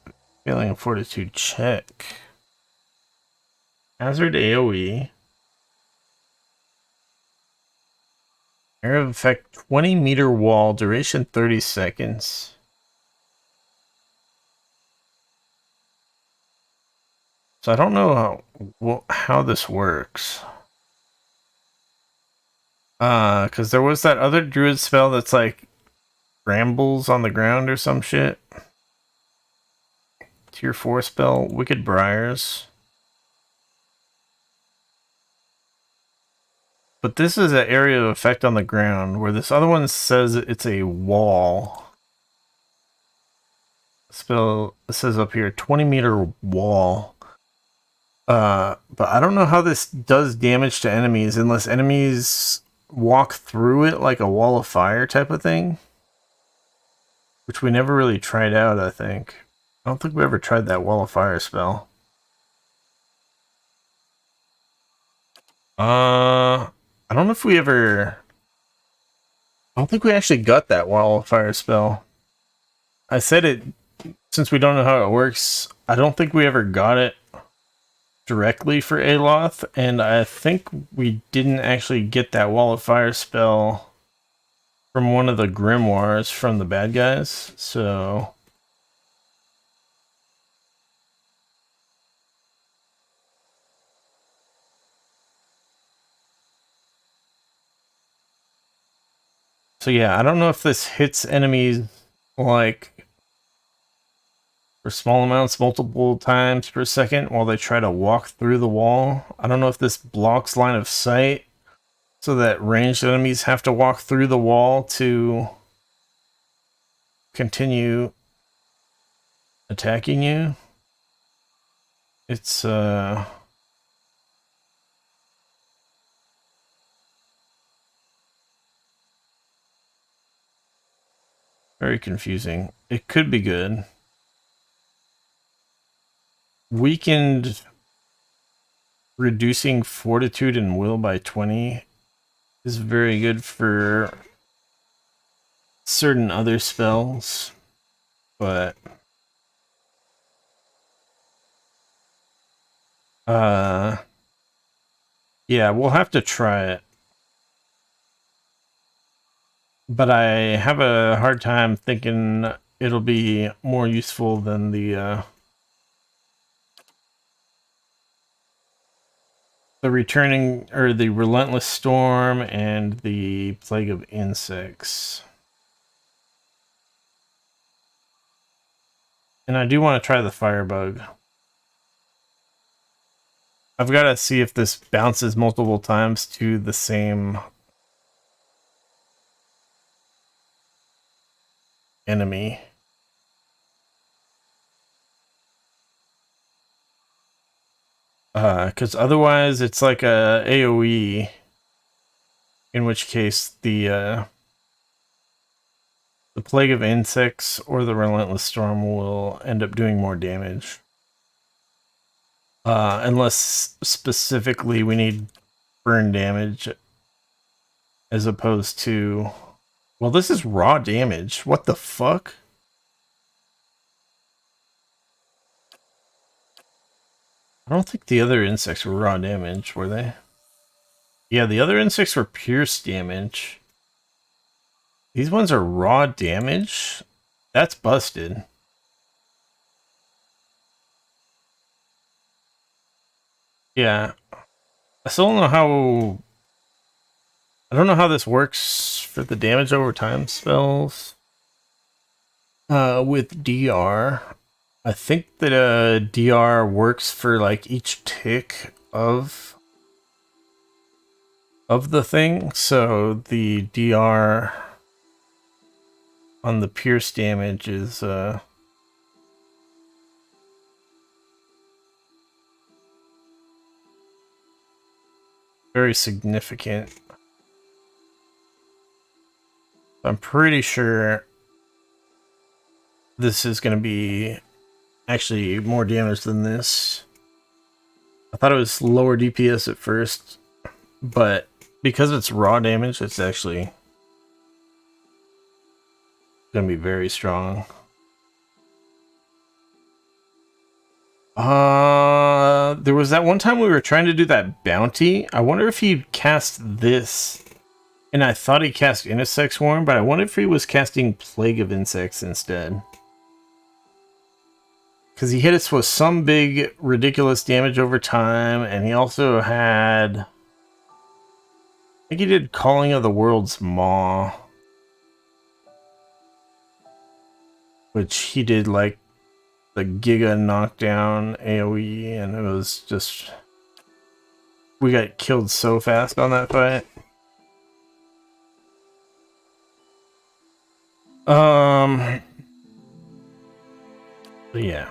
Speaker 1: failing a fortitude check. Hazard AoE. Area of effect 20 meter wall, duration 30 seconds. So I don't know how this works. Because there was that other druid spell that's like brambles on the ground or some shit. Tier 4 spell, Wicked Briars. But this is an area of effect on the ground, where this other one says it's a wall. Spell, it says up here, 20 meter wall. But I don't know how this does damage to enemies unless enemies walk through it like a wall of fire type of thing. Which we never really tried out, I think. I don't think we ever tried that wall of fire spell. I don't know if we ever... I don't think we actually got that Wall of Fire spell. I said it, since we don't know how it works, I don't think we ever got it directly for Aloth, and I think we didn't actually get that Wall of Fire spell from one of the grimoires from the bad guys, so... So yeah, I don't know if this hits enemies, like, for small amounts multiple times per second while they try to walk through the wall. I don't know if this blocks line of sight, so that ranged enemies have to walk through the wall to continue attacking you. It's very confusing. It could be good. Weakened, reducing fortitude and will by 20 is very good for certain other spells, but yeah, we'll have to try it. But I have a hard time thinking it'll be more useful than the returning, or the Relentless Storm and the Plague of Insects. And I do want to try the Firebug. I've got to see if this bounces multiple times to the same enemy. Because otherwise it's like a AoE, in which case the Plague of Insects or the Relentless Storm will end up doing more damage. Unless specifically we need burn damage as opposed to... Well, this is raw damage. What the fuck? I don't think the other insects were raw damage, were they? Yeah, the other insects were pierce damage. These ones are raw damage? That's busted. Yeah. I still don't know how... I don't know how this works for the damage over time spells. With DR. I think that DR works for like each tick of the thing. So the DR on the pierce damage is very significant. I'm pretty sure this is going to be actually more damage than this. I thought it was lower DPS at first, but because it's raw damage, it's actually going to be very strong. There was that one time we were trying to do that bounty. I wonder if he cast this. And I thought he cast Insect Swarm, but I wonder if he was casting Plague of Insects instead. Because he hit us with some big, ridiculous damage over time, and he also had... I think he did Calling of the World's Maw. Which he did, like, the Giga Knockdown AoE, and it was just... We got killed so fast on that fight. But yeah.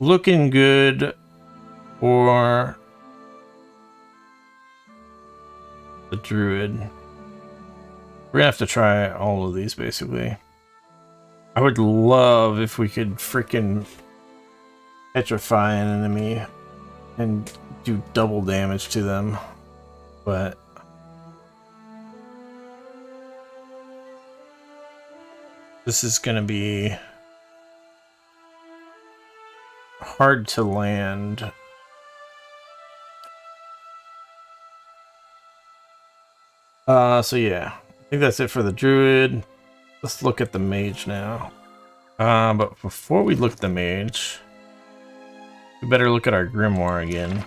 Speaker 1: Looking good for the Druid. We're gonna have to try all of these, basically. I would love if we could freaking petrify an enemy and do double damage to them, but This is going to be hard to land. So yeah, I think that's it for the druid. Let's look at the mage now. But before we look at the mage, we better look at our grimoire again.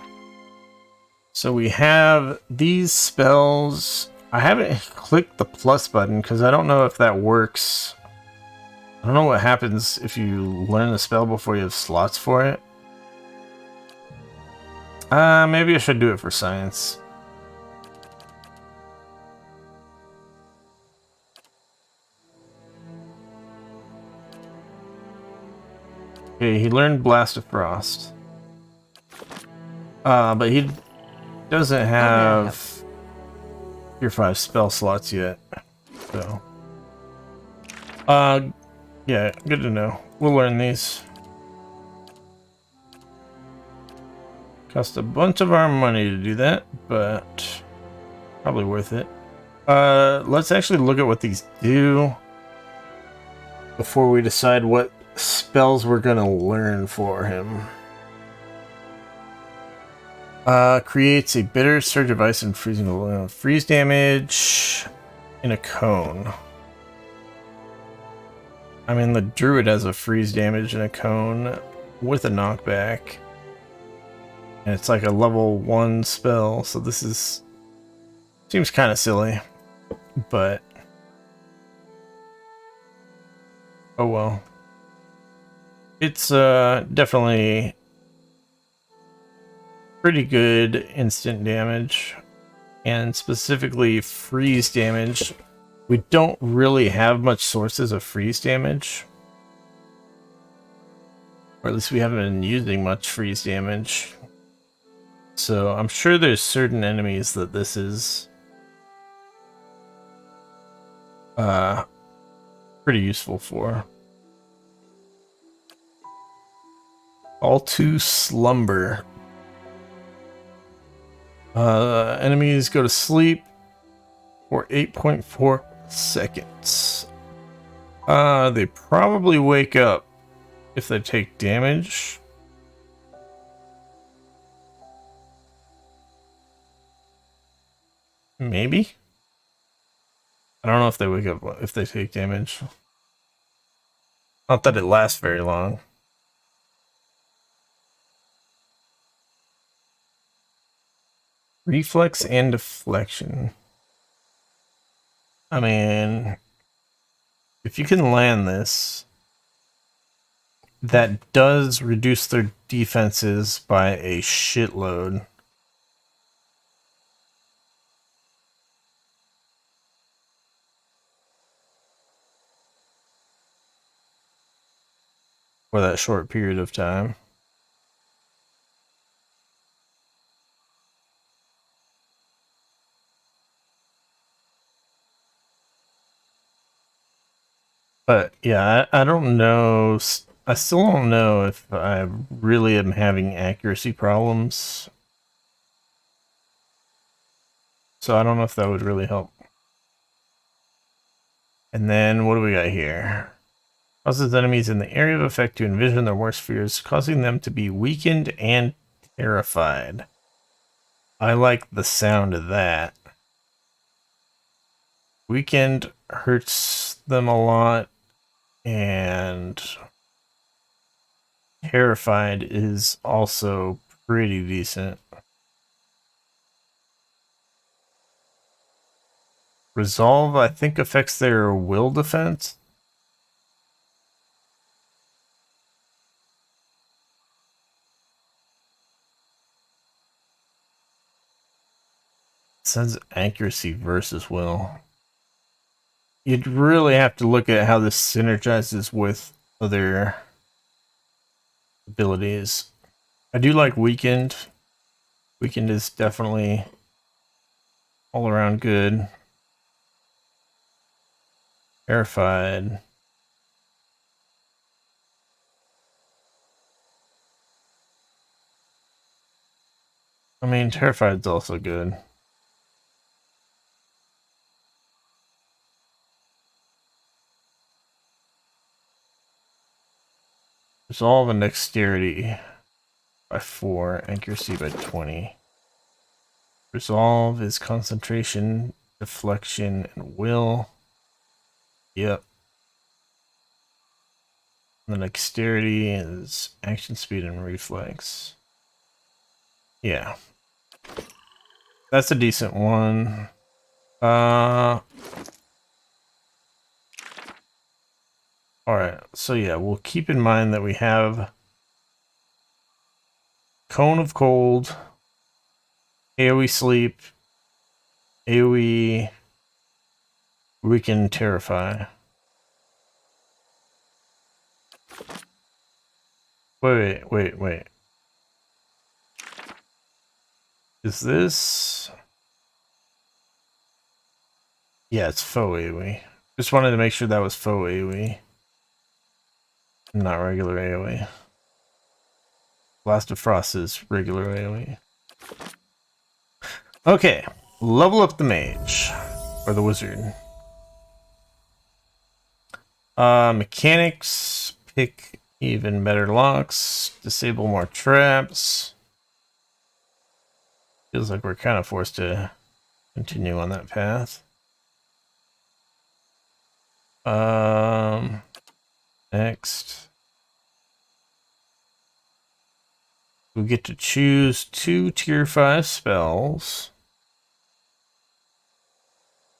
Speaker 1: So we have these spells. I haven't clicked the plus button because I don't know if that works. I don't know what happens if you learn the spell before you have slots for it. Maybe I should do it for science. Okay, he learned Blast of Frost. But he doesn't have Tier 5 spell slots yet. So. Yeah, good to know. We'll learn these. Cost a bunch of our money to do that, but probably worth it. Let's actually look at what these do before we decide what spells we're gonna learn for him. Creates a bitter surge of ice and freezing freeze damage in a cone. I mean, the druid has a freeze damage in a cone with a knockback. And it's like a level 1 spell, so this is... seems kind of silly. But... oh well. It's definitely pretty good instant damage. And specifically freeze damage. We don't really have much sources of freeze damage. Or at least we haven't been using much freeze damage. So I'm sure there's certain enemies that this is pretty useful for. All to slumber. Enemies go to sleep for 8.4 seconds. They probably wake up if they take damage. Maybe? I don't know if they wake up if they take damage. Not that it lasts very long. Reflex and deflection. I mean, if you can land this, that does reduce their defenses by a shitload. For that short period of time. But yeah, I don't know. I still don't know if I really am having accuracy problems. So I don't know if that would really help. And then what do we got here? Causes enemies in the area of effect to envision their worst fears, causing them to be weakened and terrified. I like the sound of that. Weakened hurts them a lot, and terrified is also pretty decent. Resolve, I think, affects their will defense. It says accuracy versus will. You'd really have to look at how this synergizes with other abilities. I do like weakened. Weakened is definitely all around good. Terrified. I mean, terrified's also good. Resolve and dexterity by 4, accuracy by 20. Resolve is concentration, deflection, and will. Yep. And the dexterity is action speed and reflex. Yeah. That's a decent one. Alright, so yeah, we'll keep in mind that we have Cone of Cold, AoE Sleep, AoE Weaken Terrify. Wait. Is this... Yeah, it's faux AoE. Just wanted to make sure that was faux AoE. Not regular AoE. Blast of Frost is regular AoE. Okay, level up the mage. Or the wizard. Mechanics. Pick even better locks. Disable more traps. Feels like we're kind of forced to continue on that path. Next. We get to choose 2 tier 5 spells.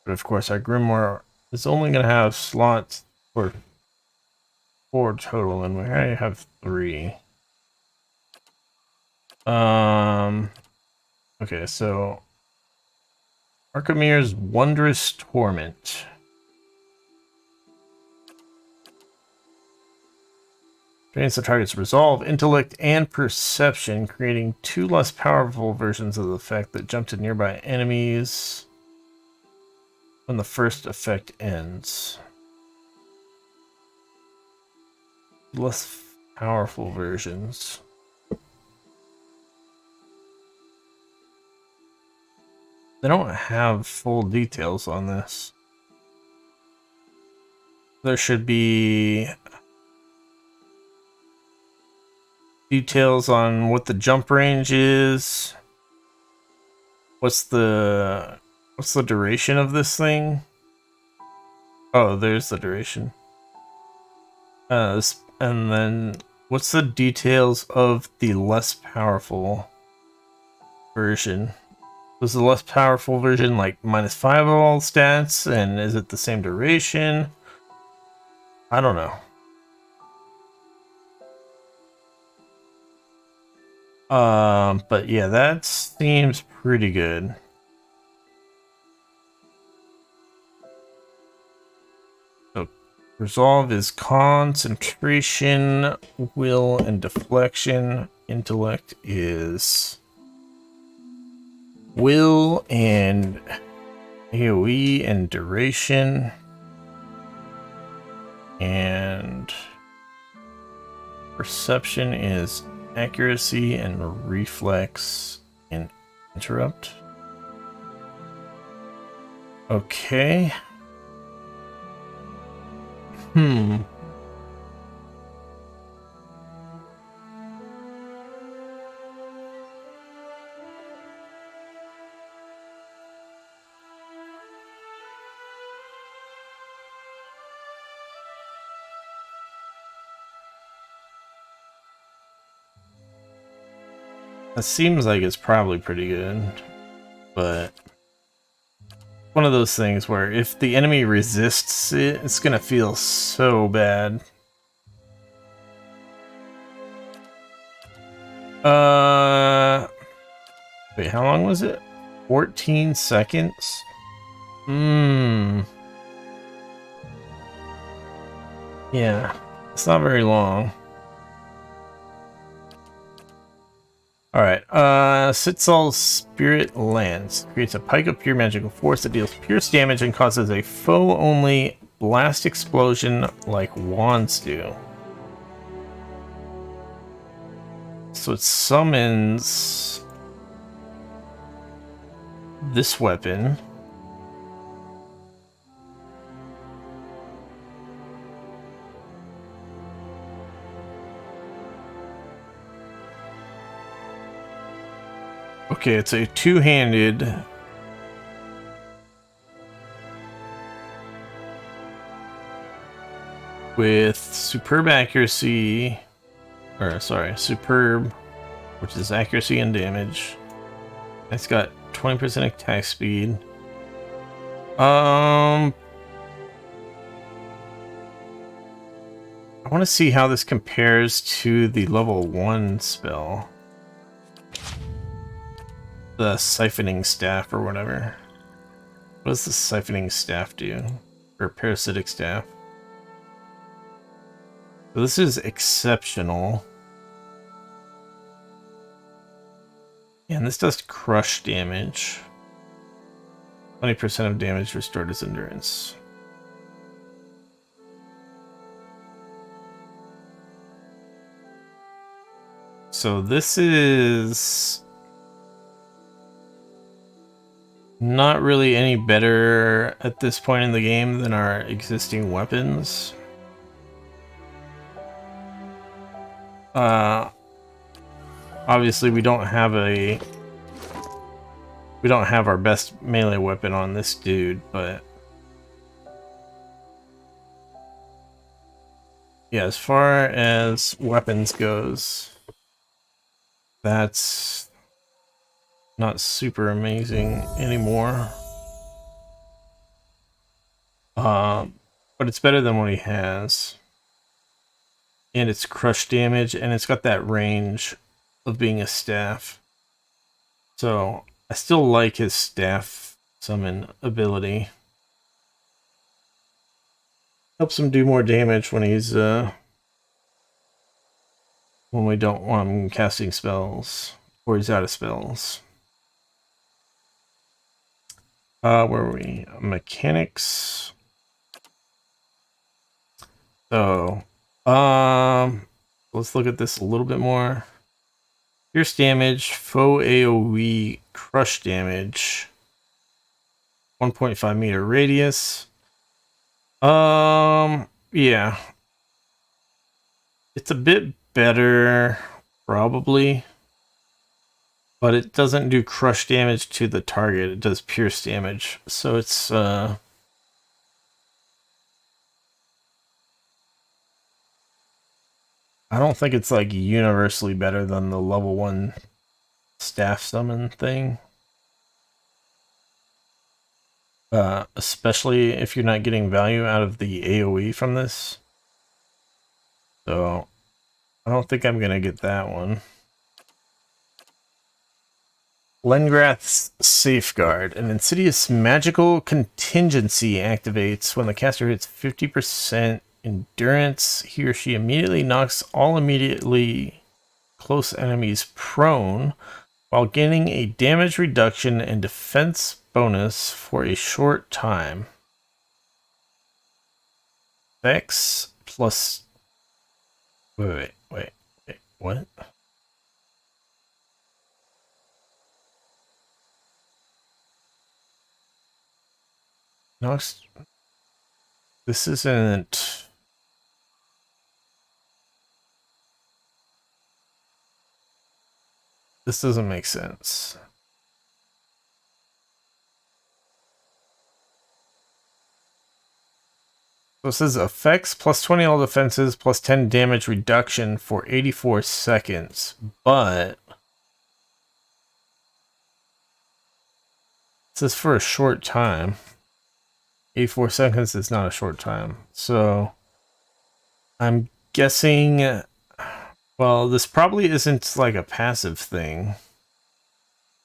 Speaker 1: But of course our grimoire is only going to have slots for 4 total, and we already have 3. Okay, so Archimir's Wondrous Torment. Drains the target's resolve, intellect, and perception, creating 2 less powerful versions of the effect that jump to nearby enemies when the first effect ends. Less powerful versions. They don't have full details on this. There should be details on what the jump range is. What's the duration of this thing? Oh, there's the duration. And then what's the details of the less powerful version? Was the less powerful version like -5 of all stats, and is it the same duration? I don't know. But yeah, that seems pretty good. So resolve is concentration, will, and deflection. Intellect is will and AoE and duration. And perception is accuracy and reflex and interrupt. Okay. That seems like it's probably pretty good, but one of those things where if the enemy resists it, it's gonna feel so bad. Wait, how long was it? 14 seconds? Yeah, it's not very long. Alright, Sitzal's Spirit Lance creates a pike of pure magical force that deals pierce damage and causes a foe-only blast explosion like wands do. So it summons this weapon. Okay, it's a two-handed. With superb accuracy, or sorry, superb, which is accuracy and damage. It's got 20% attack speed. I want to see how this compares to the level 1 spell. The siphoning staff or whatever. What does the siphoning staff do? Or parasitic staff? So this is exceptional. And this does crush damage. 20% of damage restored his endurance. So this is not really any better at this point in the game than our existing weapons. Obviously we don't have our best melee weapon on this dude, but yeah, as far as weapons goes, that's not super amazing anymore. But it's better than what he has. And it's crush damage, and it's got that range of being a staff. So I still like his staff summon ability. Helps him do more damage when he's when we don't want him casting spells or he's out of spells. Where were we? Mechanics. So let's look at this a little bit more. Pierce damage, foe AoE, crush damage, 1.5 meter radius. Yeah. It's a bit better, probably. But it doesn't do crush damage to the target, it does pierce damage. So it's, I don't think it's like universally better than the level 1 staff summon thing. Especially if you're not getting value out of the AoE from this. So I don't think I'm gonna get that one. Lengrath's Safeguard. An insidious magical contingency activates when the caster hits 50% endurance. He or she immediately knocks all immediately close enemies prone while gaining a damage reduction and defense bonus for a short time. Vex plus... Wait, what? Knocks... This isn't... This doesn't make sense. So it says effects plus 20 all defenses plus 10 damage reduction for 84 seconds, but it says for a short time. 84 seconds is not a short time. So I'm guessing, well, this probably isn't like a passive thing.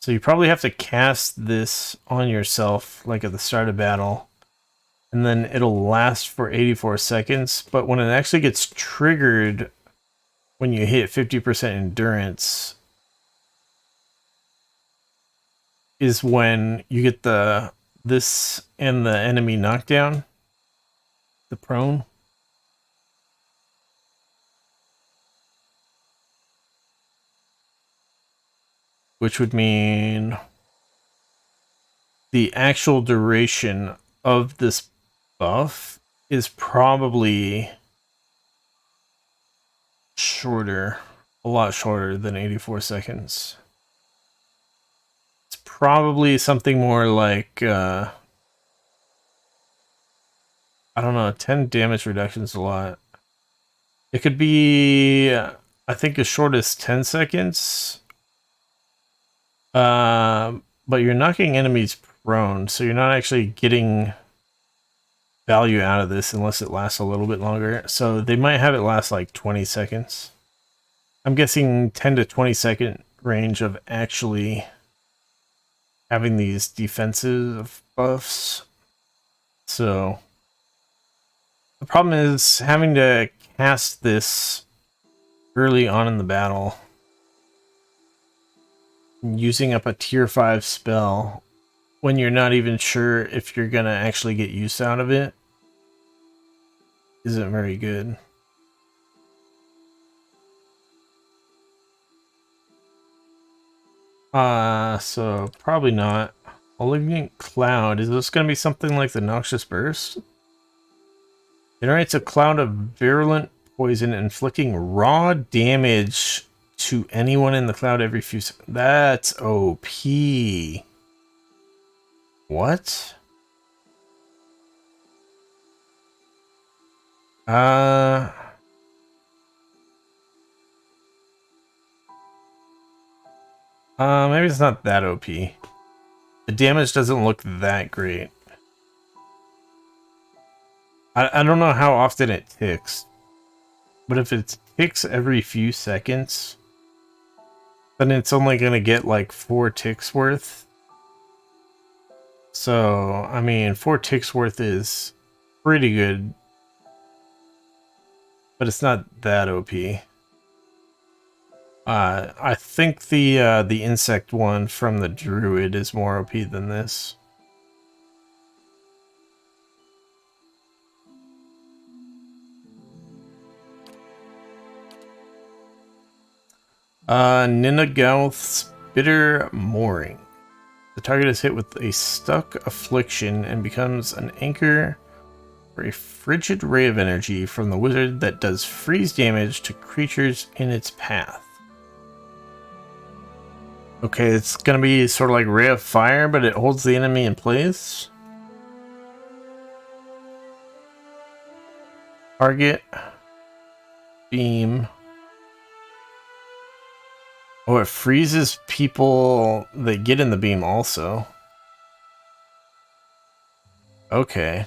Speaker 1: So you probably have to cast this on yourself like at the start of battle. And then it'll last for 84 seconds. But when it actually gets triggered when you hit 50% endurance is when you get this and the enemy knockdown. The prone. Which would mean the actual duration of this buff is probably shorter, a lot shorter than 84 seconds. probably something more like, I don't know, 10 damage reduction is a lot. It could be, I think, as short as 10 seconds. But you're knocking enemies prone, so you're not actually getting value out of this unless it lasts a little bit longer. So they might have it last like 20 seconds. I'm guessing 10 to 20 second range of actually having these defensive buffs. So the problem is having to cast this early on in the battle, using up a tier 5 spell when you're not even sure if you're gonna actually get use out of it isn't very good. So probably not. Malignant Cloud, is this gonna be something like the Noxious Burst? Generates a cloud of virulent poison, inflicting raw damage to anyone in the cloud every few seconds. That's OP. What? Maybe it's not that OP. The damage doesn't look that great. I don't know how often it ticks, but if it ticks every few seconds, then it's only gonna get like 4 ticks worth. So, I mean, 4 ticks worth is pretty good, but it's not that OP. I think the insect one from the druid is more OP than this. Ninagauth's Bitter Mooring. The target is hit with a stuck affliction and becomes an anchor for a frigid ray of energy from the wizard that does freeze damage to creatures in its path. Okay, it's gonna be sort of like Ray of Fire, but it holds the enemy in place. Target. Beam. Oh, it freezes people that get in the beam also. Okay.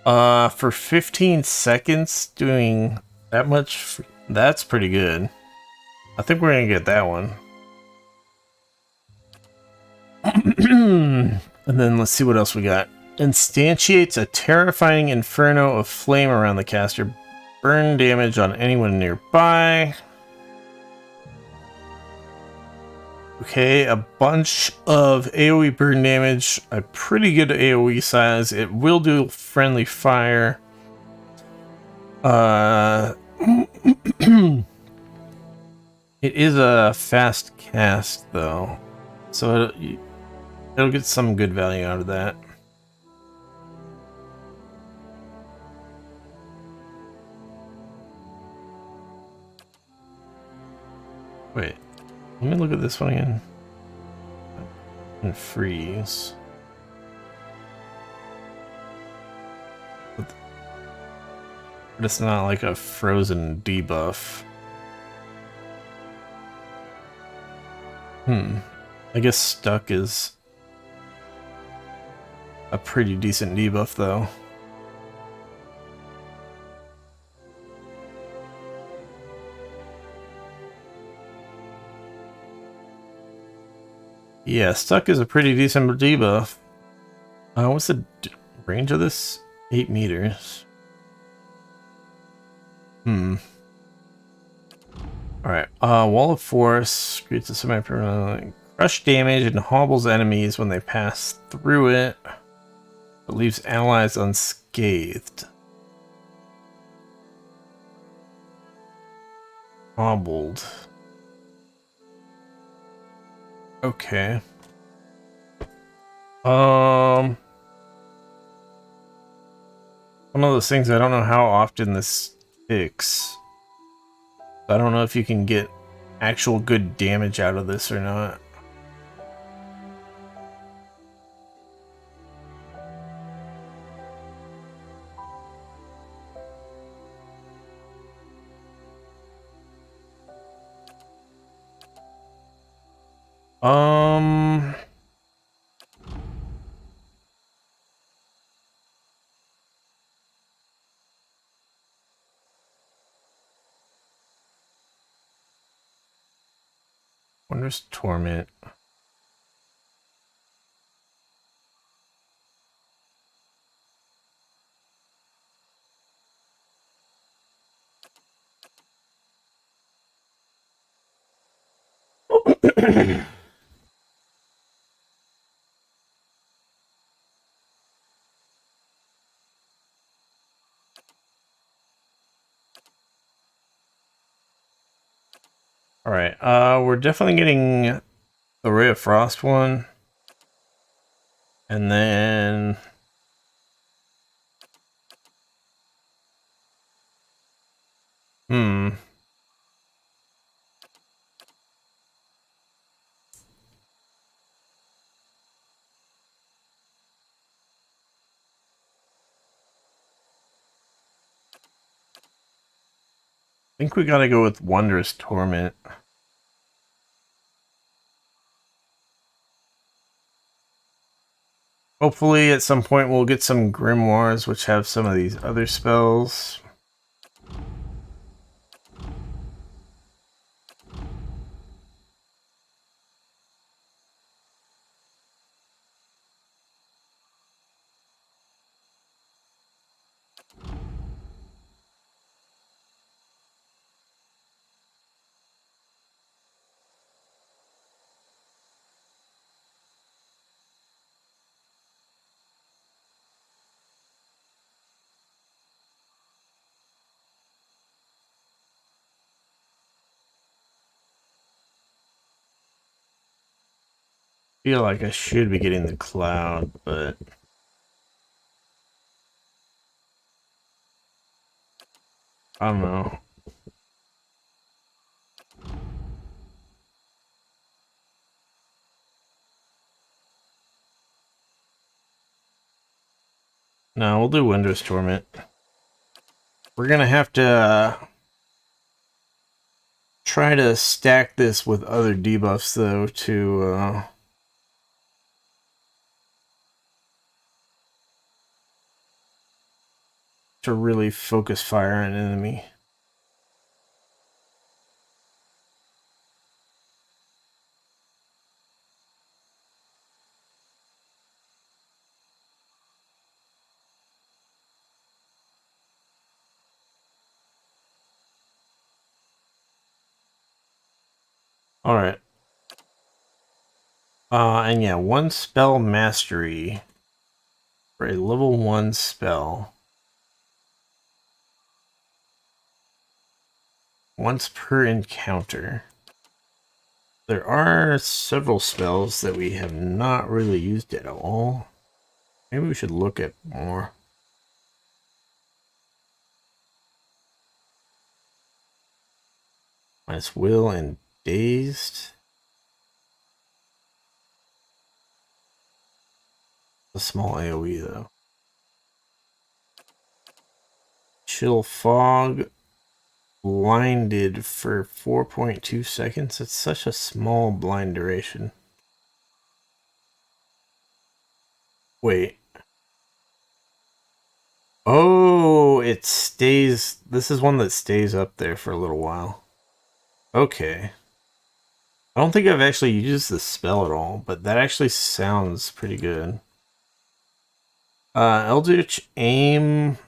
Speaker 1: For 15 seconds doing that much, that's pretty good. I think we're gonna get that one. And then let's see what else we got. Instantiates a terrifying inferno of flame around the caster. Burn damage on anyone nearby. Okay, a bunch of AoE burn damage, a pretty good AoE size. It will do friendly fire. It is a fast cast though, so it'll get some good value out of that. Wait. Let me look at this one again. And freeze. But it's not like a frozen debuff. I guess stuck is a pretty decent debuff though. Yeah, stuck is a pretty decent debuff. What's the range of this? 8 meters. Alright, Wall of Force creates a semi-permanent crush damage and hobbles enemies when they pass through it, but leaves allies unscathed. Hobbled. Okay. One of those things, I don't know how often this ticks. I don't know if you can get actual good damage out of this or not. Um... Wondrous Torment. Alright, we're definitely getting the Ray of Frost one. And then... I think we gotta go with Wondrous Torment. Hopefully at some point we'll get some Grimoires which have some of these other spells. Feel like I should be getting the Cloud, but I don't know. No, we'll do Wondrous Torment. We're gonna have to try to stack this with other debuffs though to really focus fire on an enemy. Alright. And yeah, 1 spell mastery for a level 1 spell. Once per encounter. There are several spells that we have not really used at all. Maybe we should look at more. Minus Will and Dazed. A small AoE though. Chill Fog. Blinded for 4.2 seconds. It's such a small blind duration. Wait. Oh, it stays. This is one that stays up there for a little while. Okay. I don't think I've actually used this spell at all, but that actually sounds pretty good. Eldritch Aim.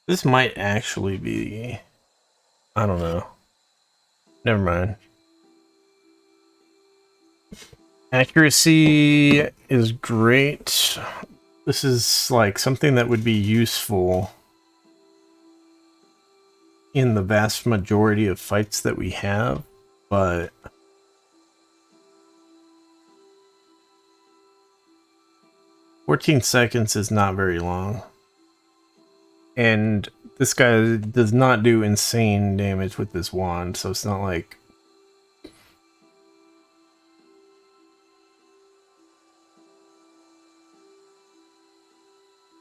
Speaker 1: This might actually be... I don't know. Never mind. Accuracy is great. This is like something that would be useful in the vast majority of fights that we have, but 14 seconds is not very long. And this guy does not do insane damage with this wand, so it's not like...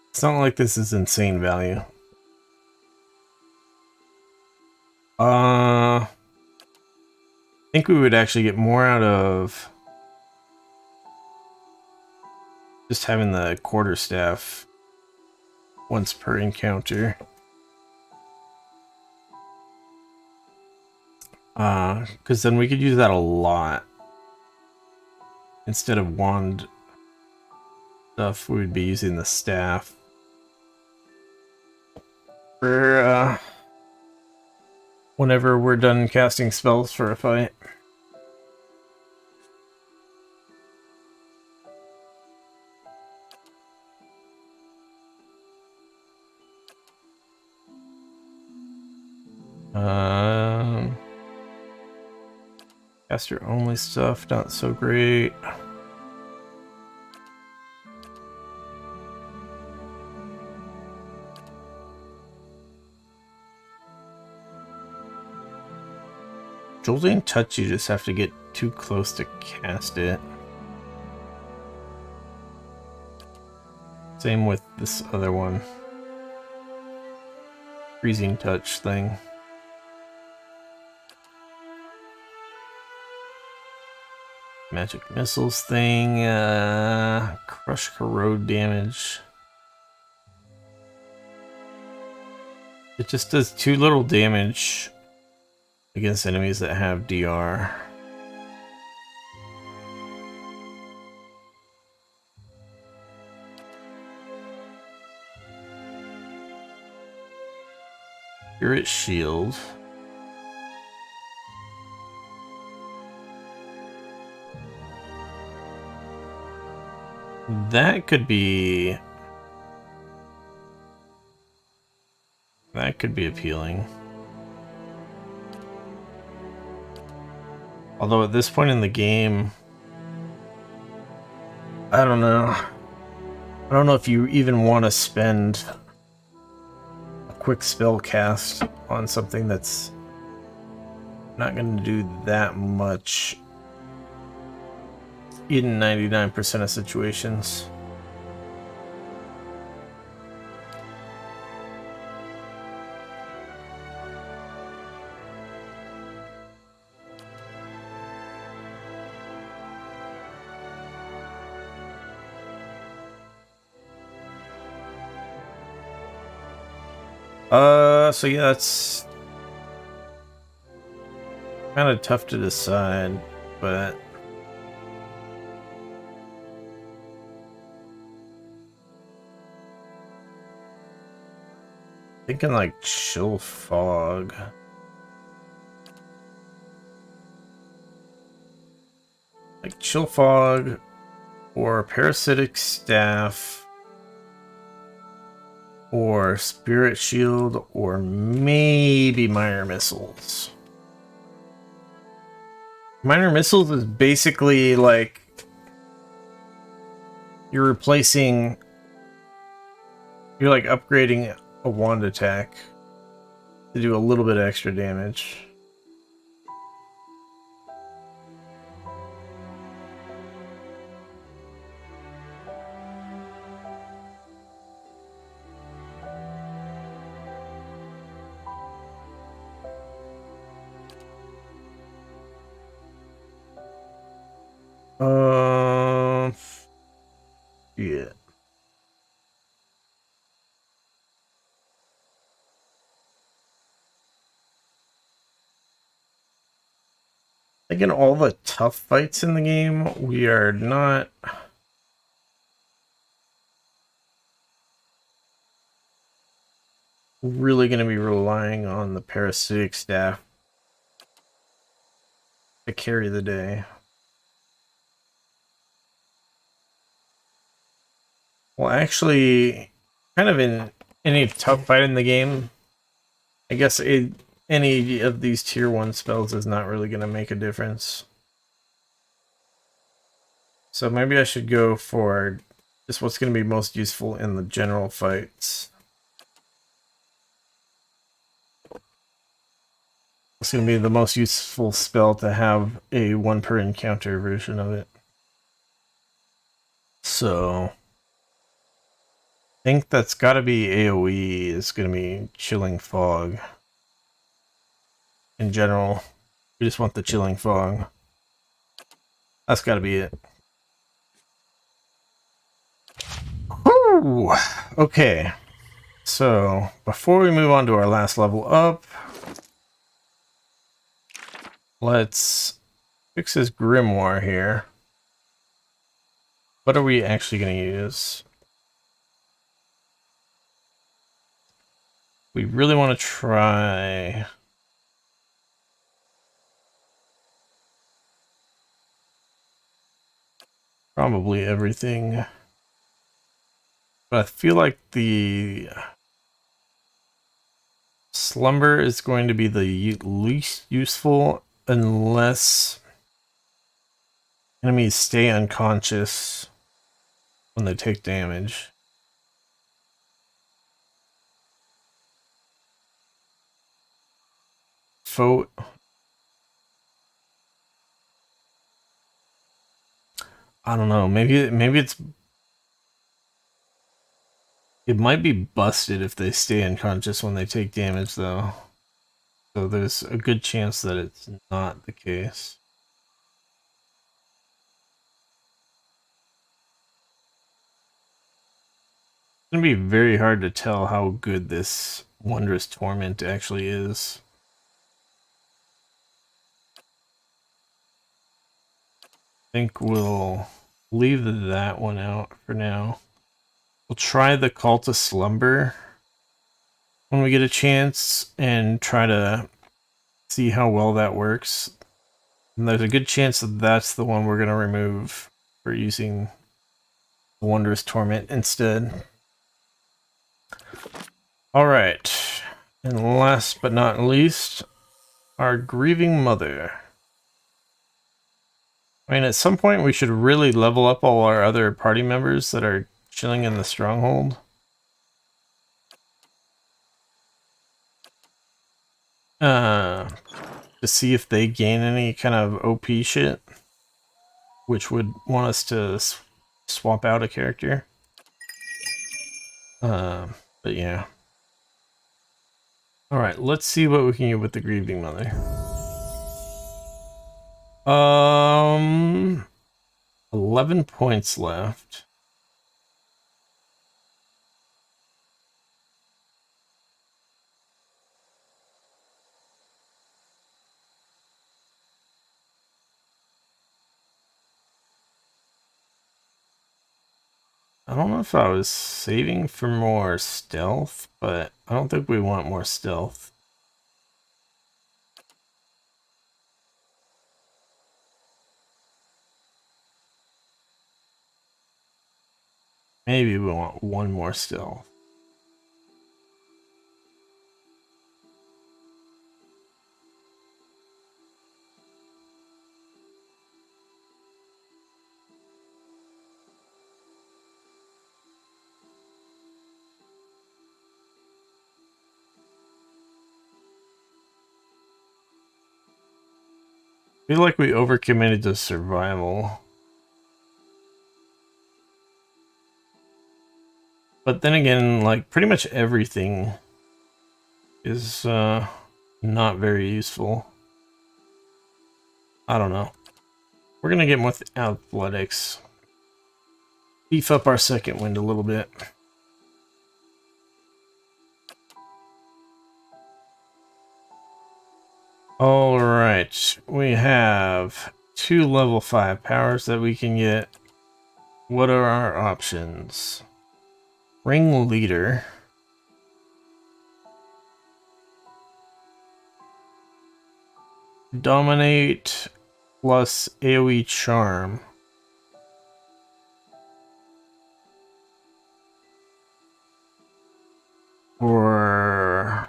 Speaker 1: It's not like this is insane value. I think we would actually get more out of just having the quarterstaff once per encounter. Because then we could use that a lot. Instead of wand stuff, we would be using the staff. For, whenever we're done casting spells for a fight. Caster only stuff, not so great. Jolting Touch, you just have to get too close to cast it. Same with this other one. Freezing Touch thing. Magic Missiles thing. Crush Corrode damage. It just does too little damage against enemies that have DR. Spirit Shield. That could be appealing. Although at this point in the game, I don't know. I don't know if you even want to spend a quick spell cast on something that's not going to do that much in 99% of situations. So yeah, that's kind of tough to decide, but thinking like Chill Fog. Like Chill Fog or Parasitic Staff. Or Spirit Shield, or maybe Minor Missiles. Minor Missiles is basically like you're replacing, you're like upgrading a wand attack to do a little bit extra damage. Yeah. I think in all the tough fights in the game, we are not really going to be relying on the Parasitic Staff to carry the day. Well, actually, kind of in any tough fight in the game, I guess any of these tier 1 spells is not really going to make a difference. So maybe I should go for just what's going to be most useful in the general fights. It's going to be the most useful spell to have a 1 per encounter version of it. So I think that's got to be AoE is going to be Chilling Fog. in general. We just want the chilling fog. That's gotta be it. Whew. Okay. So, before we move on to our last level up, let's fix this grimoire here. What are we actually going to use? We really want to try... probably everything. But I feel like the slumber is going to be the least useful unless enemies stay unconscious when they take damage. I don't know. Maybe it might be busted if they stay unconscious when they take damage, though. So there's a good chance that it's not the case. It's gonna be very hard to tell how good this Wondrous Torment actually is. I think we'll leave that one out for now. We'll try the Call to Slumber when we get a chance and try to see how well that works. And there's a good chance that that's the one we're going to remove for using the Wondrous Torment instead. Alright, and last but not least, our Grieving Mother. I mean, at some point we should really level up all our other party members that are chilling in the stronghold. To see if they gain any kind of OP shit, which would want us to swap out a character. But yeah. Alright, let's see what we can get with the Grieving Mother. 11 points left. I don't know if I was saving for more stealth, but I don't think we want more stealth. Maybe we want one more stealth. I feel like we overcommitted to survival. But then again, like, pretty much everything is not very useful. I don't know. We're gonna get more athletics. Beef up our second wind a little bit. Alright, we have 2 level 5 powers that we can get. What are our options? Ring Leader. Dominate plus AoE Charm. Or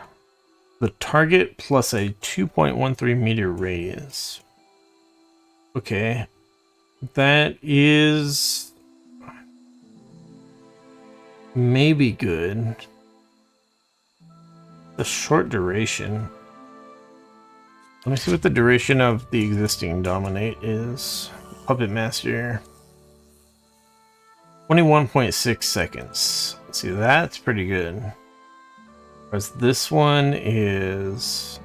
Speaker 1: the target plus a 2.13 meter radius. Okay. That is maybe good. The short duration. Let me see what the duration of the existing Dominate is. Puppet Master. 21.6 seconds. See, that's pretty good. Whereas this one is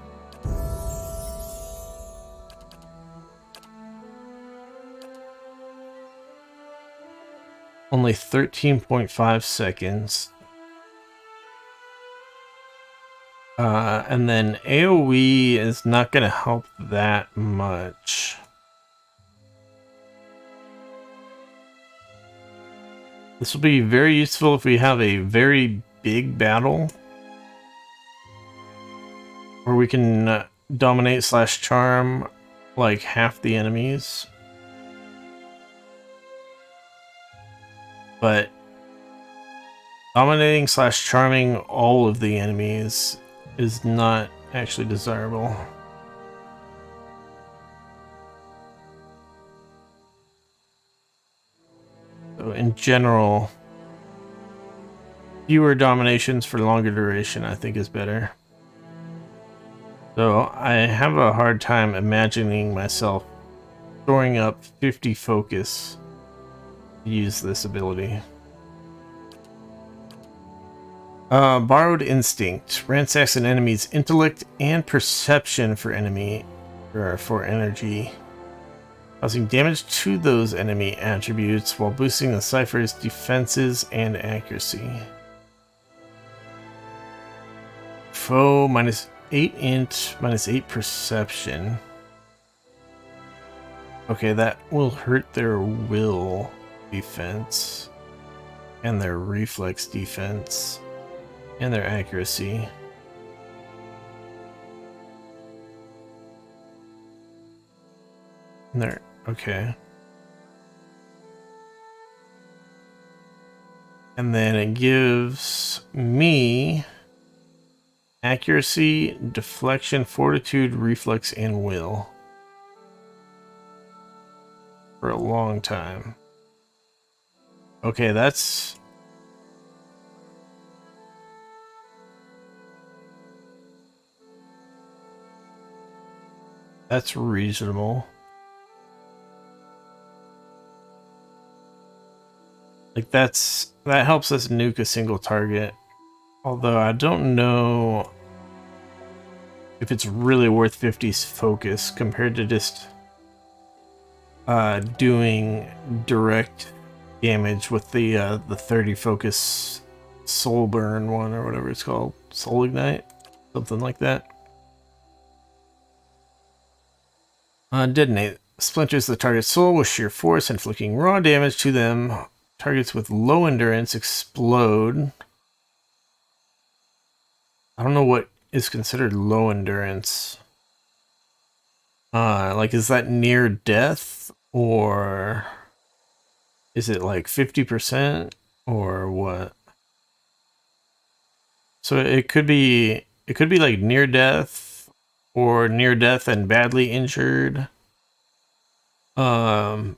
Speaker 1: Only 13.5 seconds. And then AoE is not going to help that much. This will be very useful if we have a very big battle. Where we can dominate / charm like half the enemies. But dominating / charming all of the enemies is not actually desirable. So in general, fewer dominations for longer duration I think is better. So I have a hard time imagining myself storing up 50 focus to use this ability. Borrowed Instinct ransacks an enemy's intellect and perception for energy, causing damage to those enemy attributes while boosting the cipher's defenses and accuracy. Foe -8 int, -8 perception. Okay, that will hurt their will defense and their reflex defense. And their accuracy. And their... okay. And then it gives me accuracy, deflection, fortitude, reflex, and will. For a long time. Okay, that's... that's reasonable. Like that helps us nuke a single target. Although I don't know if it's really worth 50 focus compared to just doing direct damage with the 30 focus soul burn one or whatever it's called. Soul ignite? Something like that. Detonate. Splinters the target's soul with sheer force, inflicting raw damage to them. Targets with low endurance explode. I don't know what is considered low endurance. Like, is that near death? Or is it like 50%? Or what? So it could be like near death. Or near death and badly injured. Or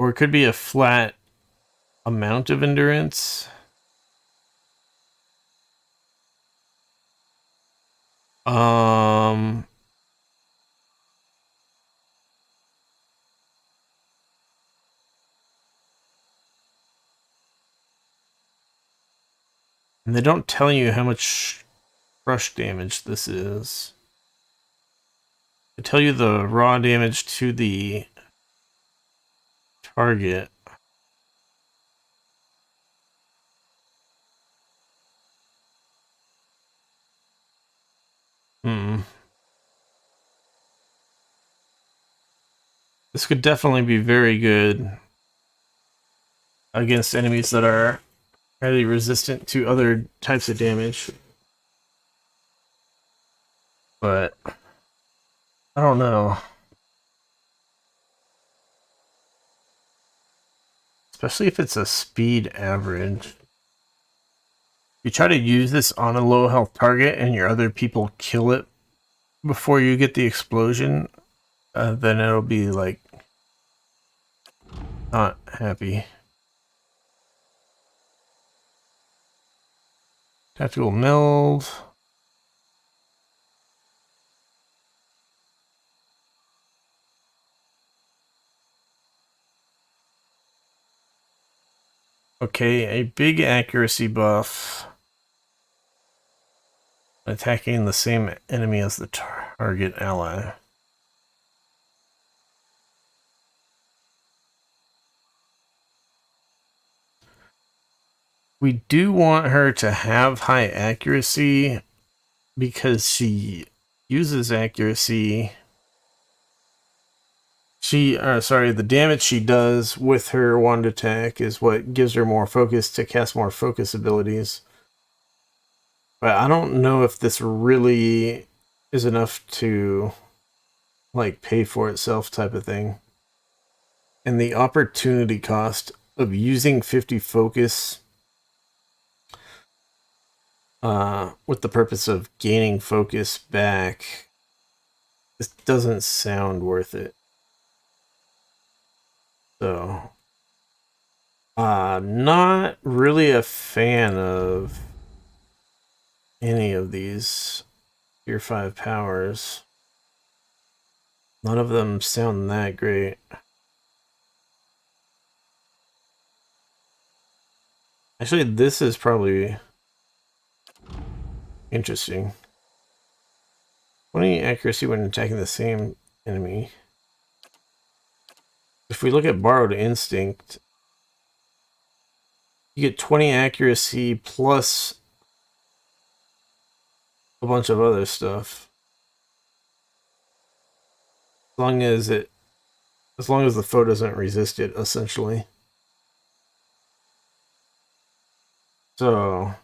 Speaker 1: it could be a flat amount of endurance. And they don't tell you how much crush damage this is. They tell you the raw damage to the target. This could definitely be very good against enemies that are highly resistant to other types of damage. But I don't know. Especially if it's a speed average. You try to use this on a low health target and your other people kill it before you get the explosion, then it'll be like not happy. Tactical meld. Okay, a big accuracy buff. Attacking the same enemy as the target ally. We do want her to have high accuracy because she uses accuracy. The damage she does with her wand attack is what gives her more focus to cast more focus abilities. But I don't know if this really is enough to, like, pay for itself type of thing. And the opportunity cost of using 50 focus with the purpose of gaining focus back, this doesn't sound worth it. So, not really a fan of any of these Tier 5 powers. None of them sound that great. Actually, this is probably interesting. 20 accuracy when attacking the same enemy. If we look at Borrowed Instinct, you get 20 accuracy plus a bunch of other stuff. As long as the foe doesn't resist it, essentially. So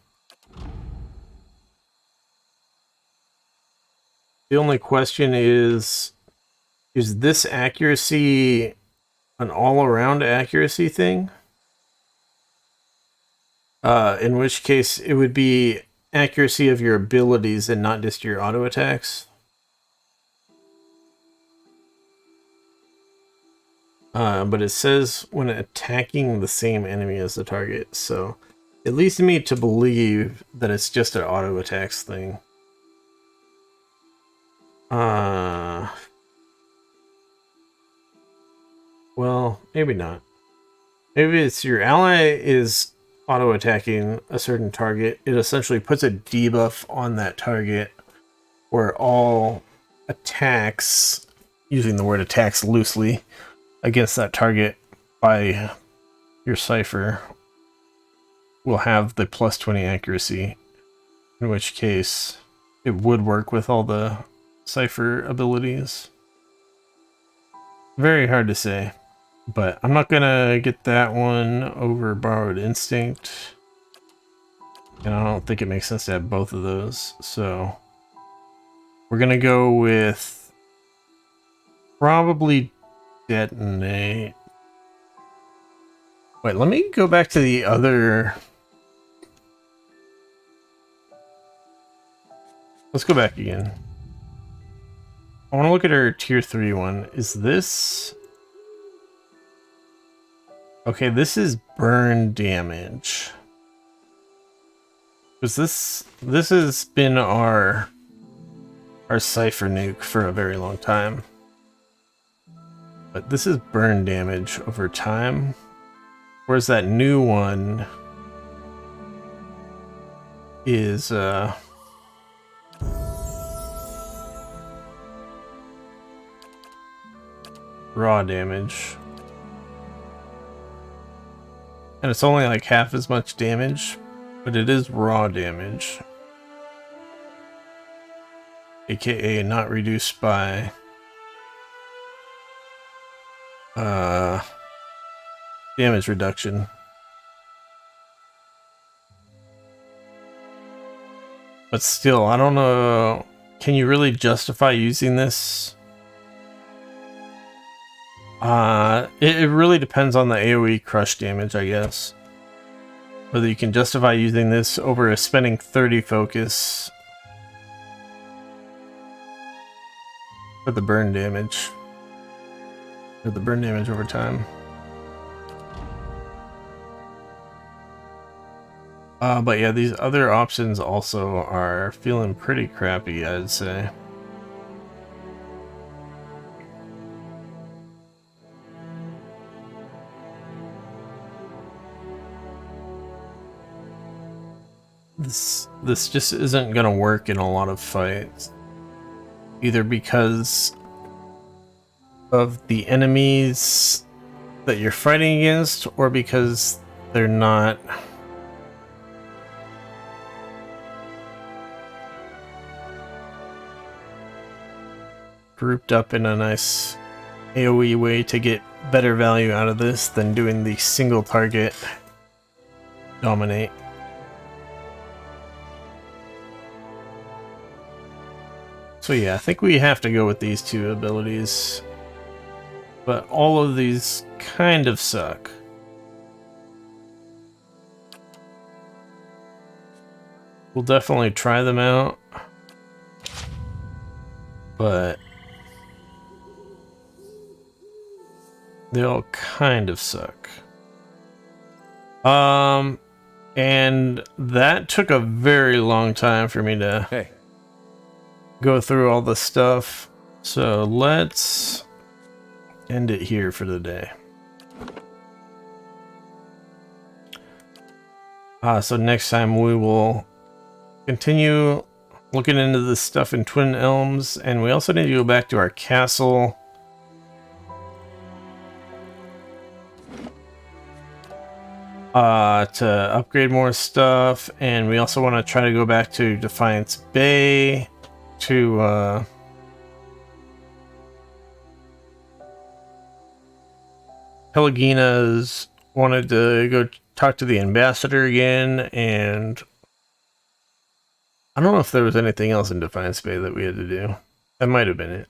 Speaker 1: the only question is this accuracy an all-around accuracy thing? In which case it would be accuracy of your abilities and not just your auto attacks. But it says when attacking the same enemy as the target, so it leads me to believe that it's just an auto attacks thing. Well, maybe not. Maybe it's your ally is auto attacking a certain target. It essentially puts a debuff on that target where all attacks, using the word attacks loosely, against that target by your cipher will have the plus 20 accuracy, in which case it would work with all the cipher abilities. Very hard to say, but I'm not gonna get that one over Borrowed Instinct, and I don't think it makes sense to have both of those, so we're gonna go with probably Detonate. Wait, let me go back to the other. Let's go back again. I want to look at her tier 3 one. Is this... Okay, this is burn damage. Because this has been our cipher nuke for a very long time. But this is burn damage over time. Whereas that new one is raw damage. And it's only like half as much damage, but it is raw damage. AKA not reduced by damage reduction. But still, I don't know. Can you really justify using this? It really depends on the AoE crush damage, I guess. Whether you can justify using this over spending 30 focus for the burn damage. Or the burn damage over time. But yeah, these other options also are feeling pretty crappy, I'd say. This just isn't gonna work in a lot of fights. Either because of the enemies that you're fighting against, or because they're not grouped up in a nice AoE way to get better value out of this than doing the single target dominate. So yeah, I think we have to go with these two abilities. But all of these kind of suck. We'll definitely try them out. But they all kind of suck. And that took a very long time for me to go through all the stuff. So let's end it here for the day. So next time we will continue looking into this stuff in Twin Elms, and we also need to go back to our castle. To upgrade more stuff, and we also want to try to go back to Defiance Bay to Pelagina's wanted to go talk to the ambassador again, and I don't know if there was anything else in Defiance Bay that we had to do. That might have been it.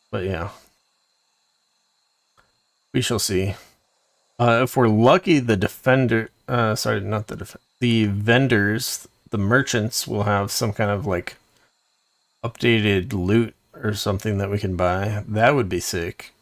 Speaker 1: But yeah. We shall see. If we're lucky, the the vendors, the merchants will have some kind of like updated loot or something that we can buy. That would be sick.